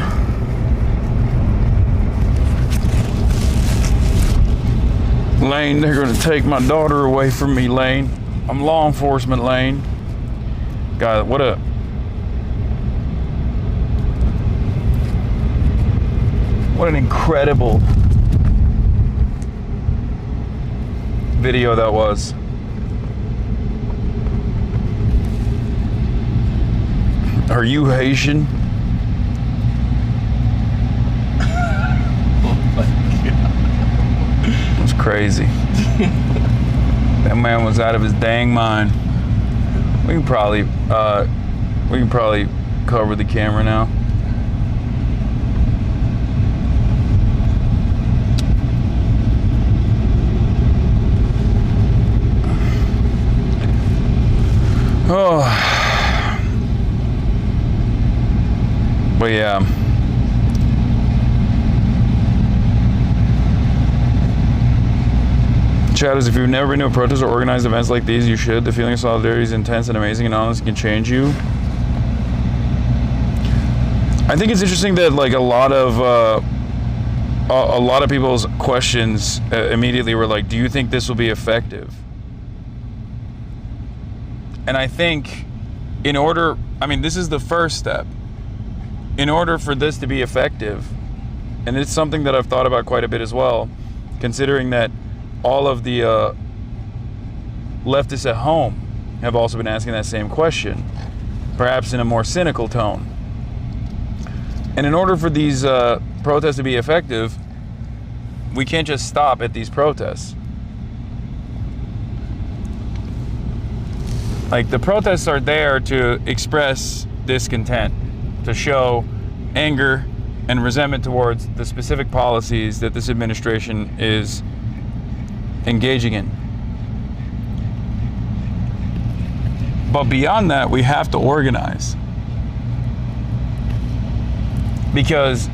Lane, they're gonna take my daughter away from me, Lane. I'm law enforcement, Lane. God, what a... What an incredible video that was. Are you Haitian? It was crazy. That man was out of his dang mind. We can probably cover the camera now. Oh. But yeah. Chatters, if you've never been to a protest or organized events like these, you should. The feeling of solidarity is intense and amazing, and honestly can change you. I think it's interesting that like a lot of people's questions immediately were like, "Do you think this will be effective?" And I think this is the first step. In order for this to be effective, and it's something that I've thought about quite a bit as well, considering that all of the leftists at home have also been asking that same question, perhaps in a more cynical tone. And in order for these protests to be effective, we can't just stop at these protests. Like, the protests are there to express discontent, to show anger and resentment towards the specific policies that this administration is engaging in. But beyond that, we have to organize. Because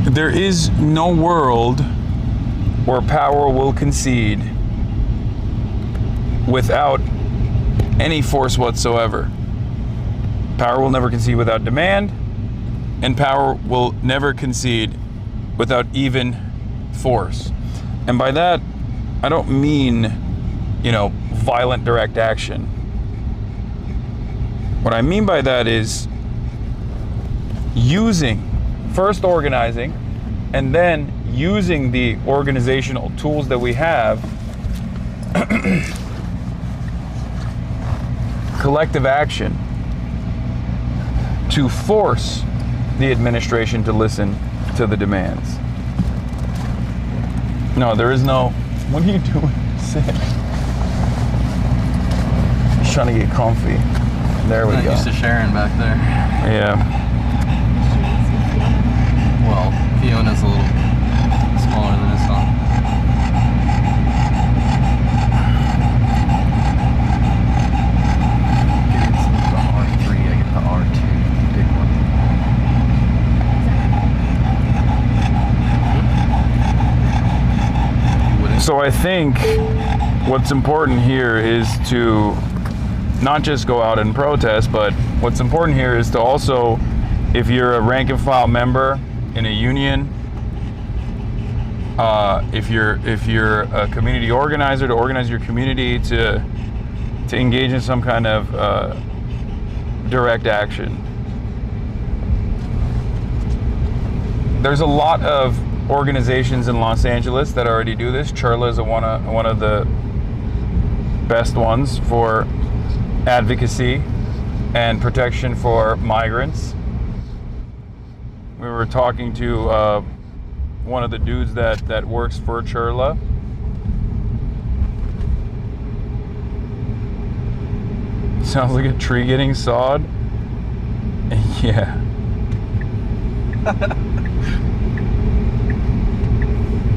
there is no world where power will concede without any force whatsoever. Power will never concede without demand, and power will never concede without even force. And by that, I don't mean, violent direct action. What I mean by that is first organizing, and then using the organizational tools that we have, collective action, to force the administration to listen to the demands. No, there is no... What are you doing? Sit. He's trying to get comfy. There we go. Not used to sharing back there. Yeah. Well, Fiona's a little smaller than Hasan. So I think what's important here is to not just go out and protest, but what's important here is to also, if you're a rank and file member in a union, if you're a community organizer, to organize your community to engage in some kind of direct action. There's a lot of organizations in Los Angeles that already do this. Churla is one of the best ones for advocacy and protection for migrants. We were talking to one of the dudes that works for Churla. Sounds like a tree getting sawed. Yeah.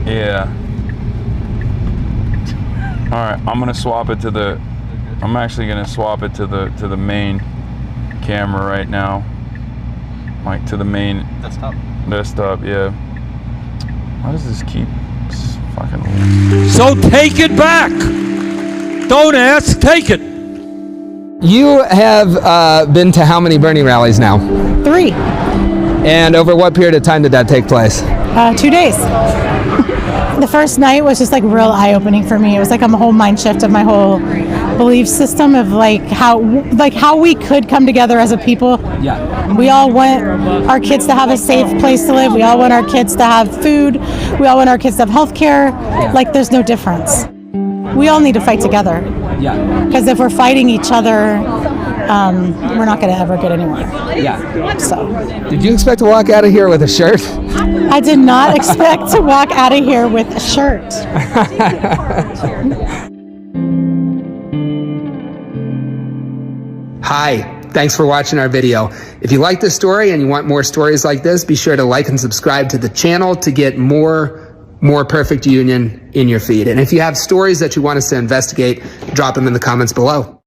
Yeah. All right, I'm gonna swap it to the. I'm actually gonna swap it to the main camera right now. Like to the main desktop. Yeah. Why does this keep fucking? So take it back. Don't ask, take it. You have been to how many Bernie rallies now? 3. And over what period of time did that take place? 2 days. The first night was just like real eye-opening for me. It was like a whole mind shift of my whole belief system of like how we could come together as a people. Yeah. We all want our kids to have a safe place to live. We all want our kids to have food. We all want our kids to have health care. Yeah. Like there's no difference. We all need to fight together. Yeah. Because if we're fighting each other, we're not going to ever get anywhere. Yeah. So. Did you expect to walk out of here with a shirt? I did not expect to walk out of here with a shirt. Hi, thanks for watching our video. If you like this story and you want more stories like this, be sure to like and subscribe to the channel to get more Perfect Union in your feed. And if you have stories that you want us to investigate, drop them in the comments below.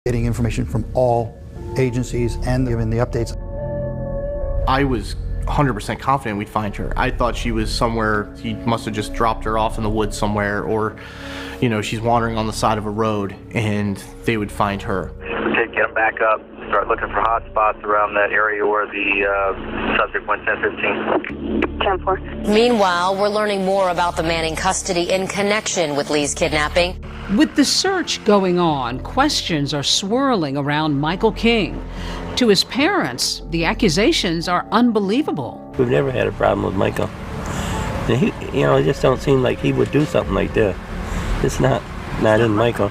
Getting information from all agencies and giving the updates. I was 100% confident we'd find her. I thought she was somewhere, he must have just dropped her off in the woods somewhere, or, you know, she's wandering on the side of a road and they would find her. Okay, get them back up. Start looking for hot spots around that area where the subject went 1015. 10-4. Meanwhile, we're learning more about the man in custody in connection with Lee's kidnapping. With the search going on, questions are swirling around Michael King. To his parents, the accusations are unbelievable. We've never had a problem with Michael. And he, it just don't seem like he would do something like that. It's not in Michael.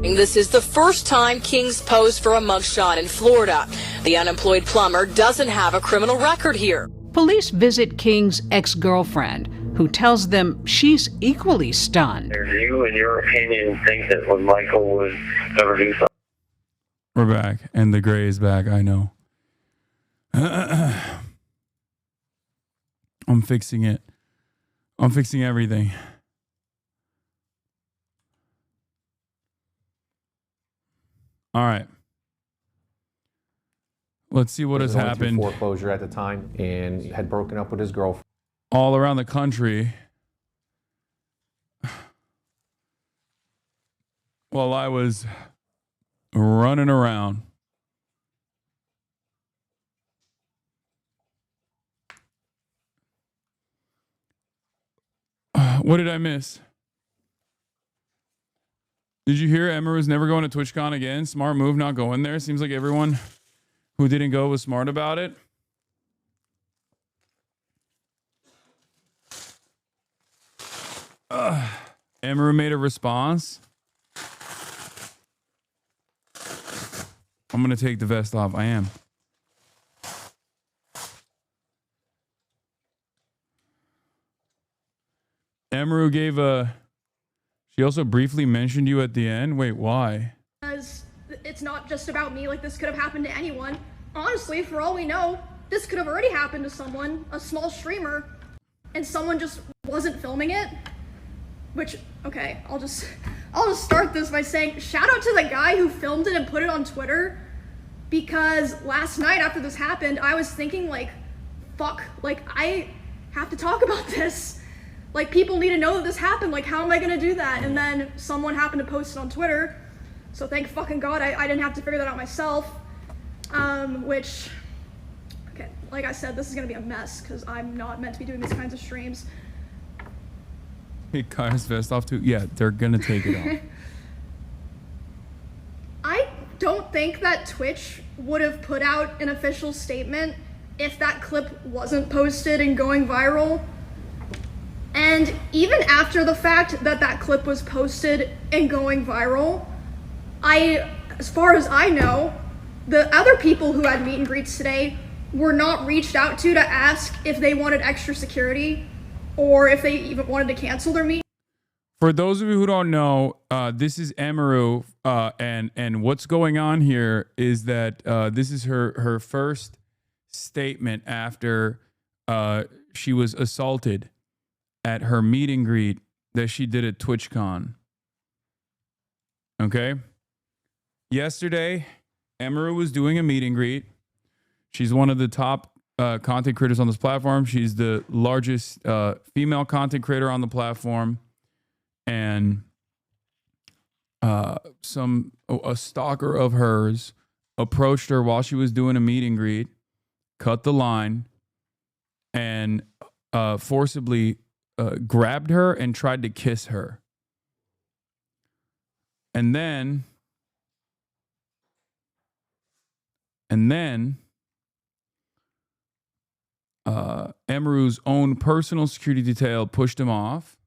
This is the first time King's posed for a mugshot in Florida. The unemployed plumber doesn't have a criminal record here. Police visit King's ex-girlfriend, who tells them she's equally stunned. Do you, in your opinion, think that when Michael would ever do something? We're back, and the gray is back, I know. I'm fixing it. I'm fixing everything. All right. Let's see what has happened. Foreclosure at the time and had broken up with his girlfriend. All around the country. While I was running around. What did I miss? Did you hear Emma was never going to TwitchCon again? Smart move not going there. Seems like everyone who didn't go was smart about it. Emma made a response. I'm going to take the vest off. I am. Emaru gave a... She also briefly mentioned you at the end. Wait, why? Because it's not just about me. Like, this could have happened to anyone. Honestly, for all we know, this could have already happened to someone, a small streamer, and someone just wasn't filming it. Which, okay, I'll just start this by saying shout out to the guy who filmed it and put it on Twitter, because last night after this happened, I was thinking like, fuck, like, I have to talk about this. Like, people need to know that this happened. Like, how am I gonna do that? And then someone happened to post it on Twitter. So thank fucking God I didn't have to figure that out myself. Which, okay, like I said, this is gonna be a mess because I'm not meant to be doing these kinds of streams. Hey, Kyle's vest off too. Yeah, they're gonna take it off. I don't think that Twitch would have put out an official statement if that clip wasn't posted and going viral. And even after the fact that that clip was posted and going viral, as far as I know, the other people who had meet and greets today were not reached out to ask if they wanted extra security or if they even wanted to cancel their meet. For those of you who don't know, this is Amaru, and what's going on here is that this is her first statement after she was assaulted at her meet and greet that she did at TwitchCon. Okay? Yesterday, Amaru was doing a meet and greet. She's one of the top content creators on this platform. She's the largest female content creator on the platform. And a stalker of hers approached her while she was doing a meet and greet, cut the line, and forcibly grabbed her and tried to kiss her. And then Amaru's own personal security detail pushed him off.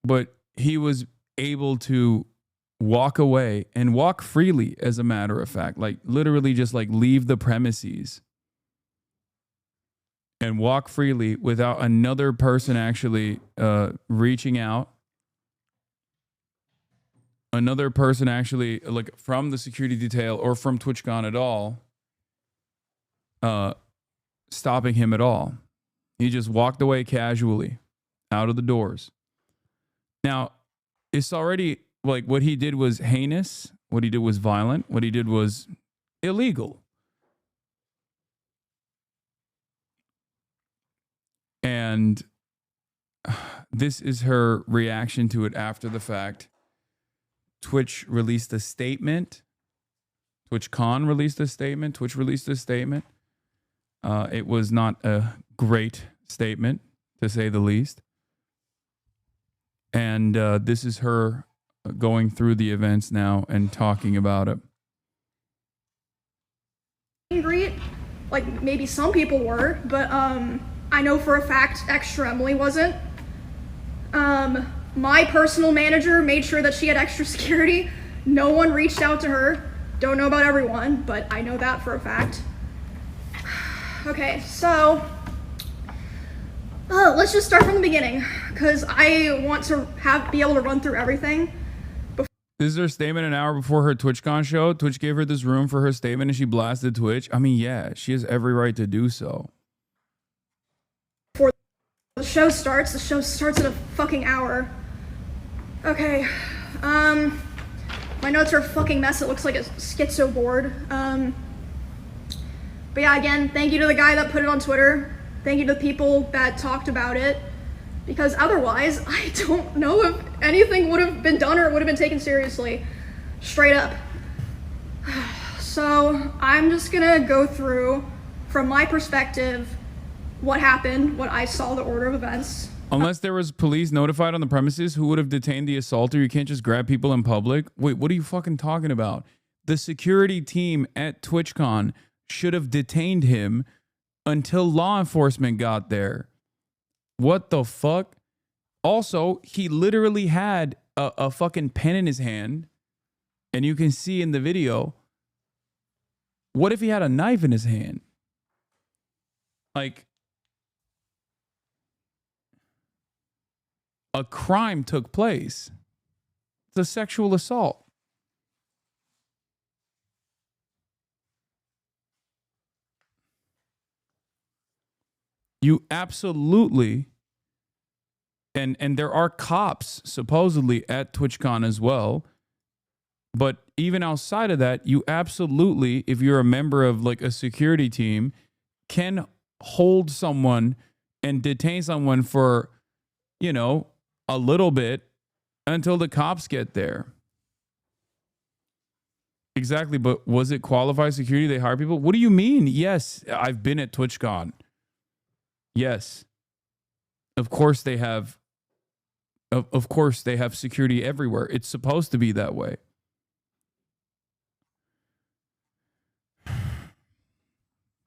But he was able to walk away and walk freely, as a matter of fact, like literally just like leave the premises and walk freely without another person actually reaching out. Another person actually, like from the security detail or from TwitchCon at all, stopping him at all. He just walked away casually out of the doors. Now, it's already like what he did was heinous. What he did was violent. What he did was illegal. And this is her reaction to it after the fact. Twitch released a statement. TwitchCon released a statement. Twitch released a statement. It was not a great statement, to say the least. And this is her going through the events now and talking about it. Greet, like maybe some people were, but I know for a fact Extra Emily wasn't. My personal manager made sure that she had extra security. No one reached out to her. Don't know about everyone, but I know that for a fact. Okay, so let's just start from the beginning, because I want to be able to run through everything. This is her statement an hour before her TwitchCon show. Twitch gave her this room for her statement and she blasted Twitch. I mean, yeah, she has every right to do so. Before the show starts in a fucking hour. Okay, my notes are a fucking mess. It looks like a schizo board. But yeah, again, thank you to the guy that put it on Twitter. Thank you to the people that talked about it, because otherwise I don't know if anything would have been done or it would have been taken seriously, straight up. So I'm just gonna go through, from my perspective, what happened, what I saw, the order of events. Unless there was police notified on the premises, who would have detained the assaulter? You can't just grab people in public. Wait, what are you fucking talking about? The security team at TwitchCon should have detained him until law enforcement got there. What the fuck? Also, he literally had a fucking pen in his hand, and you can see in the video. What if he had a knife in his hand? Like, a crime took place. It's a sexual assault. You absolutely, and there are cops supposedly at TwitchCon as well. But even outside of that, you absolutely, if you're a member of like a security team, can hold someone and detain someone for, you know, a little bit until the cops get there. Exactly. But was it qualified security? They hire people? What do you mean? Yes. I've been at TwitchCon. Yes. Of course they have. Of course they have security everywhere. It's supposed to be that way.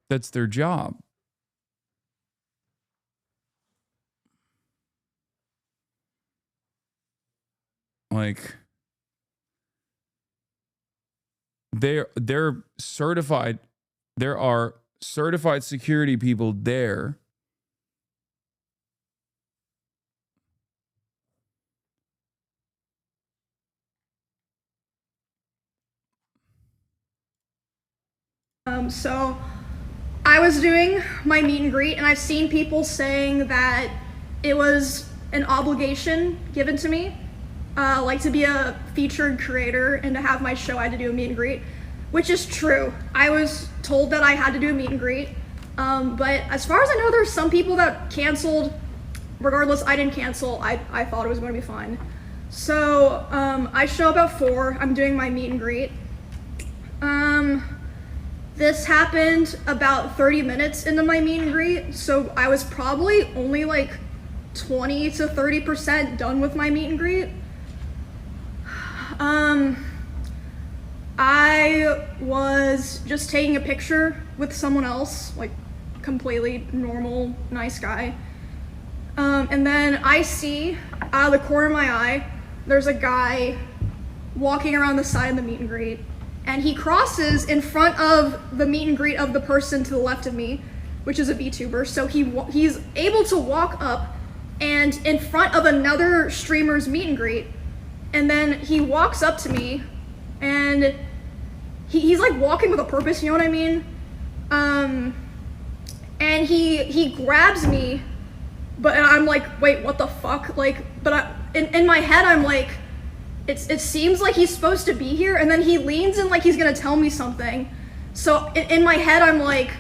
That's their job. Like, they're certified. There are certified security people there. So I was doing my meet and greet, and I've seen people saying that it was an obligation given to me, like to be a featured creator and to have my show, I had to do a meet and greet, which is true. I was told that I had to do a meet and greet, but as far as I know, there's some people that canceled. Regardless, I didn't cancel. I thought it was going to be fine. So I show up at 4. I'm doing my meet and greet. This happened about 30 minutes into my meet and greet, so I was probably only like 20 to 30% done with my meet and greet. I was just taking a picture with someone else, like completely normal, nice guy. And then I see out of the corner of my eye, there's a guy walking around the side of the meet and greet. And he crosses in front of the meet and greet of the person to the left of me, which is a VTuber. So he's able to walk up and in front of another streamer's meet and greet. And then he walks up to me and he's like walking with a purpose, you know what I mean? And he grabs me, but I'm like, wait, what the fuck? Like, but in my head, I'm like, it seems like he's supposed to be here, and then he leans in like he's gonna tell me something. So in my head, I'm like,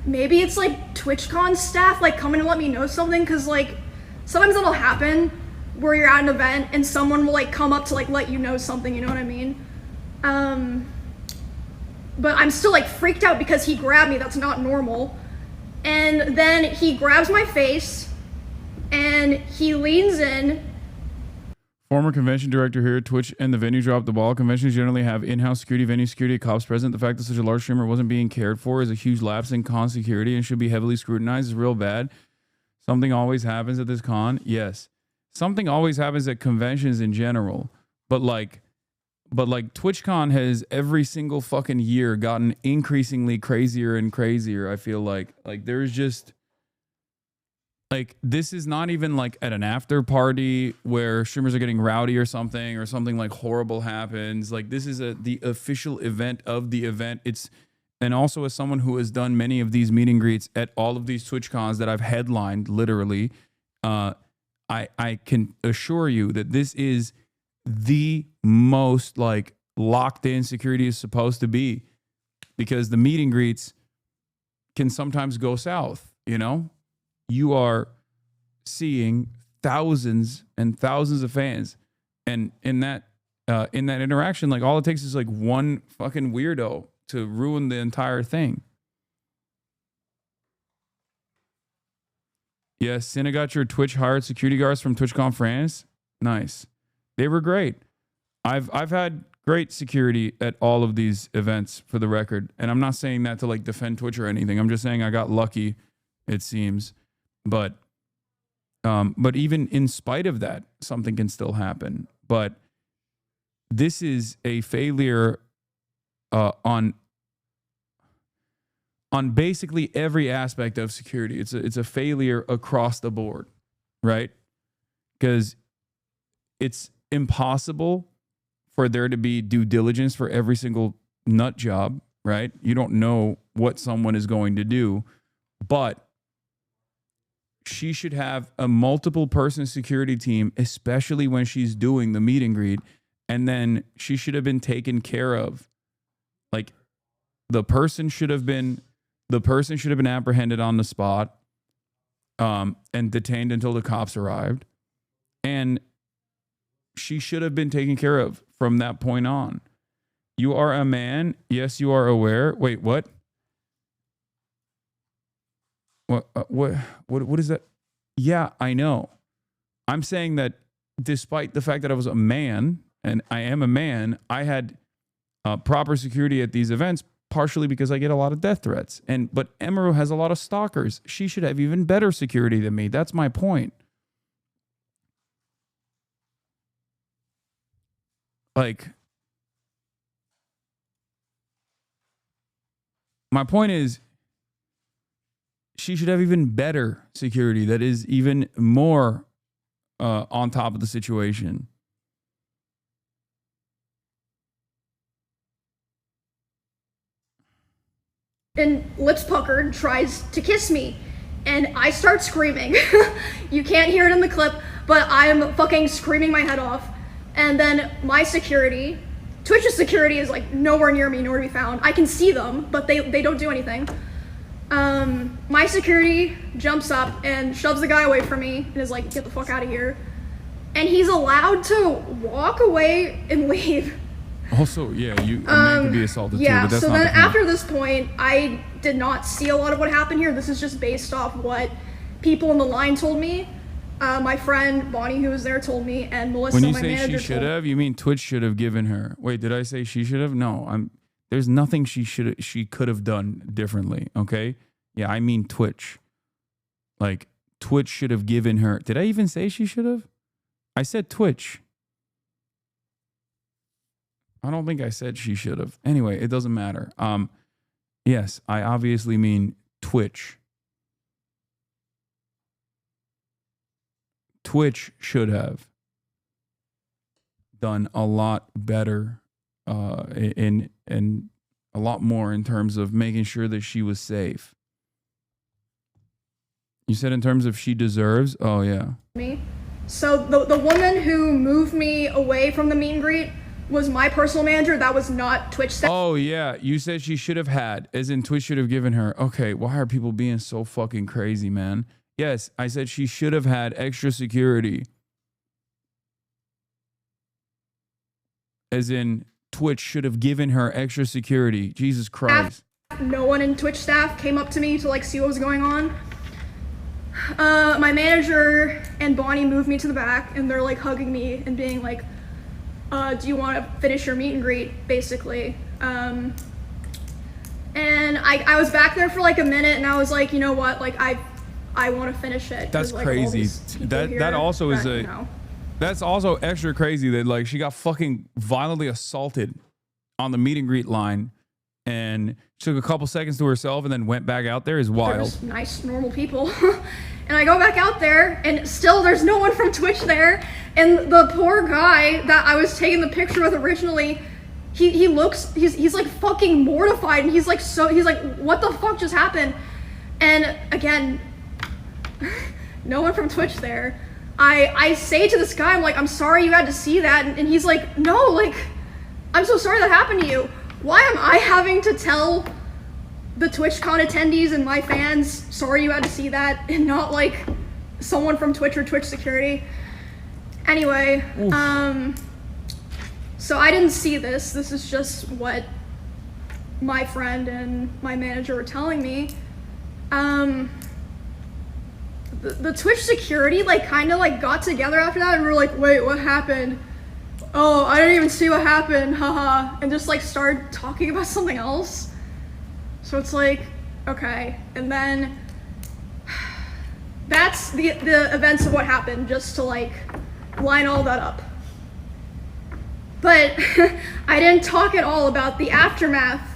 maybe it's like TwitchCon staff like coming to let me know something, because like sometimes it'll happen where you're at an event and someone will like come up to like let you know something, you know what I mean? But I'm still like freaked out because he grabbed me. That's not normal. And then he grabs my face and he leans in. Former convention director here at Twitch and the venue dropped the ball. Conventions generally have in-house security, venue security, cops present. The fact that such a large streamer wasn't being cared for is a huge lapse in con security and should be heavily scrutinized. It's real bad. Something always happens at this con. Yes. Something always happens at conventions in general. But like TwitchCon has every single fucking year gotten increasingly crazier and crazier. I feel like there's just like, this is not even like at an after party where streamers are getting rowdy or something like horrible happens. Like, this is the official event of the event. And also as someone who has done many of these meet and greets at all of these TwitchCons that I've headlined, literally, I can assure you that this is the most like locked in security is supposed to be, because the meet and greets can sometimes go south, you know? You are seeing thousands and thousands of fans, and in that interaction, like all it takes is like one fucking weirdo to ruin the entire thing. Yes, Cine got your Twitch hired security guards from TwitchCon France. Nice, they were great. I've had great security at all of these events, for the record, and I'm not saying that to like defend Twitch or anything. I'm just saying I got lucky, it seems. But even in spite of that, something can still happen. But this is a failure on basically every aspect of security. It's a failure across the board, right? Because it's impossible for there to be due diligence for every single nut job, right? You don't know what someone is going to do, but she should have a multiple person security team, especially when she's doing the meet and greet. And then she should have been taken care of. Like, the person should have been apprehended on the spot, and detained until the cops arrived. And she should have been taken care of from that point on. You are a man. Yes, you are aware. Wait, what? What is that? Yeah, I know. I'm saying that despite the fact that I was a man, and I am a man, I had proper security at these events, partially because I get a lot of death threats. But Emaru has a lot of stalkers. She should have even better security than me. That's my point. Like, my point is, she should have even better security that is even more on top of the situation. And lips puckered, tries to kiss me. And I start screaming. You can't hear it in the clip, but I'm fucking screaming my head off. And then my security, Twitch's security, is like nowhere near me, nowhere to be found. I can see them, but they don't do anything. My security jumps up and shoves the guy away from me and is like, get the fuck out of here. And he's allowed to walk away and leave. Also, yeah, a man could be assaulted too, but that's so not then the point. after this point, I did not see a lot of what happened here. This is just based off what people in the line told me. My friend Bonnie, who was there, told me, and Melissa, When you my say manager, she should have, you mean Twitch should have given her? Wait, did I say she should have? No, there's nothing she could have done differently. Okay, yeah, I mean Twitch. Like, Twitch should have given her. Did I even say she should have? I said Twitch. I don't think I said she should have. Anyway, it doesn't matter. Yes, I obviously mean Twitch. Twitch should have done a lot better in a lot more in terms of making sure that she was safe. You said in terms of she deserves? Oh, yeah. me. So the woman who moved me away from the meet and greet was my personal manager. That was not Twitch staff. Oh, yeah. You said she should have had, as in Twitch should have given her. Okay, why are people being so fucking crazy, man? Yes, I said she should have had extra security. As in, Twitch should have given her extra security. Jesus Christ. No one in Twitch staff came up to me to like see what was going on. My manager and Bonnie moved me to the back, and they're like hugging me and being like, do you want to finish your meet and greet, basically. And I was back there for like a minute, and I was like, you know what, like I want to finish it. That's like, crazy. That also is you know. That's also extra crazy that like she got fucking violently assaulted on the meet and greet line and took a couple seconds to herself and then went back out there is wild. They're just nice, normal people. And I go back out there, and still there's no one from Twitch there. And the poor guy that I was taking the picture with originally, he's like fucking mortified, and he's like, what the fuck just happened? And again, no one from Twitch there. I say to this guy, I'm like, I'm sorry you had to see that. And he's like, no, like, I'm so sorry that happened to you. Why am I having to tell the TwitchCon attendees and my fans, sorry you had to see that, and not like someone from Twitch or Twitch security? Anyway, so I didn't see this. This is just what my friend and my manager were telling me. The Twitch security like kind of like got together after that, and we were like, wait, what happened? Oh, I didn't even see what happened, haha, and just like started talking about something else. So it's like, okay, and then that's the events of what happened, just to like line all that up. But I didn't talk at all about the aftermath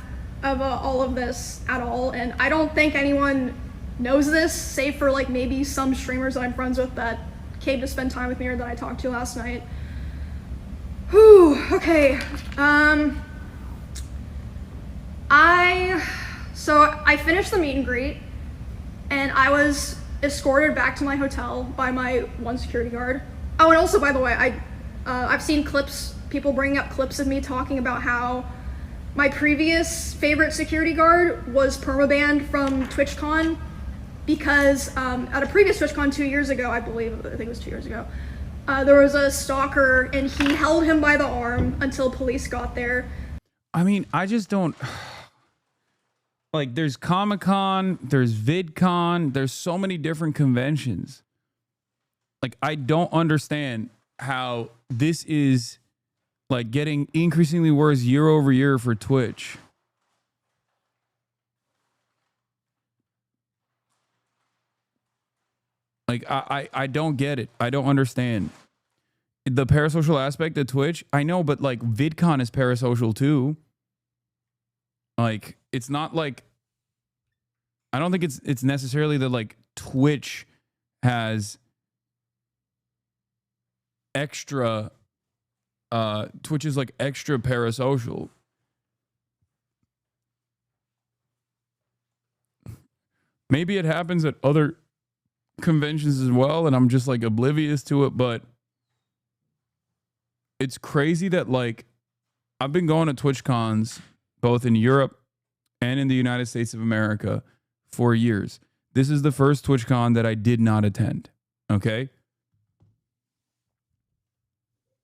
of all of this at all, and I don't think anyone knows this, save for like maybe some streamers that I'm friends with that came to spend time with me or that I talked to last night. Whew, okay. So I finished the meet and greet, and I was escorted back to my hotel by my one security guard. Oh, and also, by the way, I've seen clips people bringing up clips of me talking about how my previous favorite security guard was permabanned from TwitchCon because at a previous TwitchCon 2 years ago, I think it was 2 years ago, there was a stalker and he held him by the arm until police got there. I mean, I just don't... Like, there's Comic-Con, there's VidCon, there's so many different conventions. Like, I don't understand how this is, like, getting increasingly worse year over year for Twitch. Like, I don't get it. I don't understand. The parasocial aspect of Twitch, I know, but, like, VidCon is parasocial, too. Like, it's not like, I don't think it's necessarily that like Twitch has extra, Twitch is like extra parasocial. Maybe it happens at other conventions as well, and I'm just like oblivious to it, but it's crazy that like I've been going to Twitch cons both in Europe and in the United States of America for years. This is the first TwitchCon that I did not attend. Okay?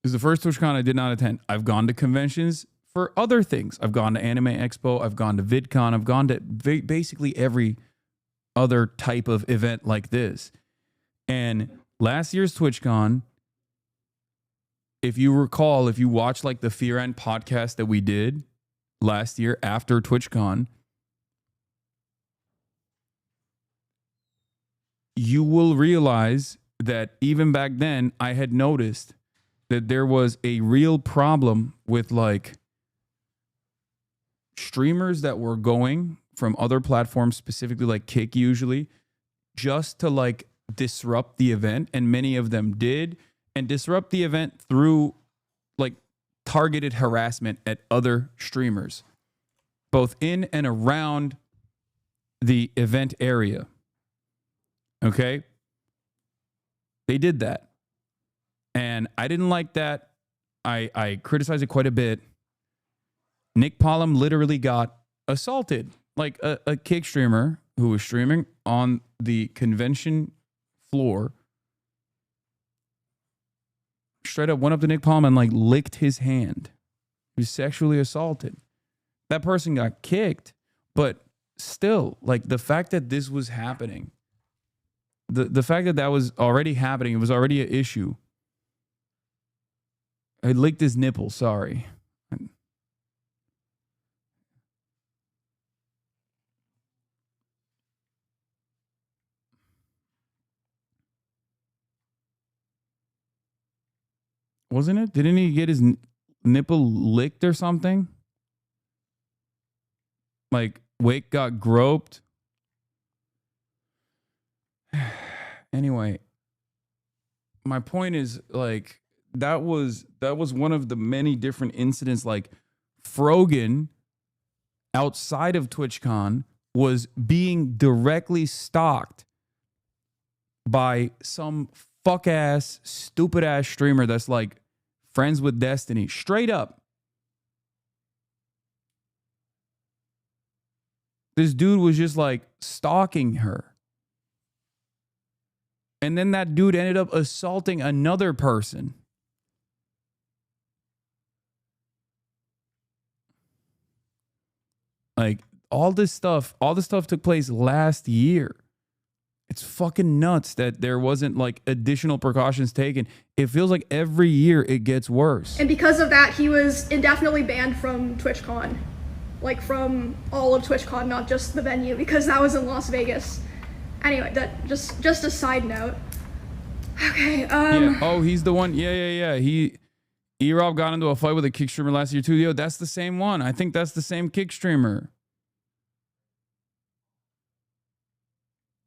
This is the first TwitchCon I did not attend. I've gone to conventions for other things. I've gone to Anime Expo. I've gone to VidCon. I've gone to basically every other type of event like this. And last year's TwitchCon, if you recall, if you watched like the Fear End podcast that we did last year after TwitchCon, you will realize that even back then I had noticed that there was a real problem with like streamers that were going from other platforms, specifically like Kick usually, just to like disrupt the event. And many of them did, and disrupt the event through like targeted harassment at other streamers, both in and around the event area. Okay? They did that. And I didn't like that. I criticized it quite a bit. Nick Pollum literally got assaulted. Like a Kick streamer who was streaming on the convention floor straight up went up to Nick Pollum and like licked his hand. He was sexually assaulted. That person got kicked, but still, like the fact that this was happening, the fact that that was already happening, it was already an issue. I licked his nipple, sorry. Wasn't it? Didn't he get his nipple licked or something? Like Wake got groped. Anyway, my point is like that was one of the many different incidents. Like Frogan outside of TwitchCon was being directly stalked by some fuck ass, stupid ass streamer that's like friends with Destiny. Straight up. This dude was just like stalking her. And then that dude ended up assaulting another person. Like all this stuff took place last year. It's fucking nuts that there wasn't like additional precautions taken. It feels like every year it gets worse. And because of that, he was indefinitely banned from TwitchCon. Like from all of TwitchCon, not just the venue, because that was in Las Vegas. Anyway, that just a side note. Okay, Yeah. Oh, he's the one. Yeah. E-Rob got into a fight with a Kick streamer last year too. Yo, that's the same one. I think that's the same Kick streamer.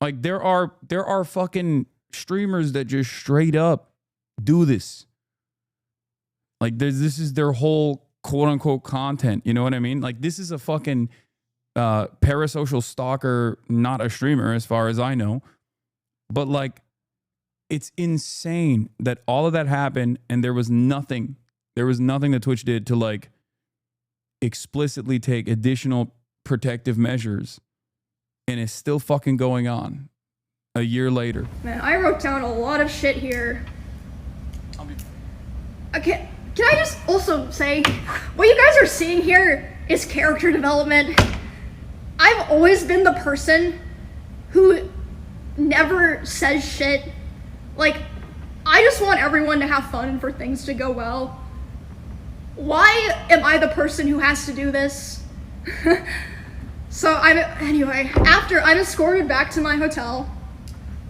Like there are fucking streamers that just straight up do this. Like this is their whole quote unquote content. You know what I mean? Like this is a fucking parasocial stalker, not a streamer as far as I know. But like it's insane that all of that happened and there was nothing There was nothing that Twitch did to like explicitly take additional protective measures, and it's still fucking going on a year later. Man, I wrote down a lot of shit here. Okay, can I just also say, what you guys are seeing here is character development. I've always been the person who never says shit. Like, I just want everyone to have fun and for things to go well. Why am I the person who has to do this? Anyway, after I'm escorted back to my hotel,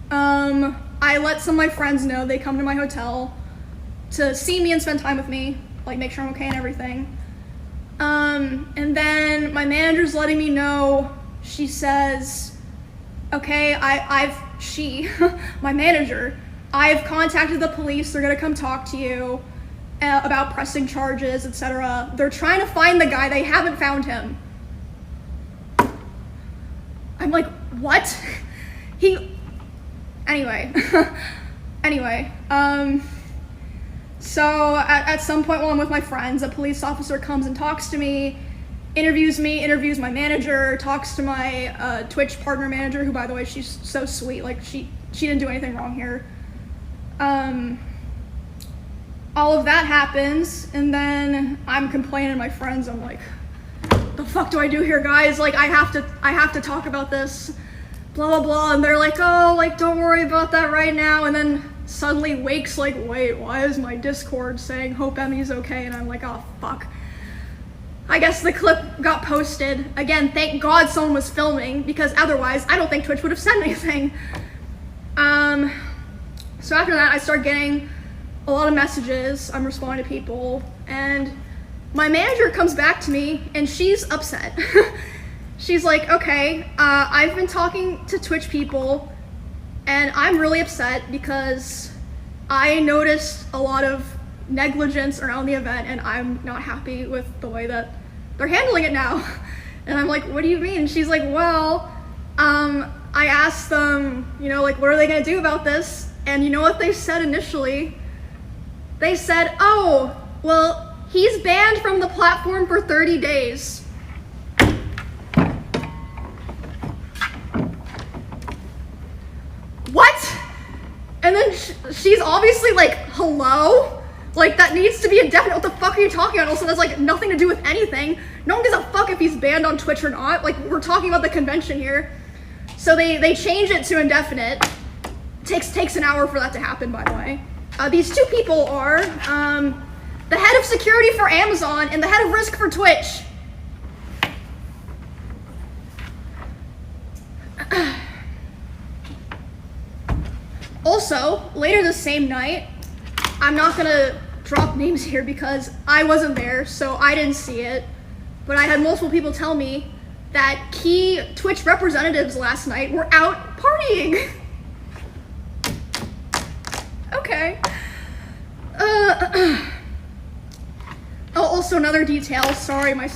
I let some of my friends know they come to my hotel to see me and spend time with me, like make sure I'm okay and everything. And then my manager's letting me know, she says, okay, my manager, I've contacted the police, they're gonna come talk to you about pressing charges, etc. They're trying to find the guy, they haven't found him. I'm like, what? So at some point while I'm with my friends, a police officer comes and talks to me, interviews my manager, talks to my Twitch partner manager, who, by the way, she's so sweet, like she didn't do anything wrong here. All of that happens, and then I'm complaining to my friends. I'm like, the fuck do I do here, guys? Like, I have to talk about this, blah, blah, blah. And they're like, oh, like, don't worry about that right now. And then suddenly Wake's like, wait, why is my Discord saying hope Emmy's okay? And I'm like, oh, fuck. I guess the clip got posted. Again, thank God someone was filming, because otherwise I don't think Twitch would have said anything. So after that, I start getting a lot of messages. I'm responding to people, and my manager comes back to me and she's upset. She's like, okay, I've been talking to Twitch people and I'm really upset because I noticed a lot of negligence around the event and I'm not happy with the way that they're handling it now. And I'm like, what do you mean? She's like, well, I asked them, you know, like, what are they gonna do about this? And you know what they said initially? They said, oh, well, he's banned from the platform for 30 days. What? And then she's obviously like, hello? Like, that needs to be indefinite. What the fuck are you talking about? Also, that's like nothing to do with anything. No one gives a fuck if he's banned on Twitch or not. Like, we're talking about the convention here. So they change it to indefinite. Takes an hour for that to happen, by the way. These two people are the head of security for Amazon and the head of risk for Twitch. Also, later the same night, I'm not gonna drop names here because I wasn't there, so I didn't see it, but I had multiple people tell me that key Twitch representatives last night were out partying. Okay. Also another detail, sorry, my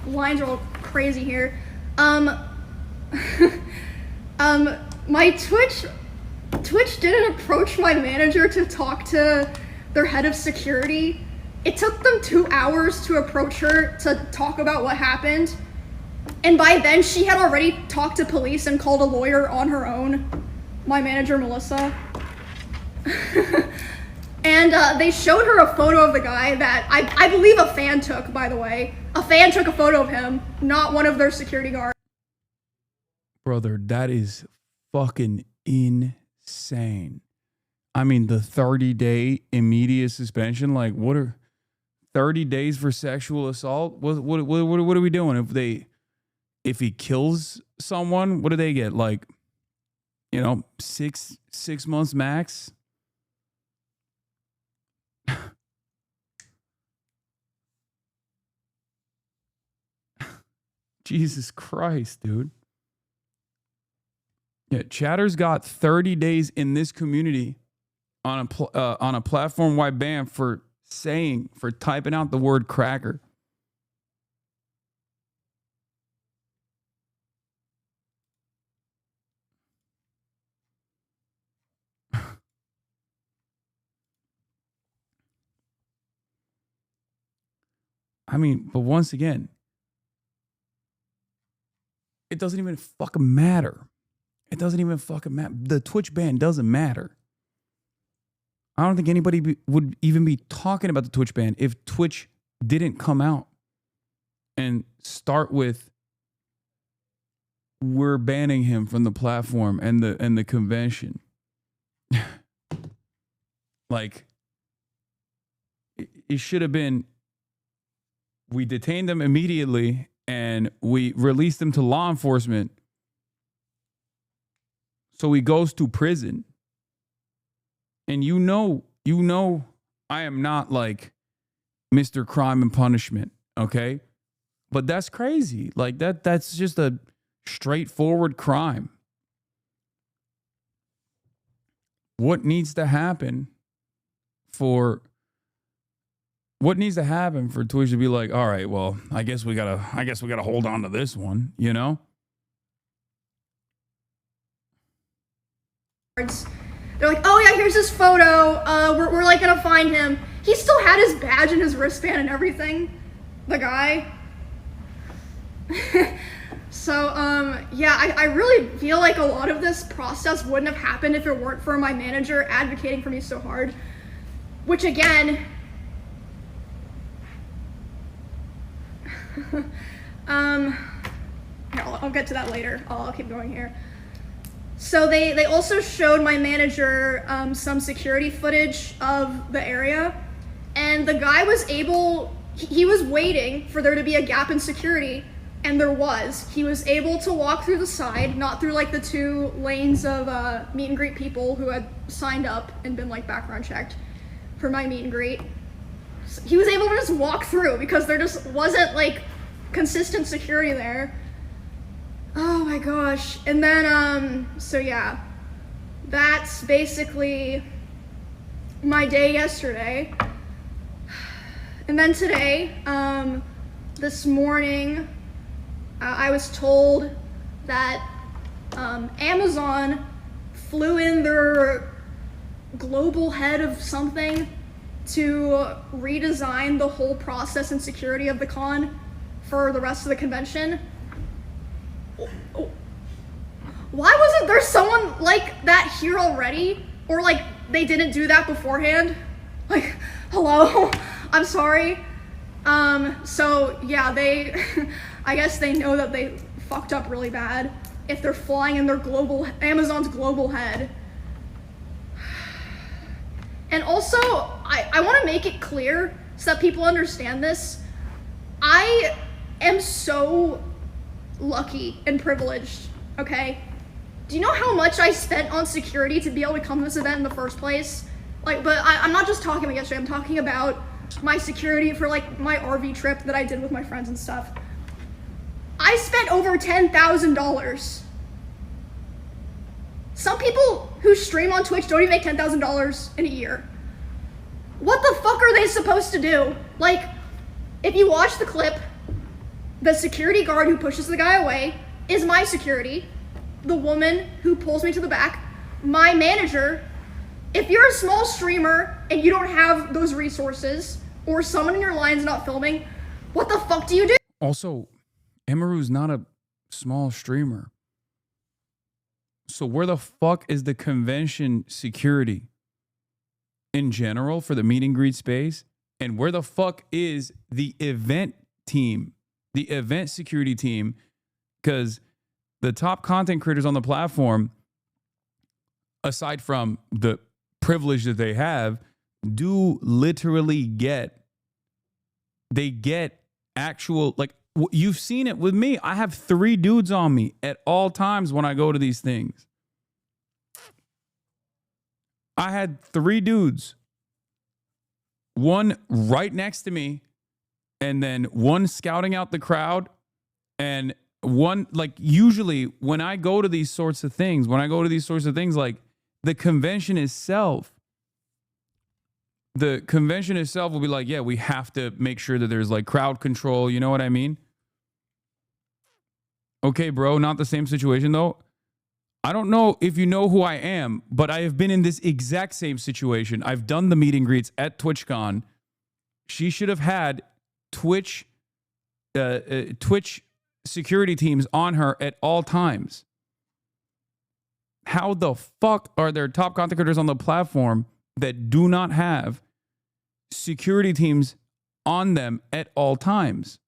lines are all crazy here. My Twitch didn't approach my manager to talk to their head of security. It took them 2 hours to approach her to talk about what happened. And by then she had already talked to police and called a lawyer on her own, my manager, Melissa. And they showed her a photo of the guy that I believe a fan took, by the way. A fan took a photo of him, not one of their security guards. Brother, that is fucking insane. I mean, the 30-day immediate suspension, like, what are 30 days for sexual assault? What are we doing? If he kills someone, what do they get? Like, you know, six months max? Jesus Christ, dude. Yeah, Chatter's got 30 days in this community on a platform-wide ban for typing out the word cracker. I mean, but once again, it doesn't even fucking matter. It doesn't even fucking matter. The Twitch ban doesn't matter. I don't think anybody would even be talking about the Twitch ban if Twitch didn't come out and start with, we're banning him from the platform and the convention. Like, it should have been, we detained him immediately and we released him to law enforcement. So he goes to prison. And you know, I am not like Mr. Crime and Punishment, okay? But that's crazy. Like that's just a straightforward crime. What needs to happen for Twitch to be like, all right, well, I guess we gotta hold on to this one, you know? They're like, oh yeah, here's his photo. We're like gonna find him. He still had his badge and his wristband and everything. The guy. So, yeah, I really feel like a lot of this process wouldn't have happened if it weren't for my manager advocating for me so hard. Which again, here, I'll get to that later. I'll keep going here. So they also showed my manager some security footage of the area, and the guy was he was waiting for there to be a gap in security, and there was. He was able to walk through the side, not through like the 2 lanes of meet and greet people who had signed up and been like background checked for my meet and greet. So he was able to just walk through because there just wasn't like consistent security there. Oh my gosh. And then, so yeah, that's basically my day yesterday. And then today, this morning, I was told that Amazon flew in their global head of something to redesign the whole process and security of the con for the rest of the convention. Why wasn't there someone like that here already? Or like they didn't do that beforehand? Like, hello? I'm sorry. So yeah, I guess they know that they fucked up really bad if they're flying in their Amazon's global head. And also, I want to make it clear so that people understand this. I am so lucky and privileged, okay? Do you know how much I spent on security to be able to come to this event in the first place? Like, but I'm not just talking about yesterday, I'm talking about my security for like my RV trip that I did with my friends and stuff. I spent over $10,000. Some people who stream on Twitch don't even make $10,000 in a year. What the fuck are they supposed to do? Like, if you watch the clip, the security guard who pushes the guy away is my security. The woman who pulls me to the back, my manager. If you're a small streamer and you don't have those resources, or someone in your line's not filming, what the fuck do you do? Also, Emaru's not a small streamer. So where the fuck is the convention security in general for the meet and greet space? And where the fuck is the event team, the event security team? Because the top content creators on the platform, aside from the privilege that they have, do literally get actual, like, you've seen it with me. I have 3 dudes on me at all times when I go to these things. I had 3 dudes, one right next to me, and then one scouting out the crowd, and one, like, usually when I go to these sorts of things, like the convention itself will be like, yeah, we have to make sure that there's like crowd control. You know what I mean? Okay, bro, not the same situation though. I don't know if you know who I am, but I have been in this exact same situation. I've done the meet and greets at TwitchCon. She should have had Twitch security teams on her at all times. How the fuck are there top content creators on the platform that do not have security teams on them at all times?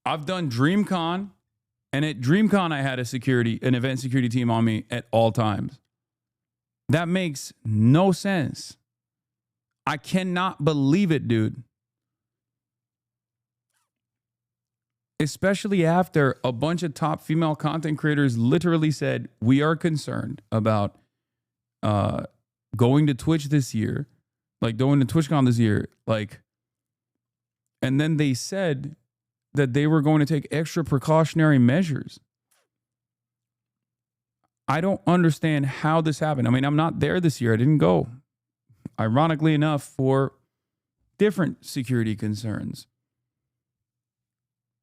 I've done DreamCon, and at DreamCon I had an event security team on me at all times. That makes no sense. I cannot believe it, dude. Especially after a bunch of top female content creators literally said, we are concerned about going to Twitch this year, like going to TwitchCon this year, like, and then they said that they were going to take extra precautionary measures. I don't understand how this happened. I mean, I'm not there this year. I didn't go. Ironically enough, for different security concerns.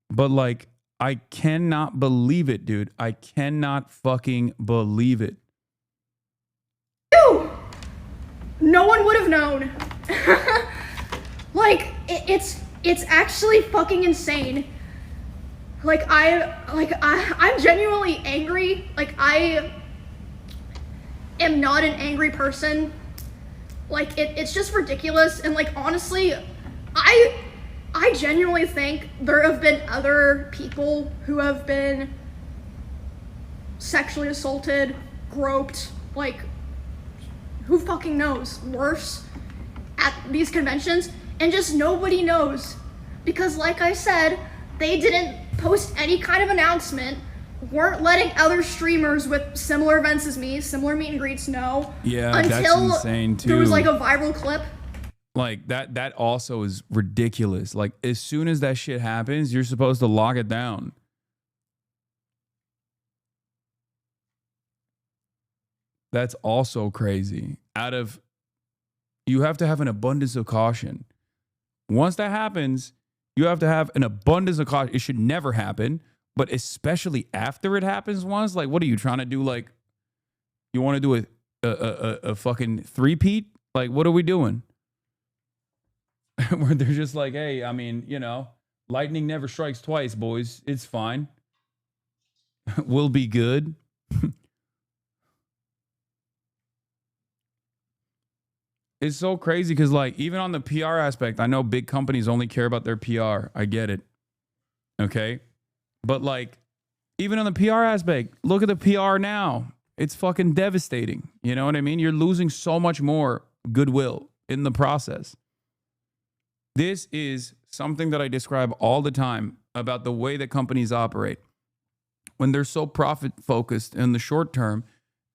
But like, I cannot believe it, dude. I cannot fucking believe it. Ew! No one would have known. Like, it's actually fucking insane. I'm genuinely angry. Like, I am not an angry person. Like, it's just ridiculous. And like, honestly, I genuinely think there have been other people who have been sexually assaulted, groped, like, who fucking knows, worse, at these conventions, and just nobody knows. Because like I said, they didn't post any kind of announcement, weren't letting other streamers with similar events as me, similar meet and greets know. Yeah, until that's insane too. There was like a viral clip. Like that also is ridiculous. Like as soon as that shit happens, you're supposed to lock it down. That's also crazy. You have to have an abundance of caution. Once that happens, you have to have an abundance of caution. It should never happen, but especially after it happens once, like what are you trying to do? Like you want to do a fucking three-peat? Like what are we doing? Where they're just like, hey, I mean, you know, lightning never strikes twice, boys. It's fine. We'll be good. It's so crazy because, like, even on the PR aspect, I know big companies only care about their PR. I get it. Okay. But, like, even on the PR aspect, look at the PR now. It's fucking devastating. You know what I mean? You're losing so much more goodwill in the process. This is something that I describe all the time about the way that companies operate. When they're so profit focused in the short term,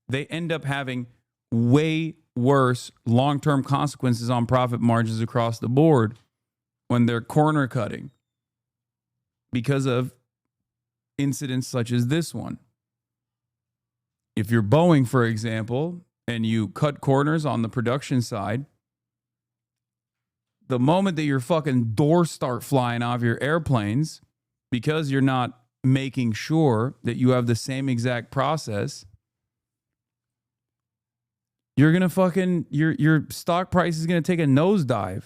they end up having way worse long-term consequences on profit margins across the board when they're corner cutting because of incidents such as this one. If you're Boeing, for example, and you cut corners on the production side, the moment that your fucking doors start flying off your airplanes because you're not making sure that you have the same exact process, you're going to fucking, your stock price is going to take a nosedive.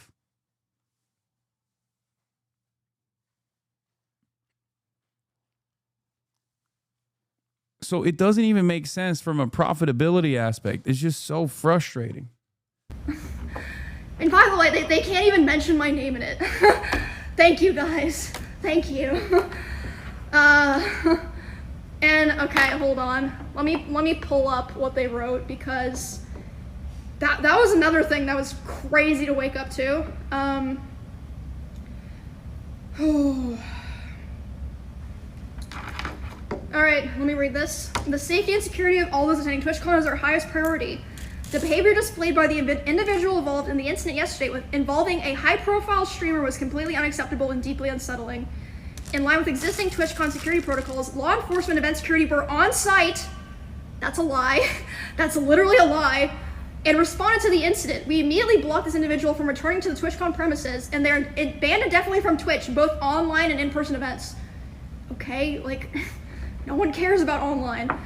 So it doesn't even make sense from a profitability aspect. It's just so frustrating. And by the way, they can't even mention my name in it. Thank you, guys. Thank you. And okay, hold on. Let me pull up what they wrote because that was another thing that was crazy to wake up to. All right, let me read this. The safety and security of all those attending TwitchCon is our highest priority. The behavior displayed by the individual involved in the incident yesterday involving a high-profile streamer was completely unacceptable and deeply unsettling. In line with existing TwitchCon security protocols, law enforcement event security were on site. That's a lie. That's literally a lie. And responded to the incident. We immediately blocked this individual from returning to the TwitchCon premises, and they're banned indefinitely from Twitch, both online and in-person events. Okay, like, no one cares about online.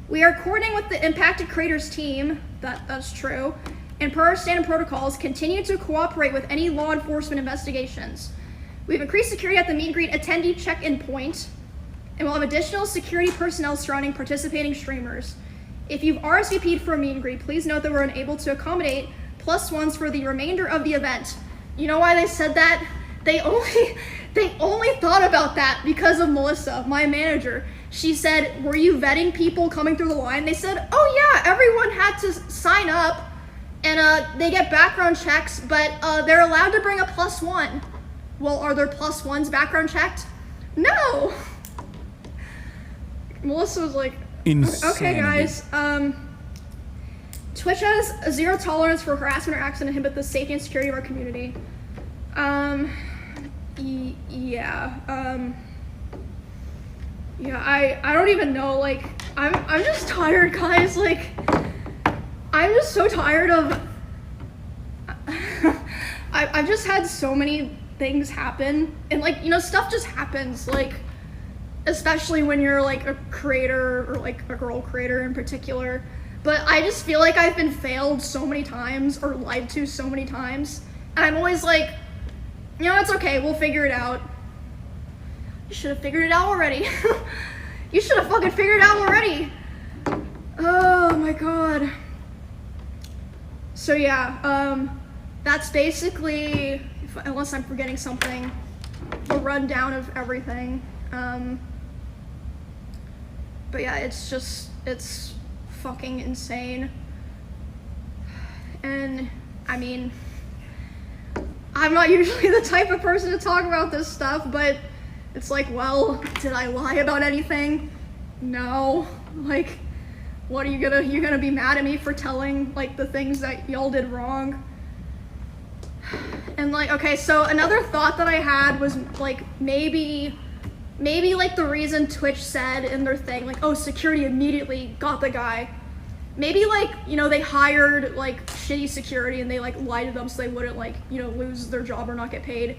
We are coordinating with the impacted creators team, that's true, and per our standard protocols, continue to cooperate with any law enforcement investigations. We've increased security at the meet and greet attendee check-in point, and we'll have additional security personnel surrounding participating streamers. If you've RSVP'd for a meet and greet, please note that we're unable to accommodate +1s for the remainder of the event. You know why they said that? They only thought about that because of Melissa, my manager. She said, were you vetting people coming through the line? They said, oh yeah, everyone had to sign up and they get background checks, but they're allowed to bring a +1. Well, are there +1s background checked? No. Melissa was like, Insanity. okay guys, Twitch has a zero tolerance for harassment or acts that inhibit the safety and security of our community. I don't even know, like, I'm just tired, guys, like, I'm just so tired of, I've just had so many things happen, and, like, you know, stuff just happens, like, especially when you're, like, a creator, or, like, a girl creator in particular, but I just feel like I've been failed so many times, or lied to so many times, and I'm always like, you know, it's okay, we'll figure it out. You should have figured it out already. You should have fucking figured it out already. Oh my god. So yeah, that's basically, unless I'm forgetting something, a rundown of everything. But yeah, it's fucking insane. And I mean, I'm not usually the type of person to talk about this stuff, but it's like, well, did I lie about anything? No. Like, what are you gonna be mad at me for telling, like, the things that y'all did wrong? And, like, okay, so another thought that I had was, like, maybe, like, the reason Twitch said in their thing, like, oh, security immediately got the guy. Maybe, like, you know, they hired, like, shitty security and they, like, lied to them so they wouldn't, like, you know, lose their job or not get paid.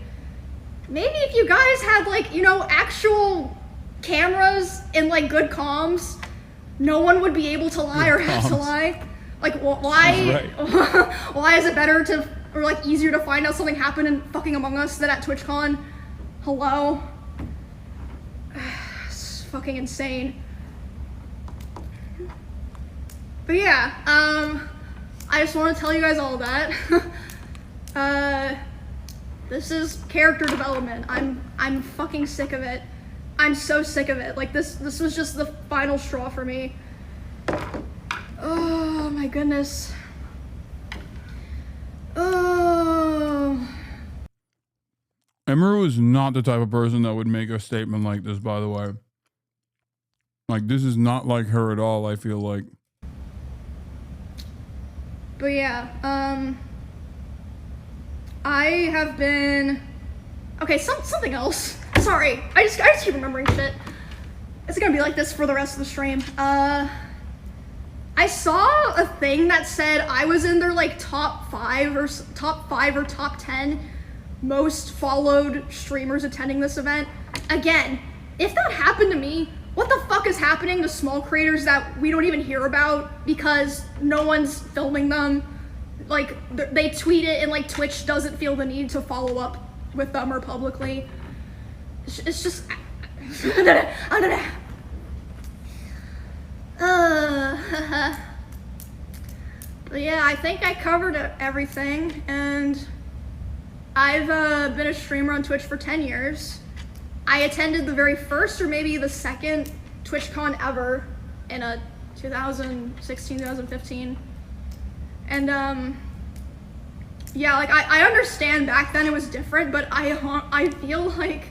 Maybe if you guys had, like, you know, actual cameras and, like, good comms, no one would be able to lie or have to lie. Like, why? Right. Why is it better to, or, like, easier to find out something happened in fucking Among Us than at TwitchCon? Hello? It's fucking insane. But yeah, I just want to tell you guys all that. This is character development. I'm fucking sick of it. I'm so sick of it. Like, this was just the final straw for me. Oh my goodness. Oh. Emeru is not the type of person that would make a statement like this, by the way. Like, this is not like her at all, I feel like. But yeah, I have been, okay, something else. Sorry, I just keep remembering shit. It's gonna be like this for the rest of the stream. I saw a thing that said I was in their, like, top 5 or top 10 most followed streamers attending this event. Again, if that happened to me, what the fuck is happening to small creators that we don't even hear about because no one's filming them? Like, they tweet it and, like, Twitch doesn't feel the need to follow up with them or publicly. It's just, I don't know. But yeah, I think I covered everything, and I've been a streamer on Twitch for 10 years. I attended the very first or maybe the second TwitchCon ever in 2016, 2015. And yeah, like, I understand back then it was different, but I feel like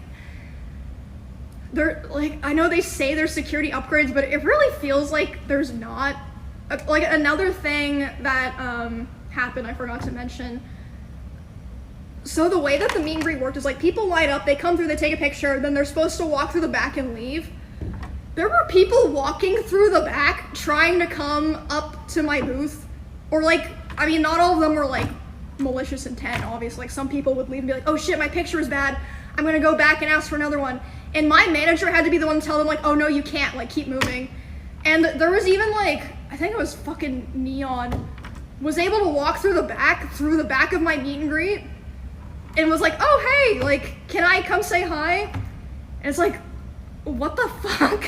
they're, like, I know they say there's security upgrades, but it really feels like there's not. Like, another thing that happened, I forgot to mention. So the way that the meet and greet worked is, like, people line up, they come through, they take a picture, then they're supposed to walk through the back and leave. There were people walking through the back trying to come up to my booth. Or, like, I mean, not all of them were, like, malicious intent, obviously. Like, some people would leave and be like, oh shit, my picture is bad, I'm gonna go back and ask for another one. And my manager had to be the one to tell them, like, oh no, you can't, like, keep moving. And there was even, like, I think it was fucking Neon. was able to walk through the back of my meet and greet and was like, oh, hey, like, can I come say hi? And it's like, what the fuck?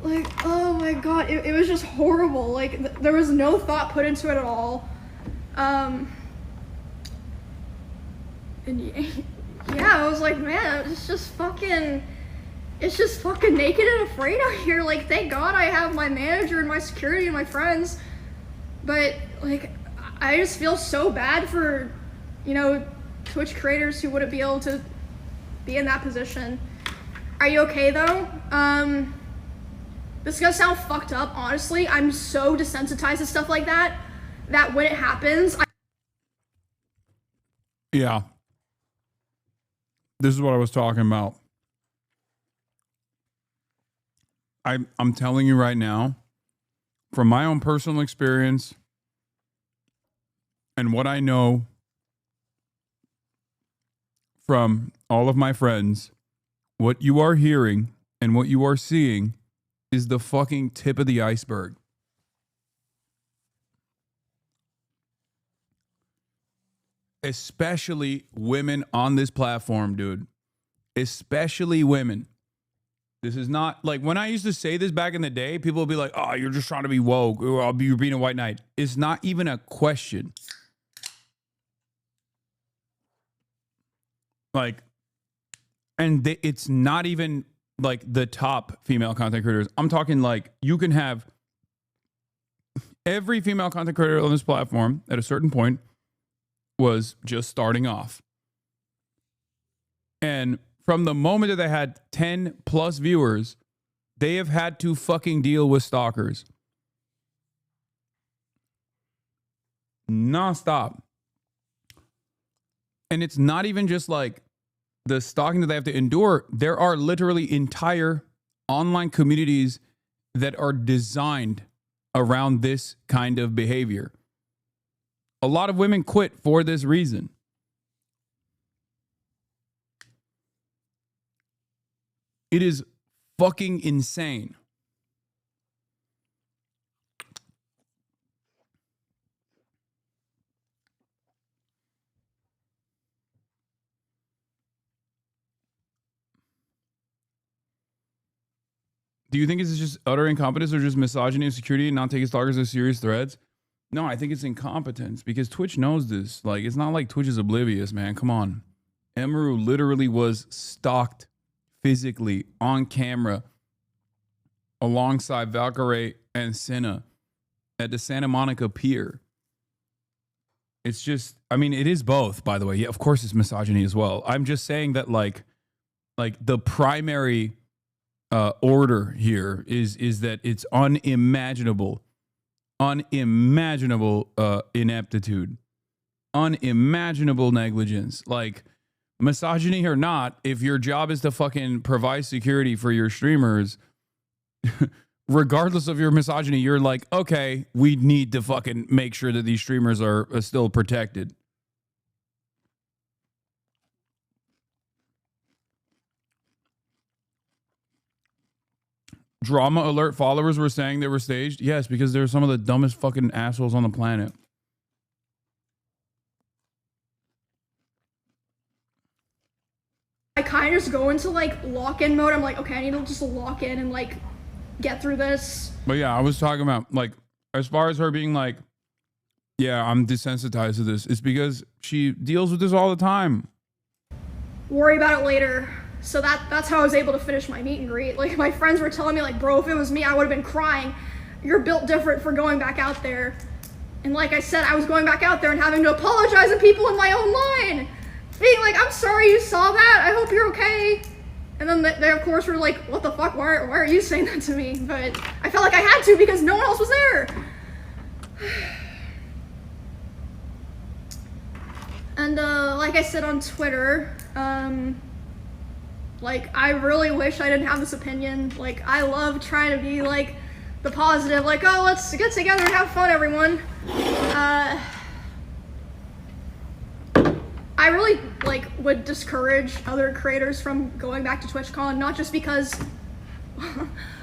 Like, oh my God, it was just horrible. Like, there was no thought put into it at all. And yeah, I was like, man, it's just fucking naked and afraid out here. Like, thank God I have my manager and my security and my friends. But, like, I just feel so bad for, you know, Twitch creators who wouldn't be able to be in that position. Are you okay, though? This is gonna sound fucked up, honestly. I'm so desensitized to stuff like that when it happens, Yeah. This is what I was talking about. I'm telling you right now, from my own personal experience and what I know from all of my friends, what you are hearing and what you are seeing is the fucking tip of the iceberg. Especially women on this platform, dude. Especially women. This is not like when I used to say this back in the day, people would be like, oh, you're just trying to be woke, or you're being a white knight. It's not even a question. Like, and it's not even like the top female content creators. I'm talking like you can have every female content creator on this platform at a certain point was just starting off. And from the moment that they had 10 plus viewers, they have had to fucking deal with stalkers. Nonstop. And it's not even just like the stalking that they have to endure. There are literally entire online communities that are designed around this kind of behavior. A lot of women quit for this reason. It is fucking insane. Do you think it's just utter incompetence or just misogyny and security and not taking stalkers as serious threats? No, I think it's incompetence because Twitch knows this. Like, it's not like Twitch is oblivious, man. Come on. Emaru literally was stalked physically on camera alongside Valkyrie and Senna at the Santa Monica Pier. It's just, I mean, it is both, by the way. Yeah, of course it's misogyny as well. I'm just saying that like the primary order here is that it's unimaginable ineptitude, unimaginable negligence. Like, misogyny or not, if your job is to fucking provide security for your streamers, regardless of your misogyny, you're like, okay, we need to fucking make sure that these streamers are still protected. Drama alert followers were saying they were staged. Yes, because they're some of the dumbest fucking assholes on the planet. I kind of just go into like lock-in mode. I'm like, okay, I need to just lock in and like get through this. But yeah, I was talking about like, as far as her being like, yeah, I'm desensitized to this. It's because she deals with this all the time. Worry about it later. So that's how I was able to finish my meet and greet. Like, my friends were telling me like, bro, if it was me, I would have been crying. You're built different for going back out there. And like I said, I was going back out there and having to apologize to people in my own line. Being like, I'm sorry you saw that. I hope you're okay. And then they of course were like, what the fuck? Why are you saying that to me? But I felt like I had to because no one else was there. And like I said on Twitter, like, I really wish I didn't have this opinion. Like, I love trying to be like the positive, like, oh, let's get together and have fun, everyone. I really like would discourage other creators from going back to TwitchCon, not just because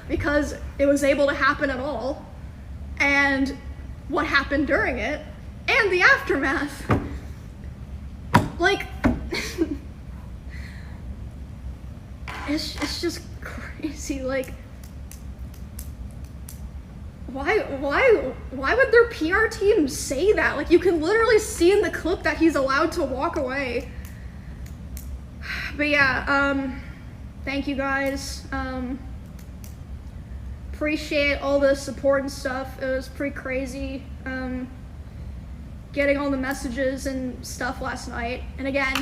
it was able to happen at all, and what happened during it and the aftermath. Like, it's just crazy. Like, why would their PR team say that? Like, you can literally see in the clip that he's allowed to walk away. But yeah, thank you guys. Appreciate all the support and stuff. It was pretty crazy. Getting all the messages and stuff last night. And again,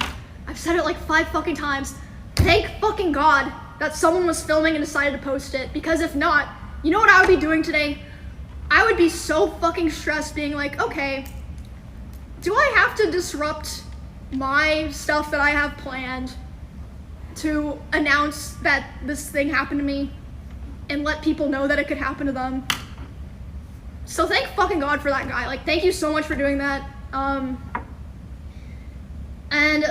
I've said it like 5 fucking times. Thank fucking God that someone was filming and decided to post it, because if not, you know what I would be doing today? I would be so fucking stressed being like, okay, do I have to disrupt my stuff that I have planned to announce that this thing happened to me and let people know that it could happen to them? So thank fucking God for that guy. Like, thank you so much for doing that. And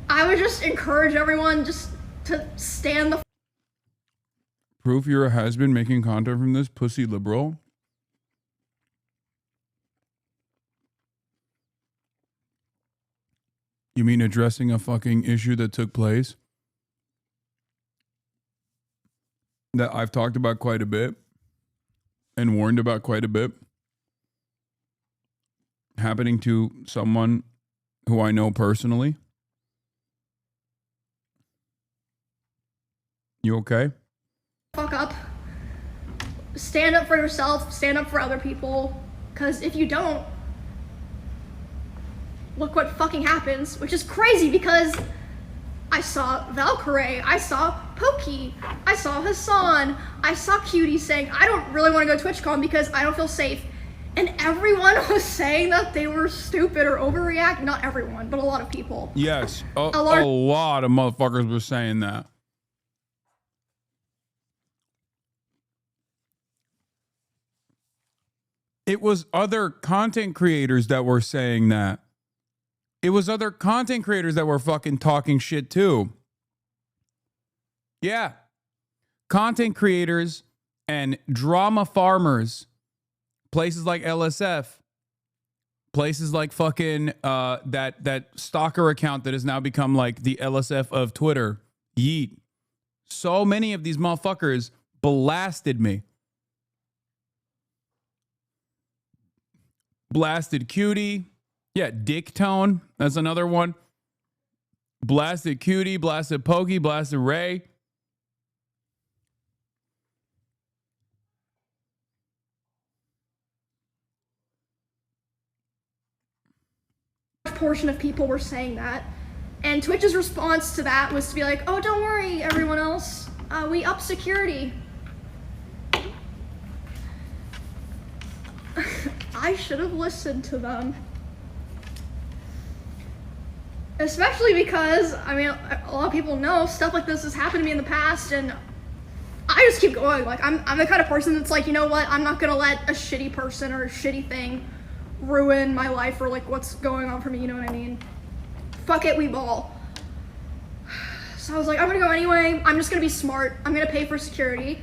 I would just encourage everyone just to stand the Proof you're a has-been making content from this pussy liberal? You mean addressing a fucking issue that took place? That I've talked about quite a bit and warned about quite a bit. Happening to someone who I know personally. You okay? fuck up. Stand up for yourself, stand up for other people, because if you don't, look what fucking happens, which is crazy because I saw Valkyrie, I saw Pokey, I saw Hasan, I saw Cutie saying, I don't really want to go to TwitchCon because I don't feel safe. And everyone was saying that they were stupid or overreact. Not everyone, but a lot of people. Yes, a lot of motherfuckers were saying that. It was other content creators that were saying that. It was other content creators that were fucking talking shit too. Yeah. Content creators and drama farmers, places like LSF, places like fucking that stalker account that has now become like the LSF of Twitter, Yeet. So many of these motherfuckers blasted me. Blasted Cutie. Yeah, Dick Tone. That's another one. Blasted Cutie, blasted Pokey, blasted Ray. Portion of people were saying that, and Twitch's response to that was to be like, oh, don't worry, everyone else, we up security. I should have listened to them. Especially because, I mean, a lot of people know stuff like this has happened to me in the past, and I just keep going. Like, I'm the kind of person that's like, you know what, I'm not gonna let a shitty person or a shitty thing ruin my life or like what's going on for me, you know what I mean? Fuck it, we ball. So I was like, I'm gonna go anyway. I'm just gonna be smart. I'm gonna pay for security.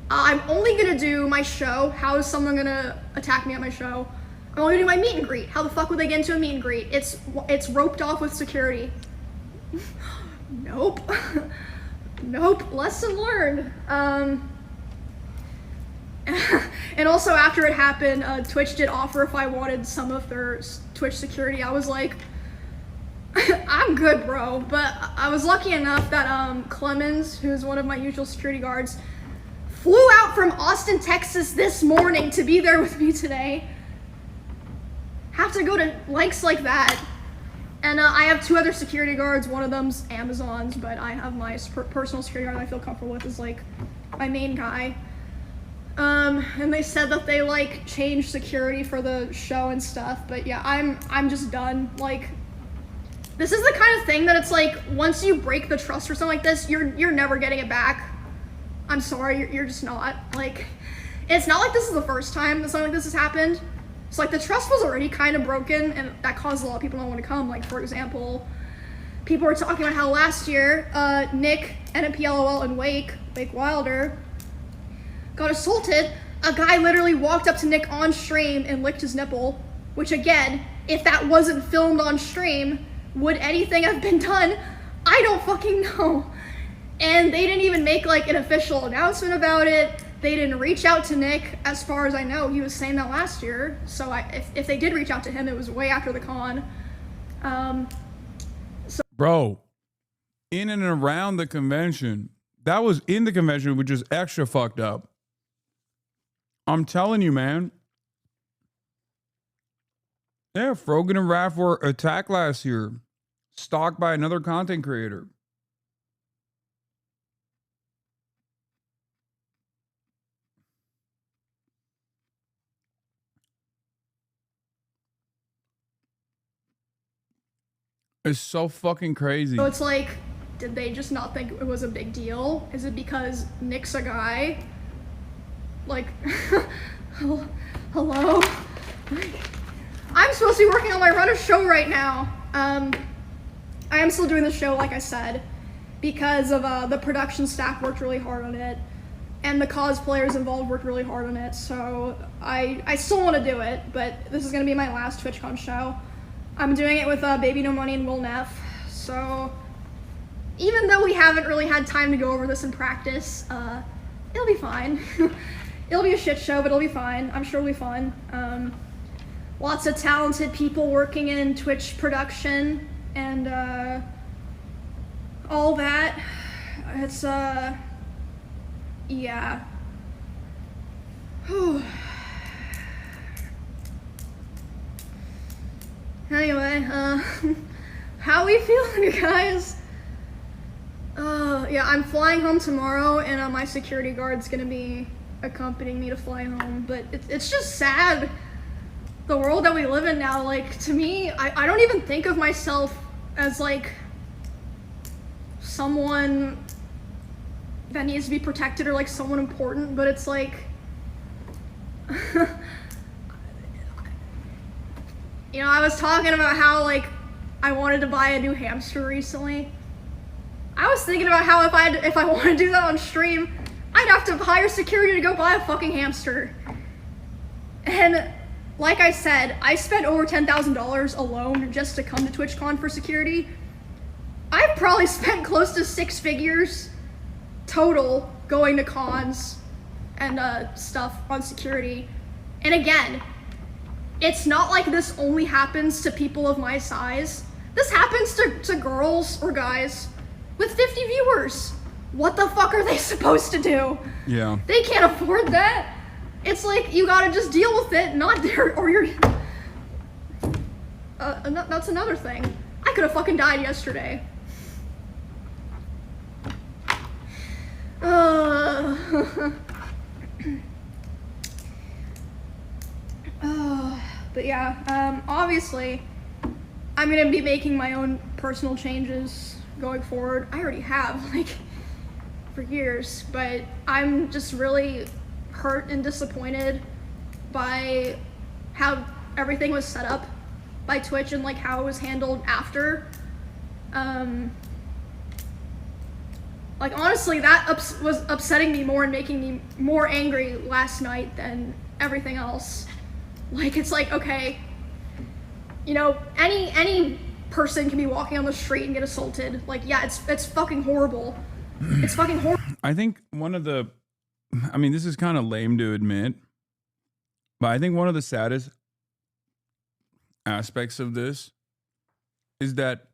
I'm only gonna do my show. How is someone gonna attack me at my show? I'm only gonna do my meet and greet. How the fuck would they get into a meet and greet? It's roped off with security. Nope. Nope. Lesson learned. And also after it happened, Twitch did offer if I wanted some of their Twitch security. I was like, I'm good, bro. But I was lucky enough that Clemens, who's one of my usual security guards, flew out from Austin, Texas this morning to be there with me today. Have to go to lengths like that. And I have 2 other security guards. One of them's Amazon's, but I have my personal security guard I feel comfortable with is like my main guy. And they said that they like changed security for the show and stuff, but yeah, I'm just done. Like, this is the kind of thing that it's like, once you break the trust or something like this, you're never getting it back. I'm sorry, you're just not. Like, it's not like this is the first time that something like this has happened. So like the trust was already kind of broken, and that caused a lot of people not want to come. Like, for example, people were talking about how last year, Nick, NMPLOL, and Wake Wilder got assaulted a guy literally walked up to Nick on stream and licked his nipple, which again, if that wasn't filmed on stream, would anything have been done? I don't fucking know. And they didn't even make like an official announcement about it. They didn't reach out to Nick, as far as I know. He was saying that last year. So if they did reach out to him, it was way after the con. Bro, in and around the convention, that was in the convention, which is extra fucked up. I'm telling you, man. Yeah, Frogan and Raph were attacked last year, stalked by another content creator. It's so fucking crazy. So it's like, did they just not think it was a big deal? Is it because Nick's a guy? Like, hello? I'm supposed to be working on my Run a show right now. I am still doing the show, like I said, because of the production staff worked really hard on it, and the cosplayers involved worked really hard on it, so I still want to do it, but this is going to be my last TwitchCon show. I'm doing it with Baby No Money and Will Neff, so even though we haven't really had time to go over this in practice, it'll be fine. It'll be a shit show, but it'll be fine. I'm sure it'll be fun. Lots of talented people working in Twitch production and all that. It's, yeah. Whew. Anyway, how we feeling, you guys? Yeah, I'm flying home tomorrow, and my security guard's gonna be accompanying me to fly home, but it's just sad, the world that we live in now. Like, to me, I don't even think of myself as, like, someone that needs to be protected or, like, someone important, but it's like, you know, I was talking about how, like, I wanted to buy a new hamster recently. I was thinking about how if I want to do that on stream, I'd have to hire security to go buy a fucking hamster. And like I said, I spent over $10,000 alone just to come to TwitchCon for security. I've probably spent close to 6 figures total going to cons and stuff on security. And again, it's not like this only happens to people of my size. This happens to girls or guys with 50 viewers. What the fuck are they supposed to do? Yeah. They can't afford that. It's like, you gotta just deal with it, not there, or you're... that's another thing. I could have fucking died yesterday. But yeah, obviously, I'm gonna be making my own personal changes going forward. I already have, like, for years, but I'm just really hurt and disappointed by how everything was set up by Twitch and, like, how it was handled after. Like, honestly, that was upsetting me more and making me more angry last night than everything else. Like, it's like, okay, you know, any person can be walking on the street and get assaulted. Like, yeah, it's fucking horrible. It's fucking horrible. I think one of the, I mean, this is kind of lame to admit, but I think one of the saddest aspects of this is that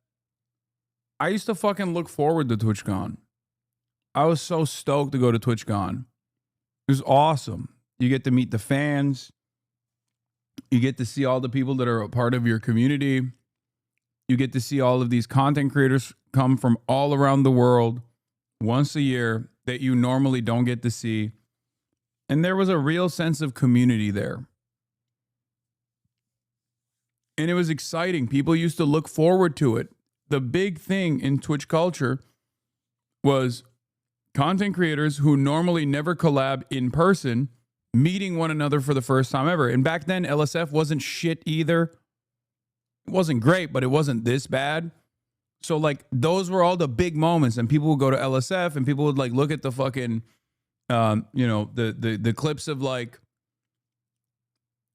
I used to fucking look forward to TwitchCon. I was so stoked to go to TwitchCon. It was awesome. You get to meet the fans. You get to see all the people that are a part of your community. You get to see all of these content creators come from all around the world once a year that you normally don't get to see. And there was a real sense of community there. And it was exciting. People used to look forward to it. The big thing in Twitch culture was content creators who normally never collab in person meeting one another for the first time ever. And back then, LSF wasn't shit either. It wasn't great, but it wasn't this bad. So, like, those were all the big moments. And people would go to LSF and people would, like, look at the fucking You know, the clips of like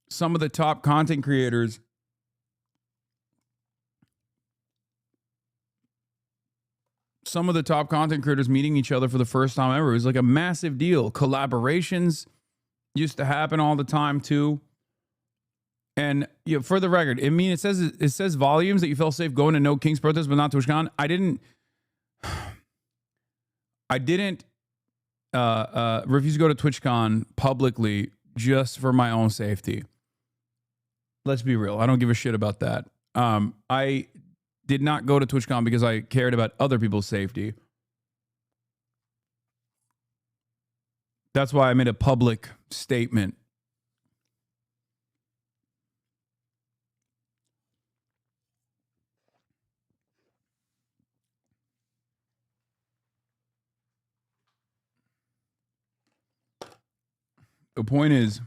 some of the top content creators meeting each other for the first time ever. It was like a massive deal. Collaborations used to happen all the time too. And you know, for the record, I mean, it says volumes that you felt safe going to Nokings protest, but not TwitchCon. I didn't refuse to go to TwitchCon publicly just for my own safety. Let's be real. I don't give a shit about that. I did not go to TwitchCon because I cared about other people's safety. That's why I made a public statement. The point is,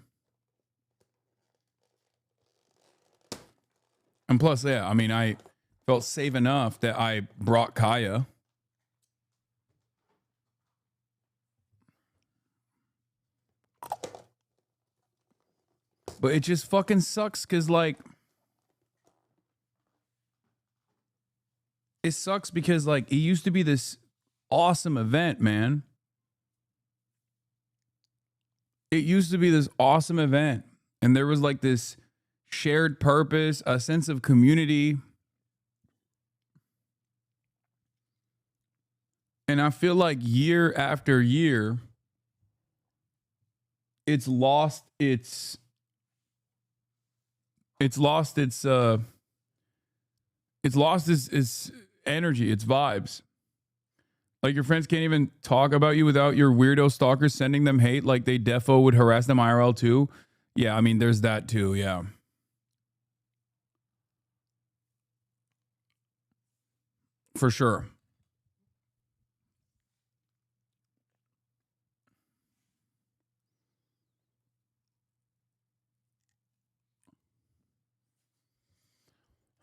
and plus, yeah, I mean, I felt safe enough that I brought Kaya. But it just fucking sucks because, like, it sucks because, like, it used to be this awesome event, man. It used to be this awesome event. And there was, like, this shared purpose, a sense of community. And I feel like year after year, it's lost its energy, its vibes. Like, your friends can't even talk about you without your weirdo stalkers sending them hate, like they defo would harass them IRL too. Yeah, I mean, there's that too, yeah. For sure.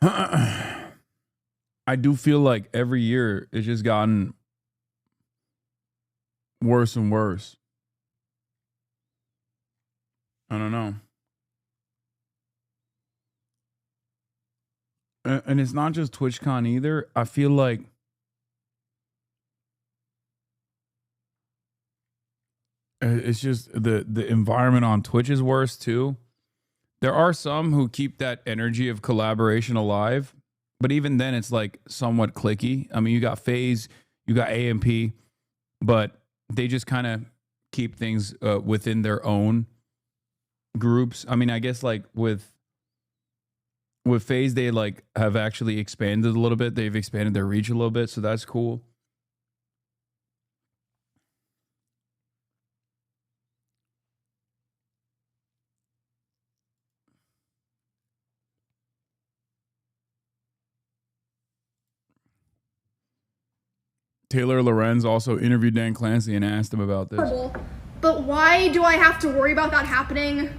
I do feel like every year it's just gotten worse and worse. I don't know. And it's not just TwitchCon either. I feel like it's just the environment on Twitch is worse too. There are some who keep that energy of collaboration alive, but even then it's like somewhat cliquey. I mean, you got FaZe, you got AMP, but they just kind of keep things within their own groups. I mean, I guess like with FaZe, they like have actually expanded a little bit. They've expanded their reach a little bit, so that's cool. Taylor Lorenz also interviewed Dan Clancy and asked him about this. But why do I have to worry about that happening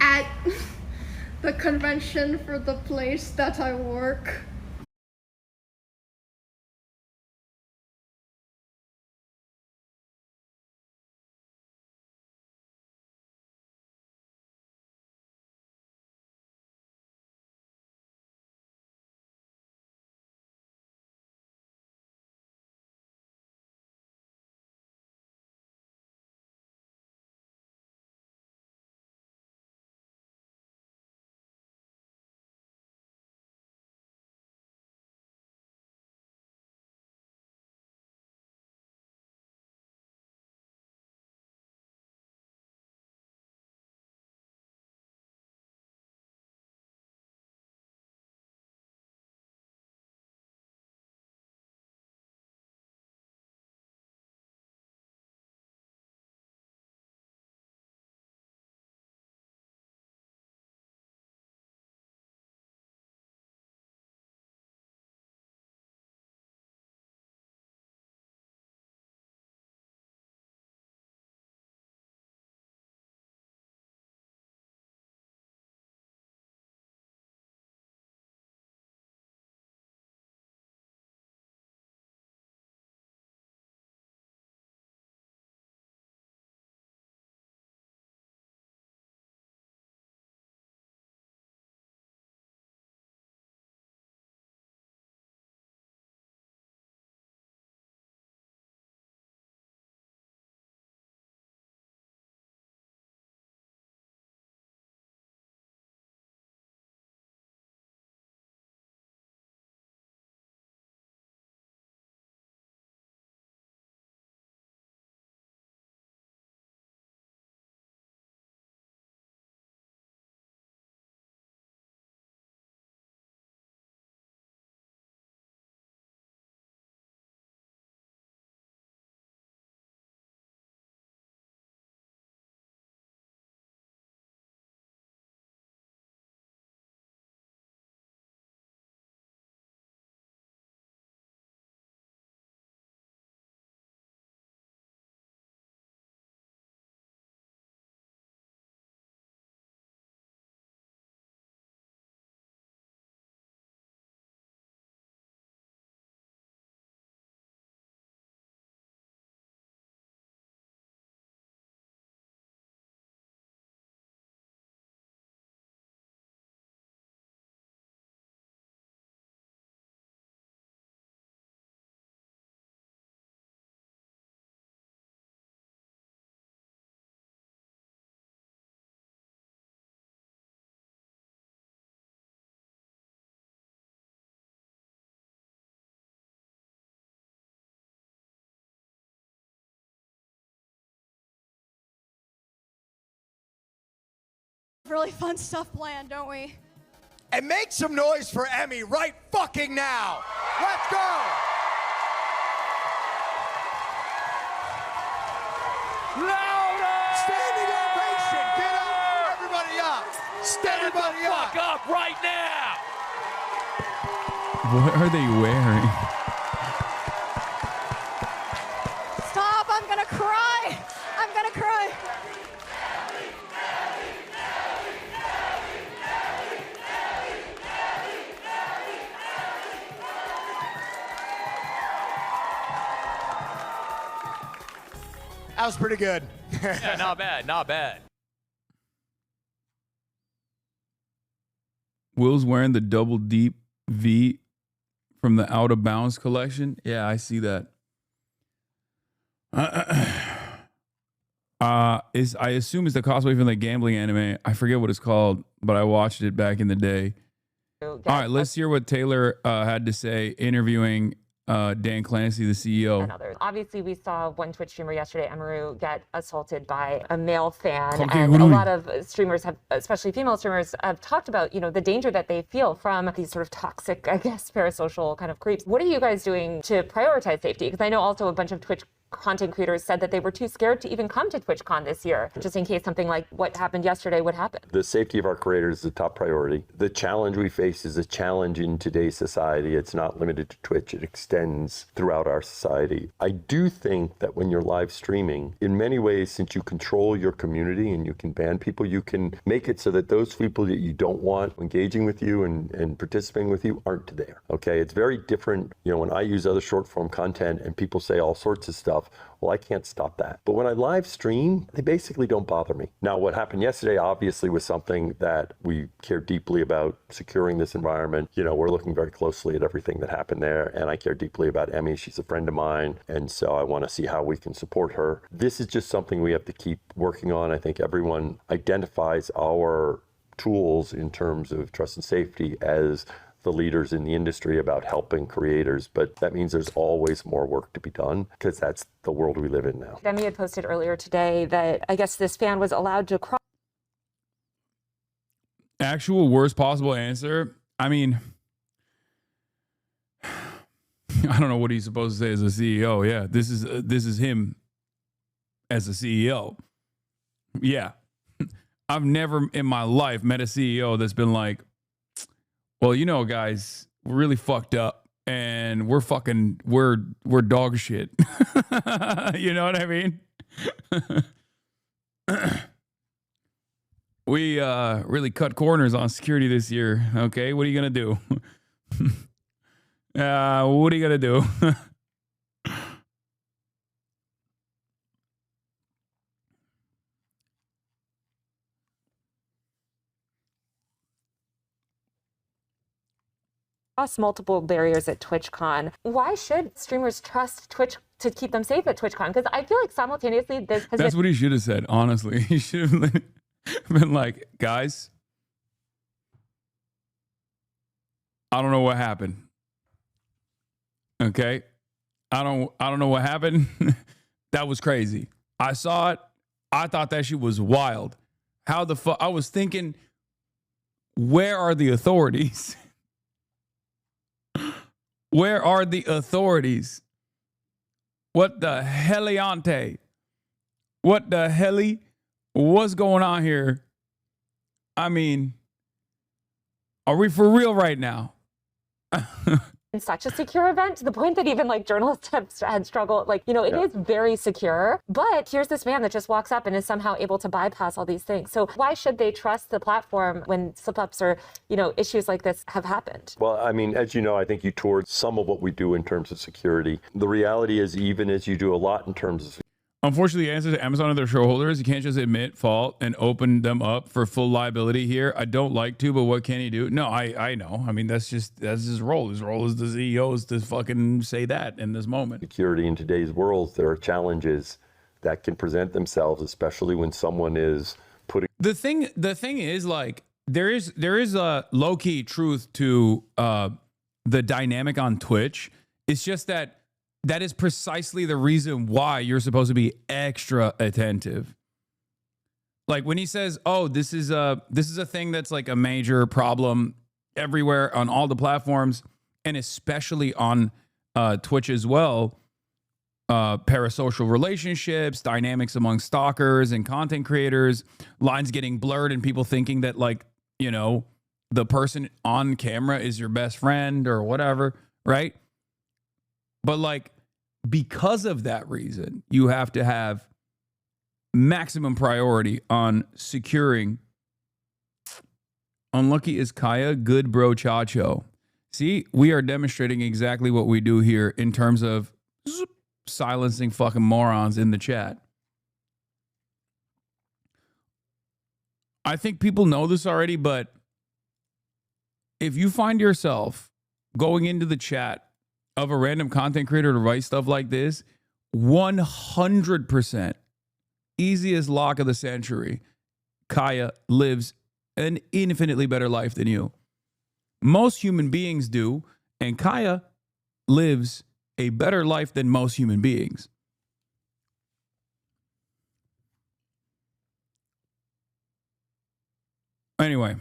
at the convention for the place that I work? really fun stuff planned, don't we? And make some noise for Emmy right fucking now. Let's go. Louder! Standing ovation. Get up. Everybody up. Stand the fuck up right now. What are they wearing? Stop, I'm gonna cry. I'm gonna cry. That was pretty good. Yeah, not bad, not bad. Will's wearing the double deep V from the Out of Bounds collection. Yeah, I see that. I assume it's the cosplay from the gambling anime. I forget what it's called, but I watched it back in the day. All right, let's hear what Taylor had to say interviewing Dan Clancy, the CEO. And others. Obviously, we saw one Twitch streamer yesterday, Amaru, get assaulted by a male fan. Okay, and a lot of streamers have, especially female streamers, have talked about, you know, the danger that they feel from these sort of toxic, I guess, parasocial kind of creeps. What are you guys doing to prioritize safety? Because I know also a bunch of Twitch content creators said that they were too scared to even come to TwitchCon this year, just in case something like what happened yesterday would happen. The safety of our creators is the top priority. The challenge we face is a challenge in today's society. It's not limited to Twitch. It extends throughout our society. I do think that when you're live streaming, in many ways, since you control your community and you can ban people, you can make it so that those people that you don't want engaging with you and participating with you aren't there. Okay, it's very different. You know, when I use other short form content and people say all sorts of stuff, well, I can't stop that. But when I live stream, they basically don't bother me. Now, what happened yesterday obviously was something that we care deeply about, securing this environment. You know, we're looking very closely at everything that happened there, and I care deeply about Emmy. She's a friend of mine, and so I want to see how we can support her. This is just something we have to keep working on. I think everyone identifies our tools in terms of trust and safety as the leaders in the industry about helping creators, but that means there's always more work to be done because that's the world we live in now. Demi had posted earlier today that I guess this fan was allowed to cross. Actual worst possible answer. I mean, I don't know what he's supposed to say as a CEO. Yeah, this is him as a CEO. Yeah, I've never in my life met a CEO that's been like, well, you know, guys, we're really fucked up and we're dog shit. You know what I mean? We really cut corners on security this year. Okay, what are you going to do? What are you going to do? Multiple barriers at TwitchCon. Why should streamers trust Twitch to keep them safe at TwitchCon? Because I feel like simultaneously this has That's what he should have said, honestly. He should have been like, guys, I don't know what happened. Okay? I don't know what happened. That was crazy. I saw it. I thought that shit was wild. How the fuck? I was thinking, where are the authorities? Where are the authorities? What the heliante? What the heli? What's going on here? I mean, are we for real right now? in such a secure event to the point that even like journalists have had struggled. Like, you know, it is very secure, but here's this man that just walks up and is somehow able to bypass all these things. So why should they trust the platform when slip-ups or, you know, issues like this have happened? Well, I mean, as you know, I think you toured some of what we do in terms of security. The reality is, even as you do a lot in terms of Unfortunately, the answer to Amazon and their shareholders, you can't just admit fault and open them up for full liability here. I don't like to, but what can he do? No, I know. I mean, that's his role. His role as the CEO is to fucking say that in this moment. Security in today's world, there are challenges that can present themselves, especially when someone is putting. The thing is, like, there is a low key truth to the dynamic on Twitch. It's just that is precisely the reason why you're supposed to be extra attentive. Like when he says, "Oh, this is a thing that's like a major problem everywhere on all the platforms, and especially on Twitch as well." Parasocial relationships, dynamics among stalkers and content creators, lines getting blurred, and people thinking that, like, you know, the person on camera is your best friend or whatever, right? But like, because of that reason, you have to have maximum priority on securing. Unlucky is Kaya, good bro Chacho. See, we are demonstrating exactly what we do here in terms of silencing fucking morons in the chat. I think people know this already, but if you find yourself going into the chat of a random content creator to write stuff like this, 100% easiest lock of the century, Kaya lives an infinitely better life than you. Most human beings do, and Kaya lives a better life than most human beings. Anyway.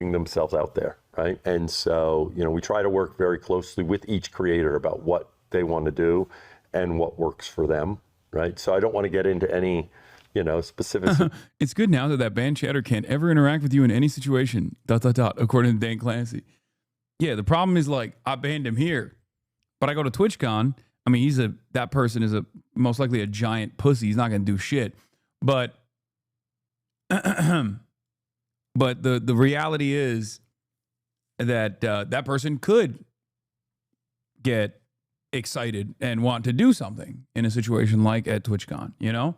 Themselves out there, right? And so, you know, we try to work very closely with each creator about what they want to do and what works for them, right? So I don't want to get into any, you know, specifics. It's good now that band chatter can't ever interact with you in any situation, ... according to Dan Clancy. Yeah, the problem is, like, I banned him here. But I go to TwitchCon. I mean, that person is most likely a giant pussy. He's not going to do shit. But but the reality is that that person could get excited and want to do something in a situation like at TwitchCon, you know?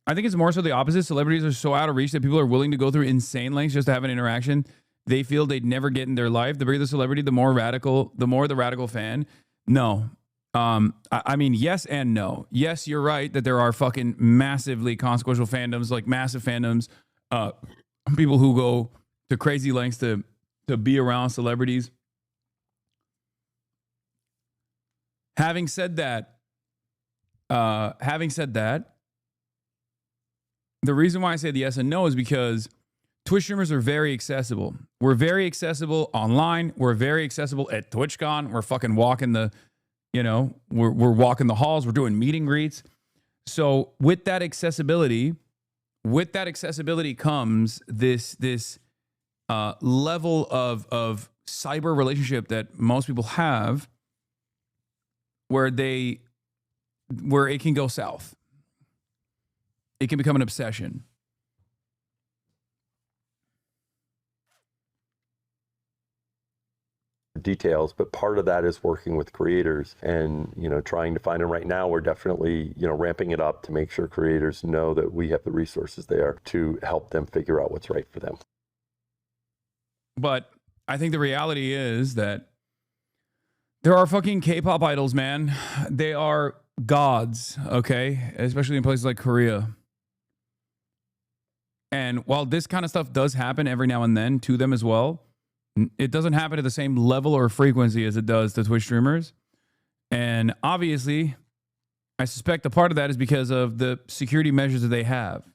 I think it's more so the opposite. Celebrities are so out of reach that people are willing to go through insane lengths just to have an interaction they feel they'd never get in their life. The bigger the celebrity, the more the radical fan. No. I mean, yes and no. Yes, you're right that there are fucking massively consequential fandoms, like massive fandoms, people who go to crazy lengths to be around celebrities. Having said that, the reason why I say the yes and no is because Twitch streamers are very accessible. We're very accessible online. We're very accessible at TwitchCon. We're fucking walking the, you know, we're walking the halls. We're doing meet and greets. So with that accessibility comes this level of cyber relationship that most people have, where it can go south. It can become an obsession. Details, but part of that is working with creators and, you know, trying to find them. Right now, we're definitely, you know, ramping it up to make sure creators know that we have the resources there to help them figure out what's right for them. But I think the reality is that there are fucking K-pop idols, man. They are gods, okay? Especially in places like Korea. And while this kind of stuff does happen every now and then to them as well, it doesn't happen at the same level or frequency as it does to Twitch streamers. And obviously, I suspect a part of that is because of the security measures that they have.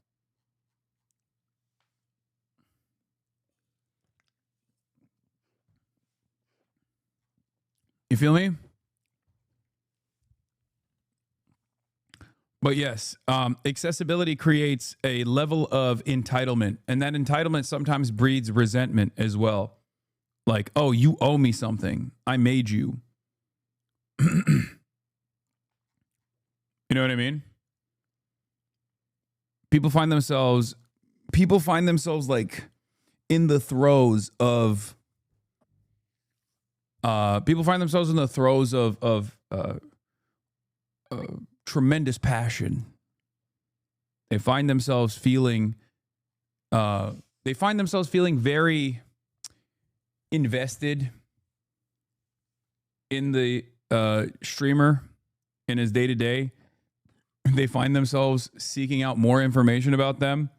You feel me? But yes, accessibility creates a level of entitlement, and that entitlement sometimes breeds resentment as well. Like, oh, you owe me something. I made you. You know what I mean? People find themselves like in the throes of tremendous passion. They find themselves feeling very invested in the streamer in his day-to-day. They find themselves seeking out more information about them,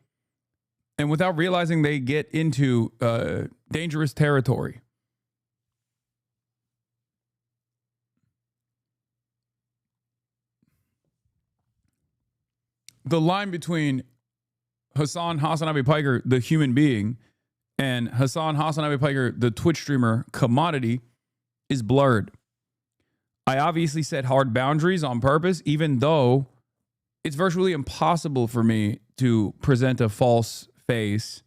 and without realizing, they get into dangerous territory. The line between HasanAbi Piker, the human being, and HasanAbi Piker, the Twitch streamer commodity, is blurred. I obviously set hard boundaries on purpose, even though it's virtually impossible for me to present a false face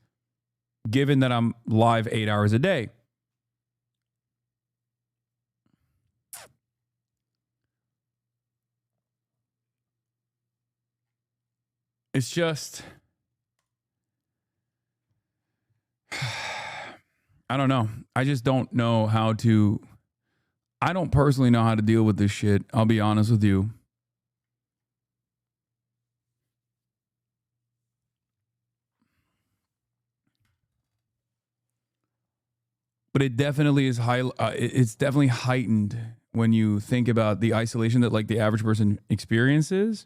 given that I'm live 8 hours a day. It's just, I don't know. I just don't know how to, I don't personally know how to deal with this shit. I'll be honest with you. But it definitely is it's definitely heightened when you think about the isolation that like the average person experiences.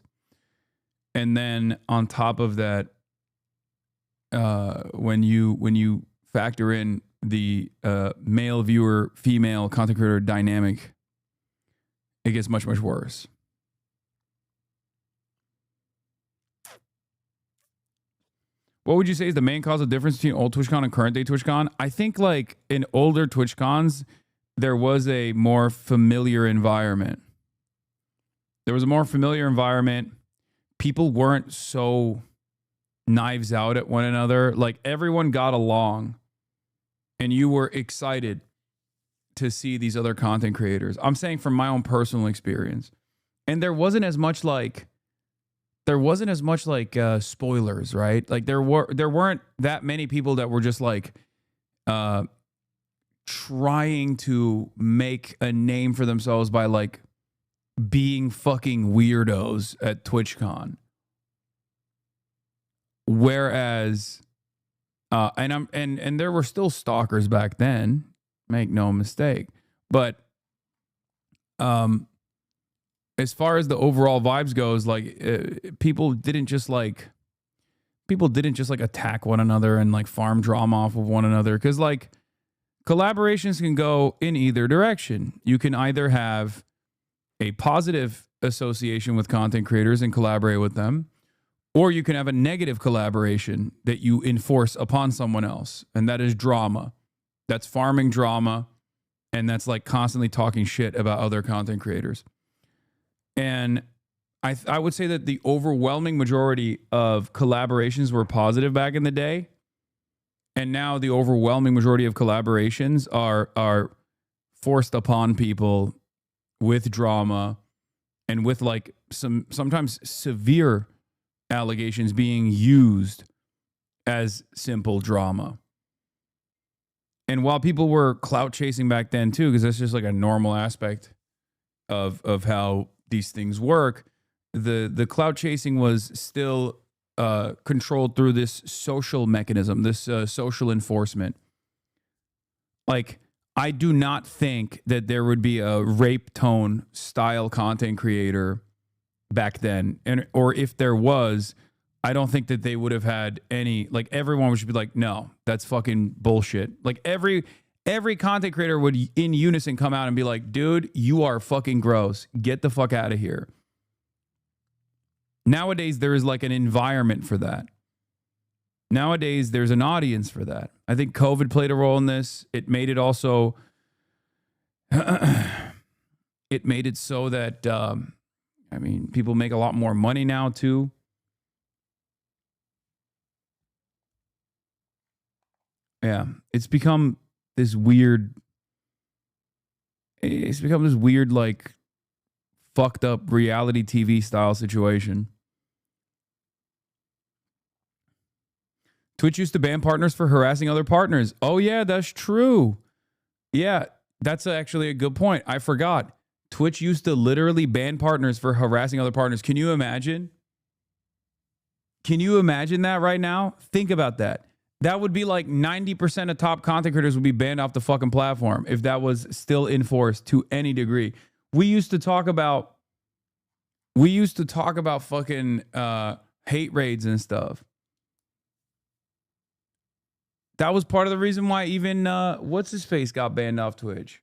And then on top of that, when you factor in the male viewer, female content creator dynamic, it gets much, much worse. What would you say is the main cause of difference between old TwitchCon and current day TwitchCon? I think like in older TwitchCons, there was a more familiar environment. People weren't so knives out at one another. Like everyone got along and you were excited to see these other content creators. I'm saying from my own personal experience. And there wasn't as much like spoilers, right? Like there weren't that many people that were just like trying to make a name for themselves by like being fucking weirdos at TwitchCon. Whereas and there were still stalkers back then, make no mistake. But as far as the overall vibes goes, like people didn't just like attack one another and like farm drama off of one another, because like collaborations can go in either direction. You can either have a positive association with content creators and collaborate with them, or you can have a negative collaboration that you enforce upon someone else, and that is drama. That's farming drama, and that's like constantly talking shit about other content creators. And I would say that the overwhelming majority of collaborations were positive back in the day, and now the overwhelming majority of collaborations are forced upon people with drama and with like sometimes severe allegations being used as simple drama. And while people were clout chasing back then too, because that's just like a normal aspect of how these things work, the clout chasing was still controlled through this social mechanism, this social enforcement. Like, I do not think that there would be a rape tone style content creator back then. Or if there was, I don't think that they would have had any, like everyone would just be like, no, that's fucking bullshit. Like every content creator would in unison come out and be like, dude, you are fucking gross. Get the fuck out of here. Nowadays, there is like an environment for that. Nowadays, there's an audience for that. I think COVID played a role in this. It made it also, it made it so that, I mean, people make a lot more money now too. Yeah, it's become this weird, like fucked up reality TV style situation. Twitch used to ban partners for harassing other partners. Oh yeah, that's true. Yeah, that's actually a good point. I forgot. Twitch used to literally ban partners for harassing other partners. Can you imagine? Can you imagine that right now? Think about that. That would be like 90% of top content creators would be banned off the fucking platform if that was still enforced to any degree. We used to talk about fucking hate raids and stuff. That was part of the reason why even what's his face got banned off Twitch.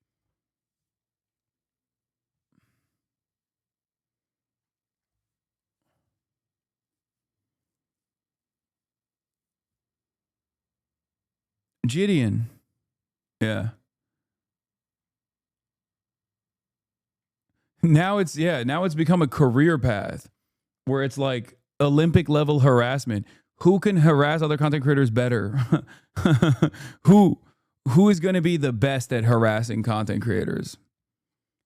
Gideon. Yeah. Now it's become a career path where it's like Olympic level harassment. Who can harass other content creators better? Who is going to be the best at harassing content creators?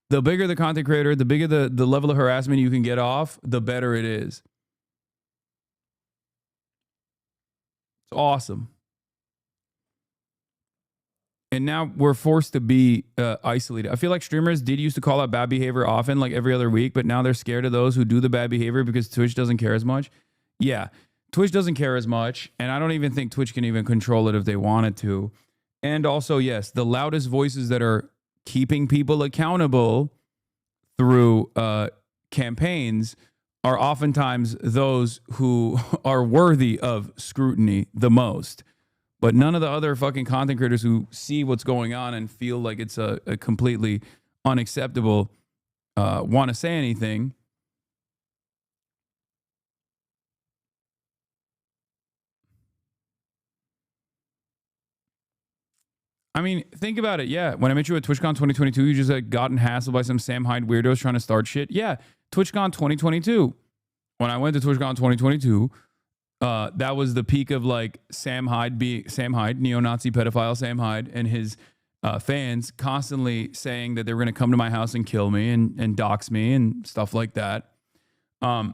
The bigger the content creator, the bigger the level of harassment you can get off, the better it is. It's awesome. And now we're forced to be isolated. I feel like streamers did used to call out bad behavior often, like every other week, but now they're scared of those who do the bad behavior because Twitch doesn't care as much. Yeah, Twitch doesn't care as much, and I don't even think Twitch can even control it if they wanted to. And also, yes, the loudest voices that are keeping people accountable through campaigns are oftentimes those who are worthy of scrutiny the most. But none of the other fucking content creators who see what's going on and feel like it's a completely unacceptable want to say anything. I mean, think about it. Yeah, when I met you at TwitchCon 2022, you just gotten hassled by some Sam Hyde weirdos trying to start shit. Yeah, TwitchCon 2022. When I went to TwitchCon 2022, that was the peak of like Sam Hyde, neo-Nazi pedophile Sam Hyde, and his fans constantly saying that they were going to come to my house and kill me and dox me and stuff like that. And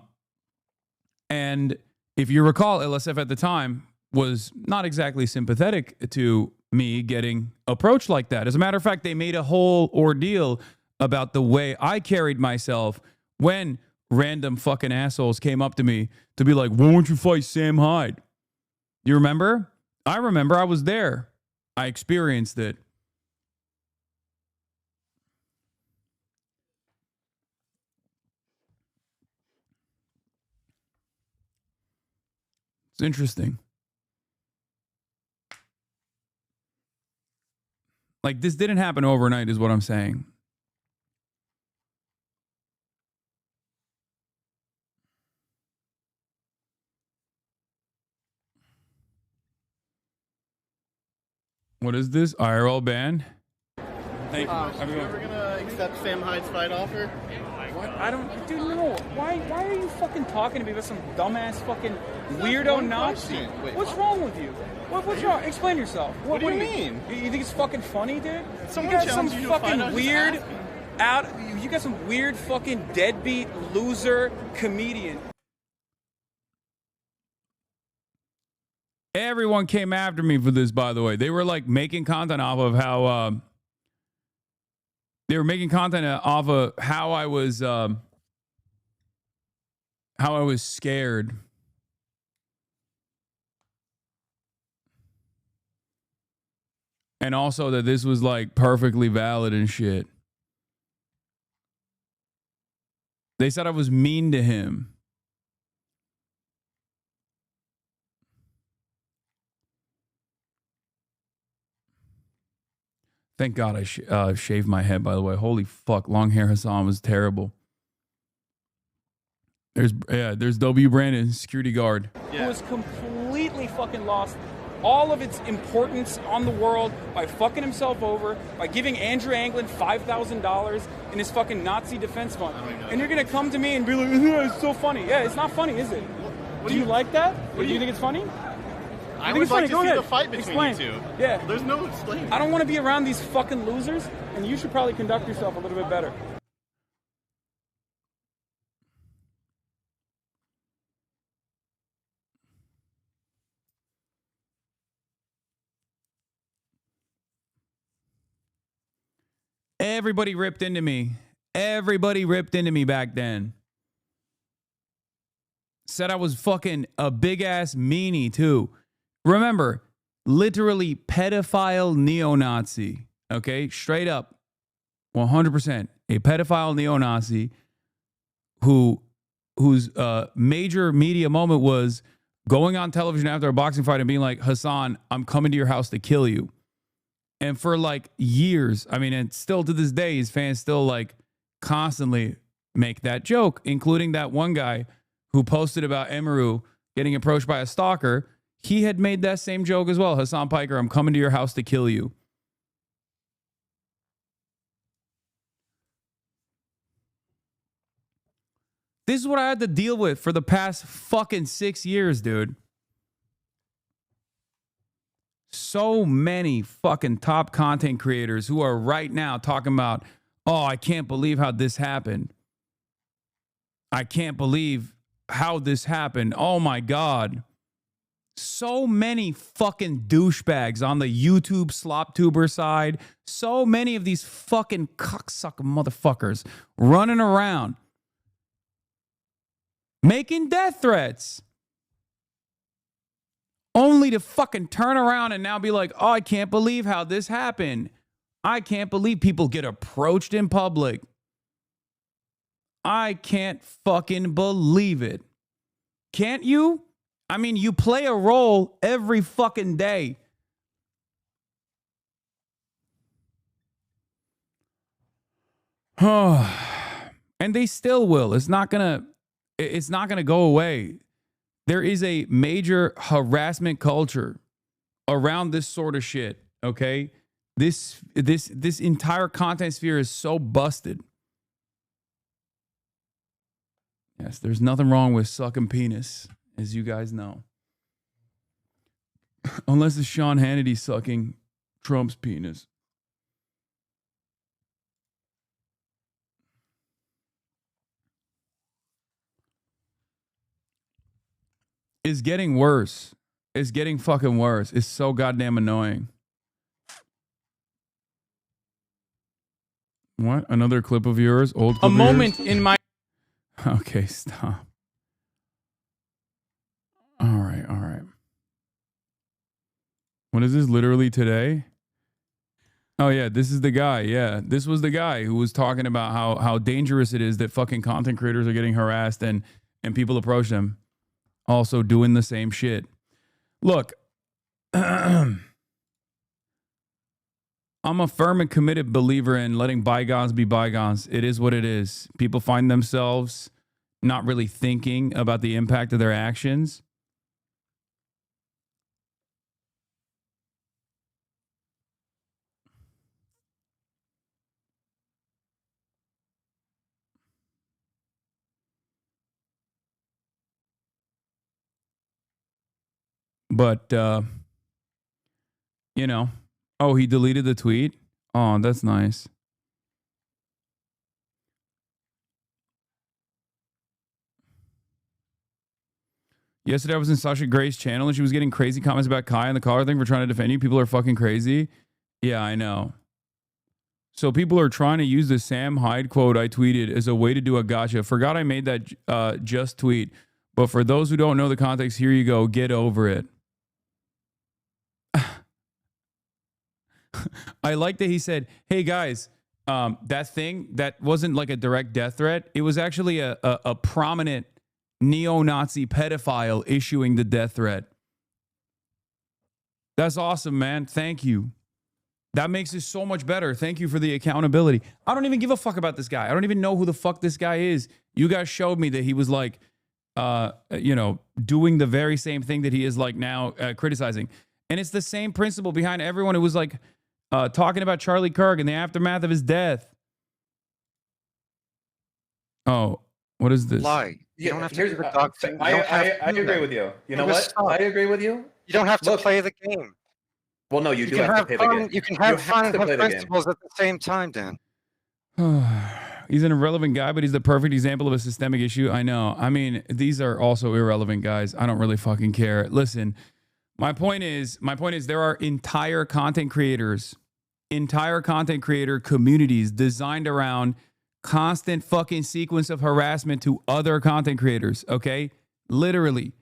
if you recall, LSF at the time was not exactly sympathetic to me getting approached like that. As a matter of fact, they made a whole ordeal about the way I carried myself when random fucking assholes came up to me to be like, why won't you fight Sam Hyde? You remember? I remember. I was there. I experienced it. It's interesting. Like, this didn't happen overnight is what I'm saying. What is this? IRL ban? Thank you. Are you ever gonna accept Sam Hyde's fight offer? What? I don't, dude, no. Why are you fucking talking to me about some dumbass fucking weirdo Nazi? What's wrong with you? What's wrong? Explain yourself. What do you mean? You think it's fucking funny, dude? Someone you got some challenged you to a fight, fucking I was weird you got some weird fucking deadbeat loser comedian. Everyone came after me for this, by the way. They were like making content off of how how I was scared. And also that this was like perfectly valid and shit. They said I was mean to him. Thank God I shaved my head, by the way. Holy fuck. Long hair Hasan was terrible. There's W. Brandon, security guard. Who was completely fucking lost all of its importance on the world by fucking himself over, by giving Andrew Anglin $5,000 in his fucking Nazi defense fund. And you're going to come to me and be like, it's so funny. Yeah, it's not funny, is it? Do you like that? Do you think it's funny? I would like to see the fight between you two. Yeah. There's no explaining. I don't want to be around these fucking losers, and you should probably conduct yourself a little bit better. Everybody ripped into me. Everybody ripped into me back then. Said I was fucking a big ass meanie too. Remember, literally pedophile neo-Nazi. Okay, straight up, 100%, a pedophile neo-Nazi whose major media moment was going on television after a boxing fight and being like, Hasan, I'm coming to your house to kill you. And for like years, I mean, and still to this day, his fans still like constantly make that joke, including that one guy who posted about Emiru getting approached by a stalker. he had made that same joke as well. Hasan Piker, I'm coming to your house to kill you. This is what I had to deal with for the past fucking 6 years, dude. So many fucking top content creators who are right now talking about, oh, I can't believe how this happened. I can't believe how this happened. Oh my God. So many fucking douchebags on the YouTube slop-tuber side. So many of these fucking cocksucker motherfuckers running around making death threats. Only to fucking turn around and now be like, oh, I can't believe how this happened. I can't believe people get approached in public. I can't fucking believe it. Can't you? I mean, you play a role every fucking day. And they still will. It's not gonna go away. There is a major harassment culture around this sort of shit, okay? This entire content sphere is so busted. Yes, there's nothing wrong with sucking penis, as you guys know. Unless it's Sean Hannity sucking Trump's penis. It's getting worse. It's getting fucking worse. It's so goddamn annoying. What? Another clip of yours? Old clip A of moment yours? in my... Okay, stop. All right, all right. What is this, literally today? Oh, yeah, this is the guy. Yeah, this was the guy who was talking about how dangerous it is that fucking content creators are getting harassed and people approach them. Also doing the same shit. Look, I'm a firm and committed believer in letting bygones be bygones. It is what it is. People find themselves not really thinking about the impact of their actions. But, you know, oh, he deleted the tweet? Oh, that's nice. Yesterday I was in Sasha Gray's channel and she was getting crazy comments about Kai and the collar thing for trying to defend you. People are fucking crazy. Yeah, I know. So people are trying to use the Sam Hyde quote I tweeted as a way to do a gotcha. Forgot I made that just tweet. But for those who don't know the context, here you go. Get over it. I like that he said, hey guys, that thing, that wasn't like a direct death threat. It was actually a prominent neo-Nazi pedophile issuing the death threat. That's awesome, man. Thank you. That makes it so much better. Thank you for the accountability. I don't even give a fuck about this guy. I don't even know who the fuck this guy is. You guys showed me that he was like, you know, doing the very same thing that he is like now criticizing. And it's the same principle behind everyone who was like talking about Charlie Kirk in the aftermath of his death. Oh, what is this? Lie. You don't have to. I agree with you. You know what? I agree with you. You don't have to play the game. Well, no, you do have to play the game. You can have fun and have principles at the same time, Dan. He's an irrelevant guy, but he's the perfect example of a systemic issue. I know. I mean, these are also irrelevant guys. I don't really fucking care. Listen, my point is there are entire content creator communities designed around constant fucking sequence of harassment to other content creators, okay? Literally,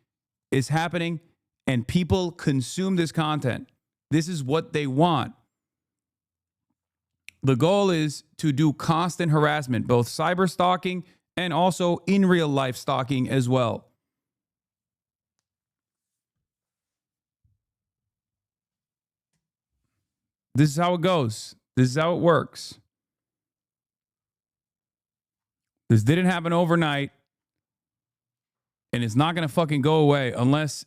it's happening and people consume this content. This is what they want. The goal is to do constant harassment, both cyber stalking and also in real life stalking as well. This is how it goes. This is how it works. This didn't happen overnight, and it's not going to fucking go away unless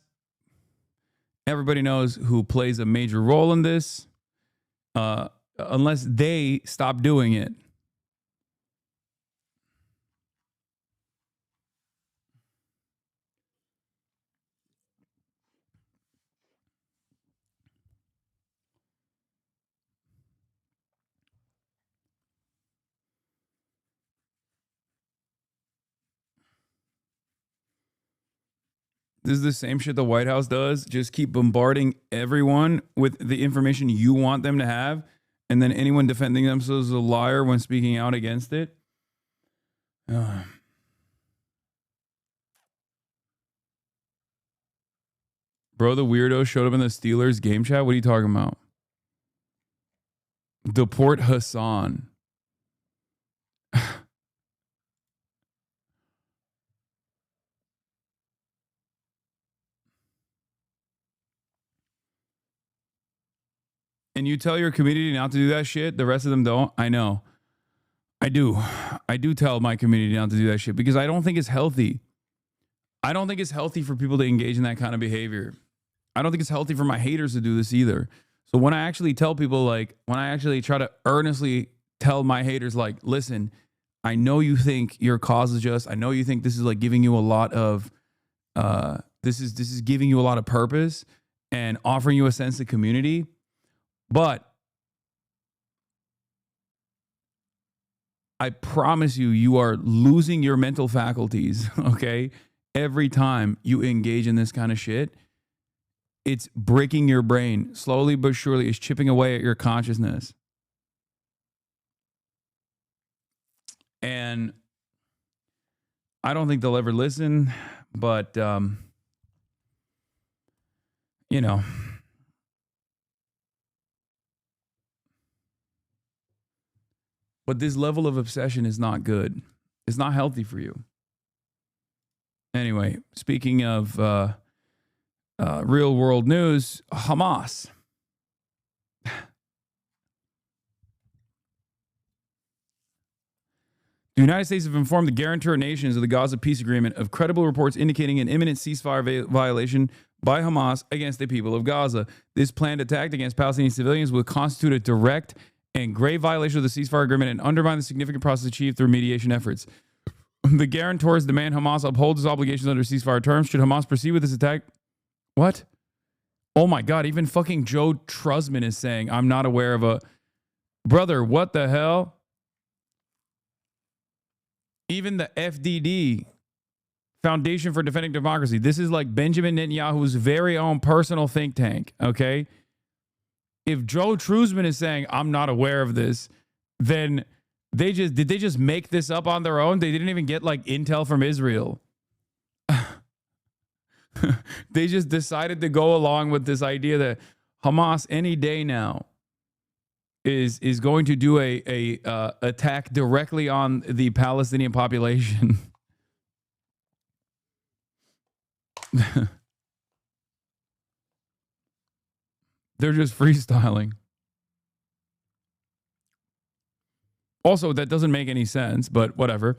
everybody knows who plays a major role in this, unless they stop doing it. This is the same shit the White House does. Just keep bombarding everyone with the information you want them to have. And then anyone defending themselves as a liar when speaking out against it. Bro, the weirdo showed up in the Steelers game chat. What are you talking about? Deport Hasan. And you tell your community not to do that shit, the rest of them don't. I know. I do tell my community not to do that shit because I don't think it's healthy. I don't think it's healthy for people to engage in that kind of behavior. I don't think it's healthy for my haters to do this either. So when I actually tell people, like, when I actually try to earnestly tell my haters, like, listen, I know you think your cause is just, I know you think this is like giving you a lot of, this is giving you a lot of purpose and offering you a sense of community. But I promise you, you are losing your mental faculties, okay? Every time you engage in this kind of shit, it's breaking your brain. Slowly but surely, it's chipping away at your consciousness. And I don't think they'll ever listen, but, you know. But this level of obsession is not good. It's not healthy for you. Anyway, speaking of real world news, Hamas. The United States have informed the guarantor nations of the Gaza peace agreement of credible reports indicating an imminent ceasefire violation by Hamas against the people of Gaza. This planned attack against Palestinian civilians will constitute a direct and grave violation of the ceasefire agreement and undermine the significant process achieved through mediation efforts. The guarantors demand Hamas uphold its obligations under ceasefire terms. Should Hamas proceed with this attack? What? Oh my God, even fucking Joe Trusman is saying, I'm not aware of a... Brother, what the hell? Even the FDD, Foundation for Defending Democracy, this is like Benjamin Netanyahu's very own personal think tank, okay? If Joe Trusman is saying, I'm not aware of this, then did they just make this up on their own? They didn't even get like intel from Israel. They just decided to go along with this idea that Hamas any day now is going to do a attack directly on the Palestinian population. They're just freestyling. Also, that doesn't make any sense, but whatever.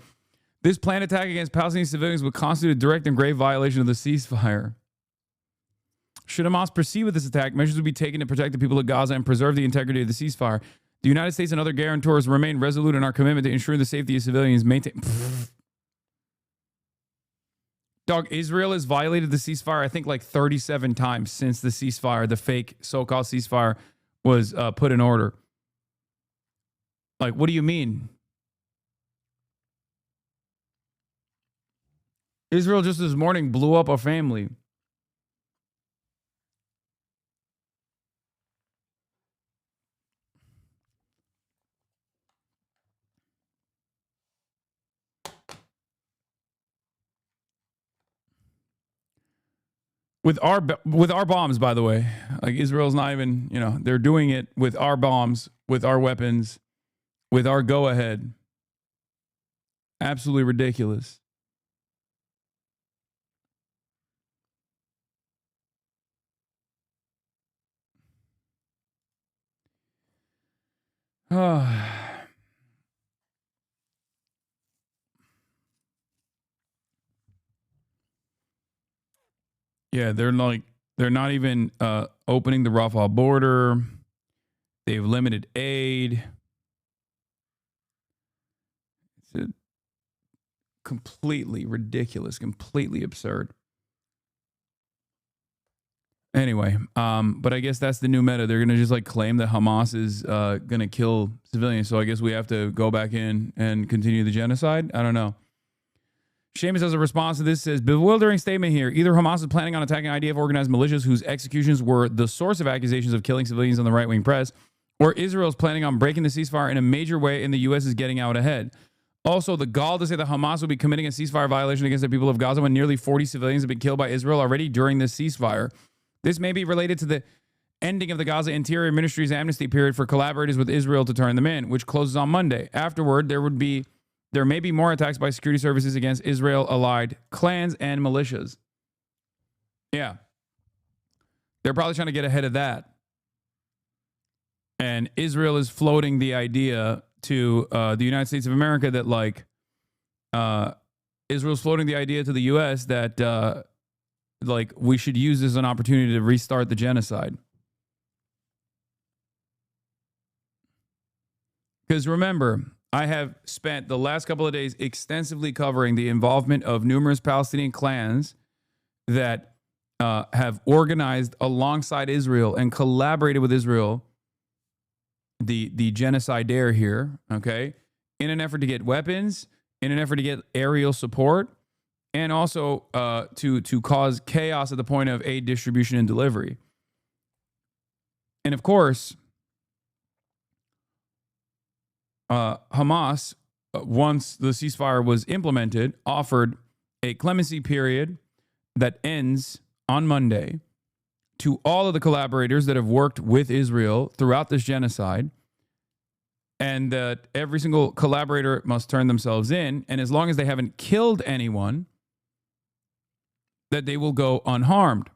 This planned attack against Palestinian civilians would constitute a direct and grave violation of the ceasefire. Should Hamas proceed with this attack, measures would be taken to protect the people of Gaza and preserve the integrity of the ceasefire. The United States and other guarantors remain resolute in our commitment to ensure the safety of civilians. Dog, Israel has violated the ceasefire, I think, like 37 times since the ceasefire, the fake so-called ceasefire, was put in order. Like, what do you mean? Israel just this morning blew up a family. With our bombs, by the way. Like, Israel's not even, you know, they're doing it with our bombs, with our weapons, with our go-ahead. Absolutely ridiculous. Yeah, they're like, They're not even opening the Rafah border. They've limited aid. It's completely ridiculous, completely absurd. Anyway, but I guess that's the new meta. They're going to just like claim that Hamas is going to kill civilians. So I guess we have to go back in and continue the genocide. I don't know. Seamus, as a response to this, says, bewildering statement here. Either Hamas is planning on attacking IDF organized militias whose executions were the source of accusations of killing civilians on the right-wing press, or Israel is planning on breaking the ceasefire in a major way and the U.S. is getting out ahead. Also, the gall to say that Hamas will be committing a ceasefire violation against the people of Gaza when nearly 40 civilians have been killed by Israel already during this ceasefire. This may be related to the ending of the Gaza Interior Ministry's amnesty period for collaborators with Israel to turn them in, which closes on Monday. Afterward, there may be more attacks by security services against Israel-allied clans and militias. Yeah. They're probably trying to get ahead of that. And Israel is floating the idea to the United States of America that, like, Israel's floating the idea to the U.S. that, like, we should use this as an opportunity to restart the genocide. Because remember, I have spent the last couple of days extensively covering the involvement of numerous Palestinian clans that have organized alongside Israel and collaborated with Israel, the genocidaire here, okay, in an effort to get weapons, in an effort to get aerial support, and also to cause chaos at the point of aid distribution and delivery. And of course, Hamas, once the ceasefire was implemented, offered a clemency period that ends on Monday to all of the collaborators that have worked with Israel throughout this genocide, and that every single collaborator must turn themselves in, and as long as they haven't killed anyone, that they will go unharmed.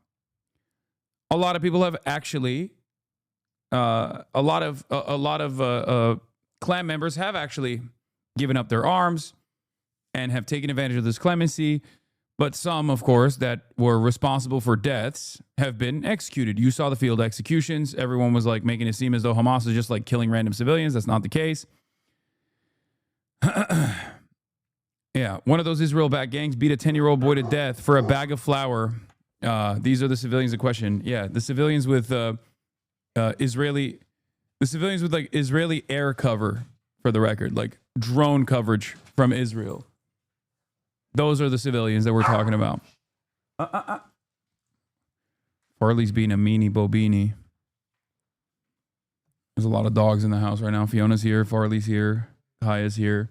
A lot of people have actually, a lot of clan members have actually given up their arms and have taken advantage of this clemency. But some, of course, that were responsible for deaths have been executed. You saw the field executions. Everyone was like making it seem as though Hamas is just like killing random civilians. That's not the case. Yeah, one of those Israel-backed gangs beat a 10-year-old boy to death for a bag of flour. These are the civilians in question. Yeah, the civilians with Israeli air cover, for the record, like drone coverage from Israel. Those are the civilians that we're talking about. Farley's being a meanie bobini. There's a lot of dogs in the house right now. Fiona's here. Farley's here. Kaya's here.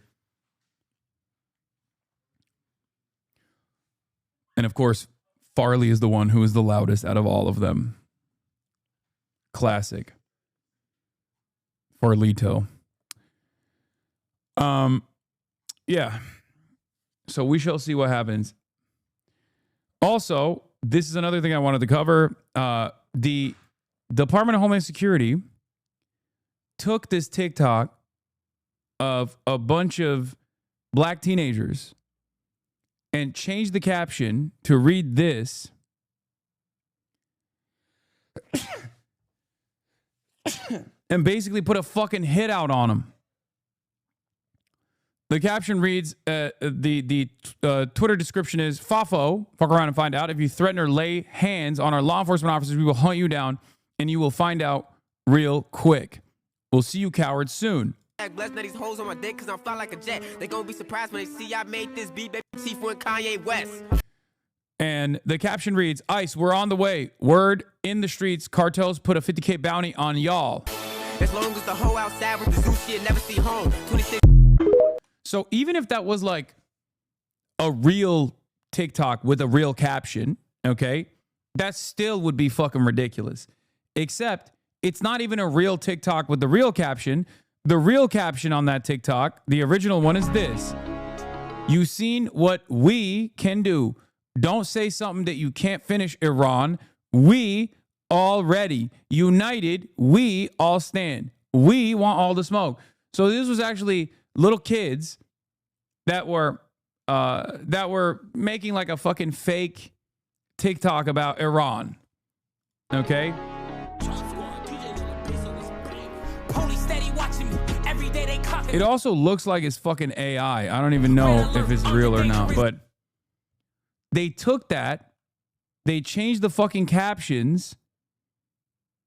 And of course, Farley is the one who is the loudest out of all of them. Classic. Farlito. Yeah. So we shall see what happens. Also, this is another thing I wanted to cover. The Department of Homeland Security took this TikTok of a bunch of black teenagers and changed the caption to read this. And basically put a fucking hit out on them. The caption reads, the Twitter description is, Fafo, fuck around and find out. If you threaten or lay hands on our law enforcement officers, we will hunt you down and you will find out real quick. We'll see you cowards soon. Blessed these hoes on my dick cause I'm fly like a jet. They gonna be surprised when they see I made this beat, baby Tifu and Kanye West. And the caption reads, ICE, we're on the way. Word in the streets, cartels put a 50K bounty on y'all. As long as the hoe outside with the zoo shit never see home. 26. So even if that was like a real TikTok with a real caption, okay, that still would be fucking ridiculous. Except it's not even a real TikTok with the real caption. The real caption on that TikTok, the original one, is this. You seen what we can do. Don't say something that you can't finish, Iran. We already united. We all stand. We want all the smoke. So this was actually little kids that were making like a fucking fake TikTok about Iran. Okay? It also looks like it's fucking AI. I don't even know if it's real or not, but they took that, they changed the fucking captions.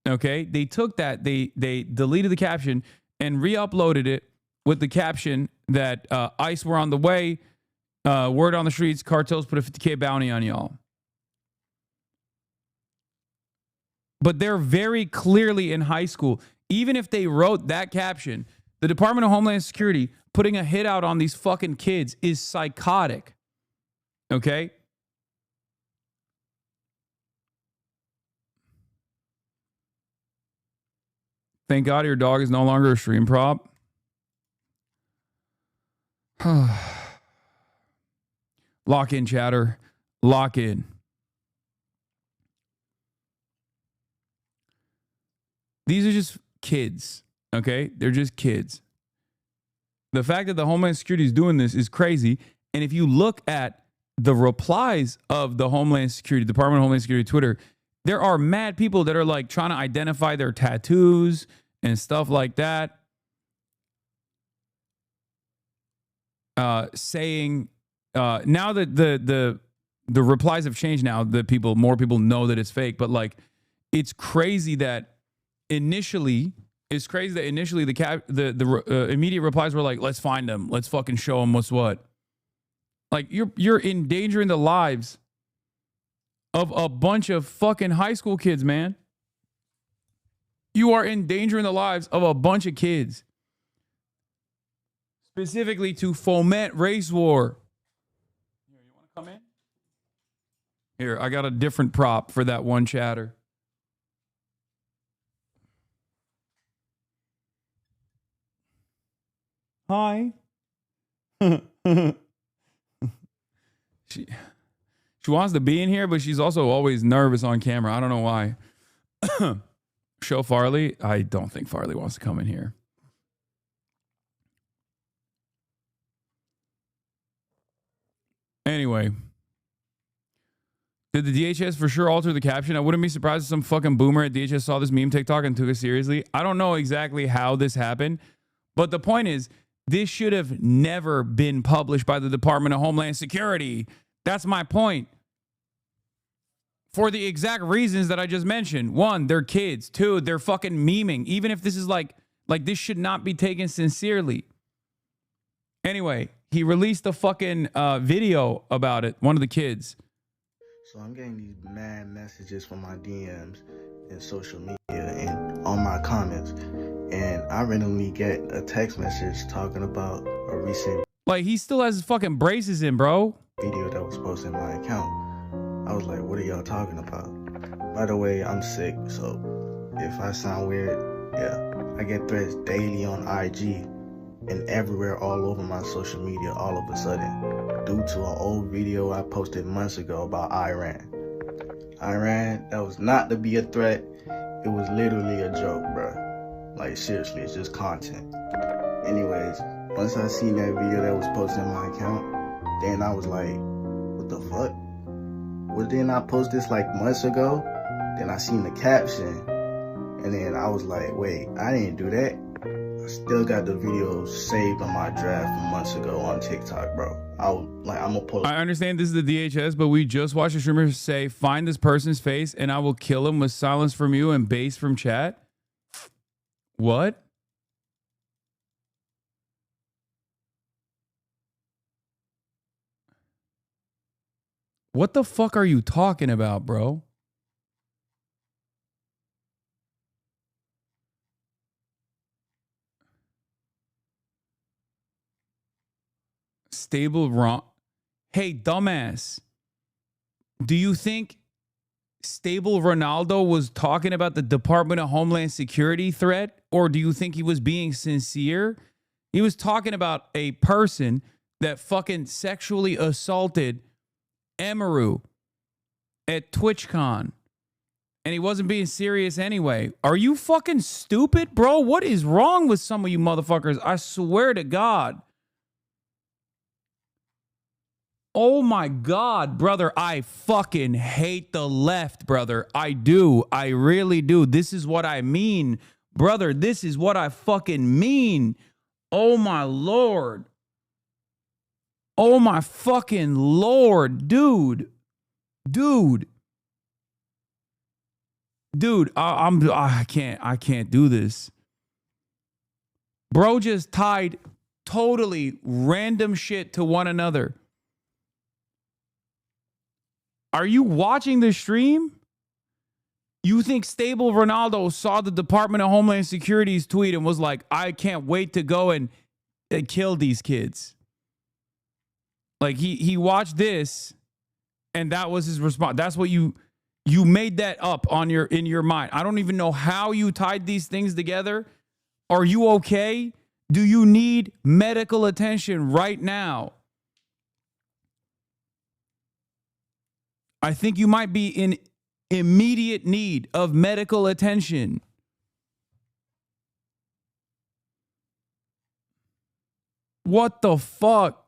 Okay? They took that, they deleted the caption and re-uploaded it with the caption that ICE were on the way, word on the streets, cartels put a 50K bounty on y'all. But they're very clearly in high school. Even if they wrote that caption, the Department of Homeland Security putting a hit out on these fucking kids is psychotic. Okay? Thank God your dog is no longer a stream prop. Lock in, chatter. Lock in. These are just kids, okay? They're just kids. The fact that the Homeland Security is doing this is crazy. And if you look at the replies of the Homeland Security, Department of Homeland Security Twitter, there are mad people that are like trying to identify their tattoos and stuff like that. Saying now that the replies have changed now, that more people know that it's fake, but like it's crazy that initially the immediate replies were like, let's find them, let's fucking show them what's what. Like you're endangering the lives of a bunch of fucking high school kids, man. You are endangering the lives of a bunch of kids. Specifically to foment race war. Here, you want to come in? Here, I got a different prop for that one chatter. Hi. She wants to be in here, but she's also always nervous on camera. I don't know why. Show Farley. I don't think Farley wants to come in here. Anyway, did the DHS for sure alter the caption? I wouldn't be surprised if some fucking boomer at DHS saw this meme TikTok and took it seriously. I don't know exactly how this happened, but the point is, this should have never been published by the Department of Homeland Security. That's my point. For the exact reasons that I just mentioned. One, they're kids. Two, they're fucking memeing. Even if this is like this should not be taken sincerely. Anyway, he released a fucking video about it, one of the kids. So I'm getting these mad messages from my DMs and social media and on my comments. And I randomly get a text message talking about a recent... Like, he still has his fucking braces in, bro. ...video that was posted in my account. I was like, what are y'all talking about? By the way, I'm sick, so if I sound weird, yeah. I get threats daily on IG and everywhere all over my social media all of a sudden due to an old video I posted months ago about Iran. Iran, that was not to be a threat. It was literally a joke, bro. Like, seriously, it's just content. Anyways, once I seen that video that was posted in my account, then I was like, what the fuck? Well, didn't I post this like months ago? Then I seen the caption, and then I was like, wait, I didn't do that. I still got the video saved on my draft from months ago on TikTok, bro. I'm gonna pull it. I understand this is the DHS, but we just watched a streamer say, find this person's face and I will kill him with silence from you and bass from chat. What? What the fuck are you talking about, bro? Stable wrong. Hey, dumbass. Do you think Stable Ronaldo was talking about the Department of Homeland Security threat, or do you think he was being sincere? He was talking about a person that fucking sexually assaulted Emaru at TwitchCon, and he wasn't being serious anyway. Are you fucking stupid, bro? What is wrong with some of you motherfuckers? I swear to God. Oh my God, brother, I fucking hate the left, brother. I do. I really do. This is what I mean, brother. This is what I fucking mean. Oh my Lord. Oh my fucking Lord, dude. Dude, I can't do this. Bro just tied totally random shit to one another. Are you watching the stream? You think Stable Ronaldo saw the Department of Homeland Security's tweet and was like, I can't wait to go and kill these kids? Like he watched this and that was his response. That's what you made that up in your mind. I don't even know how you tied these things together. Are you okay? Do you need medical attention right now? I think you might be in immediate need of medical attention. What the fuck?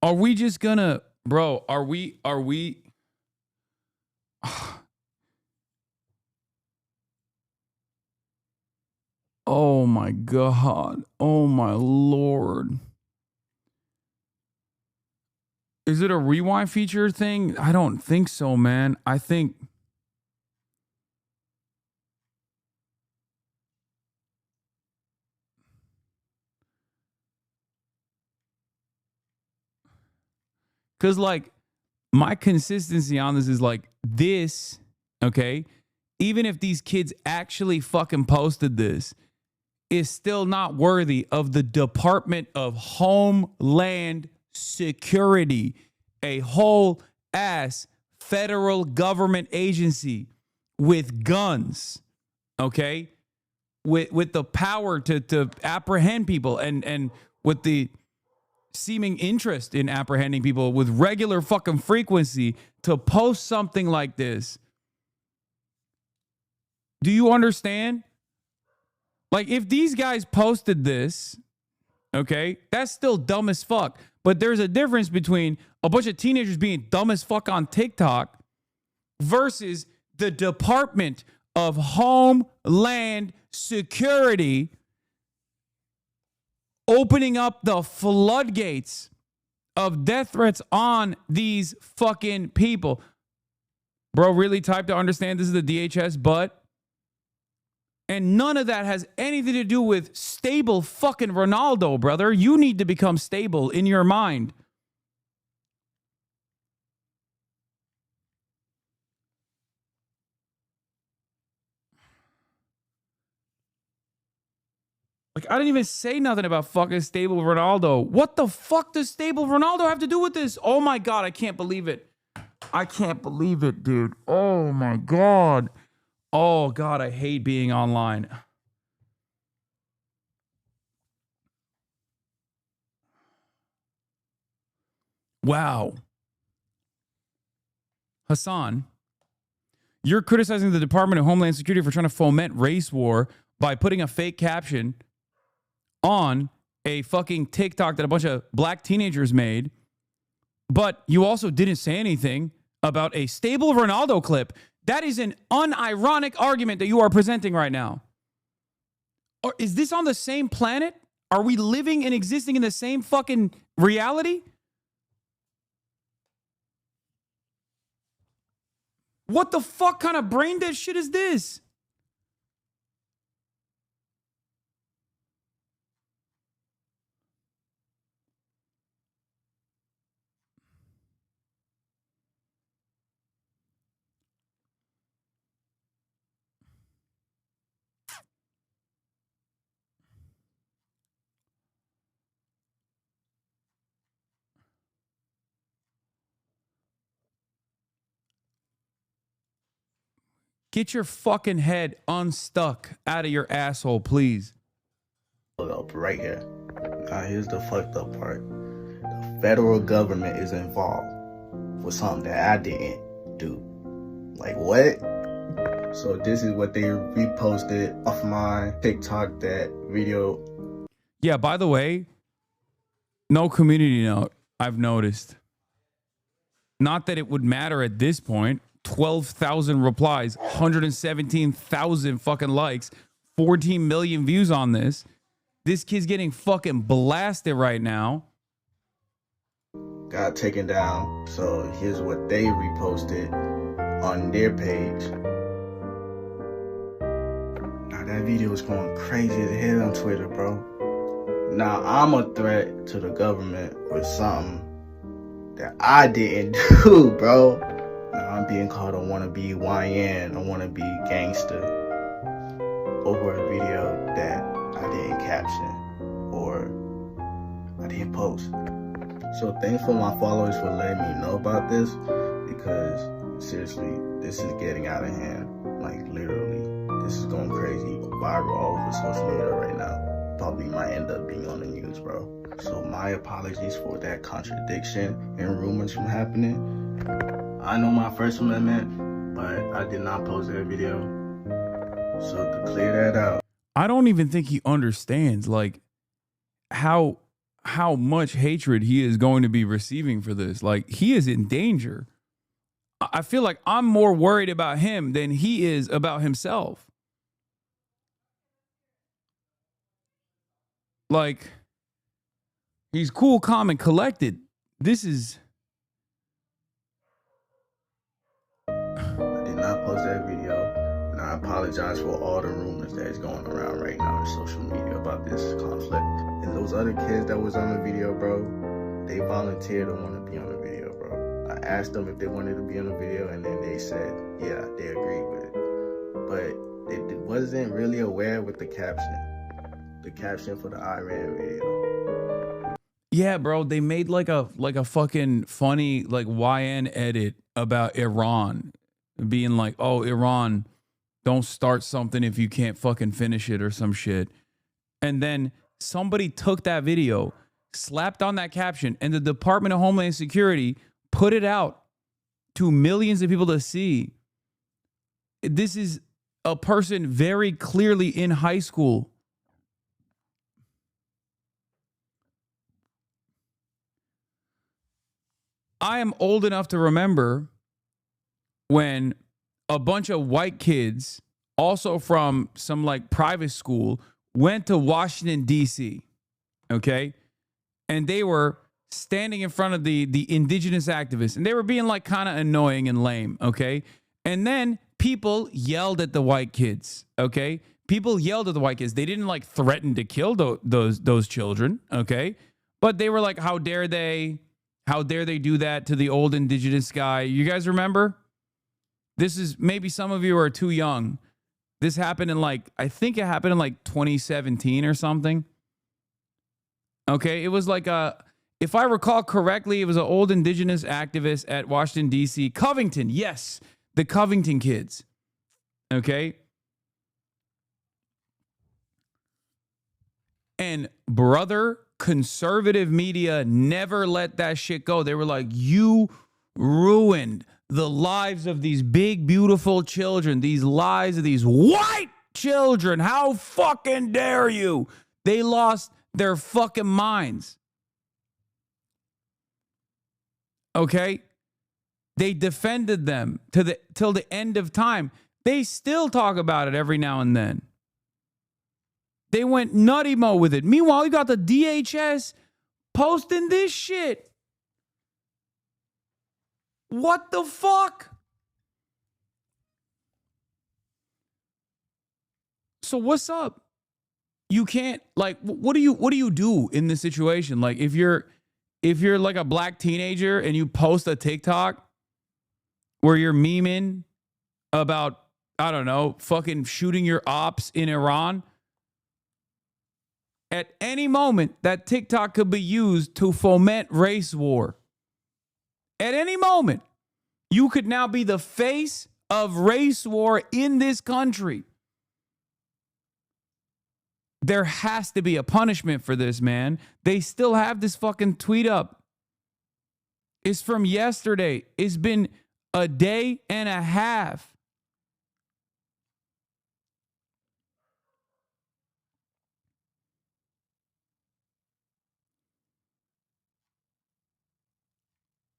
Are we just gonna, bro, are we oh my God. Oh my Lord. Is it a rewind feature thing? I don't think so, man. I think because like my consistency on this is like this, okay? Even if these kids actually fucking posted this, is still not worthy of the Department of Homeland Security, a whole ass federal government agency with guns, okay? With the power to apprehend people and with the seeming interest in apprehending people with regular fucking frequency to post something like this. Do you understand? Like if these guys posted this, okay, that's still dumb as fuck. But there's a difference between a bunch of teenagers being dumb as fuck on TikTok versus the Department of Homeland Security opening up the floodgates of death threats on these fucking people. Bro, really type to understand this is the DHS, but... And none of that has anything to do with stable fucking Ronaldo, brother. You need to become stable in your mind. Like, I didn't even say nothing about fucking stable Ronaldo. What the fuck does stable Ronaldo have to do with this? Oh my God, I can't believe it. I can't believe it, dude. Oh my God. Oh, God, I hate being online. Wow. Hasan, you're criticizing the Department of Homeland Security for trying to foment race war by putting a fake caption on a fucking TikTok that a bunch of black teenagers made. But you also didn't say anything about a stable Ronaldo clip. That is an unironic argument that you are presenting right now. Or is this on the same planet? Are we living and existing in the same fucking reality? What the fuck kind of brain dead shit is this? Get your fucking head unstuck out of your asshole, please. Hold up right here. Now here's the fucked up part. The federal government is involved with something that I didn't do. Like what? So this is what they reposted off my TikTok, that video. Yeah, by the way, No community note, I've noticed. Not that it would matter at this point. 12,000 replies, 117,000 fucking likes, 14 million views on this. This kid's getting fucking blasted right now. Got taken down. So here's what they reposted on their page. Now that video is going crazy as hell on Twitter, bro. Now I'm a threat to the government for something that I didn't do, bro. Now I'm being called a wannabe YN, a wannabe gangster over a video that I didn't caption or I didn't post. So thanks for my followers for letting me know about this, because seriously, this is getting out of hand. Like literally, this is going crazy, viral all over social media right now. Probably might end up being on the news, bro. So my apologies for that contradiction and rumors from happening. I know my First Amendment, but I did not post that video. So to clear that out. I don't even think he understands like how much hatred he is going to be receiving for this. Like he is in danger. I feel like I'm more worried about him than he is about himself. Like, he's cool, calm, and collected. This is... I did not post that video, and I apologize for all the rumors that is going around right now on social media about this conflict. And those other kids that was on the video, bro, they volunteered to want to be on the video, bro. I asked them if they wanted to be on the video, and then they said, yeah, they agreed with it. But they wasn't really aware with the caption. The caption for the Iran video. Yeah, bro, they made like a fucking funny like YN edit about Iran being like, oh, Iran, don't start something if you can't fucking finish it or some shit. And then somebody took that video, slapped on that caption, and the Department of Homeland Security put it out to millions of people to see. This is a person very clearly in high school. I am old enough to remember when a bunch of white kids, also from some like private school, went to Washington, D.C., okay? And they were standing in front of the indigenous activists, and they were being like kind of annoying and lame, okay? And then people yelled at the white kids, okay? People yelled at the white kids. They didn't like threaten to kill those children, okay? But they were like, how dare they? How dare they do that to the old indigenous guy? You guys remember? This is, maybe some of you are too young. This happened in like, I think it happened in like 2017 or something. Okay, it was like if I recall correctly, it was an old indigenous activist at Washington, D.C. Covington, yes, the Covington kids. Okay? And brother, conservative media never let that shit go. They were like, you ruined the lives of these big, beautiful children, these lives of these white children. How fucking dare you? They lost their fucking minds. Okay? They defended them till the end of time. They still talk about it every now and then. They went nutty mo with it. Meanwhile, you got the DHS posting this shit. What the fuck? So what's up? You can't, like, what do you do in this situation? Like, if you're like a black teenager and you post a TikTok where you're memeing about, I don't know, fucking shooting your ops in Iran, at any moment, that TikTok could be used to foment race war. At any moment, you could now be the face of race war in this country. There has to be a punishment for this, man. They still have this fucking tweet up. It's from yesterday. It's been a day and a half.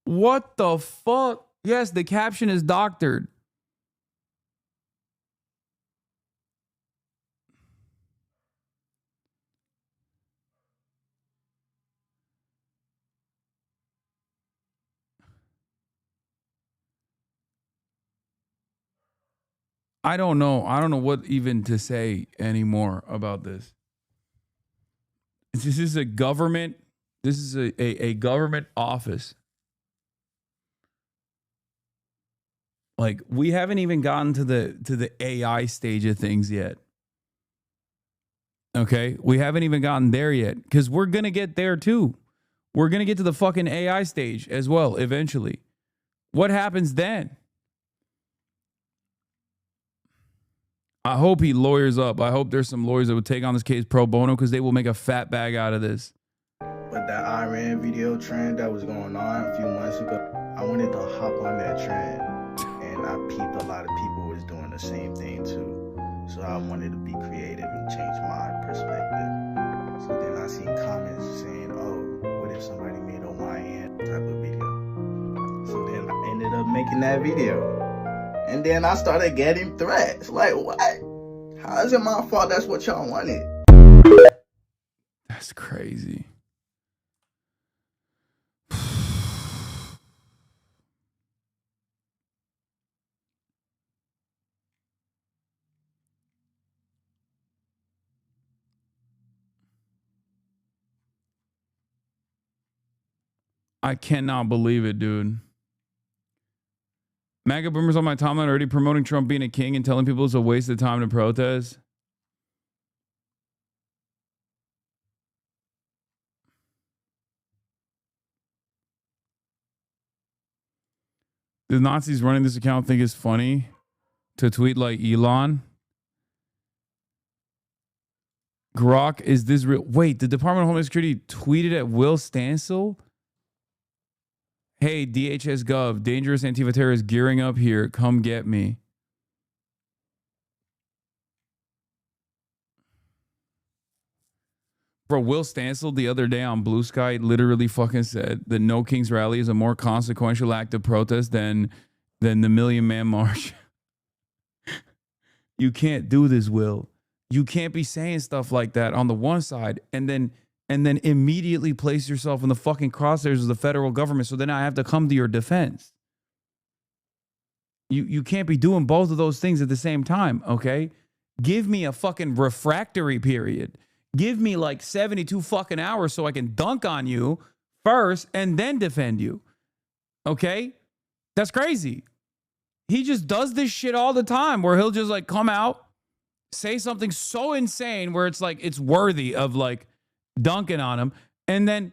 What the fuck? Yes, the caption is doctored. I don't know. I don't know what even to say anymore about this. This is a government. This is a government office. Like, we haven't even gotten to the AI stage of things yet. Okay? We haven't even gotten there yet, because we're going to get there too. We're going to get to the fucking AI stage as well eventually. What happens then? I hope he lawyers up. I hope there's some lawyers that would take on this case pro bono, because they will make a fat bag out of this. But that Iran video trend that was going on a few months ago, I wanted to hop on that trend, and I peeped a lot of people was doing the same thing too. So I wanted to be creative and change my perspective. So then I seen comments saying, oh, what if somebody made a YN type of video? So then I ended up making that video. And then I started getting threats. Like, what? How is it my fault that's what y'all wanted? That's crazy. I cannot believe it, dude. MAGA boomers on my timeline already promoting Trump being a king and telling people it's a waste of time to protest. The Nazis running this account think it's funny to tweet like Elon? Grok, is this real? Wait, the Department of Homeland Security tweeted at Will Stancil? Hey, DHS Gov, dangerous Antifa terrorists gearing up here. Come get me. Bro, Will Stancil the other day on Blue Sky literally fucking said the Nokings rally is a more consequential act of protest than the Million Man March. You can't do this, Will. You can't be saying stuff like that on the one side and then immediately place yourself in the fucking crosshairs of the federal government. So then I have to come to your defense. You can't be doing both of those things at the same time, okay? Give me a fucking refractory period. Give me like 72 fucking hours so I can dunk on you first and then defend you. Okay? That's crazy. He just does this shit all the time where he'll just like come out, say something so insane where it's like it's worthy of like dunking on him, and then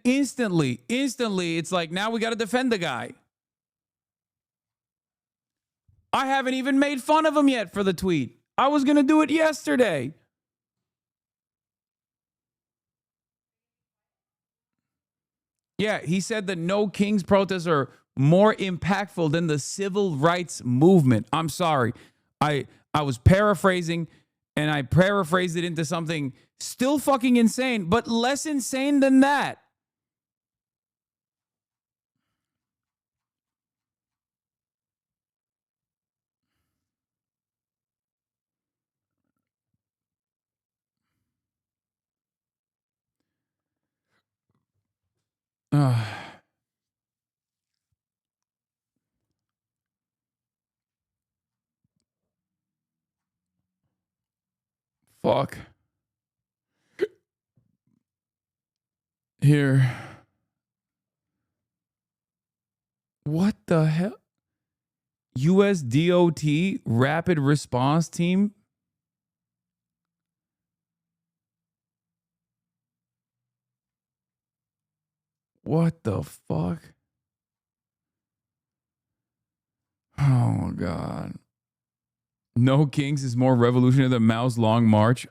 instantly it's like, now we got to defend the guy. I haven't even made fun of him yet for the tweet. I was going to do it yesterday. Yeah, he said that no Kings protests are more impactful than the civil rights movement. I'm sorry. I was paraphrasing, and I paraphrased it into something still fucking insane, but less insane than that. Fuck. Here. What the hell? US DOT Rapid Response Team? What the fuck? Oh, God. No Kings is more revolutionary than Mao's Long March.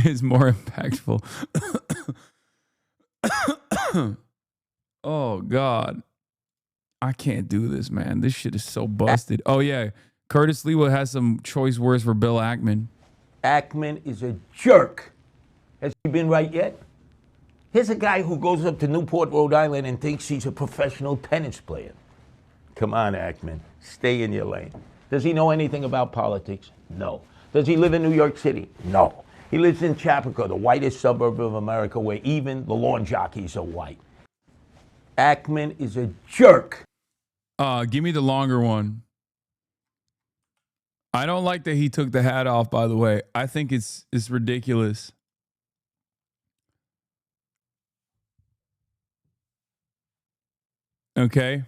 Is more impactful. Oh, God. I can't do this, man. This shit is so busted. Oh, yeah. Curtis Lewa has some choice words for Bill Ackman. Ackman is a jerk. Has he been right yet? Here's a guy who goes up to Newport, Rhode Island and thinks he's a professional tennis player. Come on, Ackman, stay in your lane. Does he know anything about politics? No. Does he live in New York City? No. He lives in Chapaka, the whitest suburb of America, where even the lawn jockeys are white. Ackman is a jerk. Give me the longer one. I don't like that he took the hat off, by the way. I think it's ridiculous. Okay.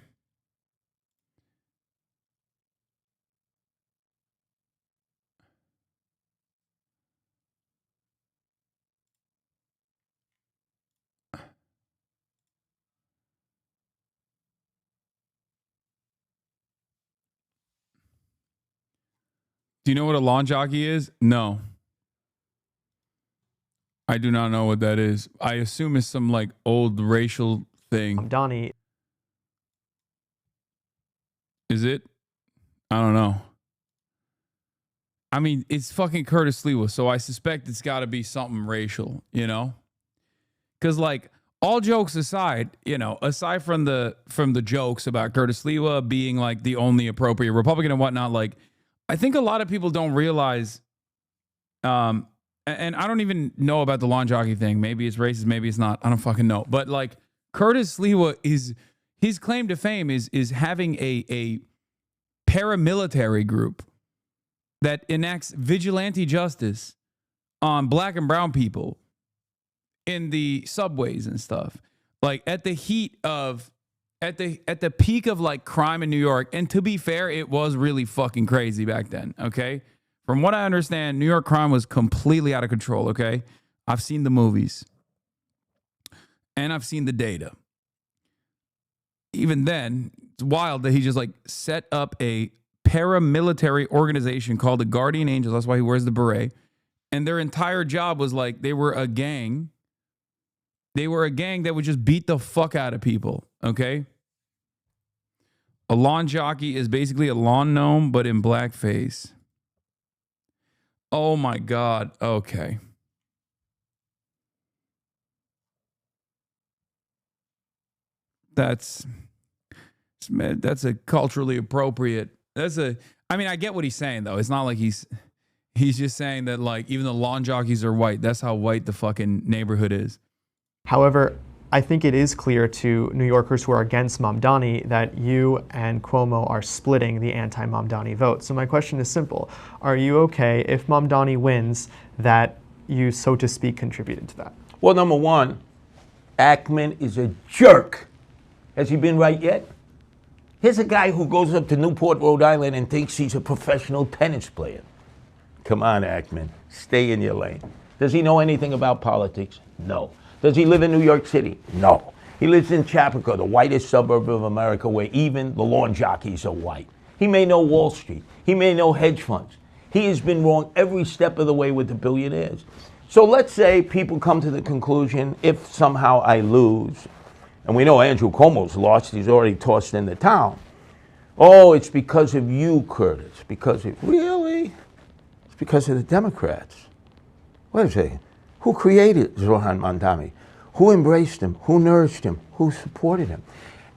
Do you know what a lawn jockey is? No. I do not know what that is. I assume it's some like old racial thing. Donnie. Is it? I don't know. I mean, it's fucking Curtis Lewa, so I suspect it's got to be something racial, you know? Because like, all jokes aside, you know, aside from the jokes about Curtis Lewa being like the only appropriate Republican and whatnot, like, I think a lot of people don't realize, and I don't even know about the lawn jockey thing. Maybe it's racist, maybe it's not. I don't fucking know. But like Curtis Lewa his claim to fame is having a paramilitary group that enacts vigilante justice on black and brown people in the subways and stuff. Like at the heat of at the peak of like crime in New York, and to be fair, it was really fucking crazy back then, okay? From what I understand, New York crime was completely out of control, okay? I've seen the movies. And I've seen the data. Even then, it's wild that he just like set up a paramilitary organization called the Guardian Angels. That's why he wears the beret. And their entire job was like they were a gang. They were a gang that would just beat the fuck out of people, okay? A lawn jockey is basically a lawn gnome, but in blackface. Oh my God. Okay. That's a culturally appropriate. I mean, I get what he's saying though. It's not like he's just saying that like even the lawn jockeys are white. That's how white the fucking neighborhood is. However, I think it is clear to New Yorkers who are against Mamdani that you and Cuomo are splitting the anti-Mamdani vote. So my question is simple. Are you okay if Mamdani wins that you, so to speak, contributed to that? Well, number one, Ackman is a jerk. Has he been right yet? Here's a guy who goes up to Newport, Rhode Island and thinks he's a professional tennis player. Come on, Ackman, stay in your lane. Does he know anything about politics? No. Does he live in New York City? No. He lives in Chapaka, the whitest suburb of America, where even the lawn jockeys are white. He may know Wall Street. He may know hedge funds. He has been wrong every step of the way with the billionaires. So let's say people come to the conclusion, if somehow I lose, and we know Andrew Cuomo's lost, he's already tossed in the town. Oh, it's because of you, Curtis. Really? It's because of the Democrats. Wait a second. Who created Zohan Mamdani? Who embraced him? Who nourished him? Who supported him?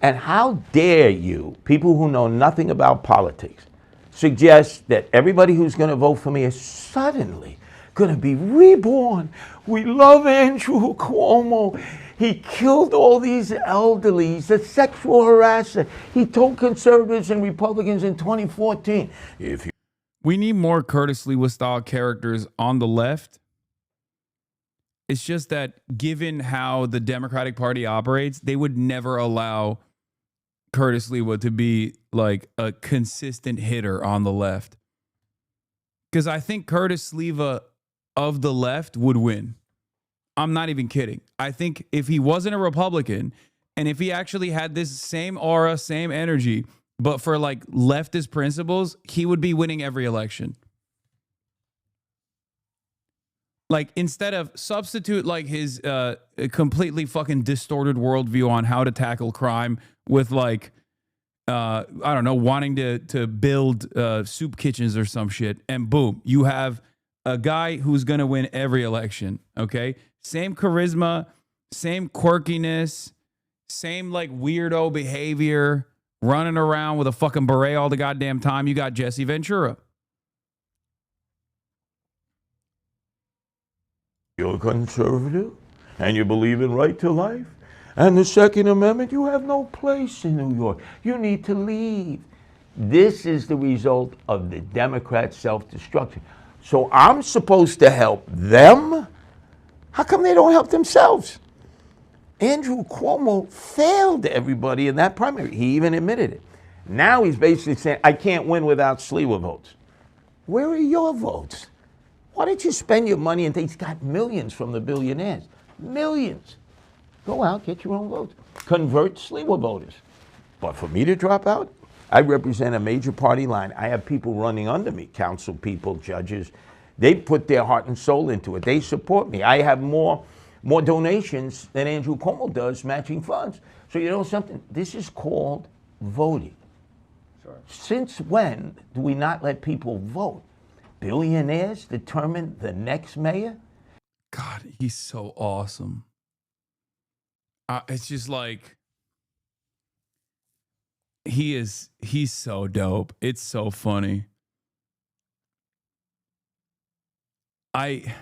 And how dare you, people who know nothing about politics, suggest that everybody who's going to vote for me is suddenly going to be reborn? We love Andrew Cuomo. He killed all these elderly. He's a sexual harasser. He told conservatives and Republicans in 2014, we need more Curtis Lewa style characters on the left. It's just that given how the Democratic Party operates, they would never allow Curtis Lewa to be like a consistent hitter on the left. Because I think Curtis Lewa of the left would win. I'm not even kidding. I think if he wasn't a Republican and if he actually had this same aura, same energy, but for like leftist principles, he would be winning every election. Like, instead of substitute like his completely fucking distorted worldview on how to tackle crime with like, I don't know, wanting to build soup kitchens or some shit. And boom, you have a guy who's going to win every election. Okay. Same charisma, Same quirkiness, same like weirdo behavior, running around with a fucking beret all the goddamn time. You got Jesse Ventura. You're conservative and you believe in right to life and the Second Amendment, you have no place in New York. You need to leave. This is the result of the Democrat self-destruction. So I'm supposed to help them? How come they don't help themselves? Andrew Cuomo failed everybody in that primary. He even admitted it. Now he's basically saying, I can't win without Sliwa votes. Where are your votes? Why don't you spend your money and he's got millions from the billionaires? Millions. Go out, get your own votes. Convert Sliwa voters. But for me to drop out, I represent a major party line. I have people running under me, council people, judges. They put their heart and soul into it. They support me. I have more donations than Andrew Cuomo does matching funds. So you know something? This is called voting. Sure. Since when do we not let people vote? Billionaires determine the next mayor? God, he's so awesome. It's just like, he's so dope. It's so funny. I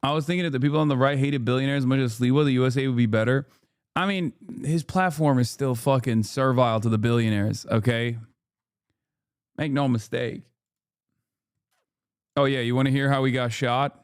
was thinking if the people on the right hated billionaires as much as Sliwa, the USA would be better. I mean, his platform is still fucking servile to the billionaires, okay? Make no mistake. Oh, yeah, you want to hear how he got shot?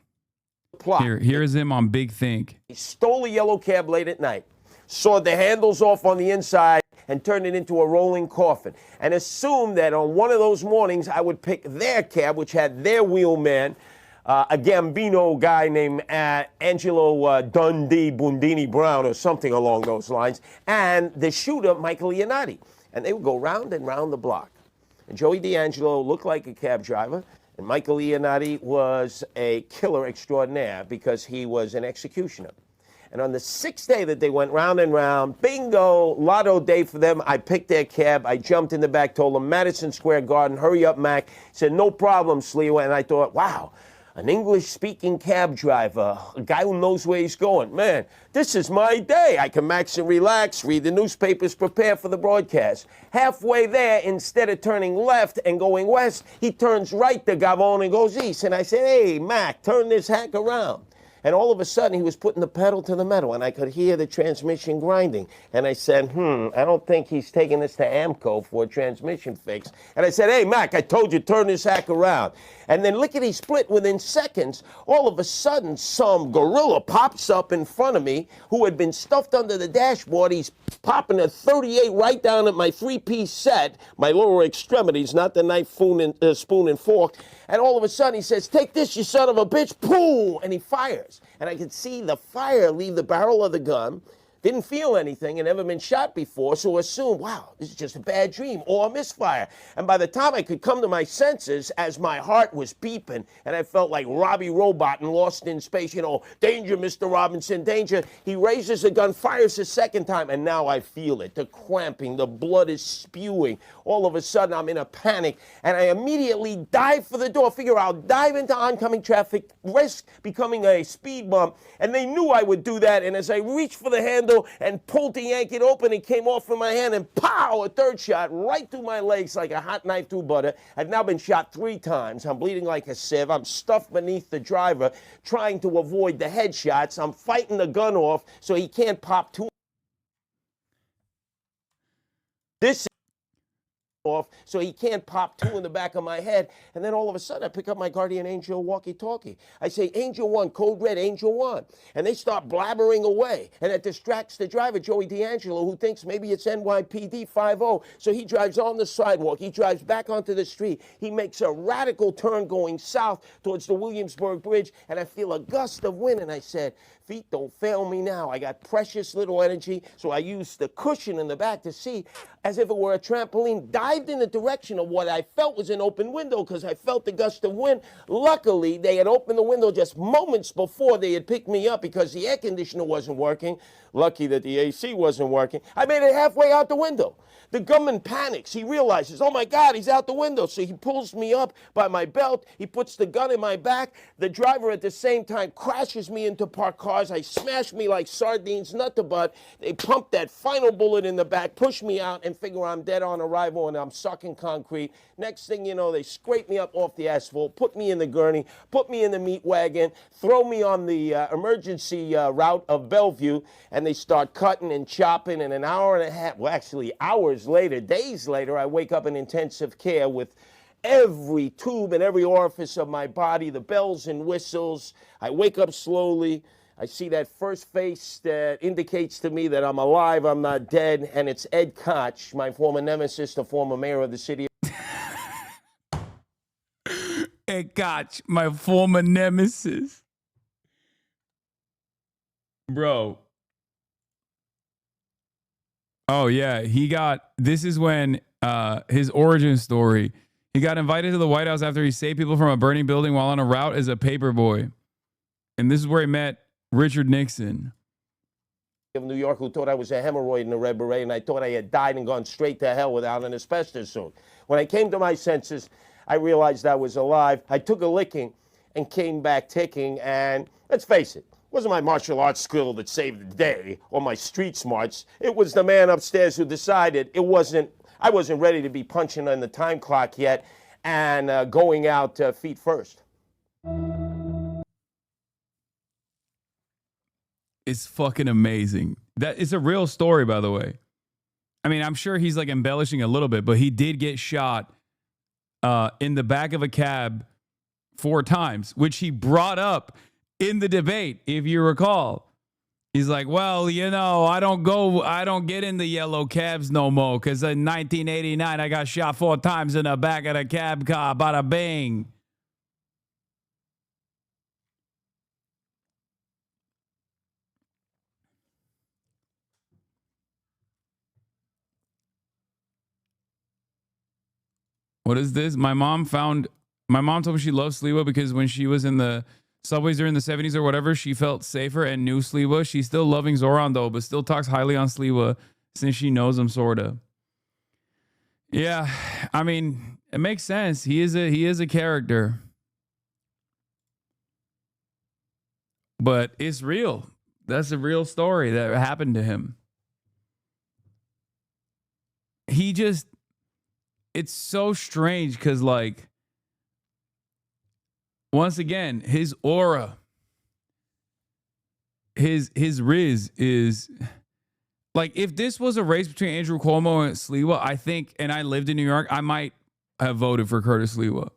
Here is him on Big Think. He stole a yellow cab late at night, sawed the handles off on the inside, and turned it into a rolling coffin, and assumed that on one of those mornings I would pick their cab, which had their wheelman, a Gambino guy named Angelo Dundee Bundini Brown or something along those lines, and the shooter, Michael Iannotti. And they would go round and round the block. And Joey D'Angelo looked like a cab driver, and Michael Iannotti was a killer extraordinaire because he was an executioner. And on the sixth day that they went round and round, bingo, lotto day for them, I picked their cab. I jumped in the back, told them, Madison Square Garden, hurry up, Mac. He said, no problem, Sliwa. And I thought, wow, an English-speaking cab driver, a guy who knows where he's going. Man, this is my day. I can max and relax, read the newspapers, prepare for the broadcast. Halfway there, instead of turning left and going west, he turns right to Gavon and goes east. And I said, hey, Mac, turn this hack around. And all of a sudden, he was putting the pedal to the metal, and I could hear the transmission grinding. And I said, I don't think he's taking this to AMCO for a transmission fix. And I said, hey, Mac, I told you, turn this hack around. And then lickety split within seconds, all of a sudden, some gorilla pops up in front of me who had been stuffed under the dashboard. He's popping a 38 right down at my three-piece set, my lower extremities, not the knife, spoon, and fork. And all of a sudden, he says, take this, you son of a bitch, boom, and he fires. And I could see the fire leave the barrel of the gun. Didn't feel anything and never been shot before, so assumed, wow, this is just a bad dream or a misfire. And by the time I could come to my senses, as my heart was beeping and I felt like Robbie Robot and Lost in Space, you know, danger, Mr. Robinson, danger, he raises the gun, fires a second time, and now I feel it, the cramping, the blood is spewing. All of a sudden, I'm in a panic, and I immediately dive for the door, figure I'll dive into oncoming traffic, risk becoming a speed bump, and they knew I would do that, and as I reached for the handle, and pulled to yank it open. It came off from my hand and pow, a third shot right through my legs like a hot knife through butter. I've now been shot 3 times. I'm bleeding like a sieve. I'm stuffed beneath the driver trying to avoid the headshots. I'm fighting the gun off so he can't pop 2. This off so he can't pop 2 in the back of my head. And then all of a sudden I pick up my Guardian Angel walkie-talkie. I say, Angel 1, code red, Angel 1. And they start blabbering away. And it distracts the driver, Joey D'Angelo, who thinks maybe it's NYPD 5-0. So he drives on the sidewalk. He drives back onto the street. He makes a radical turn going south towards the Williamsburg Bridge. And I feel a gust of wind. And I said, Feet don't fail me now. I got precious little energy, so I used the cushion in the back to see, as if it were a trampoline, dived in the direction of what I felt was an open window because I felt the gust of wind. Luckily, they had opened the window just moments before they had picked me up because the air conditioner wasn't working. Lucky that the AC wasn't working. I made it halfway out the window. The gunman panics. He realizes, oh my God, he's out the window. So he pulls me up by my belt. He puts the gun in my back. The driver at the same time crashes me into parked cars. I smash me like sardines, nut to butt. They pump that final bullet in the back, push me out, and figure I'm dead on arrival and I'm sucking concrete. Next thing you know, they scrape me up off the asphalt, put me in the gurney, put me in the meat wagon, throw me on the emergency route of Bellevue, and they start cutting and chopping. And an hour and a half, well, actually hours later, days later, I wake up in intensive care with every tube and every orifice of my body, the bells and whistles. I wake up slowly. I see that first face that indicates to me that I'm alive, I'm not dead, and it's Ed Koch, my former nemesis, the former mayor of the city. Ed Koch, my former nemesis. Bro. Oh, yeah. This is when his origin story. He got invited to the White House after he saved people from a burning building while on a route as a paper boy. And this is where he met Richard Nixon. Of New York, who thought I was a hemorrhoid in a red beret, and I thought I had died and gone straight to hell without an asbestos suit. When I came to my senses, I realized I was alive. I took a licking and came back ticking, and let's face it, wasn't my martial arts skill that saved the day or my street smarts. It was the man upstairs who decided I wasn't ready to be punching on the time clock yet and going out feet first. It's fucking amazing. That is a real story, by the way. I mean, I'm sure he's like embellishing a little bit, but he did get shot in the back of a cab 4 times, which he brought up in the debate, if you recall. He's like, well, you know, I don't get in the yellow cabs no more because in 1989, I got shot 4 times in the back of the cab car, bada bing. What is this? My mom told me she loves Sliwa because when she was in the subways during the 70s or whatever, she felt safer and knew Sliwa. She's still loving Zoran though, but still talks highly on Sliwa since she knows him sorta. Yeah, I mean, it makes sense. He is a character. But it's real. That's a real story that happened to him. It's so strange because, like, once again, his aura, his riz is like, if this was a race between Andrew Cuomo and Sliwa, I think, and I lived in New York, I might have voted for Curtis Sliwa.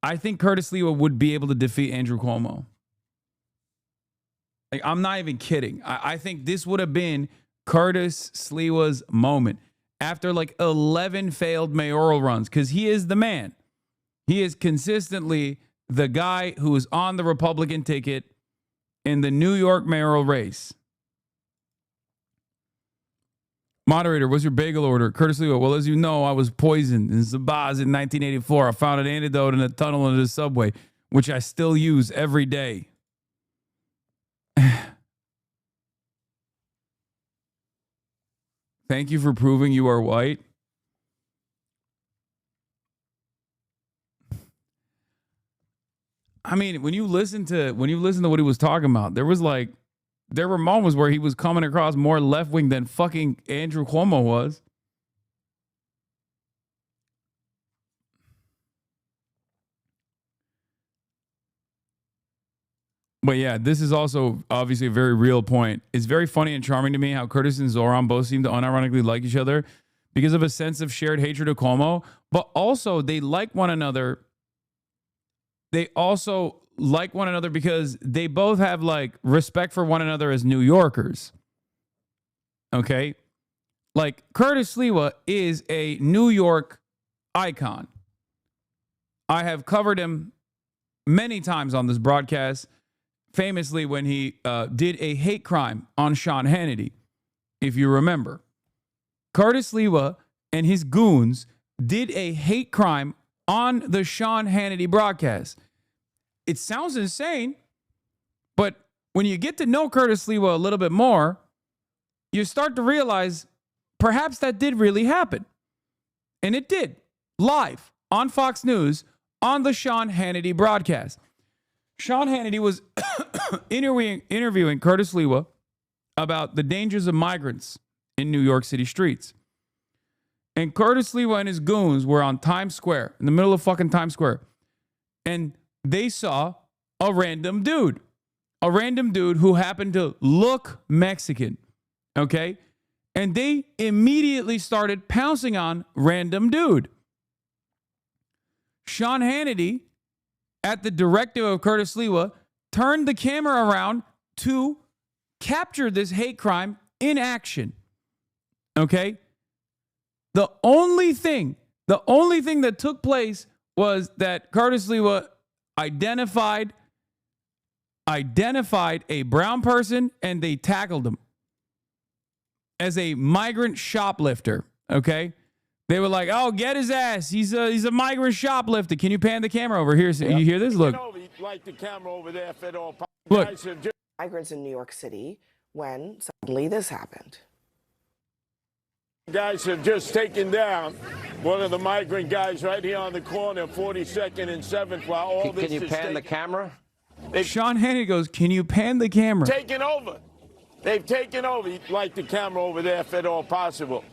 I think Curtis Sliwa would be able to defeat Andrew Cuomo. Like, I'm not even kidding. I think this would have been Curtis Sliwa's moment. After like 11 failed mayoral runs, because he is the man. He is consistently the guy who is on the Republican ticket in the New York mayoral race. Moderator, what's your bagel order? Curtis Lee, well, as you know, I was poisoned in Zabaz in 1984. I found an antidote in a tunnel under the subway, which I still use every day. Thank you for proving you are white. I mean, when you listen to what he was talking about, there were moments where he was coming across more left wing than fucking Andrew Cuomo was. But yeah, this is also obviously a very real point. It's very funny and charming to me how Curtis and Zoran both seem to unironically like each other because of a sense of shared hatred of Cuomo, but also they like one another. They also like one another because they both have like respect for one another as New Yorkers. Okay? Like Curtis Sliwa is a New York icon. I have covered him many times on this broadcast. famously when he did a hate crime on Sean Hannity, if you remember. Curtis Lewa and his goons did a hate crime on the Sean Hannity broadcast. It sounds insane, but when you get to know Curtis Lewa a little bit more, you start to realize perhaps that did really happen. And it did, live on Fox News on the Sean Hannity broadcast. Sean Hannity was interviewing Curtis Lewa about the dangers of migrants in New York City streets. And Curtis Lewa and his goons were on Times Square, in the middle of fucking Times Square. And they saw a random dude who happened to look Mexican, okay? And they immediately started pouncing on random dude. Sean Hannity, at the directive of Curtis Lewa, turned the camera around to capture this hate crime in action, okay? The only thing that took place was that Curtis Lewa identified a brown person and they tackled him as a migrant shoplifter, okay? They were like, "Oh, get his ass. He's a migrant shoplifter. Can you pan the camera over here? So you hear this? Look. Like the camera over there, if it all Look. Migrants in New York City when suddenly this happened. Guys have just taken down one of the migrant guys right here on the corner, 42nd and 7th, while all this is... Can you pan the camera? Sean Hannity goes, "Can you pan the camera?" Taken over. They've taken over. Like the camera over there, if at all possible.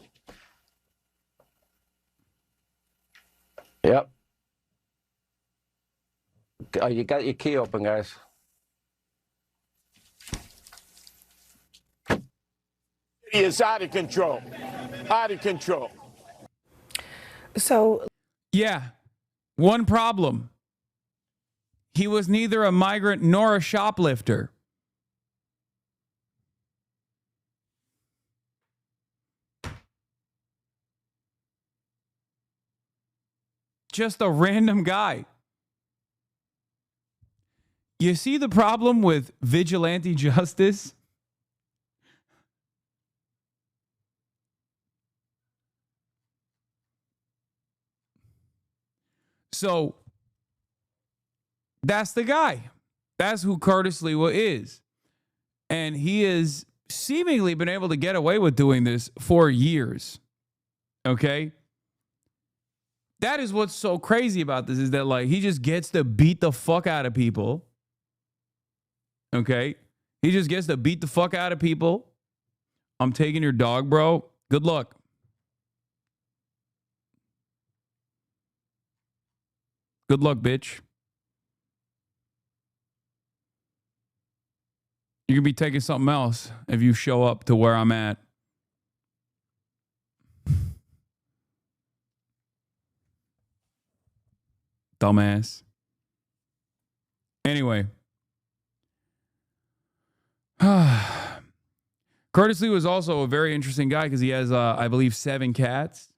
Yep. Oh, you got your key open, guys. It's out of control. Out of control. So, yeah, one problem. He was neither a migrant nor a shoplifter. Just a random guy. You see the problem with vigilante justice? So that's the guy. That's who Curtis Lewa is. And he has seemingly been able to get away with doing this for years. Okay? That is what's so crazy about this, is that like he just gets to beat the fuck out of people. Okay? He just gets to beat the fuck out of people. I'm taking your dog, bro. Good luck. Good luck, bitch. You could be taking something else if you show up to where I'm at. Dumbass. Anyway. Curtis Lee was also a very interesting guy because he has, I believe, 7 cats.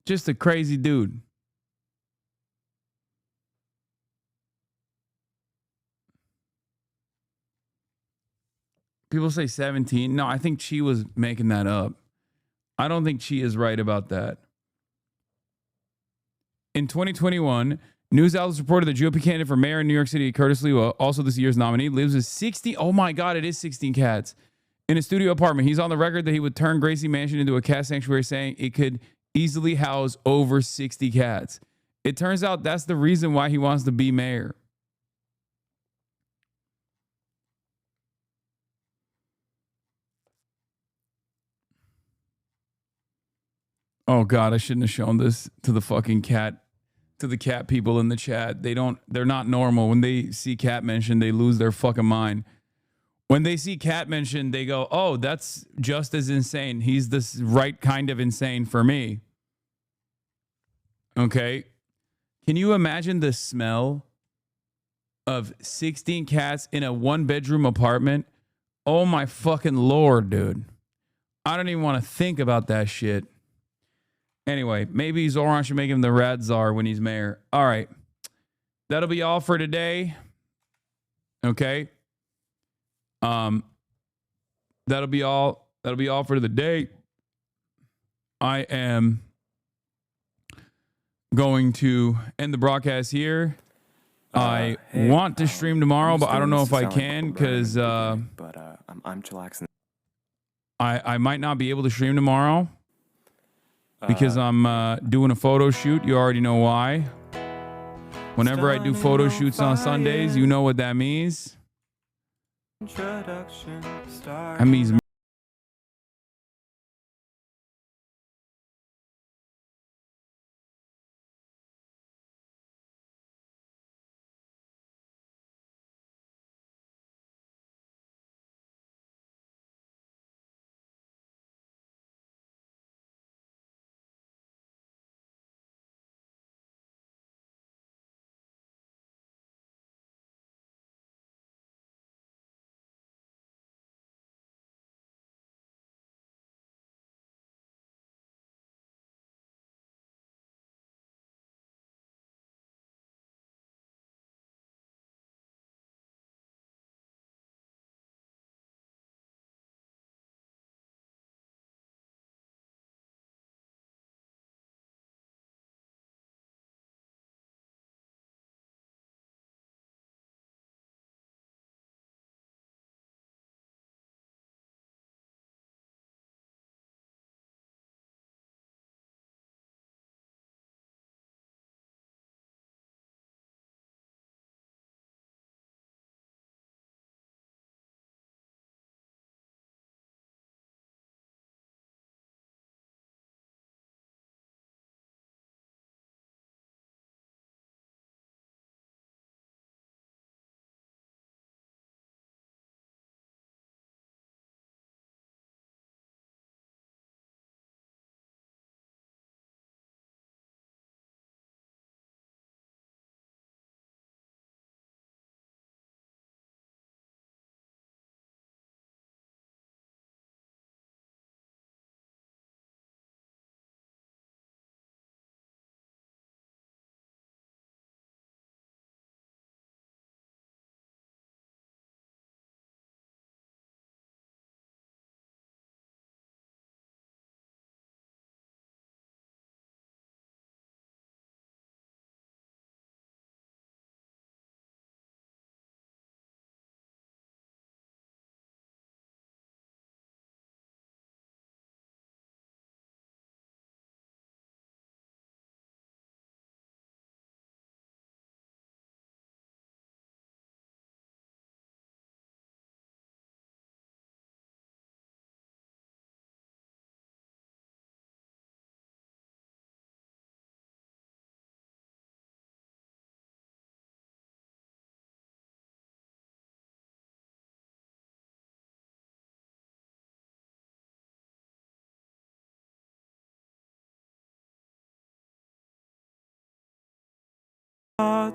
Just a crazy dude. People say 17. No, I think Chi was making that up. I don't think Chi is right about that. In 2021, news outlets reported the GOP candidate for mayor in New York City, Curtis Lewa, also this year's nominee, lives with 60. Oh my God, it is 16 cats in a studio apartment. He's on the record that he would turn Gracie Mansion into a cat sanctuary, saying it could easily house over 60 cats. It turns out that's the reason why he wants to be mayor. Oh God, I shouldn't have shown this to the fucking cat, to the cat people in the chat. They're not normal. When they see cat mentioned, they lose their fucking mind. When they see cat mentioned, they go, "Oh, that's just as insane. He's the right kind of insane for me." Okay. Can you imagine the smell of 16 cats in a 1-bedroom apartment? Oh my fucking Lord, dude. I don't even want to think about that shit. Anyway, maybe Zoran should make him the Rat Czar when he's mayor. All right. That'll be all for today. Okay. That'll be all for the day. I am going to end the broadcast here. I want to stream tomorrow, but I don't know if I can because I'm chillaxing. I might not be able to stream tomorrow because I'm doing a photo shoot. You already know why. Whenever I do photo shoots on Sundays, you know what that means. That means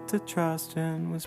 To trust in was